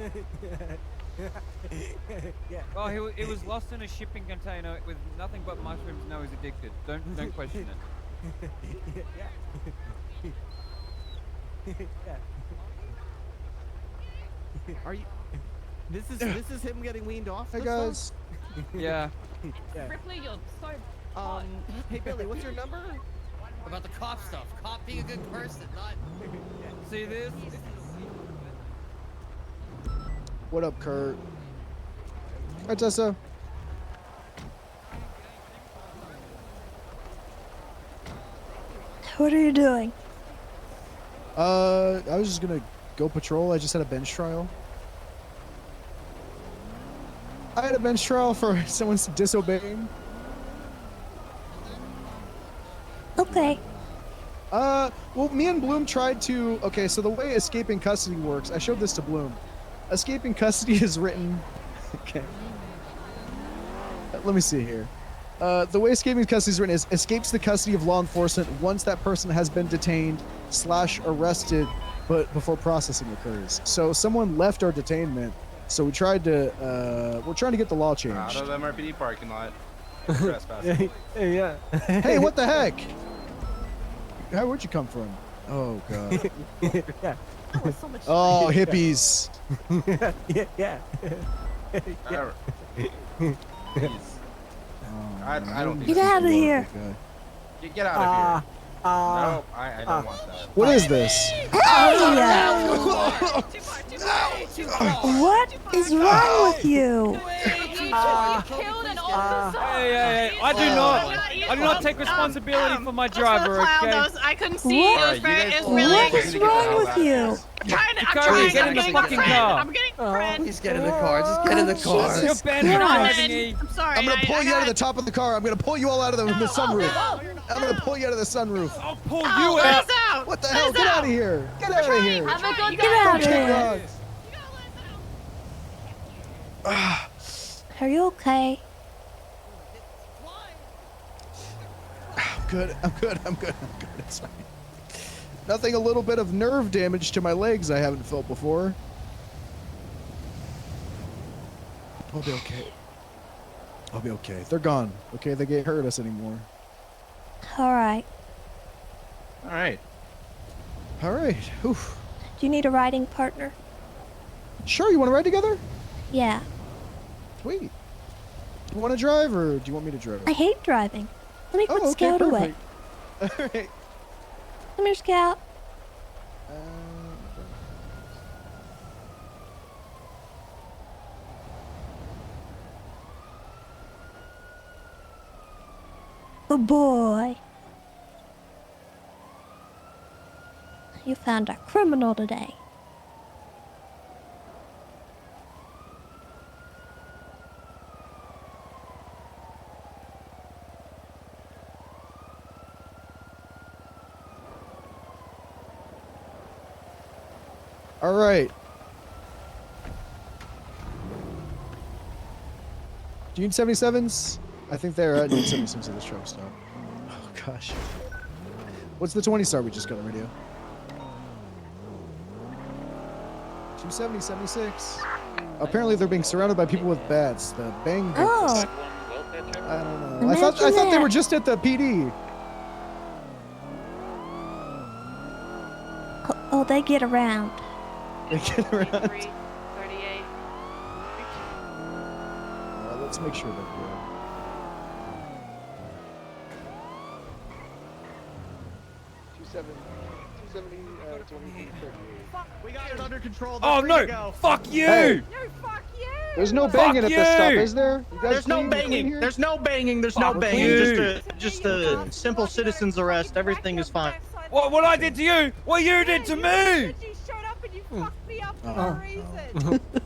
Well, he was lost in a shipping container with nothing but mushrooms. Now he's addicted. Don't question it. Are you? This is him getting weaned off. Hey the guys. stuff? Yeah. Ripley, you're so Hey Billy, what's your number? About the cop stuff. Cop being a good person, not. See this? What up, Kurt? Hi, Tessa. What are you doing? I was just gonna go patrol. I just had a bench trial. I had a bench trial for someone's disobeying. Okay. Well, me and Bloom tried to. Okay, so the way escaping custody works, I showed this to Bloom. Escaping custody is written. Okay. Let me see here. The way escaping custody is written is escapes the custody of law enforcement once that person has been detained / arrested, but before processing occurs. So someone left our detainment. So we tried to. We're trying to get the law changed. Out of the MRPD parking lot. Yeah. Hey, what the heck? Where'd you come from? Oh god. Yeah. Oh, hippies. Yeah. I don't think Get this out of is here. Get out of here. No, I don't want that. What is this? Hey! What is wrong with you? Hey, I do not take responsibility for my driver, okay? I couldn't see. What? It was really. What is wrong with you? Dakari, get in the fucking car. I'm getting cred. Please get in the car. Just get in the car. You're banned from driving, E. I'm sorry. I'm gonna pull you out of the top of the car. I'm gonna pull you all out of the sunroof. no. I'm gonna pull you out of the sunroof. I'll pull Oh, you let out. us out. What the hell? Get out of here. Get out of here. Have a good Get out of Okay, here. God. Are you okay? I'm good. It's fine. Nothing, a little bit of nerve damage to my legs I haven't felt before. I'll be okay. I'll be okay. They're gone. Okay, they can't hurt us anymore. All right. All right. All right. Oof. Do you need a riding partner? Sure, you want to ride together? Yeah. Sweet. You want to drive, or do you want me to drive? I hate driving. Let me put okay, Scout away. perfect. All right. Come here, Scout. Good boy. You found a criminal today. All right. Do you need 77s? I think they're at 77s at this truck stop. Oh gosh. What's the 20 star we just got on radio? 270, 76. Apparently they're being surrounded by people with bats. The bang. Oh. I don't know. I thought they were just at the PD. Oh, they get around. They get around. 38. Let's make sure they're good. We got it under control. Oh no! Fuck you! Hey. There's no banging Fuck at this stop, you! is there? You guys There's no clean banging. here? There's no banging. There's no Fuck banging. you. Just a simple citizen's arrest. Everything is fine. What I did to you? What you did to me?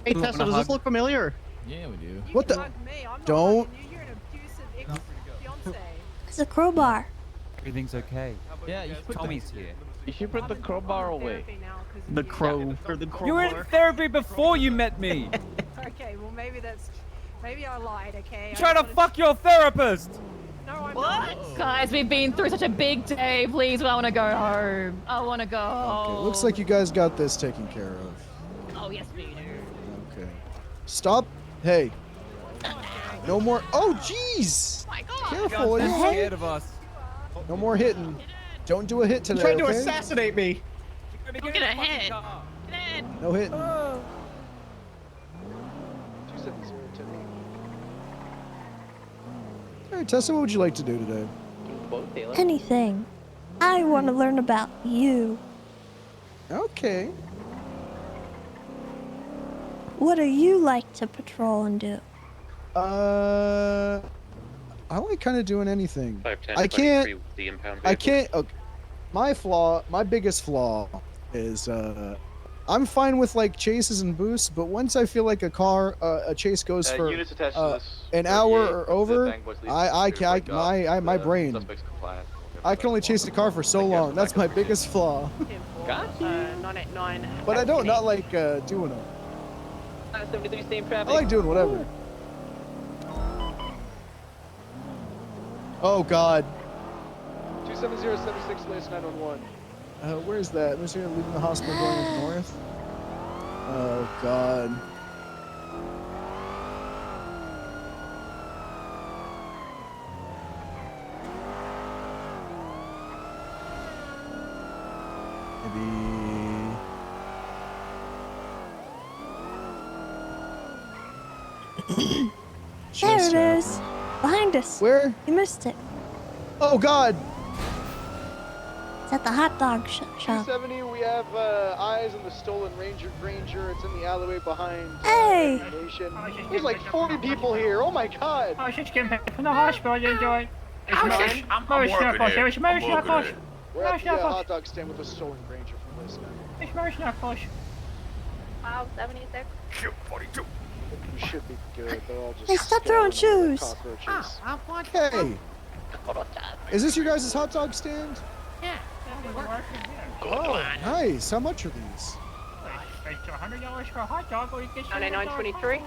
Hey Tessa, does this look familiar? Yeah, we do. What the? Don't. It's a crowbar. Everything's okay. Yeah, you put Tommy's here. You should put the crowbar away. The crow or the crowbar. You were in therapy before you met me. Okay, well maybe that's Maybe I lied, okay? Trying to fuck your therapist! No, I'm What? not. Guys, we've been through such a big day. Please, I want to go home. I want to go home. Okay, looks like you guys got this taken care of. Oh, yes, we do. Okay. Stop. Hey. No more. Oh, jeez. Oh my God. Careful. They're Yeah. scared of us. No more hitting. Don't do a hit today. Trying to okay? assassinate me. Don't get a hit. No hitting. Oh. 270 to me. All right, Tessa, what would you like to do today? Anything. I want to learn about you. Okay. What do you like to patrol and do? I like kind of doing anything. 510, I can't. 23, the impound I vehicle. can't. Okay. My biggest flaw is I'm fine with like chases and boosts, but once I feel like a chase goes for units attached to this an hour 38, or the over, Bang Boys lead I security can't. break up, My the brain. suspect's compliant. I can only chase the car for so long. That's my biggest flaw. Got 989. But I don't not like doing it. 73 same I traffic. like doing whatever. Oh God. 27076 latest 911. Where's that? Mr. Leaving the hospital going north. Oh God. Maybe. There Just it is. Behind us. Where? You missed it. Oh God. It's at the hot dog shop. 270, we have eyes on the stolen Granger. It's in the alleyway behind Hey! Nation. There's like 40 people here. Oh my God. I was just getting back from the hospital. You enjoy it. I'm working here. I'm working It's We're at the hot dog stand with the stolen Granger from this guy. It's Moose Knuckles. 576. 42. We should be good. They're all just Hey, stop throwing scaling shoes. cockroaches. Hey. Is this your guys' hot dog stand? Yeah. Oh, nice. How much are these? It's $100 for a hot dog, or you get $99.23.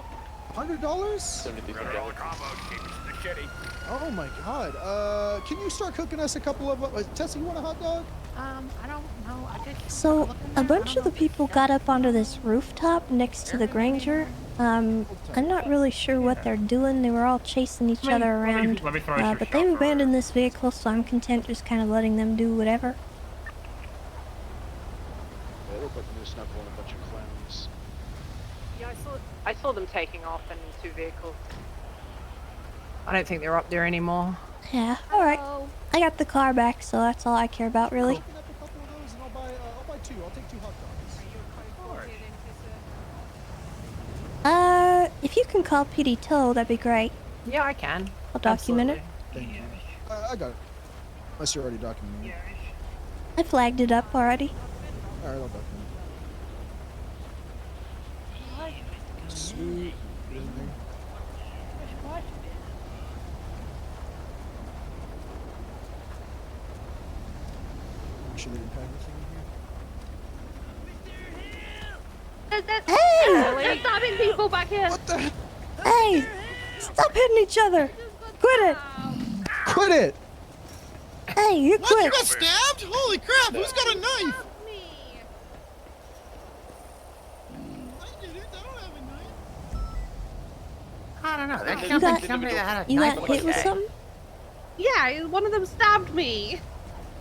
$100? Oh my God. Can you start cooking us a couple of? Tessa, you want a hot dog? I don't know. I just. So, a bunch of the people got up onto this rooftop next to the Granger. I'm not really sure what they're doing. They were all chasing each other around. But they've abandoned this vehicle, so I'm content just kind of letting them do whatever. They look like Moose Knuckle and a bunch of clowns. Yeah, I saw them taking off in 2 vehicles. I don't think they're up there anymore. Yeah, alright. I got the car back, so that's all I care about, really. Open up a couple of those and I'll buy 2. I'll take 2 hot dogs. If you can call PD Tow, that'd be great. Yeah, I can. I'll document it. Thank you. I got it. Unless you're already documenting it. I flagged it up already. Alright, I'll document it. Sweet. Make sure they didn't pack anything in here. Hey! They're stabbing people back here. What the? Hey! Stop hitting each other! Quit it! Quit it! Hey, you What? quit! You got stabbed? Holy crap! Who's got a knife? I don't know. That You sounds got, like somebody that had a you knife. got hit with something? Yeah, one of them stabbed me.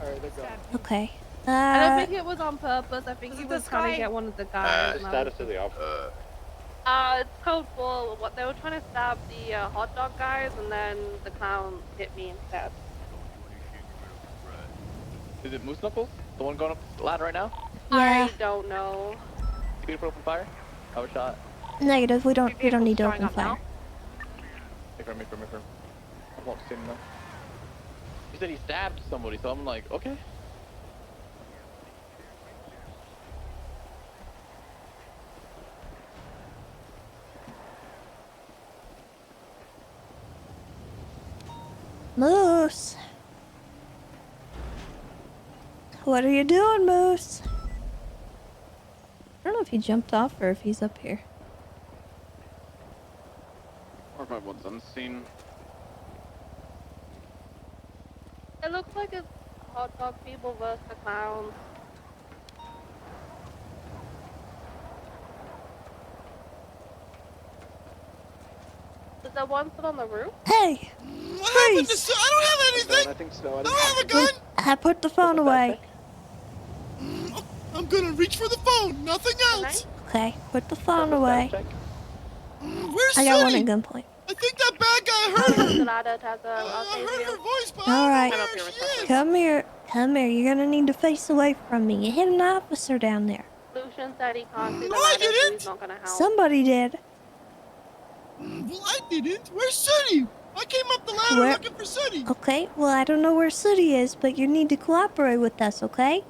Alright, they're gone. Okay. I don't think it was on purpose. I think he was trying to get one of the guys. and I Status was- of the officer. It's code for what they were trying to stab the hot dog guys, and then the clown hit me instead. Is it Moose Knuckles? The one going up the ladder right now? Yeah. I don't know. You can open fire? I was shot. Negative. We don't need to open fire. Make room. I'm not seeing them. He said he stabbed somebody, so I'm like, okay. Moose. What are you doing, Moose? I don't know if he jumped off or if he's up here. Or if what's unseen. It looks like it's hot dog people versus the clowns. Is there one still on the roof? Hey! Freeze! I don't have anything. I think so. I don't have a gun. I put the phone away. I'm gonna reach for the phone. Nothing else. Okay, put the phone away. Where's I got one Sunny? at gunpoint. I think that bad guy heard her. I heard her voice, but All right, she is. come here. Come here. You're gonna need to face away from me. You hit an officer down there. Lucian said he can't see the No, I ladder, so didn't. he's not gonna help. Somebody did. Well, I didn't. Where's Sunny? I came up the ladder Where- looking for Sunny. Okay, well, I don't know where Sooty is, but you need to cooperate with us, okay?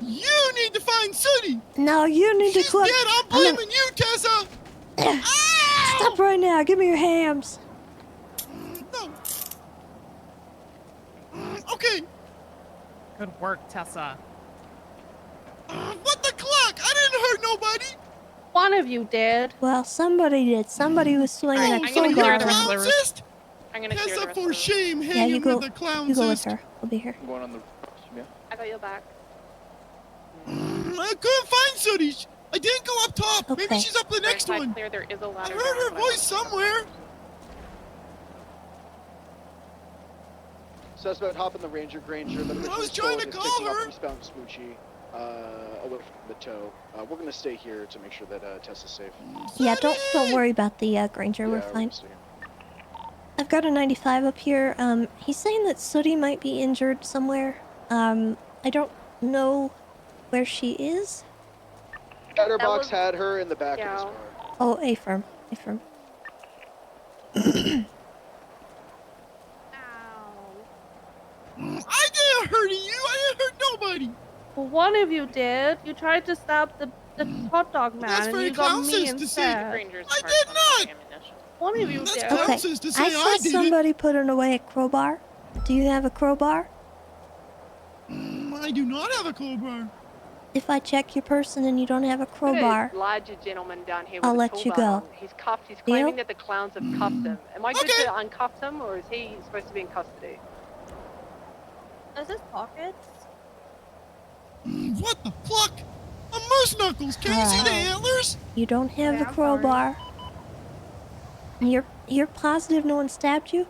You need to find Sunny. No, you need She's to cooperate. dead. I'm blaming you, Tessa. Stop right now. Give me your hams. No. Okay. Good work, Tessa. What the clock? I didn't hurt nobody. One of you did. Well, somebody did. Somebody was swinging a I'm gonna clear crowbar the rest of the around. roof. I'm gonna clear the Tessa, rest of for the shame, Yeah, hanging you go. with the clown You go with sister. her. We'll be here. I'm going on the yeah. I got your back. I couldn't find Sunny. I didn't go up top. Maybe Okay. she's up the next one. Clear, there is a I ladder. heard her voice somewhere. Suspect hop in the Ranger Granger. I was trying to call her. Eastbound Smoochie, away from the tow. We're gonna stay here to make sure that Tessa's safe. Yeah, don't worry about the Granger. We're Yeah, fine. gonna stay here. I've got a 95 up here. He's saying that Sooty might be injured somewhere. I don't know where she is. Chatterbox had her in the back of his car. Oh, A-firm. A-firm. I didn't hurt you. I didn't hurt nobody. Well, one of you did. You tried to stop the hot dog man, That's and very you got clown me sis to say. instead. I did not. One of you That's did. clown Okay, sis to I say I saw did somebody putting away a crowbar. Do you have a crowbar? I do not have a crowbar. If I check your person and you don't have a crowbar, Larger gentleman down here with I'll a let you toolbar go. on. He's cuffed. He's claiming Deal? that the clowns have cuffed him. Am I good to uncuff him, or is he supposed to be in custody? Is this pockets? What the pluck? A moose knuckles. Can you see the antlers? you don't have the I'm crowbar. You're positive no one stabbed you?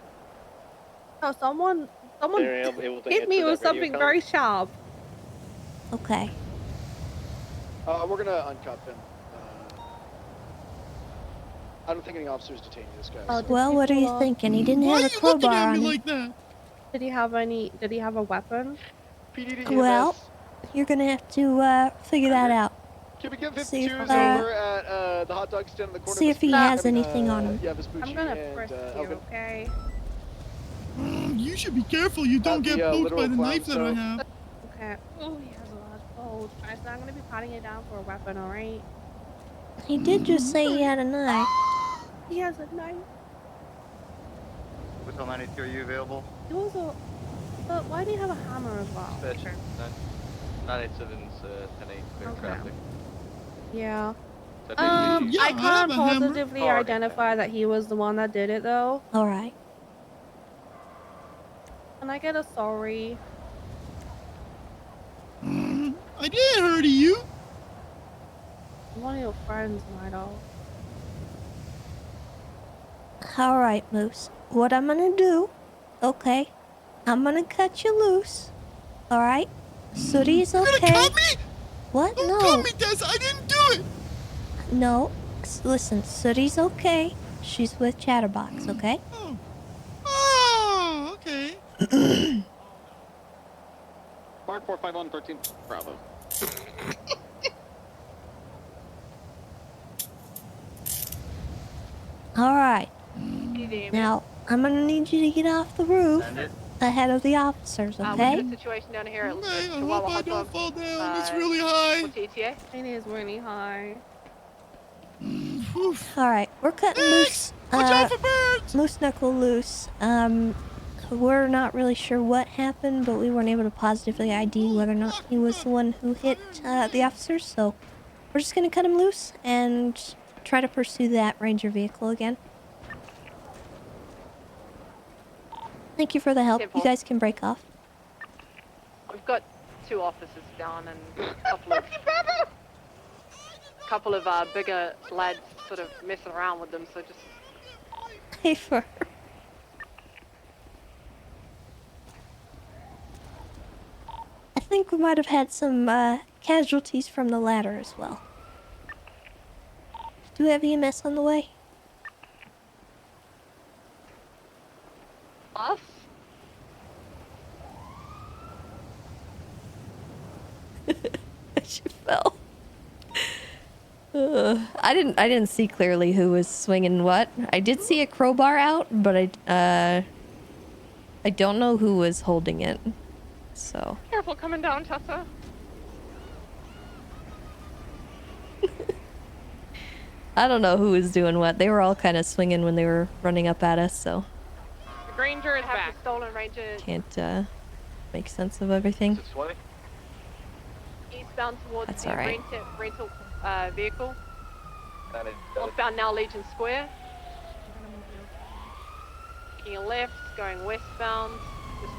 No, someone They're able to hit me answer with that radio something call? very sharp. Okay. We're gonna uncuff him. I don't think any officers detained this guy. Oh, so- Well, what are you thinking? He didn't have a crowbar on him. that? Did he have a weapon? Well, you're gonna have to figure that out. Can we get See if, 52s uh, over at the hot dog stand in the corner? see of if he the has anything on him. Yeah, Vespucci I'm gonna and, frisk you, Elgin. okay? You should be careful. You don't the, get poked literal by the clown knife that I cell. have. Okay. Oh, he has a large bulge. Alright, so I'm gonna be patting it down for a weapon, alright? He did just say he had a knife. He has a knife. Whistle 92, are you available? He was a... But why do you have a hammer as well? Dispatch 987's 10-8 clear Okay. traffic. Yeah. So I think Yeah, I I can't have a hammer. positively Oh, okay. identify that he was the one that did it, though. Alright. Can I get a sorry? I didn't hurt you. One of your friends might have. Alright, Moose. What I'm gonna do, okay, I'm gonna cut you loose. Alright? Sooty's You're okay. gonna cut me? What? Don't No. cut me, Tessa. I didn't do it. No. Listen, Sooty's okay. She's with Chatterbox, okay? Oh, okay. Mark 451 13 Bravo. Alright. Now, I'm gonna need you to get off the roof ahead of the officers, We okay? got a situation down here. Okay, I Chihuahua hope I hot don't dog. fall down. It's really high. What's ETA? It is really high. Alright, we're cutting loose. Watch out for birds. Moose Knuckle loose. We're not really sure what happened, but we weren't able to positively ID whether or not he was the one who hit the officers, so we're just gonna cut him loose and try to pursue that ranger vehicle again. Thank you for the help. You guys can break off. We've got 2 officers down and a couple of bigger lads sort of messing around with them, so just... Hey, for I think we might have had some casualties from the ladder as well. Do we have EMS on the way? Us? She fell. I didn't see clearly who was swinging what. I did see a crowbar out, but I don't know who was holding it. So. Careful coming down, Tessa. I don't know who was doing what. They were all kind of swinging when they were running up at us, so The Ranger is back. The stolen Ranger can't make sense of everything. eastbound towards That's the all right. rental vehicle. Northbound now Legion Square. Making a left, going westbound.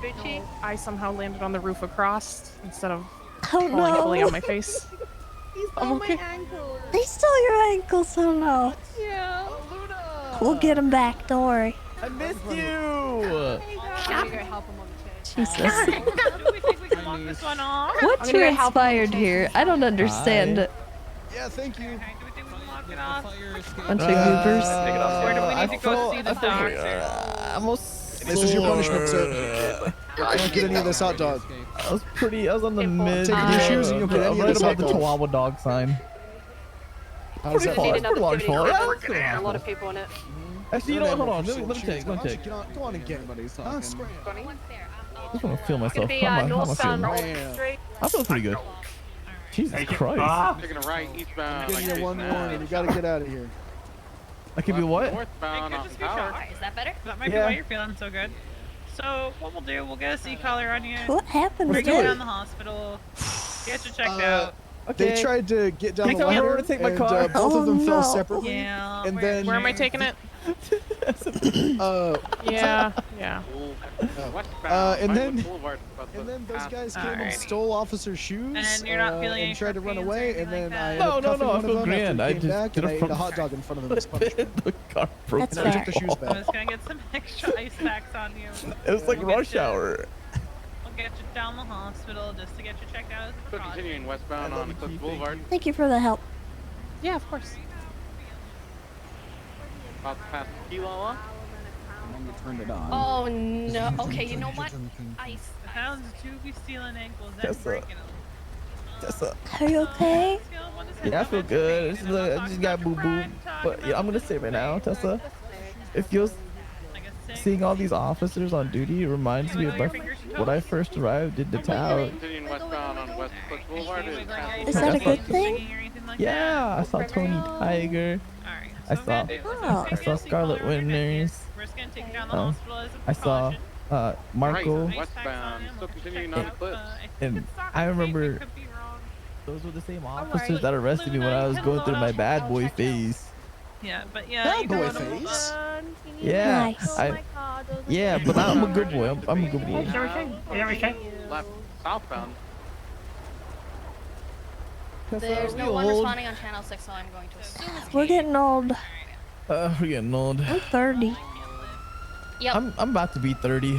Vespucci. I somehow landed on the roof across instead of Oh falling fully no! on my face. I'm okay. They stole your ankles, oh no. Yeah. We'll get them back, don't worry. I missed you! I'm gonna go help him on the chair. Jesus. Do we think we can walk this one off? What transpired here? I don't understand it. Yeah, thank you. Bunch of goobers. Where do we need to go see the doctor? This is your punishment, sir. Don't get any of this hot dog. I was on the mid. Take your shoes and you'll get any of right this above hot the dog. Chihuahua dog sign. How does that Need feel? another large city. fault. Yeah, There's a lot of people in it. Actually, you know what? Hold on. Let me take. Go on and get it. Huh? Scram. I just want to feel It's gonna myself. be How am I northbound feeling? North Street. I feel pretty good. Jesus Christ. Taking a right eastbound. Give you one warning. You gotta get out of here. I could be what? Northbound on Power. Alright, is that better? That might be Yeah. why you're feeling so good. So, what we'll do, we'll get a C-collar on you. What happened? Bring do you it. down the hospital. Get you checked out. They tried to get down Can the you tell me ladder, where to take my and car? both of them Oh, fell no. separately. Yeah. And then Where am I taking it? Yeah. Yeah. And then Boulevard, about the those half- guys came and Alrighty. stole officers' shoes And you're not feeling any and tried to run pains or away. anything And then like I that? ended up No, cuffing I one of feel them grand. after I he came just back did and it I ate from a hot dog in front of him as punishment. The car broke That's And I fair. took the shoes I'm back. just gonna get some extra ice packs on you. It was like We'll get rush you- hour. We'll get you down the hospital just to get you checked out as a Still precaution. continuing westbound on Eclipse Boulevard. Thank you for the help. Yeah, of course. About to pass Kilo. Turned it on. Oh no. Okay, you know what? Ice. The hounds do be stealing ankles and Tessa. breaking them. Tessa. Are you okay? Yeah, I feel good. It's like, I just got boo boo. But yeah, I'm gonna say right now, Tessa, it feels seeing all these officers on duty reminds me of when I first arrived in the town. Continuing westbound on West Eclipse Boulevard. Is that a good thing? Yeah, I saw Tony Tiger. I saw Scarlet Winters. We're just gonna take you down the hospital as a I saw precaution. Marco. Right, westbound. Still continuing on Eclipse. And I remember those were the same officers that arrested me when I was going through my bad boy phase. Yeah, but yeah. Bad you can boy run a- face? Yeah, Nice. yeah, but I'm a good boy. I'm a good boy. Is everything? Left southbound. There's no one old. responding on channel 6, so I'm going to assume it's We're getting old. We're getting old. I'm 30. Yep. I'm about to be 30.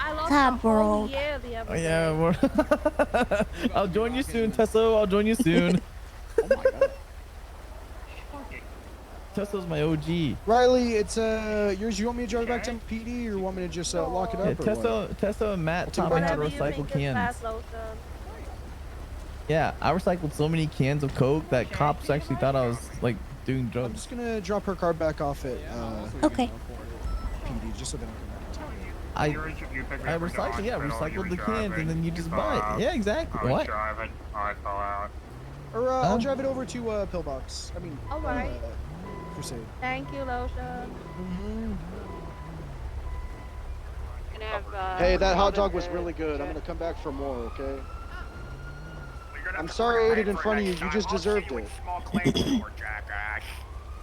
I lost God, a we're whole old. year the other Oh, yeah, I'll join you soon, Tessa. I'll join you soon. Tessa's my OG. Riley, it's yours. You want me to drive back to PD, or want me to just lock it up? Yeah, or what? Tessa and Matt take taught me it how to back to recycle cans. Yeah, I recycled so many cans of Coke that cops actually thought I was like doing I'm drugs. just gonna drop her car back off at Okay. PD, just so they don't come back. I recycled, yeah, recycled the cans and then you just buy it. Yeah, exactly. What? Driving. I fell out. Or I'll drive it over to Pillbox. I mean, Alright. Crusade. Thank you, Lotion. Gonna have, Hey, that hot dog Robin was to really good. I'm check. gonna come back for more, okay? I'm sorry I ate it in front of you. You just deserved it.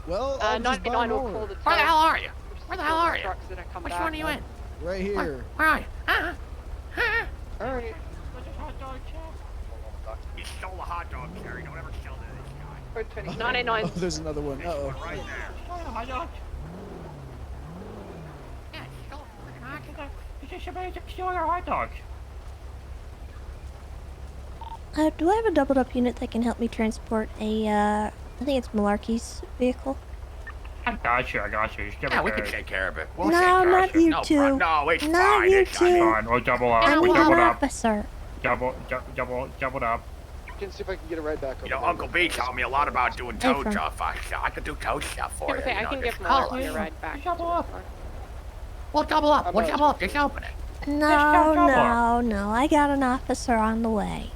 Well, I'll just buy 99 will more. call the Where the hell are you? tow. Where the hell are you? Trucks that are coming Which back. one are you in? Right here. Why? All right. You stole a hot dog, Carrie. Don't ever sell that to this guy. For 99. Oh, there's another one. Uh-oh. Right there. Hot dog. Yeah, you stole a hot dog. You just stole our hot dogs. Do I have a doubled up unit that can help me transport a, I think it's Malarkey's vehicle? I got you. Just give it we to can us. take care of it. No, not you two. No, it's Not fine. you It's two. fine. We'll double up. I We'll need double an up. officer. Doubled up. I can see if I can get it right back over You know, there. Uncle B taught me a lot about doing Hey, toad Fern. stuff. I could do toad stuff for you. Okay, I you know, can just give call Malarkey us. a ride back. Double up. We'll double up. We'll double up. Just open it. No. I got an officer on the way.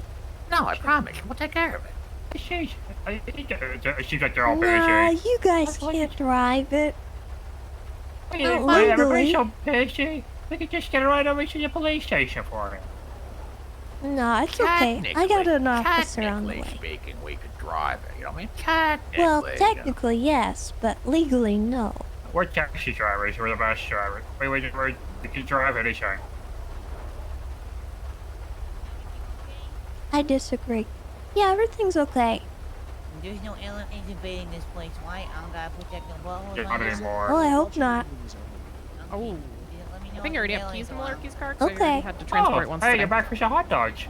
No, I promise. We'll take care of it. It seems like they're all Nah, busy. you guys can't drive it. Not Everybody's legally. so busy. We could just get it right over to the police station for it. No, it's okay. I got an officer on the Technically way. speaking, we could drive it. You know what I mean? Technically. Well, you know. technically, yes, but legally, no. We're taxi drivers. We're the best drivers. We can drive anything. I disagree. Yeah, everything's okay. There's no aliens invading this place, right? I don't gotta protect the world. Not anymore. Well, I hope not. Oh. I think I already have keys in Malarkey's car. Okay. I had to transport it once hey, today. you're back for some hot dogs.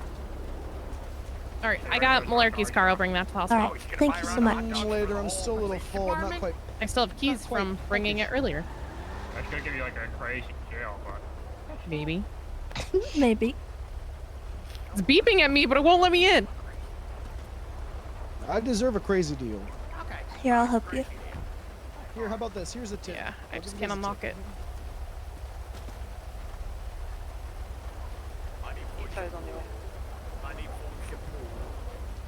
All right, I got Malarkey's car. I'll bring that to the hospital. All right, thank you so much. Later, I'm still a little full. I'm not quite. I still have keys from bringing it earlier. That's gonna give you like a crazy jail, but Maybe. Maybe. It's beeping at me, but it won't let me in. I deserve a crazy deal. Here, I'll help you. Here, how about this? Here's a tip. Yeah, I just can't unlock it.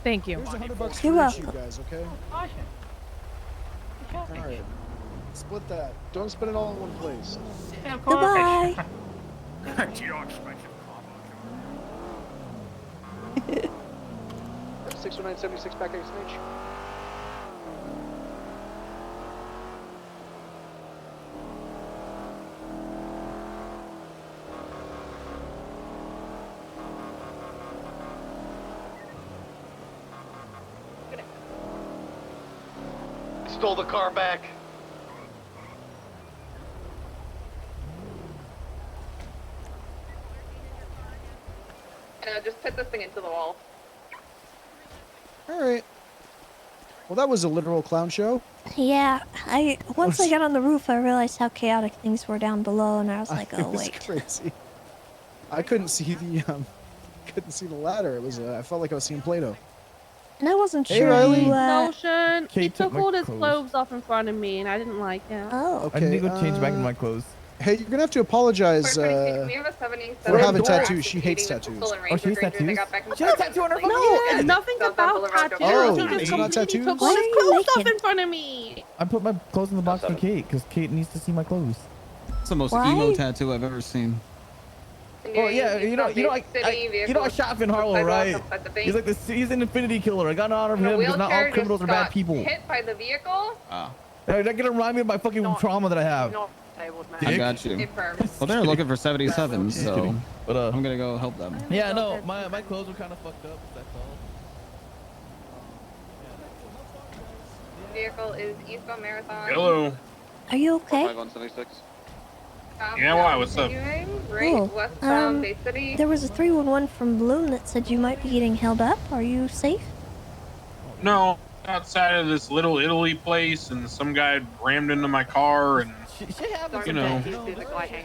Thank you. Here's $100 You're for each of you welcome. guys, okay? awesome. All right. Split that. Don't spend it all in one place. Yeah, of course. Goodbye. You don't expect some 61976 back XNH. Stole the car back. Just put this thing into the wall. All right. Well, that was a literal clown show. Yeah, once I got on the roof, I realized how chaotic things were down below, and I was like, It oh was wait. crazy. I couldn't see the ladder. It was. I felt like I was seeing Play-Doh. And I wasn't Hey, sure Riley. you, Notion. He Kate took took my all his clothes. clothes off in front of me, and I didn't like it. Oh. I need to go change back into my clothes. Hey, you're gonna have to apologize We have a 77 for having Door. tattoos. She hates tattoos. Oh, she hates tattoos? She has a tattoo on her fucking head. Nothing about tattoos. Oh, He it's just not completely tattoos? took all Why his are you clothes off naked? in front of me. I put my clothes in the box for Kate because Kate needs to see my clothes. It's the most Why? emo tattoo I've ever seen. Oh yeah, you know, I shot Finn Harlow, right? He's like he's an infinity killer. I got an honor of him because not all criminals are bad people. Hit by the vehicle. Ah, They're gonna remind me of my fucking trauma that I have. I got you. Well, they're looking for 77, Just so kidding. But I'm gonna go help them. yeah, no, my clothes were kind of fucked up. That's all. Vehicle is eastbound Marathon. Hello. Are you okay? 5176. Yeah, why? What's up? Right, Oh, westbound Bay City. There was a 311 from Bloom that said you might be getting held up. Are you safe? No, outside of this Little Italy place, and some guy rammed into my car, and you know,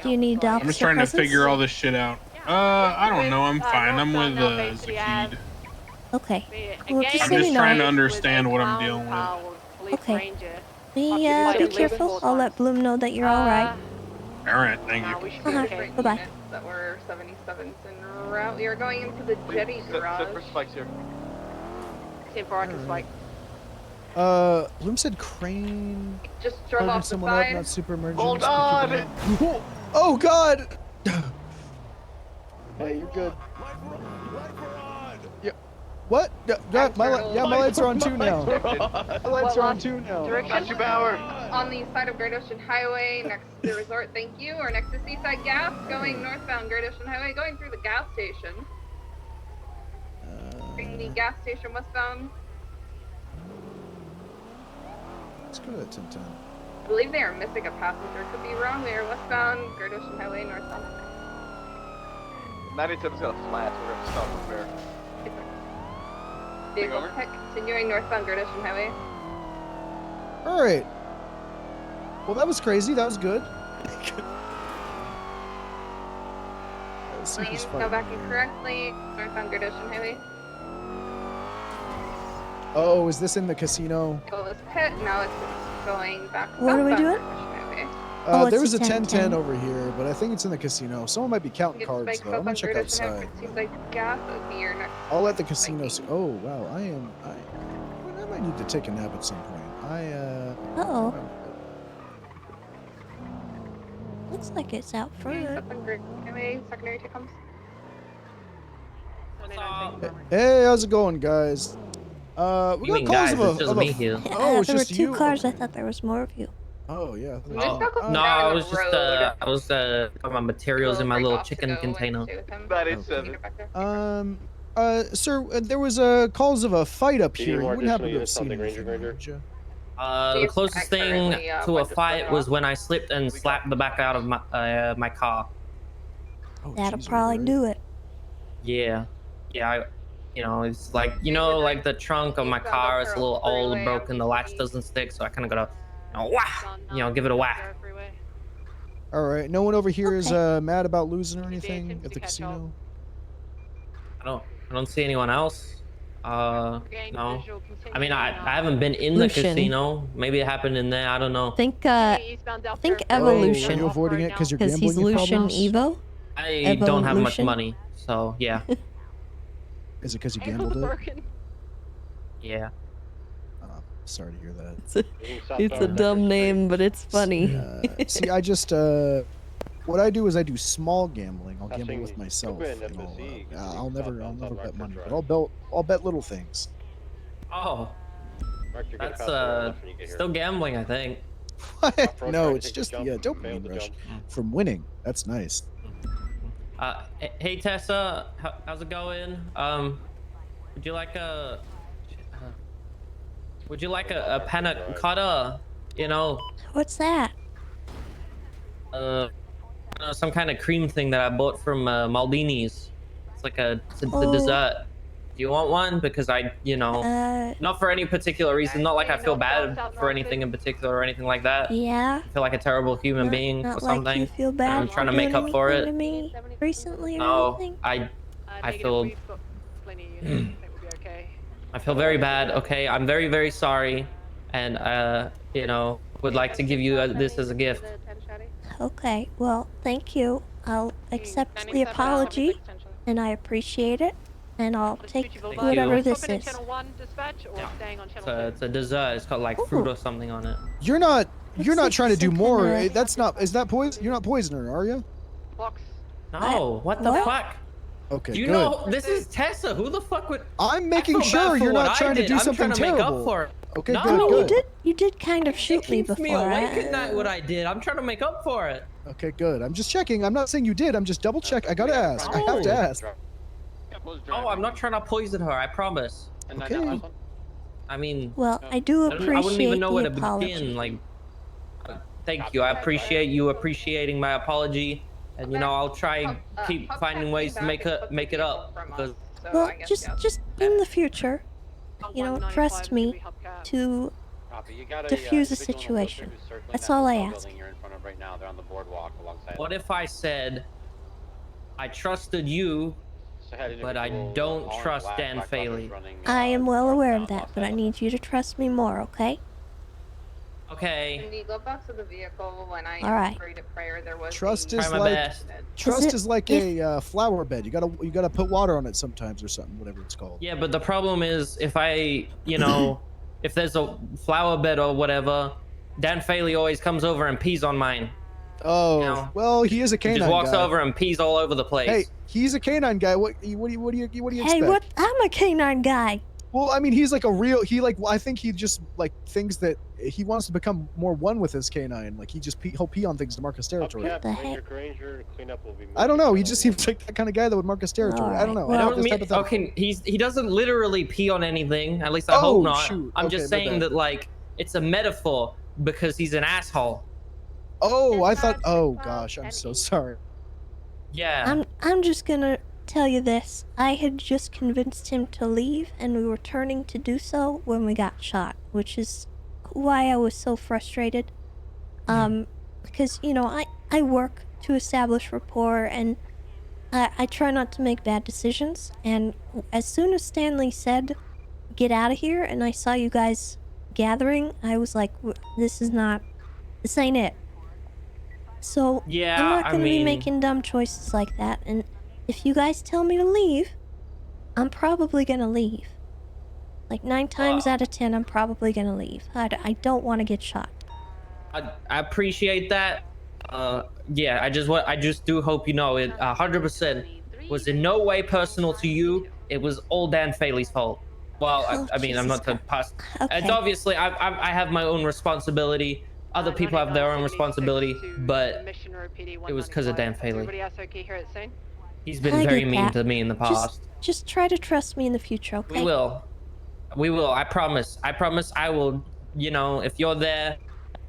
Do you need I'm just trying to figure all this shit out. I don't know. I'm fine. I'm with Zakid. Okay. Well, just I'm let me just know. trying to understand what I'm dealing with. Okay. Be careful. I'll let Bloom know that you're all right. All right, thank you. Bye-bye. That were 77s en route. We are going into the jetty garage. Set for spikes here. Same for Rocket Spike. Bloom said crane. Just drove Holding off the someone side. up, not super emergency. Hold on! Oh God! Hey, you're good. Yeah. What? Yeah, my lights are on too now. My lights are on too now. Direction? Got you, Bauer. on the side of Great Ocean Highway next to the resort, thank you, or next to Seaside Gas, going northbound Great Ocean Highway, going through the gas station. Bring the gas station westbound. Let's go to 1010. I believe they are missing a passenger. Could be wrong. They are westbound Great Ocean Highway, northbound. 97's got a flat, so we're gonna stop up there. Vehicle check, continuing northbound Great Ocean Highway. All right. Well, that was crazy. That was good. Lanes go back incorrectly. Northbound Great Ocean Highway. Oh, is this in the casino? Go this pit. Now it's going back. What are we southbound doing? Great Ocean Highway. There was a 1010 1010 over here, but I think it's in the casino. Someone might be counting Get cards spiked though. I'm gonna southbound check Great Ocean Highway. outside. Seems like gas would be your next. I'll let the casino see. Oh wow, I might need to take a nap at some point. Uh-oh. Looks like it's out front. Southbound Great Highway. Secondary takeoffs. Hey, how's it going, guys? We got calls guys, of it's just me here. Oh, it's there were just two you. cars. I thought there was more of you. Oh yeah. No, I was putting my materials in my little chicken container. That is 7. Sir, there was calls of a fight up here. You wouldn't happen to have seen anything, would you? The closest thing to a fight was when I slipped and slapped the back out of my car. That'll probably do it. Yeah, it's like like the trunk of my car is a little old, broken. The latch doesn't stick, so I kind of gotta, whack, give it a whack. All right. No one over here is mad about losing or anything at the casino. I don't see anyone else. No. I mean, I haven't been in the casino. Maybe it happened in there. I don't know. Think Evolution. Are you avoiding it because you're Because gambling? he's Lucian Evo. I don't have much money, so yeah. Is it because you gambled it? Yeah. Sorry to hear that. It's a dumb name, but it's funny. See, I just what I do is I do small gambling. I'll gamble with myself. And I'll never bet money, but I'll bet little things. Oh. That's still gambling, I think. What? No, it's just the dopamine rush from winning. That's nice. Hey Tessa, how's it going? Would you like a panna cotta? What's that? Some kind of cream thing that I bought from Maldini's. It's like a Oh. dessert. Do you want one? Because not for any particular reason. Not like I feel bad for anything in particular or anything like that. Yeah. I feel like a terrible human being Not or like something. you feel bad I'm trying to for make doing up for anything it. to me recently or No, anything? I feel I feel very bad. Okay, I'm very, very sorry, and would like to give you this as a gift. Okay, well, thank you. I'll accept the apology, and I appreciate it, and I'll take whatever this is. It's a dessert. It's got like fruit or something on it. You're not trying to do more. kinda- That's not. Is that poison? You're not poisoner, are you? No, what the fuck? Okay, You good. know, this is Tessa. Who the fuck would? I'm making I feel sure bad for you're what not I trying to did. do I'm something trying to make terrible. up for it. Okay, No. good, I mean, good. you did kind of shoot me Keeps before. me awake at night. What I did. I'm trying to make up for it. Okay, good. I'm just checking. I'm not saying you did. I'm just double check. I gotta ask. I have to ask. Oh, I'm not trying to poison her. I promise. Okay. I mean, Well, I do I wouldn't appreciate even know where the to apology. begin. Like, thank you. I appreciate you appreciating my apology, and I'll try keep finding ways to make it up. Because Well, just in the future, trust me to diffuse the situation. That's all I ask. what if I said I trusted you, but I don't trust Dan Faley? I am well aware of that, but I need you to trust me more, okay? Okay. In the glove box of the vehicle, when I All right. sprayed it prior, there was Trust Try is my like best. trust is like a flower bed. You gotta put water on it sometimes or something, whatever it's called. Yeah, but the problem is if I, if there's a flower bed or whatever, Dan Faley always comes over and pees on mine. Oh, well, he is a He canine just walks guy. over and pees all over the place. Hey, he's a canine guy. What do you Hey, expect? I'm a canine guy. Well, I mean, he's like a real. He like. I think he just like thinks that he wants to become more one with his canine. Like he'll pee on things to mark his territory. Ranger Granger, cleanup will be. I don't know. He just seems like that kind of guy that would mark his territory. I don't know. I don't This mean, hypothetical. okay, he doesn't literally pee on anything. At least I hope not. Shoot. I'm Okay, just my saying bad. that like it's a metaphor because he's an asshole. Oh, I thought. Oh gosh, I'm so sorry. Yeah. I'm just gonna tell you this. I had just convinced him to leave, and we were turning to do so when we got shot, which is why I was so frustrated. Because, you know, I work to establish rapport, and I try not to make bad decisions, and as soon as Stanley said, get out of here, and I saw you guys gathering, I was like, this ain't it. So, Yeah, I'm not I gonna be mean- making dumb choices like that, and if you guys tell me to leave, I'm probably gonna leave. Like 9 times out of 10, I'm probably gonna leave. I don't want to get shot. I appreciate that. Yeah, I just do hope you know it 100% was in no way personal to you. It was all Dan Faley's fault. Well, I mean, I'm not to pass. It's obviously I have my own responsibility. Other people have their own responsibility, but it was because of Dan Faley. Everybody else okay here at the scene? He's been I very get mean that. to me in the past. Just try to trust me in the future, okay? We will. We will. I promise. I promise I will, you know, if you're there,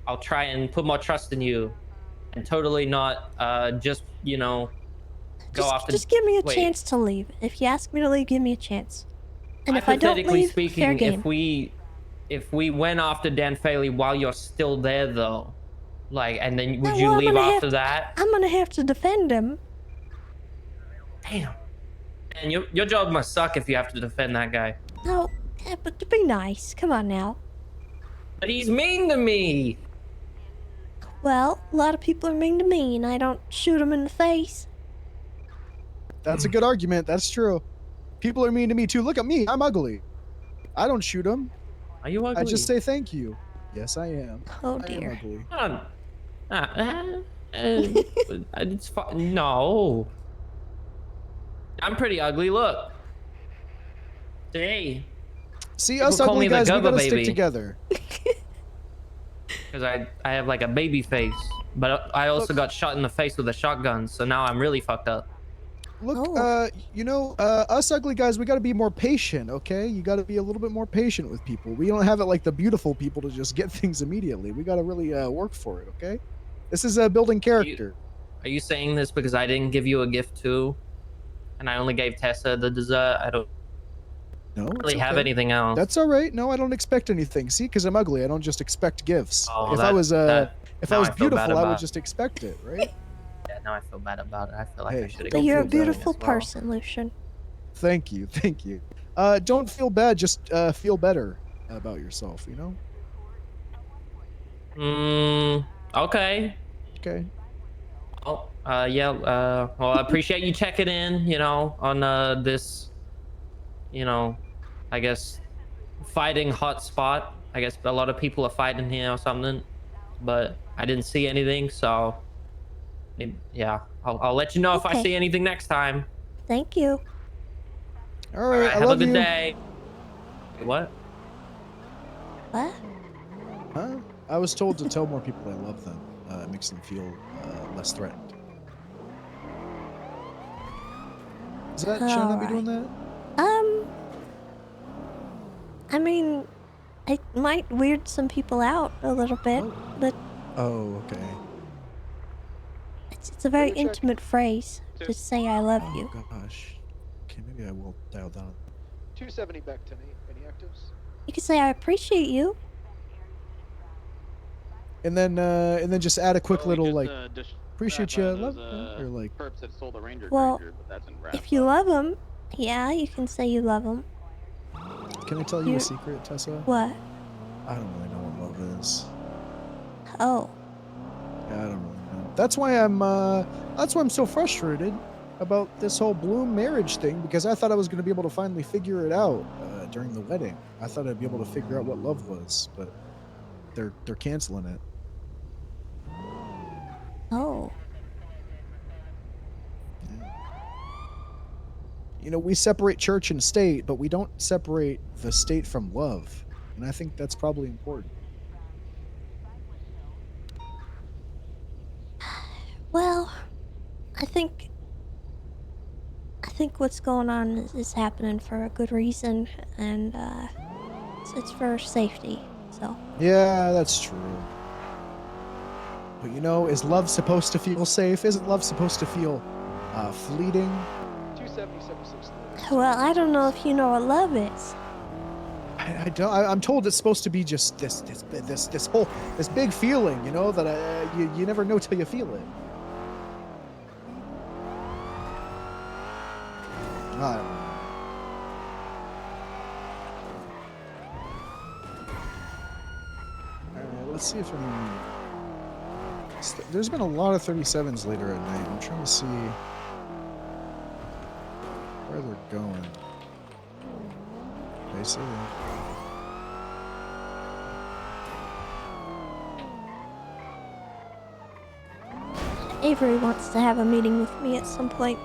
I'll try and put more trust in you and totally not just, you know, go off Just give me a chance to leave. If you ask me to leave, give me a chance. And if I don't Hypothetically leave, speaking, fair game. if we went after Dan Faley while you're still there though, like, and then would Well, you I'm leave gonna after have- that? I'm gonna have to defend him. Damn. And your job must suck if you have to defend that guy. No, but to be nice. Come on now. But he's mean to me. Well, a lot of people are mean to me, and I don't shoot them in the face. That's a good argument. That's true. People are mean to me too. Look at me. I'm ugly. I don't shoot them. Are you ugly? I just say thank you. Yes, I am. Oh I am ugly. It's fine. No. I'm pretty ugly. Look. Hey. See, People us call ugly me the guys, we Gubba gotta baby. stick together. Because I have like a baby face, but I also got shot in the face with a shotgun, so now I'm really fucked up. Look, you know, us ugly guys, we gotta be more patient, okay? You gotta be a little bit more patient with people. We don't have it like the beautiful people to just get things immediately. We gotta really work for it, okay? This is building character. Are you saying this because I didn't give you a gift too, and I only gave Tessa the dessert? I don't really have anything else. That's all right. No, I don't expect anything. See, because I'm ugly, I don't just expect gifts. Oh, if I was now I feel bad beautiful, I would about- just expect it, right? Yeah, now I feel bad about it. I feel like I should have. But you're a beautiful person, Lucian. Thank you, thank you. Don't feel bad. Just feel better about yourself. You know. Okay. Okay. Oh, yeah. Well, I appreciate you checking in. You know, on this. You know, I guess fighting hot spot. I guess a lot of people are fighting here or something, but I didn't see anything, so yeah, I'll let you know if I Okay. see anything next time. Thank you. All right. I Have love a good you. day. What? What? Huh? I was told to tell more people I love them. It makes them feel less threatened. Is that? Should I not be doing that? I mean, it might weird some people out a little bit, but Oh, okay. it's a very intimate phrase to say I love you. Oh gosh. Okay, maybe I will dial down. 270 back to me. Any actives? You can say I appreciate you. And then just add a quick Well, we little just, like, just appreciate wrap you, on love, those, or like. perps that stole the Ranger Well, Granger, but that's in wrap if you love him, yeah, you can say you love him. Can I tell you You- a secret, Tessa? What? I don't really know what love is. Oh. Yeah, I don't really know. That's why I'm so frustrated about this whole Bloom marriage thing, because I thought I was going to be able to finally figure it out during the wedding. I thought I'd be able to figure out what love was, but they're canceling it. Oh. you know, we separate church and state, but we don't separate the state from love. And I think that's probably important. Well, I think what's going on is happening for a good reason, and it's for safety. So. Yeah, that's true. But you know, is love supposed to feel safe? Isn't love supposed to feel fleeting? 270-76. Well, I don't know if you know what love is. I don't. I'm told it's supposed to be just this big feeling, you know, that you never know till you feel it. I don't know. Alright, let's see if anyone... There's been a lot of 37s later at night. I'm trying to see where they're going. They say Avery wants to have a meeting with me at some point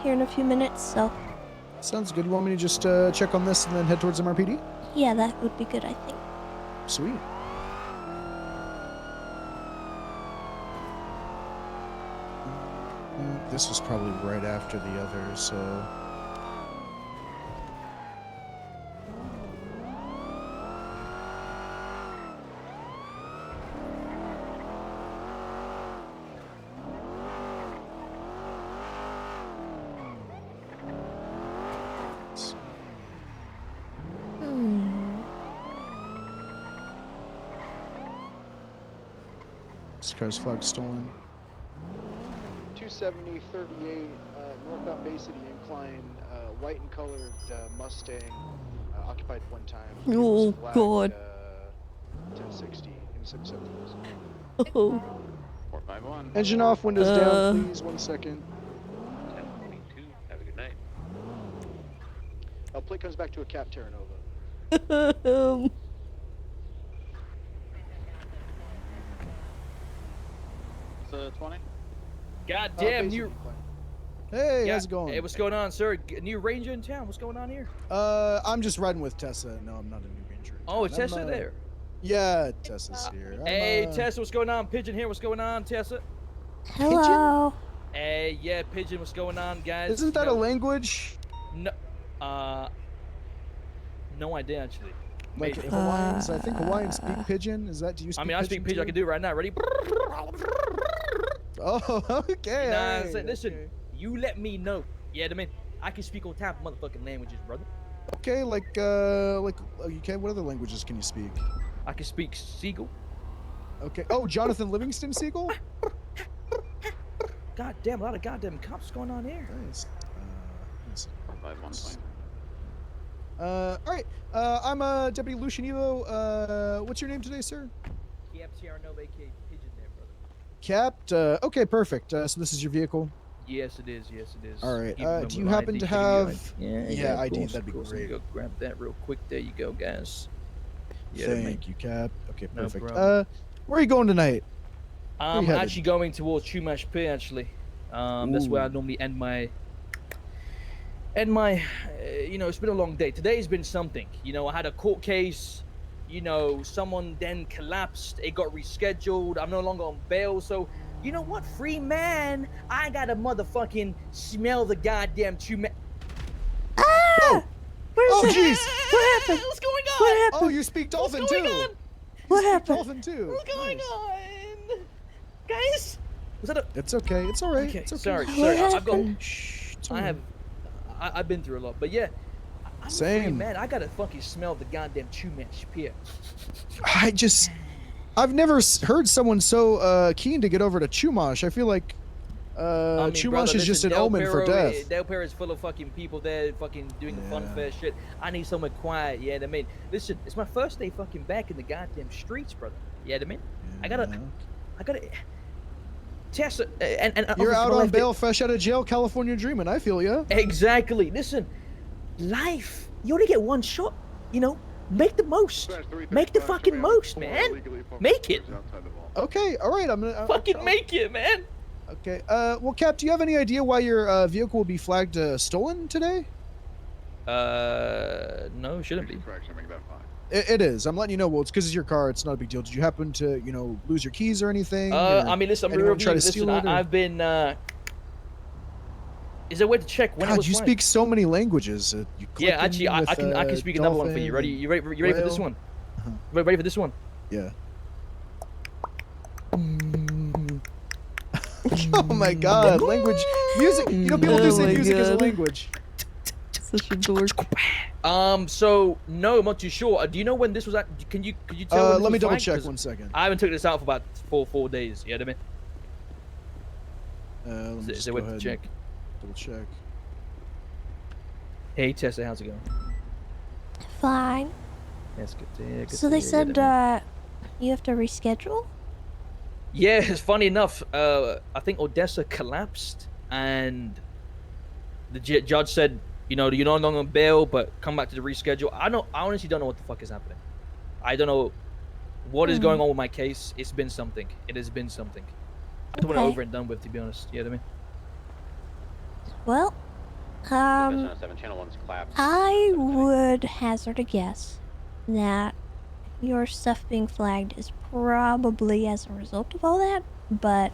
here in a few minutes, so... Sounds good. You want me to just check on this and then head towards MRPD? Yeah, that would be good, I think. Sweet. This was probably right after the others, so... This car's flag stolen. 270, 38, northbound Bay City incline, white and colored Mustang, occupied one time. Oh, Black, God. 1060, in 77. Oh. 451. Engine off, windows down, please. 1 second. 1022. Have a good night. Plate comes back to a Cap Terra Nova. It's 20. Goddamn, new. Hey, how's it going? Hey, what's going on, sir? New ranger in town. What's going on here? I'm just riding with Tessa. No, I'm not a new ranger. Oh, is Tessa there? Yeah, Tessa's here. Hey, Tessa, what's going on? Pigeon here. What's going on, Tessa? Hello. Hey, yeah, Pigeon. What's going on, guys? Isn't that a language? No, no idea actually. Like Maybe. Hawaiians, I think Hawaiians speak Pigeon. Is that? Do you speak? I mean, I speak Pigeon. I can do it right now. Ready? Oh, okay. You know what I'm alright, saying? Listen, okay. you let me know. Yeah, I mean, I can speak all type of motherfucking languages, brother. Okay, like, okay, what other languages can you speak? I can speak Seagull. Okay. Oh, Jonathan Livingston Seagull? God damn, a lot of goddamn cops going on here. Nice. Nice. Alright. I'm Deputy Lucian Evo. What's your name today, sir? Cap Sierra Nova, aka Pigeon there, brother. Capped. Okay, perfect. So this is your vehicle? Yes, it is. Yes, it is. Alright. Give me Do you my happen ID. to Can I give you have... ID? Yeah, of ID. course, That'd be of course. Let me great. go grab that real quick. There you go, guys. Yeah, Thank you, Cap. Okay, No perfect. problem. Where are you going tonight? I'm headed? actually going towards Chumash P, actually. That's where I normally end my... you know, it's been a long day. Today's been something. You know, I had a court case. You know, someone then collapsed. It got rescheduled. I'm no longer on bail. So, you know what? Free man. I gotta motherfucking smell the goddamn Chumash. Ah! Oh, jeez! What happened? What's going on? What happened? Oh, you speak Dolphin, What's going too! on? What happened? Dolphin, too! What's going on? Guys? Was that a... It's okay. It's alright. Okay, It's okay. sorry. What I've got... happened? Shh. It's I alright. have... I've been through a lot. But yeah. I'm a free Same. man. I gotta fucking smell the goddamn Chumash Pier. I've never heard someone so keen to get over to Chumash. I feel like I mean, Chumash brother, is just listen, an Del omen for Perro, death. Del Perro is full of fucking people there fucking doing the fun fair shit. I need somewhere quiet, yeah, I mean. Listen, it's my first day fucking back in the goddamn streets, brother. Yeah, I mean. I gotta Tessa, and You're obviously out my on life- bail, fresh out of jail, California dreaming. I feel ya. Exactly. Listen, life, you only get one shot, you know? Make the most. Make the fucking most, man. Make it. Okay, all right. I'm gonna fucking make it, man. Okay. Well, Cap, do you have any idea why your vehicle will be flagged stolen today? No, it shouldn't be. It is. I'm letting you know. Well, it's because it's your car. It's not a big deal. Did you happen to, lose your keys or anything? I mean, listen, I'm anyone reviewing. try to Listen, steal it, or- I've been. Is there a way to check when it God, was you flagged? speak so many languages. You Yeah, click actually, in I with, can speak another one for you. dolphin You ready for this whale. one? Ready for this one? Yeah. Oh my God, language, music. People do say music is a language. Such a dork. So no, I'm not too sure. Do you know when this was at? Could you tell? When this Let me was double flagged? check 'Cause 1 second. I haven't took this out for about four days. You know what I Let mean? me Is just there go a way to ahead check? and double check. Hey Tessa, how's it going? Fine. That's good to hear. Good So to they hear, said you know what I mean? you have to reschedule? Yeah, it's funny enough. I think Odessa collapsed, and the judge said, you're no longer on bail, but come back to the reschedule. I honestly don't know what the fuck is happening. I don't know what is going on with my case. It's been something. It has been something. I just want it Okay. over and done with, to be honest. You know what I mean? Well, I would hazard a guess that your stuff being flagged is probably as a result of all that, but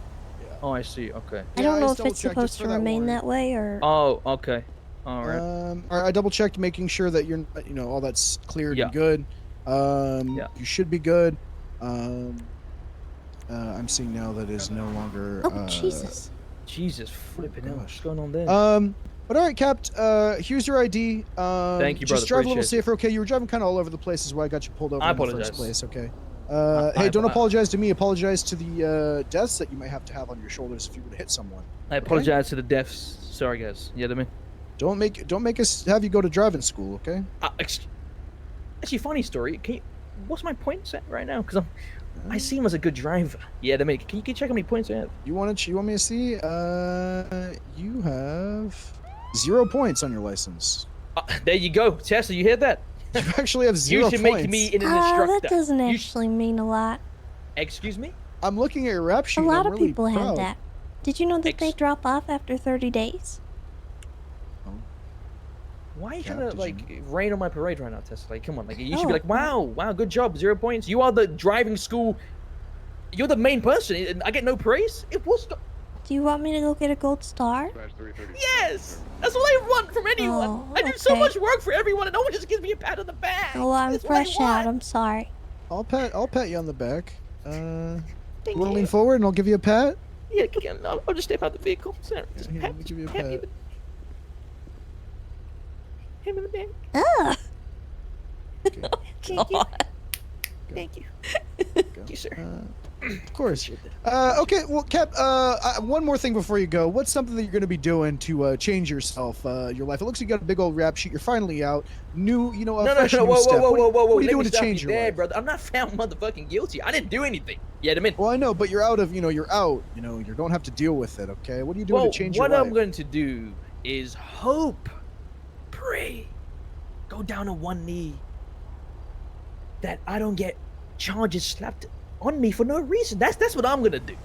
Oh, I see. Okay. I don't know if it's supposed to remain that way or... Oh, okay. All right. All right, I double checked, making sure that you're, all that's cleared and good. You should be good. I'm seeing now that is no longer. Jesus. Jesus flipping hell. What's going on there? But all right, Cap. Here's your ID. Thank you, brother. Just drive a little Appreciate it. safer, okay? You were driving kind of all over the place, is why I got you pulled over I in the apologize. first place, okay? Hey, don't apologize to me. Apologize to the deaths that you might have to have on your shoulders if you were to hit someone. I apologize to the deafs. Sorry, guys. You know what I mean? Don't make us have you go to driving school, okay? Actually, funny story. What's my points at right now? Because I seem as a good driver. Yeah, to make. Can you check how many points I have? You want me to see? You have 0 points on your license. There you go, Tessa. You hear that? You actually have 0 You should points. make me an instructor. that doesn't actually mean a lot. Excuse me? I'm looking at your rap sheet. A lot I'm of really people proud. have that. Did you know that they drop off after 30 days? Why are you Cap, trying to did rain on my parade right now, Tessa? Like, come on, you should Oh. be like, wow, good job, 0 points. You are the driving school. You're the main person. And I get no praise. It was. Do you want me to go get a gold star? Yes, that's what I want from anyone. Oh, I do so okay. much work for everyone, and no one just gives me a pat on the back. Oh, I'm That's what I fresh want. out. I'm sorry. I'll pat you on the back. You want to lean forward and I'll give you a pat? Yeah, I'll just step out the vehicle. Sorry, just Here, let me give you a pat. Him in the back. Ah. Thank you. Thank you. Thank you, sir. Of course. Okay, well, Cap, one more thing before you go. What's something that you're going to be doing to change yourself, your life? It looks like you got a big old rap sheet. You're finally out. New, fresh new whoa, step. whoa, What are you Let doing me to stop change you your there, life? brother. I'm not found motherfucking guilty. I didn't do anything. Yeah, I mean. Well, I know, but you're out of, you're out. You don't have to deal with it, okay? What are you doing to change your what life? I'm going to do is hope, pray, go down on one knee that I don't get charges slapped on me for no reason. That's what I'm gonna do.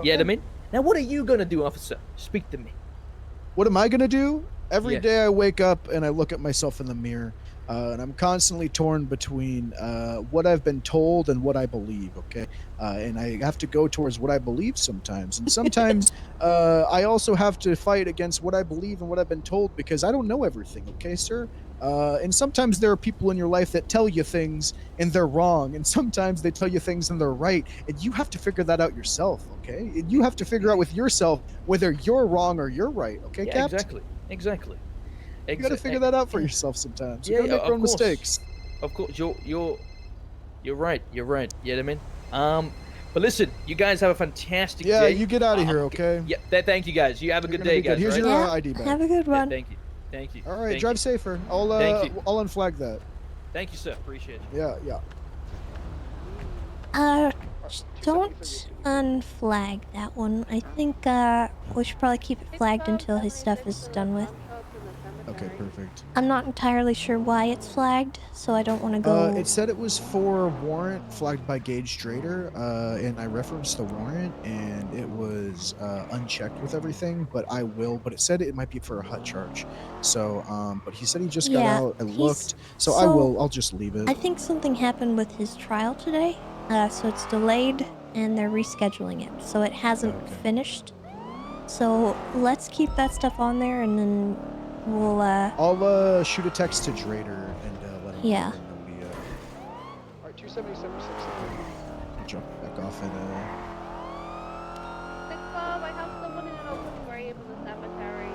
Yeah, I mean. Now, what are you gonna do, officer? Speak to me. What am I gonna do? Every Yeah. day I wake up and I look at myself in the mirror, and I'm constantly torn between what I've been told and what I believe. Okay, and I have to go towards what I believe sometimes, and sometimes I also have to fight against what I believe and what I've been told because I don't know everything. Okay, sir. And sometimes there are people in your life that tell you things and they're wrong, and sometimes they tell you things and they're right, and you have to figure that out yourself. Okay, and you have to figure out with yourself whether you're wrong or you're right. Okay, Yeah, Cap? exactly. You got to figure that out for yourself sometimes. You Yeah, got to make your own of course. mistakes. Of course, you're right. You're right. You know what I mean? But listen, you guys have a fantastic Yeah, day. you get out of here, okay? Yeah, thank you guys. You have a good gonna day, be good. guys. Here's right? your ID back. Have a good one. Thank you. Thank you. All right, Thank drive you. safer. Thank you. I'll unflag that. Thank you, sir. Appreciate you. Yeah. Don't unflag that one. I think we should probably keep it flagged until his stuff is done with. Okay, perfect. I'm not entirely sure why it's flagged, so I don't want to go. It said it was for warrant flagged by Gage Strader, and I referenced the warrant, and it was unchecked with everything. But it said it might be for a hut charge. So, but he said he just got out. I looked, so I'll just leave it. I think something happened with his trial today, so it's delayed, and they're rescheduling it, so it hasn't finished. So let's keep that stuff on there, and then we'll. I'll shoot a text to Drader and let him Yeah. know we. All right, 277. I'll jump back off at. Six Bob, I have someone in an open grave in the cemetery.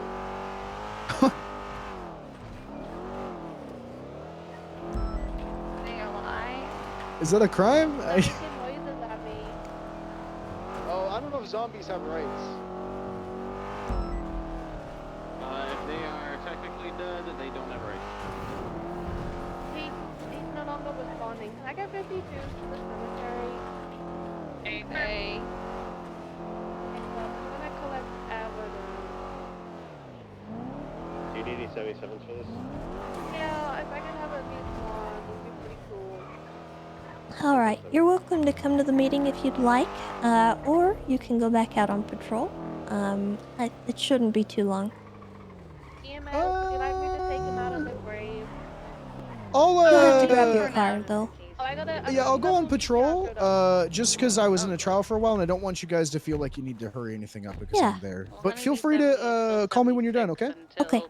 They lie. Is that a crime? They're making noises at me. Oh, I don't know if zombies have rights. If they are technically dead, they don't have rights. He's no longer responding. Can I get 52 to the cemetery? Hey. So I'm gonna collect evidence. Do you need any 77s for this? Yeah, if I can have at least one, it would be pretty cool. All right, you're welcome to come to the meeting if you'd like, or you can go back out on patrol. It shouldn't be too long. EMS, would you like me to take him out of the grave? I'll You'll have to grab your car though. Yeah, I'll go on patrol. Just because I was in a trial for a while, and I don't want you guys to feel like you need to hurry anything up because I'm there. But feel free to call me when you're done, okay? Okay.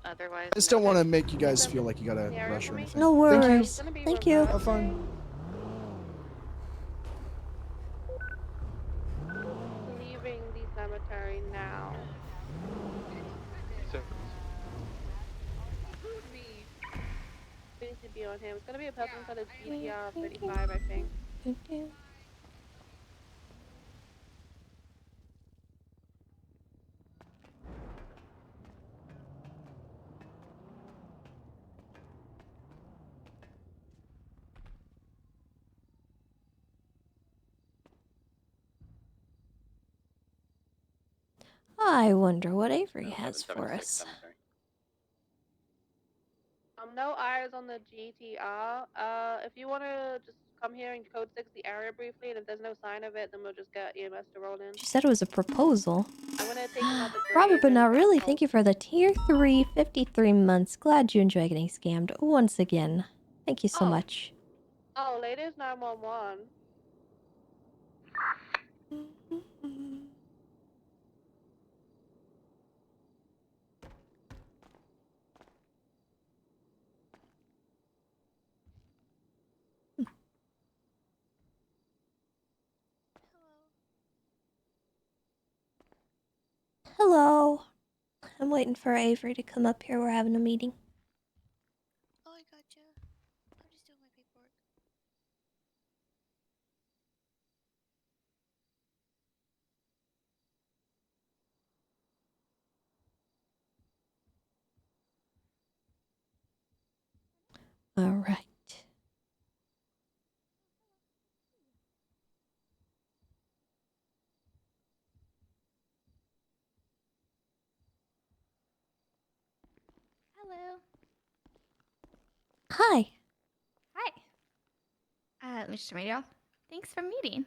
Otherwise, I just don't want to make you guys feel like you gotta rush or anything. No Thank you. worries. Thank you. Have fun. Leaving the cemetery now. Needs to be on him. It's gonna be a person called a GTR 35, I think. I wonder what Avery has for us. No eyes on the GTR. If you wanna just come here and code 6 the area briefly, and if there's no sign of it, then we'll just get EMS to roll in. She said it was a proposal. I'm gonna take him out the grave. Robert, but not really. Thank you for the tier 3, 53 months. Glad you enjoy getting scammed once again. Thank you so much. Oh, ladies 911. Hello. I'm waiting for Avery to come up here. We're having a meeting. Oh, I gotcha. I'm just doing my paperwork. All right. Hello. Hi. Hi. Mr. Radio. Thanks for meeting.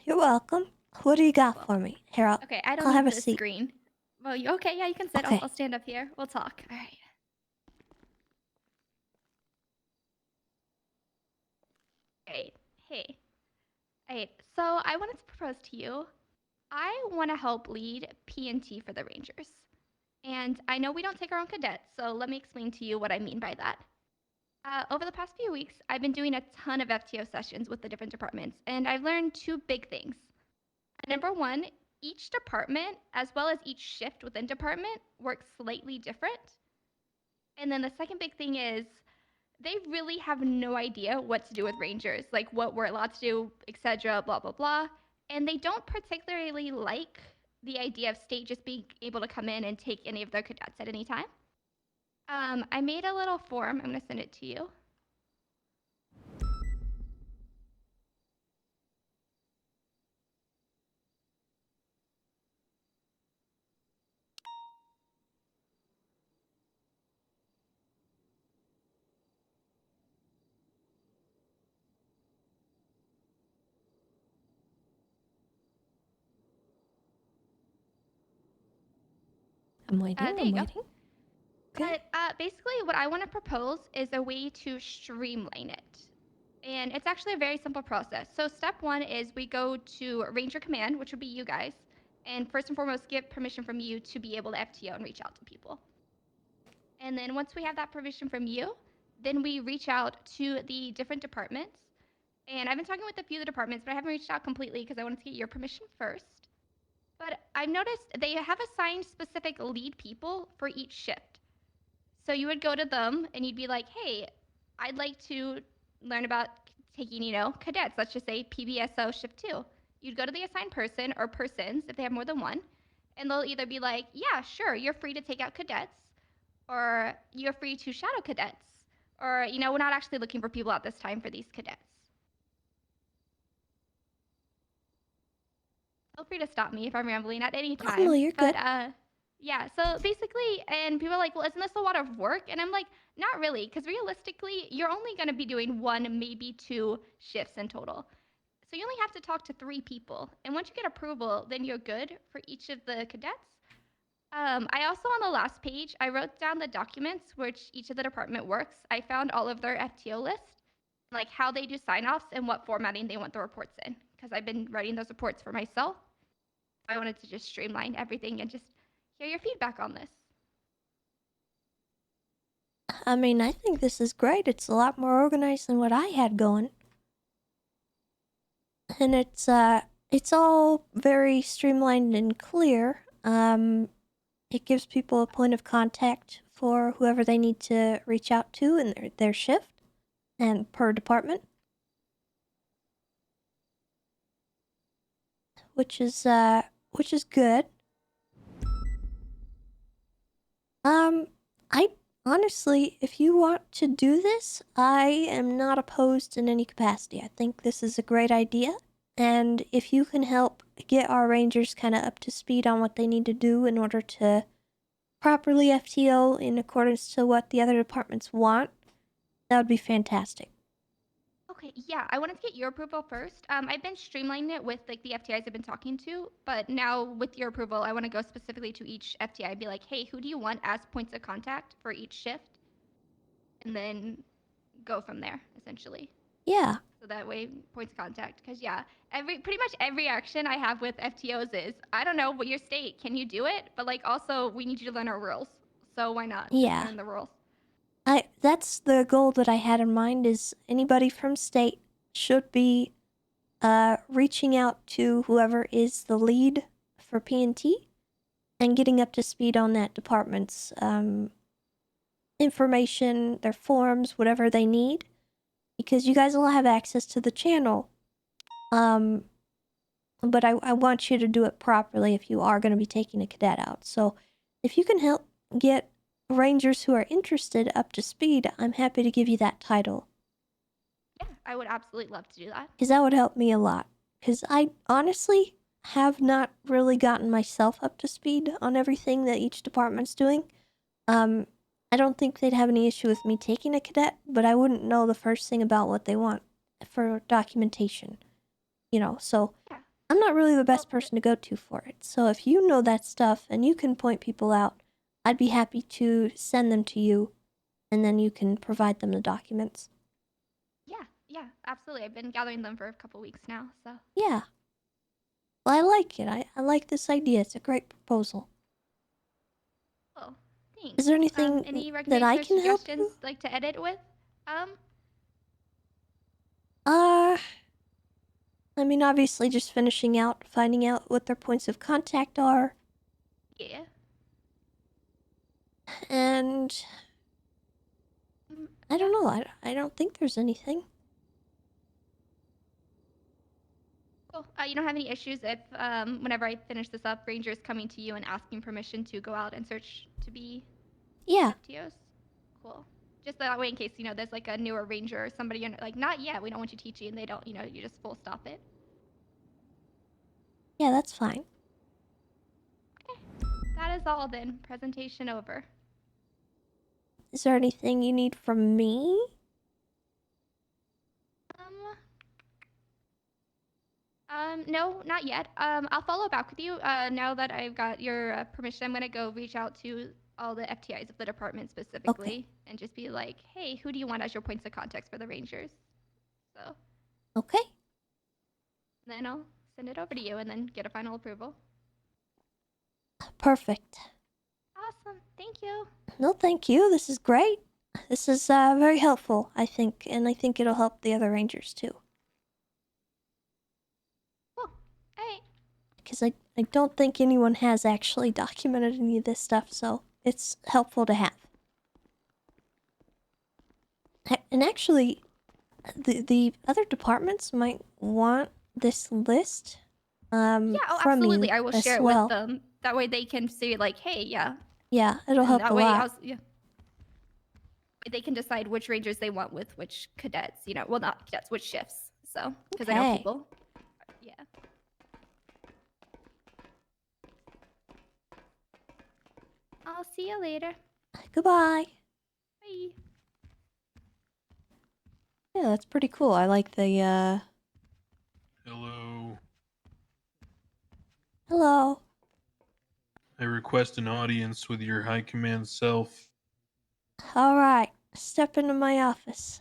You're welcome. What do you got for me? Here, Okay, I don't I'll have need a the seat. screen. Well, you okay? Yeah, you can sit. Okay. I'll stand up here. We'll talk. All right. Great. Hey. Alright, so I wanted to propose to you. I want to help lead P&T for the Rangers. And I know we don't take our own cadets, so let me explain to you what I mean by that. Over the past few weeks, I've been doing a ton of FTO sessions with the different departments, and I've learned two big things. Number one, each department, as well as each shift within department, works slightly different. And then the second big thing is they really have no idea what to do with Rangers, like what we're allowed to do, etc., blah, blah, blah. And they don't particularly like the idea of state just being able to come in and take any of their cadets at any time. I made a little form. I'm going to send it to you. I'm waiting. There I'm you go. waiting. Okay. But basically, what I want to propose is a way to streamline it. And it's actually a very simple process. So, step one is we go to Ranger Command, which would be you guys. And first and foremost, get permission from you to be able to FTO and reach out to people. And then once we have that permission from you, then we reach out to the different departments. And I've been talking with a few of the departments, but I haven't reached out completely because I wanted to get your permission first. But I've noticed they have assigned specific lead people for each shift. So you would go to them and you'd be like, hey, I'd like to learn about taking, cadets, let's just say PBSO shift 2. You'd go to the assigned person or persons if they have more than one, and they'll either be like, yeah, sure, you're free to take out cadets, or you're free to shadow cadets, or, we're not actually looking for people at this time for these cadets. Feel free to stop me if I'm rambling at any time. Oh, no, you're good. Yeah, so basically, and people are like, well, isn't this a lot of work? And I'm like, not really, because realistically, you're only going to be doing 1, maybe 2 shifts in total. So you only have to talk to 3 people. And once you get approval, then you're good for each of the cadets. I also, on the last page, I wrote down the documents which each of the department works. I found all of their FTO lists, like how they do sign-offs and what formatting they want the reports in, because I've been writing those reports for myself. I wanted to just streamline everything and just hear your feedback on this. I mean, I think this is great. It's a lot more organized than what I had going. And it's all very streamlined and clear. It gives people a point of contact for whoever they need to reach out to in their shift and per department. Which is good. I honestly, if you want to do this, I am not opposed in any capacity. I think this is a great idea. And if you can help get our rangers kind of up to speed on what they need to do in order to properly FTO in accordance to what the other departments want, that would be fantastic. Okay, yeah, I wanted to get your approval first. I've been streamlining it with like the FTIs I've been talking to, but now with your approval, I want to go specifically to each FTI and be like, hey, who do you want as points of contact for each shift? And then go from there, essentially. Yeah. So that way, points of contact. Because yeah, pretty much every action I have with FTOs is, I don't know, what your state, can you do it? But like also, we need you to learn our rules. So why not? Yeah. Learn the rules. That's the goal that I had in mind, is anybody from state should be reaching out to whoever is the lead for P&T and getting up to speed on that department's information, their forms, whatever they need, because you guys will have access to the channel. But I want you to do it properly if you are going to be taking a cadet out. So if you can help get rangers who are interested up to speed, I'm happy to give you that title. Yeah, I would absolutely love to do that. Because that would help me a lot. Because I honestly have not really gotten myself up to speed on everything that each department's doing. I don't think they'd have any issue with me taking a cadet, but I wouldn't know the first thing about what they want for documentation. So yeah. I'm not really the best person to go to for it. So if you know that stuff and you can point people out, I'd be happy to send them to you, and then you can provide them the documents. Yeah, absolutely. I've been gathering them for a couple weeks now, so. Yeah. Well, I like it. I like this idea. It's a great proposal. Oh, thanks. Is there anything any that I can help suggestions like to edit with? I mean, obviously just finding out what their points of contact are. Yeah. And I don't know. I don't think there's anything. Cool. You don't have any issues if, whenever I finish this up, Rangers coming to you and asking permission to go out and search to be FTOs? Cool. Just that way in case, there's like a newer Ranger or somebody, you're like, not yet, we don't want you teaching, and they don't, you just full stop it. Yeah, that's fine. Okay. That is all then. Presentation over. Is there anything you need from me? No, not yet. I'll follow back with you. Now that I've got your permission, I'm gonna go reach out to all the FTIs of the department specifically, and just be like, hey, who do you want as your points of contact for the Rangers? So. Okay. Then I'll send it over to you, and then get a final approval. Perfect. Awesome. Thank you. No, thank you. This is great. This is very helpful, I think, and I think it'll help the other Rangers too. Cool. Alright. Because I don't think anyone has actually documented any of this stuff, so it's helpful to have. And actually, the other departments might want this list Yeah, oh, from absolutely. you I will as share it well. with them. That way they can see, like, hey, yeah. Yeah, it'll And help that a way lot. yeah. They can decide which Rangers they want with which cadets, you know. Well, not cadets, which shifts. So, because I know Okay. people. Yeah. I'll see you later. Goodbye. Bye. Yeah, that's pretty cool. I like the Hello. Hello. I request an audience with your high command self. All right. Step into my office.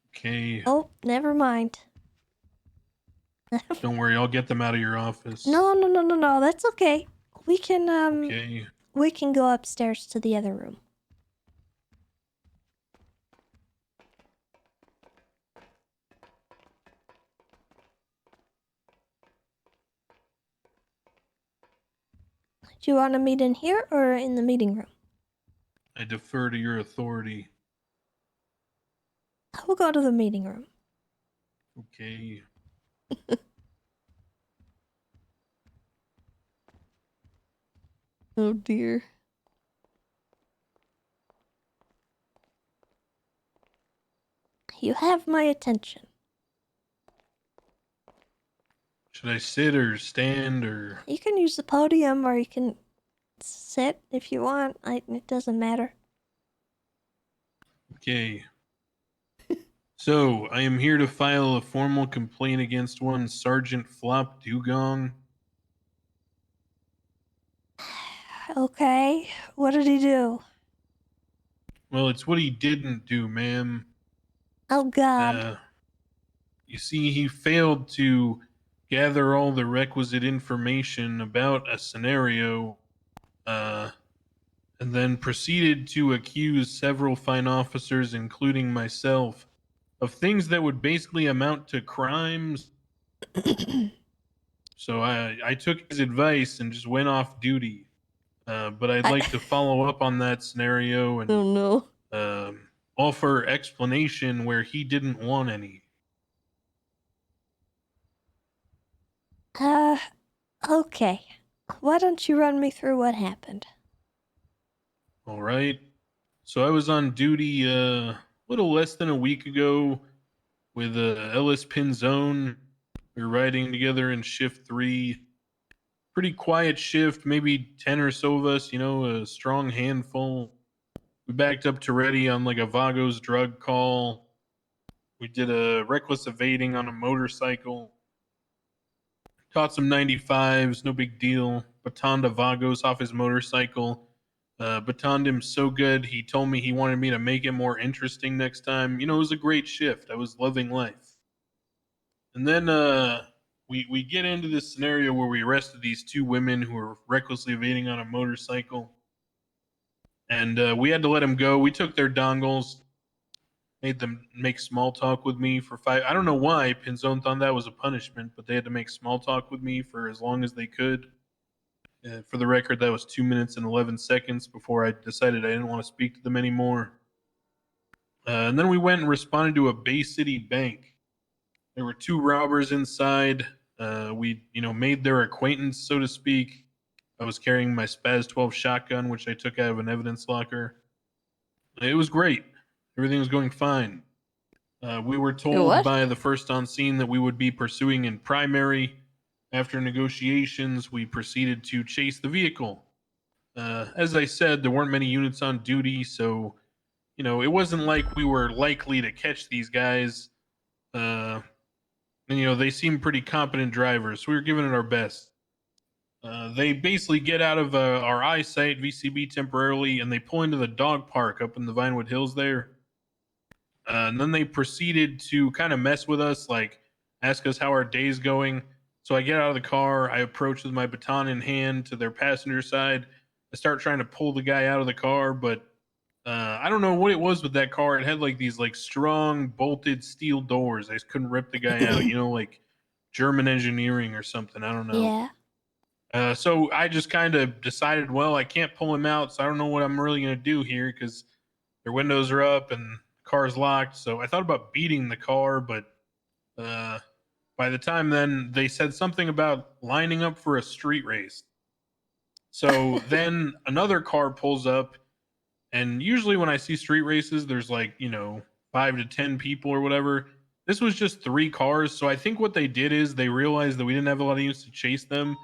Okay. Oh, never mind. Don't worry, I'll get them out of your office. No. That's okay. We can Okay. we can go upstairs to the other room. Do you want to meet in here or in the meeting room? I defer to your authority. We'll go to the meeting room. Okay. Oh dear. You have my attention. Should I sit or stand or... You can use the podium or you can sit if you want. It doesn't matter. Okay. So, I am here to file a formal complaint against one Sergeant Flop Dugong. Okay. What did he do? Well, it's what he didn't do, ma'am. Oh God. You see, he failed to gather all the requisite information about a scenario, and then proceeded to accuse several fine officers, including myself, of things that would basically amount to crimes. So I took his advice and just went off duty. But I'd like to follow up on that scenario and Oh no. Offer explanation where he didn't want any. Okay. Why don't you run me through what happened? All right. So I was on duty a little less than a week ago with Ellis Pinzone. We were riding together in shift 3. Pretty quiet shift, maybe 10 or so of us, you know, a strong handful. We backed up to Ready on like a Vagos drug call. We did a reckless evading on a motorcycle. Caught some 95s, no big deal. Batoned a Vagos off his motorcycle. Batoned him so good, he told me he wanted me to make it more interesting next time. You know, it was a great shift. I was loving life. And then we get into this scenario where we arrested these 2 women who were recklessly evading on a motorcycle. And we had to let them go. We took their dongles, made them make small talk with me for 5. I don't know why Pinzone thought that was a punishment, but they had to make small talk with me for as long as they could. For the record, that was 2 minutes and 11 seconds before I decided I didn't want to speak to them anymore. And then we went and responded to a Bay City bank. There were 2 robbers inside. We, made their acquaintance, so to speak. I was carrying my Spaz 12 shotgun, which I took out of an evidence locker. It was great. Everything was going fine. We were told by the first on scene that we would be pursuing in primary. After negotiations, we proceeded to chase the vehicle. As I said, there weren't many units on duty, so, it wasn't like we were likely to catch these guys. And, they seem pretty competent drivers, so we were giving it our best. They basically get out of our eyesight, VCB, temporarily, and they pull into the dog park up in the Vinewood Hills there. And then they proceeded to kind of mess with us, like ask us how our day's going. So I get out of the car, I approach with my baton in hand to their passenger side. I start trying to pull the guy out of the car, but I don't know what it was with that car. It had like these like strong bolted steel doors. I just couldn't rip the guy out, like German engineering or something. I don't know. Yeah. So I just kind of decided, well, I can't pull him out, so I don't know what I'm really going to do here because their windows are up and the car's locked. So I thought about beating the car, but by the time then they said something about lining up for a street race. So then another car pulls up, and usually when I see street races, there's like, 5 to 10 people or whatever. This was just 3 cars. So I think what they did is they realized that we didn't have a lot of use to chase them,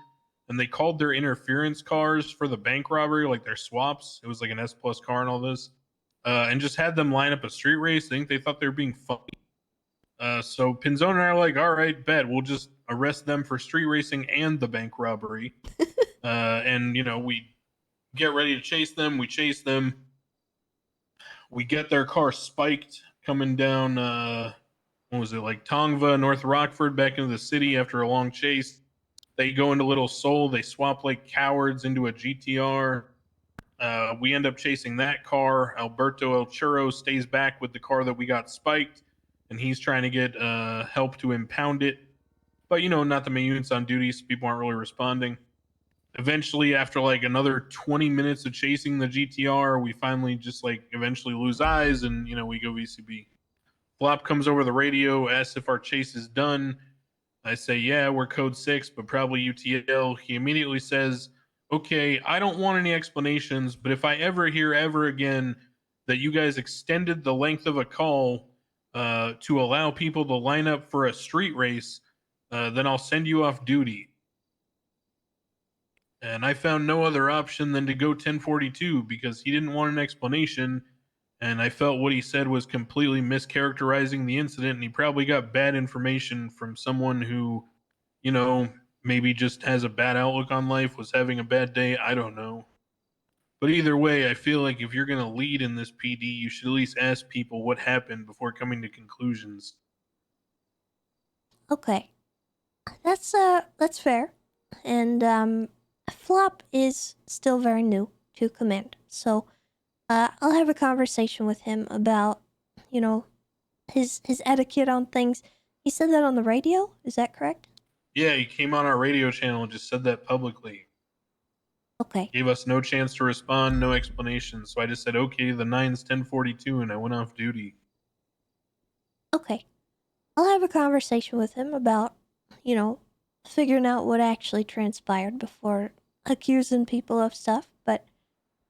and they called their interference cars for the bank robbery, like their swaps. It was like an S plus car and all this, and just had them line up a street race. I think they thought they were being funny. So Pinzone and I are like, all right, bet we'll just arrest them for street racing and the bank robbery. And we get ready to chase them. We chase them. We get their car spiked coming down, what was it, like Tongva, North Rockford, back into the city after a long chase. They go into Little Seoul. They swap like cowards into a GTR. We end up chasing that car. Alberto El Churro stays back with the car that we got spiked, and he's trying to get help to impound it. But, not the main units on duty, so people aren't really responding. Eventually, after like another 20 minutes of chasing the GTR, we finally just like eventually lose eyes, and we go VCB. Flop comes over the radio, asks if our chase is done. I say, yeah, we're code 6, but probably UTL. He immediately says, okay, I don't want any explanations, but if I ever hear ever again that you guys extended the length of a call to allow people to line up for a street race, then I'll send you off duty. And I found no other option than to go 1042 because he didn't want an explanation. And I felt what he said was completely mischaracterizing the incident. And he probably got bad information from someone who, maybe just has a bad outlook on life, was having a bad day. I don't know. But either way, I feel like if you're going to lead in this PD, you should at least ask people what happened before coming to conclusions. Okay. That's fair. And Flop is still very new to command. So I'll have a conversation with him about, his etiquette on things. He said that on the radio, is that correct? Yeah, he came on our radio channel and just said that publicly. Okay. Gave us no chance to respond, no explanation. So I just said, okay, the 9's 1042, and I went off duty. Okay. I'll have a conversation with him about, figuring out what actually transpired before accusing people of stuff. But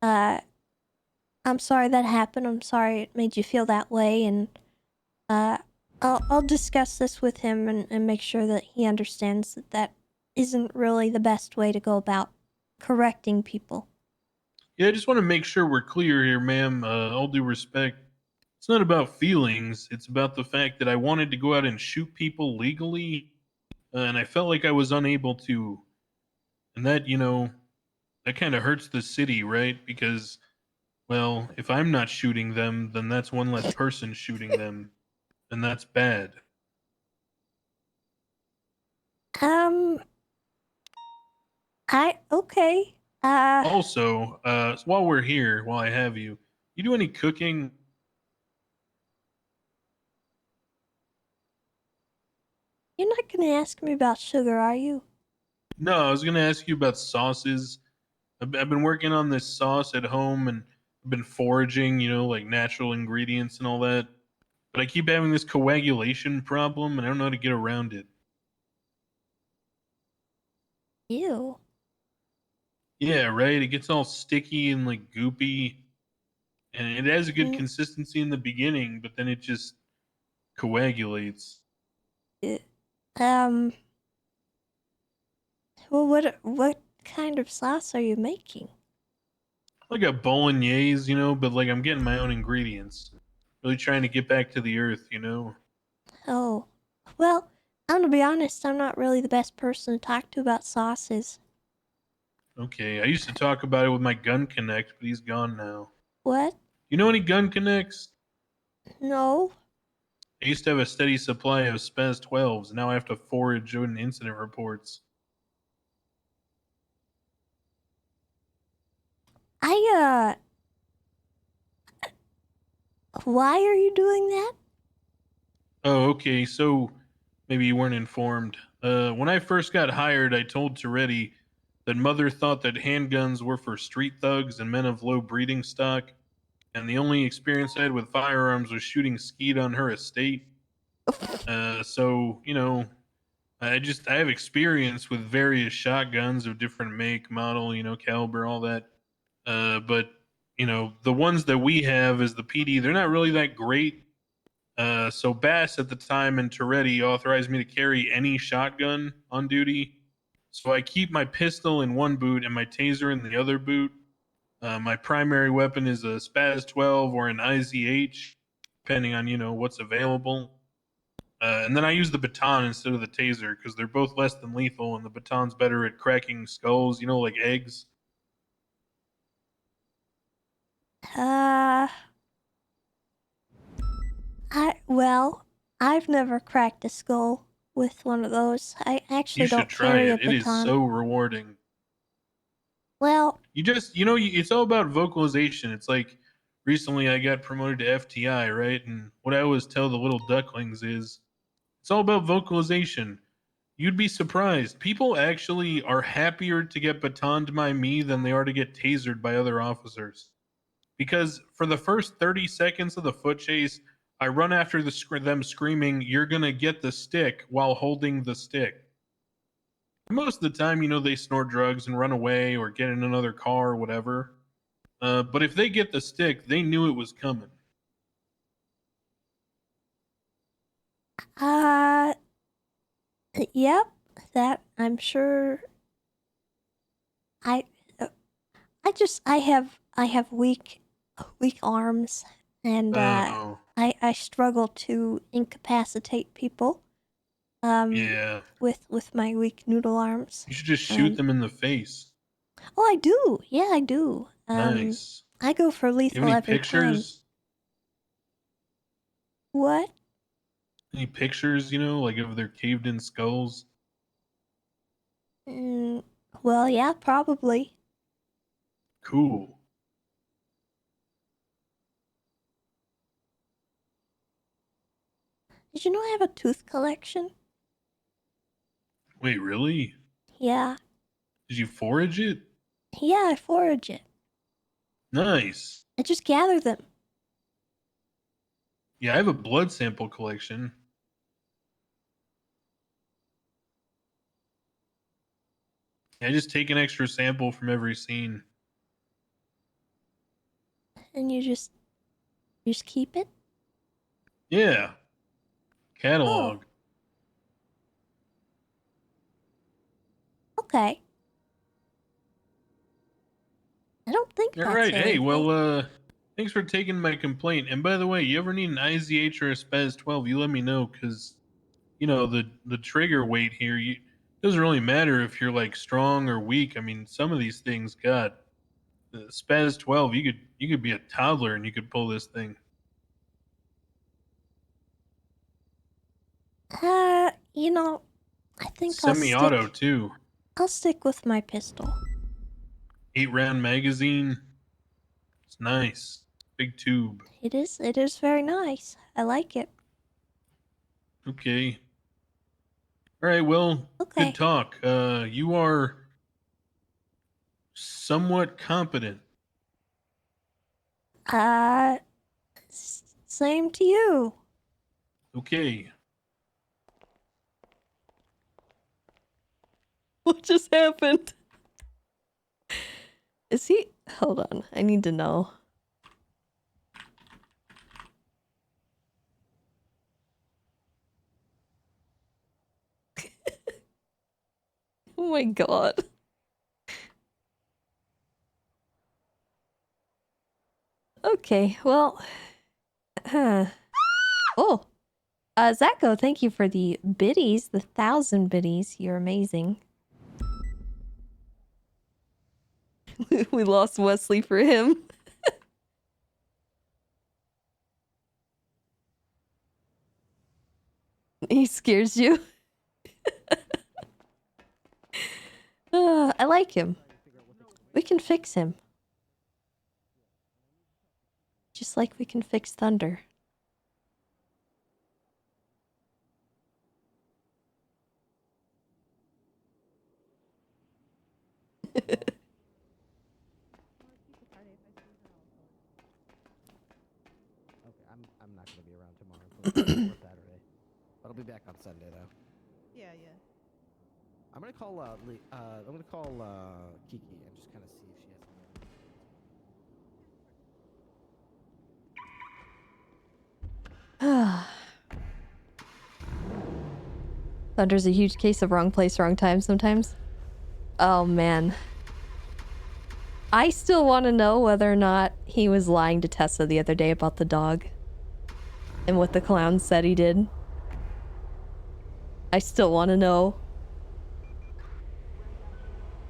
I'm sorry that happened. I'm sorry it made you feel that way. And I'll discuss this with him and make sure that he understands that isn't really the best way to go about correcting people. Yeah, I just want to make sure we're clear here, ma'am. All due respect. It's not about feelings. It's about the fact that I wanted to go out and shoot people legally, and I felt like I was unable to. And that, that kind of hurts the city, right? Because, well, if I'm not shooting them, then that's one less person shooting them, and that's bad. Okay. Also, while we're here, while I have you, you do any cooking? You're not gonna ask me about sugar, are you? No, I was gonna ask you about sauces. I've been working on this sauce at home, and I've been foraging, like natural ingredients and all that. But I keep having this coagulation problem, and I don't know how to get around it. Ew. Yeah, right. It gets all sticky and like goopy, and it has a good consistency in the beginning, but then it just coagulates. Well, what kind of sauce are you making? Like a bolognese, but like I'm getting my own ingredients. Really trying to get back to the earth, Oh, well, I'm gonna be honest, I'm not really the best person to talk to about sauces. Okay, I used to talk about it with my gun connect, but he's gone now. What? You know any gun connects? No. I used to have a steady supply of Spaz 12s. Now I have to forage in incident reports. Why are you doing that? Oh, okay. So maybe you weren't informed. When I first got hired, I told Toretti that Mother thought that handguns were for street thugs and men of low breeding stock, and the only experience I had with firearms was shooting skeet on her estate. So you know, I have experience with various shotguns of different make, model, caliber, all that. But the ones that we have as the PD, they're not really that great. So Bass at the time and Toretti authorized me to carry any shotgun on duty. So I keep my pistol in one boot and my taser in the other boot. My primary weapon is a Spaz 12 or an IZH, depending on what's available. And then I use the baton instead of the taser because they're both less than lethal, and the baton's better at cracking skulls, like eggs. I've never cracked a skull with one of those. I actually You should don't try carry a it. It is baton. so rewarding. Well, You just, it's all about vocalization. It's like recently I got promoted to FTI, right? And what I always tell the little ducklings is it's all about vocalization. You'd be surprised. People actually are happier to get batoned by me than they are to get tasered by other officers. Because for the first 30 seconds of the foot chase, I run after them screaming, "You're going to get the stick," while holding the stick. Most of the time, they snort drugs and run away or get in another car or whatever. But if they get the stick, they knew it was coming. Yep, that I'm sure. I have weak arms, and Oh. I struggle to incapacitate people. Yeah. With my weak noodle arms. You should just shoot them in the face. Oh, I do. Yeah, I do. Nice. I go for You have lethal any every pictures? time. What? Any pictures, like of their caved in skulls? Well, yeah, probably. Cool. Did you know I have a tooth collection? Wait, really? Yeah. Did you forage it? Yeah, I forage it. Nice. I just gather them. Yeah, I have a blood sample collection. I just take an extra sample from every scene. And you just keep it? Yeah. Catalog. Okay. I don't think All that's right. Hey, anything. well, thanks for taking my complaint. And by the way, you ever need an IZH or a Spaz 12, you let me know, because, the trigger weight here, doesn't really matter if you're, like, strong or weak. I mean, some of these things, God, the Spaz 12, you could be a toddler and you could pull this thing. I think Semi-auto, too. I'll stick with my pistol. 8-round magazine. It's nice. Big tube. It is very nice. I like it. Okay. All right, well, good talk. You are somewhat competent. Same to you. Okay. What just happened? Is he? Hold on. I need to know. Oh my god. Okay, well. Oh. Zacko, thank you for the biddies, the 1,000 biddies. You're amazing. We lost Wesley for him. He scares you. I like him. We can fix him. Just like we can fix Thunder. I'm not gonna be around tomorrow or Saturday, but I'll be back on Sunday though. Yeah, yeah. I'm gonna call Kiki and just kind of see if she has. Thunder's a huge case of wrong place, wrong time sometimes. Oh man. I still want to know whether or not he was lying to Tessa the other day about the dog. And what the clown said he did. I still want to know.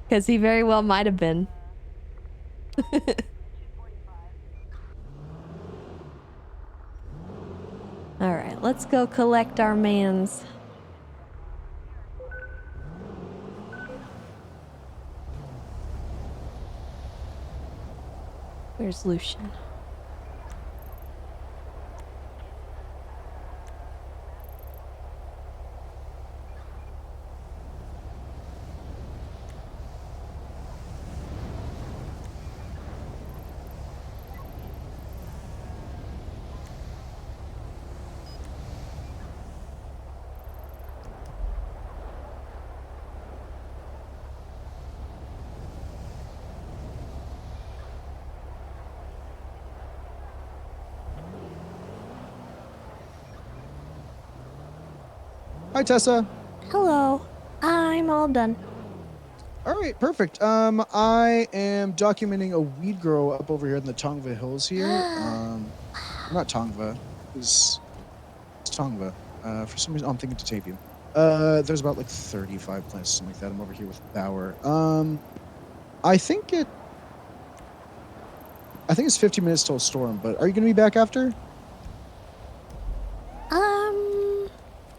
Because he very well might have been. Alright, let's go collect our mans. Where's Lucian? Hi, Tessa. Hello. I'm all done. All right, perfect. I am documenting a weed grow up over here in the Tongva Hills here. Not Tongva. It's Tongva. For some reason, I'm thinking Tatavium. There's about like 35 plants, something like that. I'm over here with Bauer. I think it's 15 minutes till a storm, but are you gonna be back after?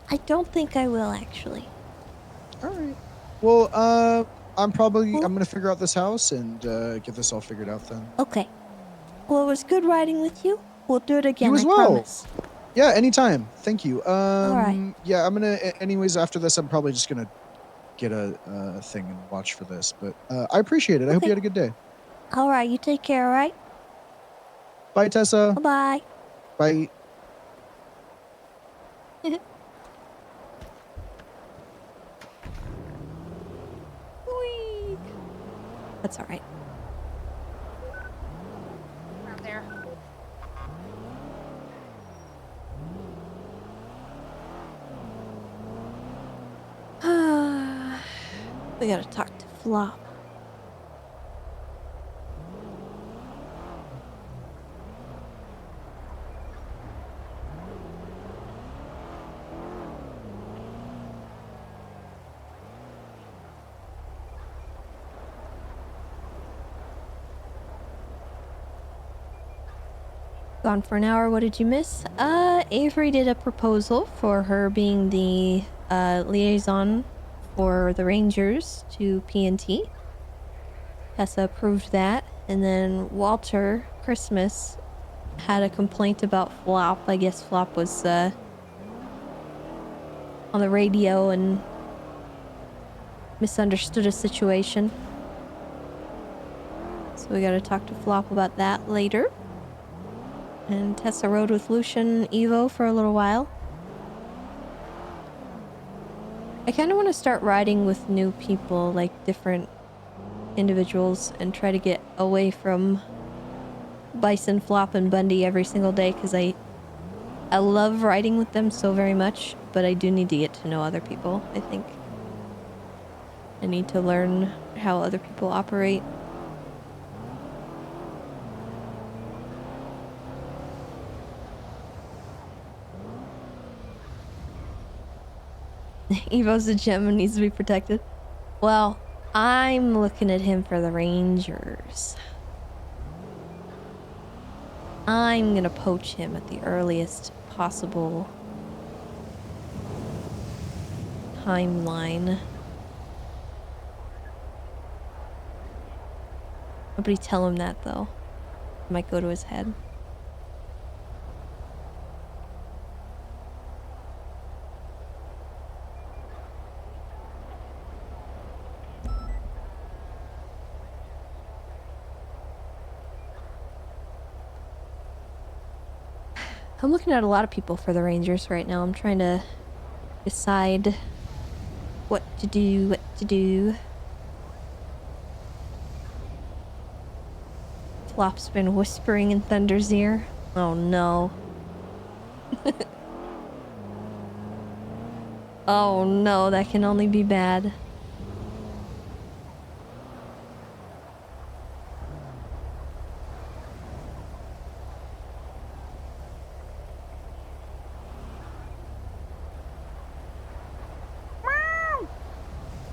I don't think I will actually. All right. Well, I'm gonna figure out this house and get this all figured out then. Okay. Well, it was good riding with you. We'll do it again, You as I well. promise. Yeah, anytime. Thank you. right. Yeah, I'm gonna. Anyways, after this, I'm probably just gonna get a thing and watch for this. But I appreciate it. I hope you had a good day. All right, you take care, all right? Bye, Tessa. Bye-bye. Bye. Whee! That's all right. Around there. We gotta talk to Flop. Gone for an hour. What did you miss? Avery did a proposal for her being the liaison for the Rangers to PNT. Tessa approved that. And then Walter Christmas had a complaint about Flop. I guess Flop was on the radio and misunderstood a situation. So we gotta talk to Flop about that later. And Tessa rode with Lucian Evo for a little while. I kind of want to start riding with new people, like different individuals, and try to get away from Bison, Flop, and Bundy every single day, because I love riding with them so very much, but I do need to get to know other people, I think. I need to learn how other people operate. Evo's a gem and needs to be protected. Well, I'm looking at him for the Rangers. I'm gonna poach him at the earliest possible timeline. Nobody tell him that though. It might go to his head. I'm looking at a lot of people for the Rangers right now. I'm trying to decide what to do. Flop's been whispering in Thunder's ear. Oh no. Oh no, that can only be bad.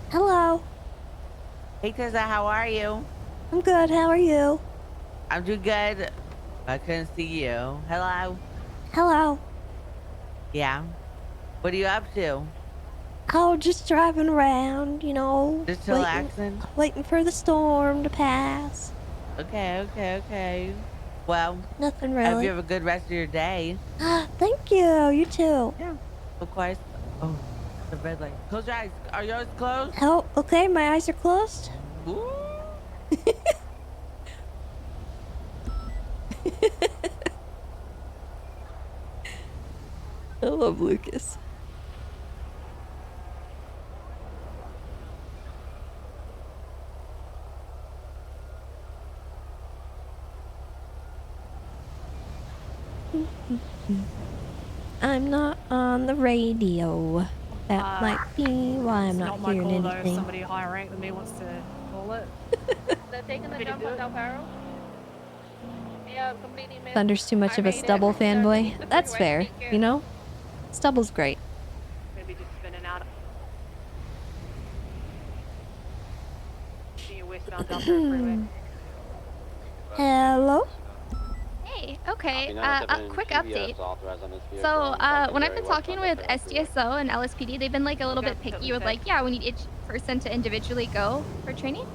Hello. Hey Tessa, how are you? I'm good. How are you? I'm doing good. I couldn't see you. Hello. Hello. Yeah. What are you up to? Oh, just driving around, you know. Just relaxing? Waiting for the storm to pass. Okay. Well, Nothing I hope really. you have a good rest of your day. Thank you. You too. Yeah. Of course. Oh, the red light. Close your eyes. Are yours closed? Oh, okay. My eyes are closed. Ooh. I love Lucas. I'm not on the radio. That might be why I'm not hearing It's not my call though if anything. somebody higher rank than me wants to call it. They're taking the jump on Del Perro. Yeah, completely missed. Thunder's too much of a Stubble fanboy. That's fair, you know? Stubble's great. Maybe just spinning out. See you westbound Del Perro freeway. Hello? Hey, okay, a quick update. So, when I've been talking with SDSO and LSPD, they've been like a little bit picky with like, yeah, we need each person to individually go for training.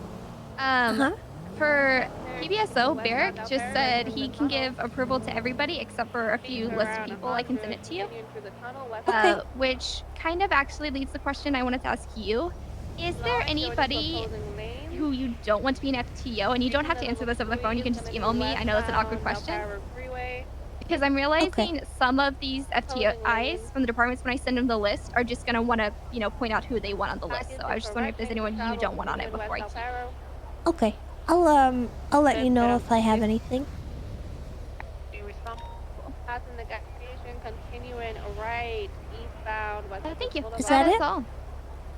For PBSO, Barrick just said he can give approval to everybody except for a few listed people. I can send it to you. Which kind of actually leads the question I wanted to ask you. Is there anybody who you don't want to be an FTO? And you don't have to answer this over the phone. You can just email me. I know that's an awkward question. Because I'm realizing some of these FTIs from the departments, when I send them the list, are just going to want to, you know, point out who they want on the list. So I was just wondering if there's anyone you don't want on it before I keep. Okay. I'll let you know if I have anything. Passing the gas station, continuing right eastbound West Thank you. Is that it? all.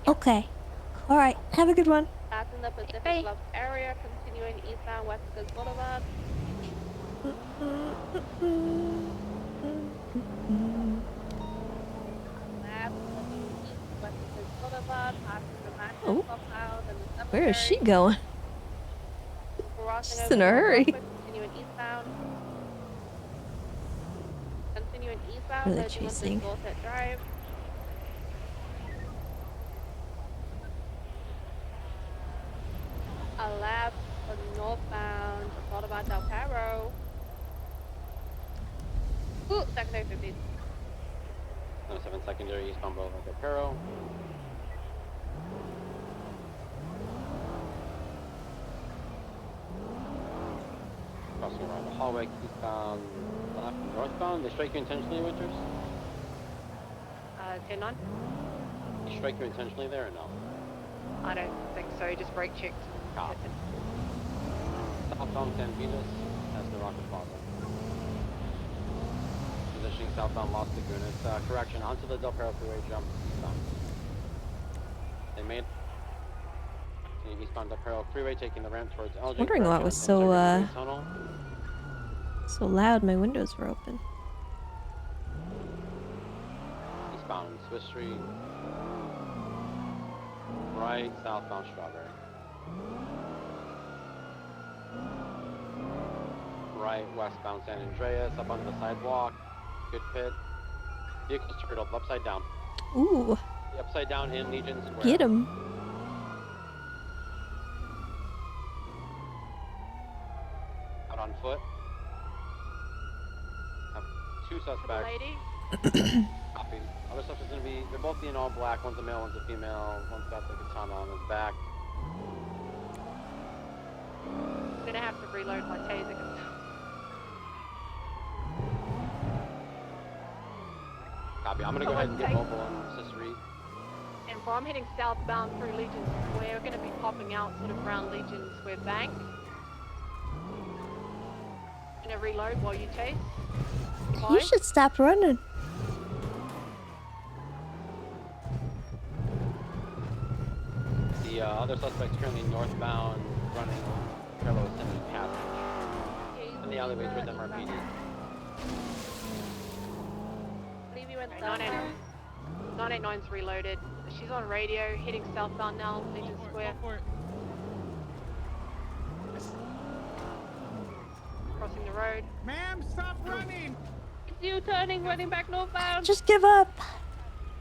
Okay. All right. Have a good one. Passing the Pacific Bluffs area, continuing eastbound West Coast Boulevard. Oh. Where is she going? She's in a hurry. Continuing eastbound. What are they chasing? Drive. A lap northbound, thought about Del Perro. Ooh, secondary 50. 7 secondary eastbound Boulevard Del Perro. Crossing around the hallway, eastbound, left, northbound. They strike you intentionally, Winters? 10-9. They strike you intentionally there or no? I don't think so. Just brake checked. Copy. Southbound San Venus, that's the Rocket Plaza. Positioning southbound Las Lagunas. Correction, onto the Del Perro freeway, jump eastbound. They made eastbound Del Perro freeway, taking the ramp towards Elgin. Wondering why it was so so loud. My windows were open. Eastbound Swiss Street. right, southbound Strawberry. Right, westbound San Andreas, up onto the sidewalk. Good pit. Vehicle's turtled upside down. Ooh, The upside down in Legion Square. get him. Out on foot. Have two suspects. Lady. Copy. Other suspects gonna be, they're both being all black. One's a male, one's a female. One's got the katana on his back. I'm gonna have to reload my taser. Copy. I'm gonna go ahead and get mobile on Sis Reed. And I'm heading southbound through Legion Square. We're going to be popping out sort of around Legion Square Bank. Gonna reload while you chase. You should stop running. The other suspect's currently northbound, running parallel with Simmons Passage. In the alleyway towards MRPD. Leave you in 989's reloaded. She's on radio, heading southbound now, Legion Square. Crossing the road. Ma'am, stop running! It's you turning, running back northbound. Just give up.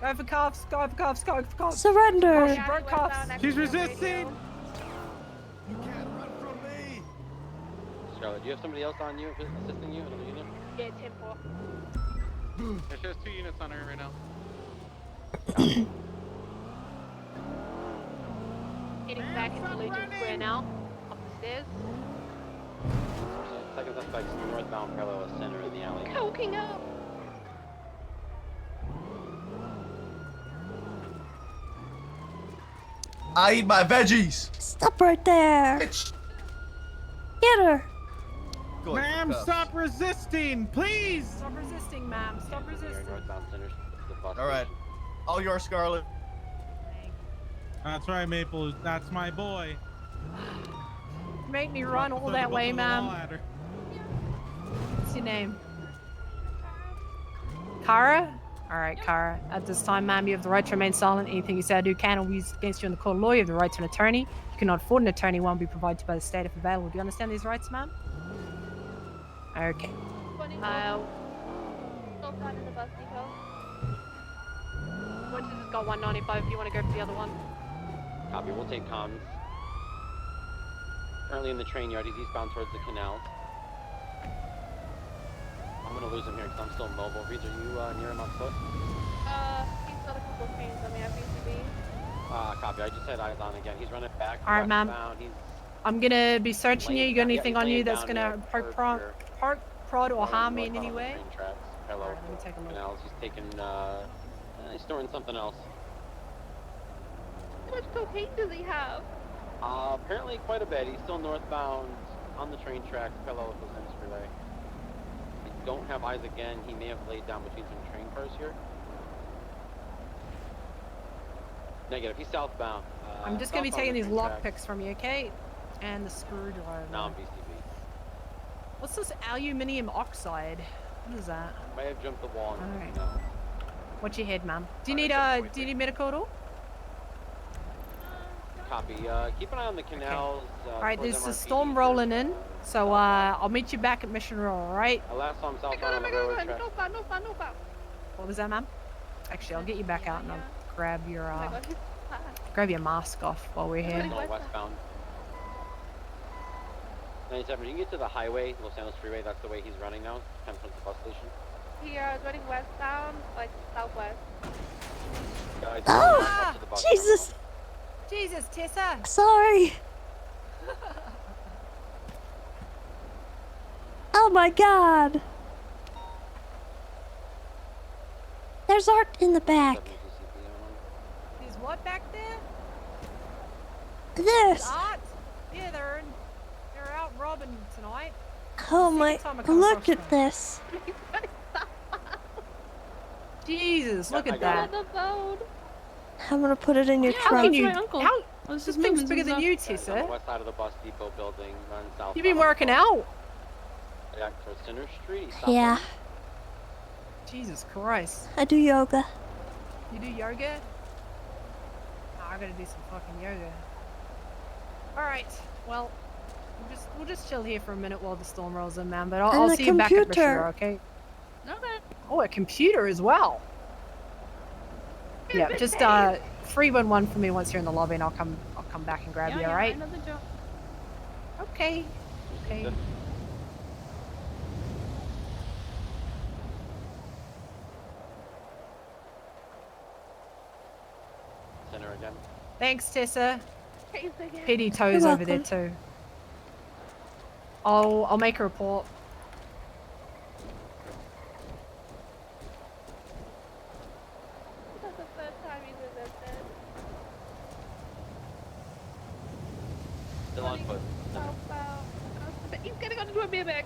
Go for cuffs, go for cuffs, go for cuffs. Surrender. Oh, she broke cuffs. She's resisting! Scarlett, do you have somebody else on you assisting you? Another unit? Yeah, 10-4. She has 2 units on her right now. Heading back into Legion Square now. Up the stairs. Second suspect's northbound parallel with Center in the alley. Coking up. I eat my veggies. Stop right there. Get her. Ma'am, stop resisting, please! Stop resisting, ma'am. Stop resisting. Northbound Center. All right. All yours, Scarlet. That's right, Maple. That's my boy. Make me run all that way, ma'am. What's your name? Kara? Alright, Kara. At this time, ma'am, you have the right to remain silent. Anything you say or do can or will be used against you in the court of law. You have the right to an attorney. You cannot afford an attorney. One will be provided by the state if available. Do you understand these rights, ma'am? Okay. Stop right in the bus depot. Once you just got 195 if you want to go for the other one. Copy, we'll take comms. Currently in the train yard, he's eastbound towards the canals. I'm gonna lose him here because I'm still mobile. Reeds, are you near him on foot? He's got a couple of trains on the FBCB. Copy, I just had eyes on again. He's running back. Alright, ma'am. westbound. He's I'm gonna be searching you. You got anything on you that's laying gonna down poke, prod, or harm me in any northbound way? train tracks. Hello. Alright, let me take a look. Canals. He's taking, he's storing something else. How much cocaine does he have? Apparently quite a bit. He's still northbound on the train tracks, parallel with the Sims relay. I don't have eyes again. He may have laid down between some train cars here. Negative. He's southbound. I'm just gonna be southbound taking the these train lock tracks. picks from you, okay? And the screwdriver. Non-BCB. What's this aluminium oxide? What is that? May have jumped the wall. And Alright. no. What's your head, ma'am? Do you need do you need medical at all? Copy. Keep an eye on the canals. Alright, towards there's a MRPD. storm rolling in, so I'll meet you back at Mission Row, alright? I last saw him southbound on the railroad track. What was that, ma'am? Actually, I'll get you back out and I'll grab your mask off while we're here. Going westbound. 97, you can get to the highway, Los Angeles Freeway. That's the way he's running now. Kind of towards the bus station. Here, is running westbound, like southwest. Guys, Oh, up to the bus Jesus. Jesus, Tessa! Sorry. Oh my God. There's art in the back. There's what back there? This. Art? Yeah, they're out robbing tonight. Oh my, look at this. Jesus, look at that. I'm gonna put it in your How trunk. can you? How? This thing's bigger than you, On the Tessa. west side of the bus depot building, run south. You've been working out. Yeah, towards Center Street. Yeah, Jesus Christ. I do yoga. You do yoga? gotta do some fucking yoga. All right. Well, we'll just chill here for a minute while the storm rolls in, man. But I'll see you back at Bashir, okay? Okay. Oh, a computer as well. Yeah, just 311 for me once you're in the lobby, and I'll come back and grab you. All right? Another job. Okay. Okay. Center again. Thanks, Tessa. Thanks again. Pity Toes over there too. I'll make a report. That's the third time he's in this bed. Still on foot. Oh, wow. He's getting onto a BMX.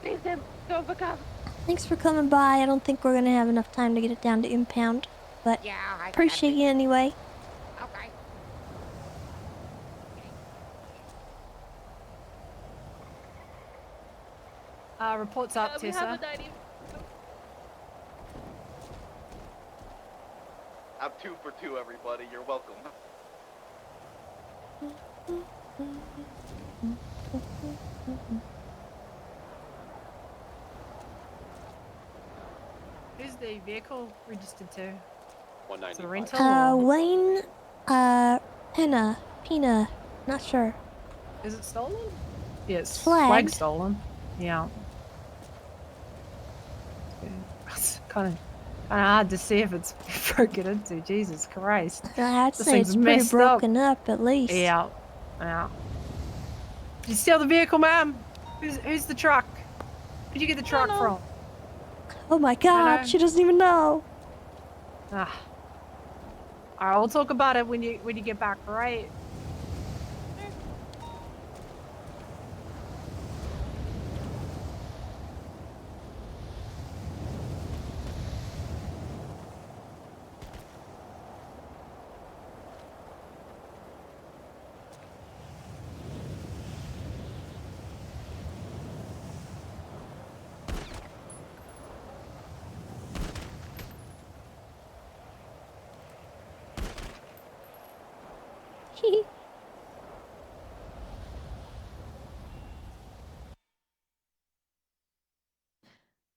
Save him. Go for cover. Thanks for coming by. I don't think we're gonna have enough time to get it down to impound, but appreciate you anyway. Okay. Reports up, We have Tessa. a 90. I'm 2 for 2, everybody. You're welcome. Who's the vehicle registered to? 190. Is it a rental? Or... Wayne, Pina, not sure. Is it stolen? Yeah, it's Flagged. flag stolen. Yeah. It's kind of hard to see if it's broken into. Jesus Christ. I'd This say it's thing's pretty messed broken up at least. Yeah. Yeah. Did you steal the vehicle, ma'am? Who's the truck? Where'd you get the truck from? Oh my god, she doesn't even know. Ah. Alright, we'll talk about it when you get back, alright?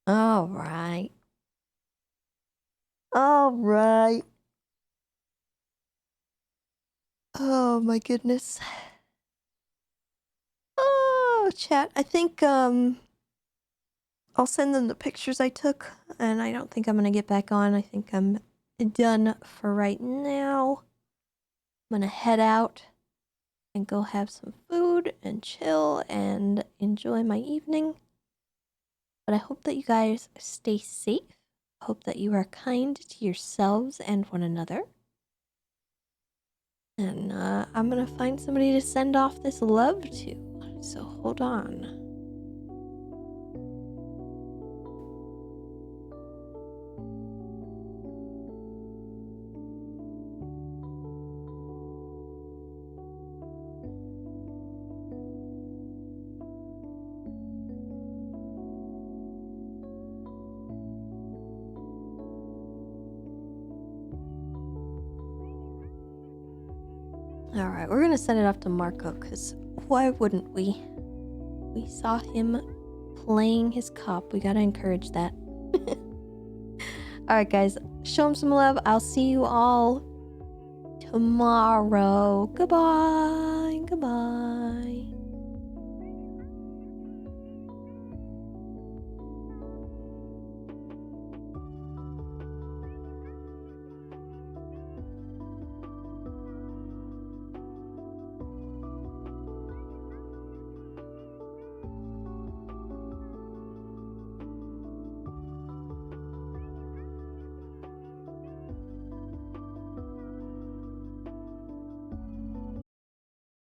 All right. All right. Oh my goodness. Oh, chat. I think I'll send them the pictures I took, and I don't think I'm gonna get back on. I think I'm done for right now. I'm gonna head out and go have some food and chill and enjoy my evening. But I hope that you guys stay safe. I hope that you are kind to yourselves and one another. And I'm gonna find somebody to send off this love to. So hold on. Alright, we're gonna send it off to Marco, because why wouldn't we? We saw him playing his cop. We gotta encourage that. Alright, guys, show him some love. I'll see you all tomorrow. Goodbye. Goodbye.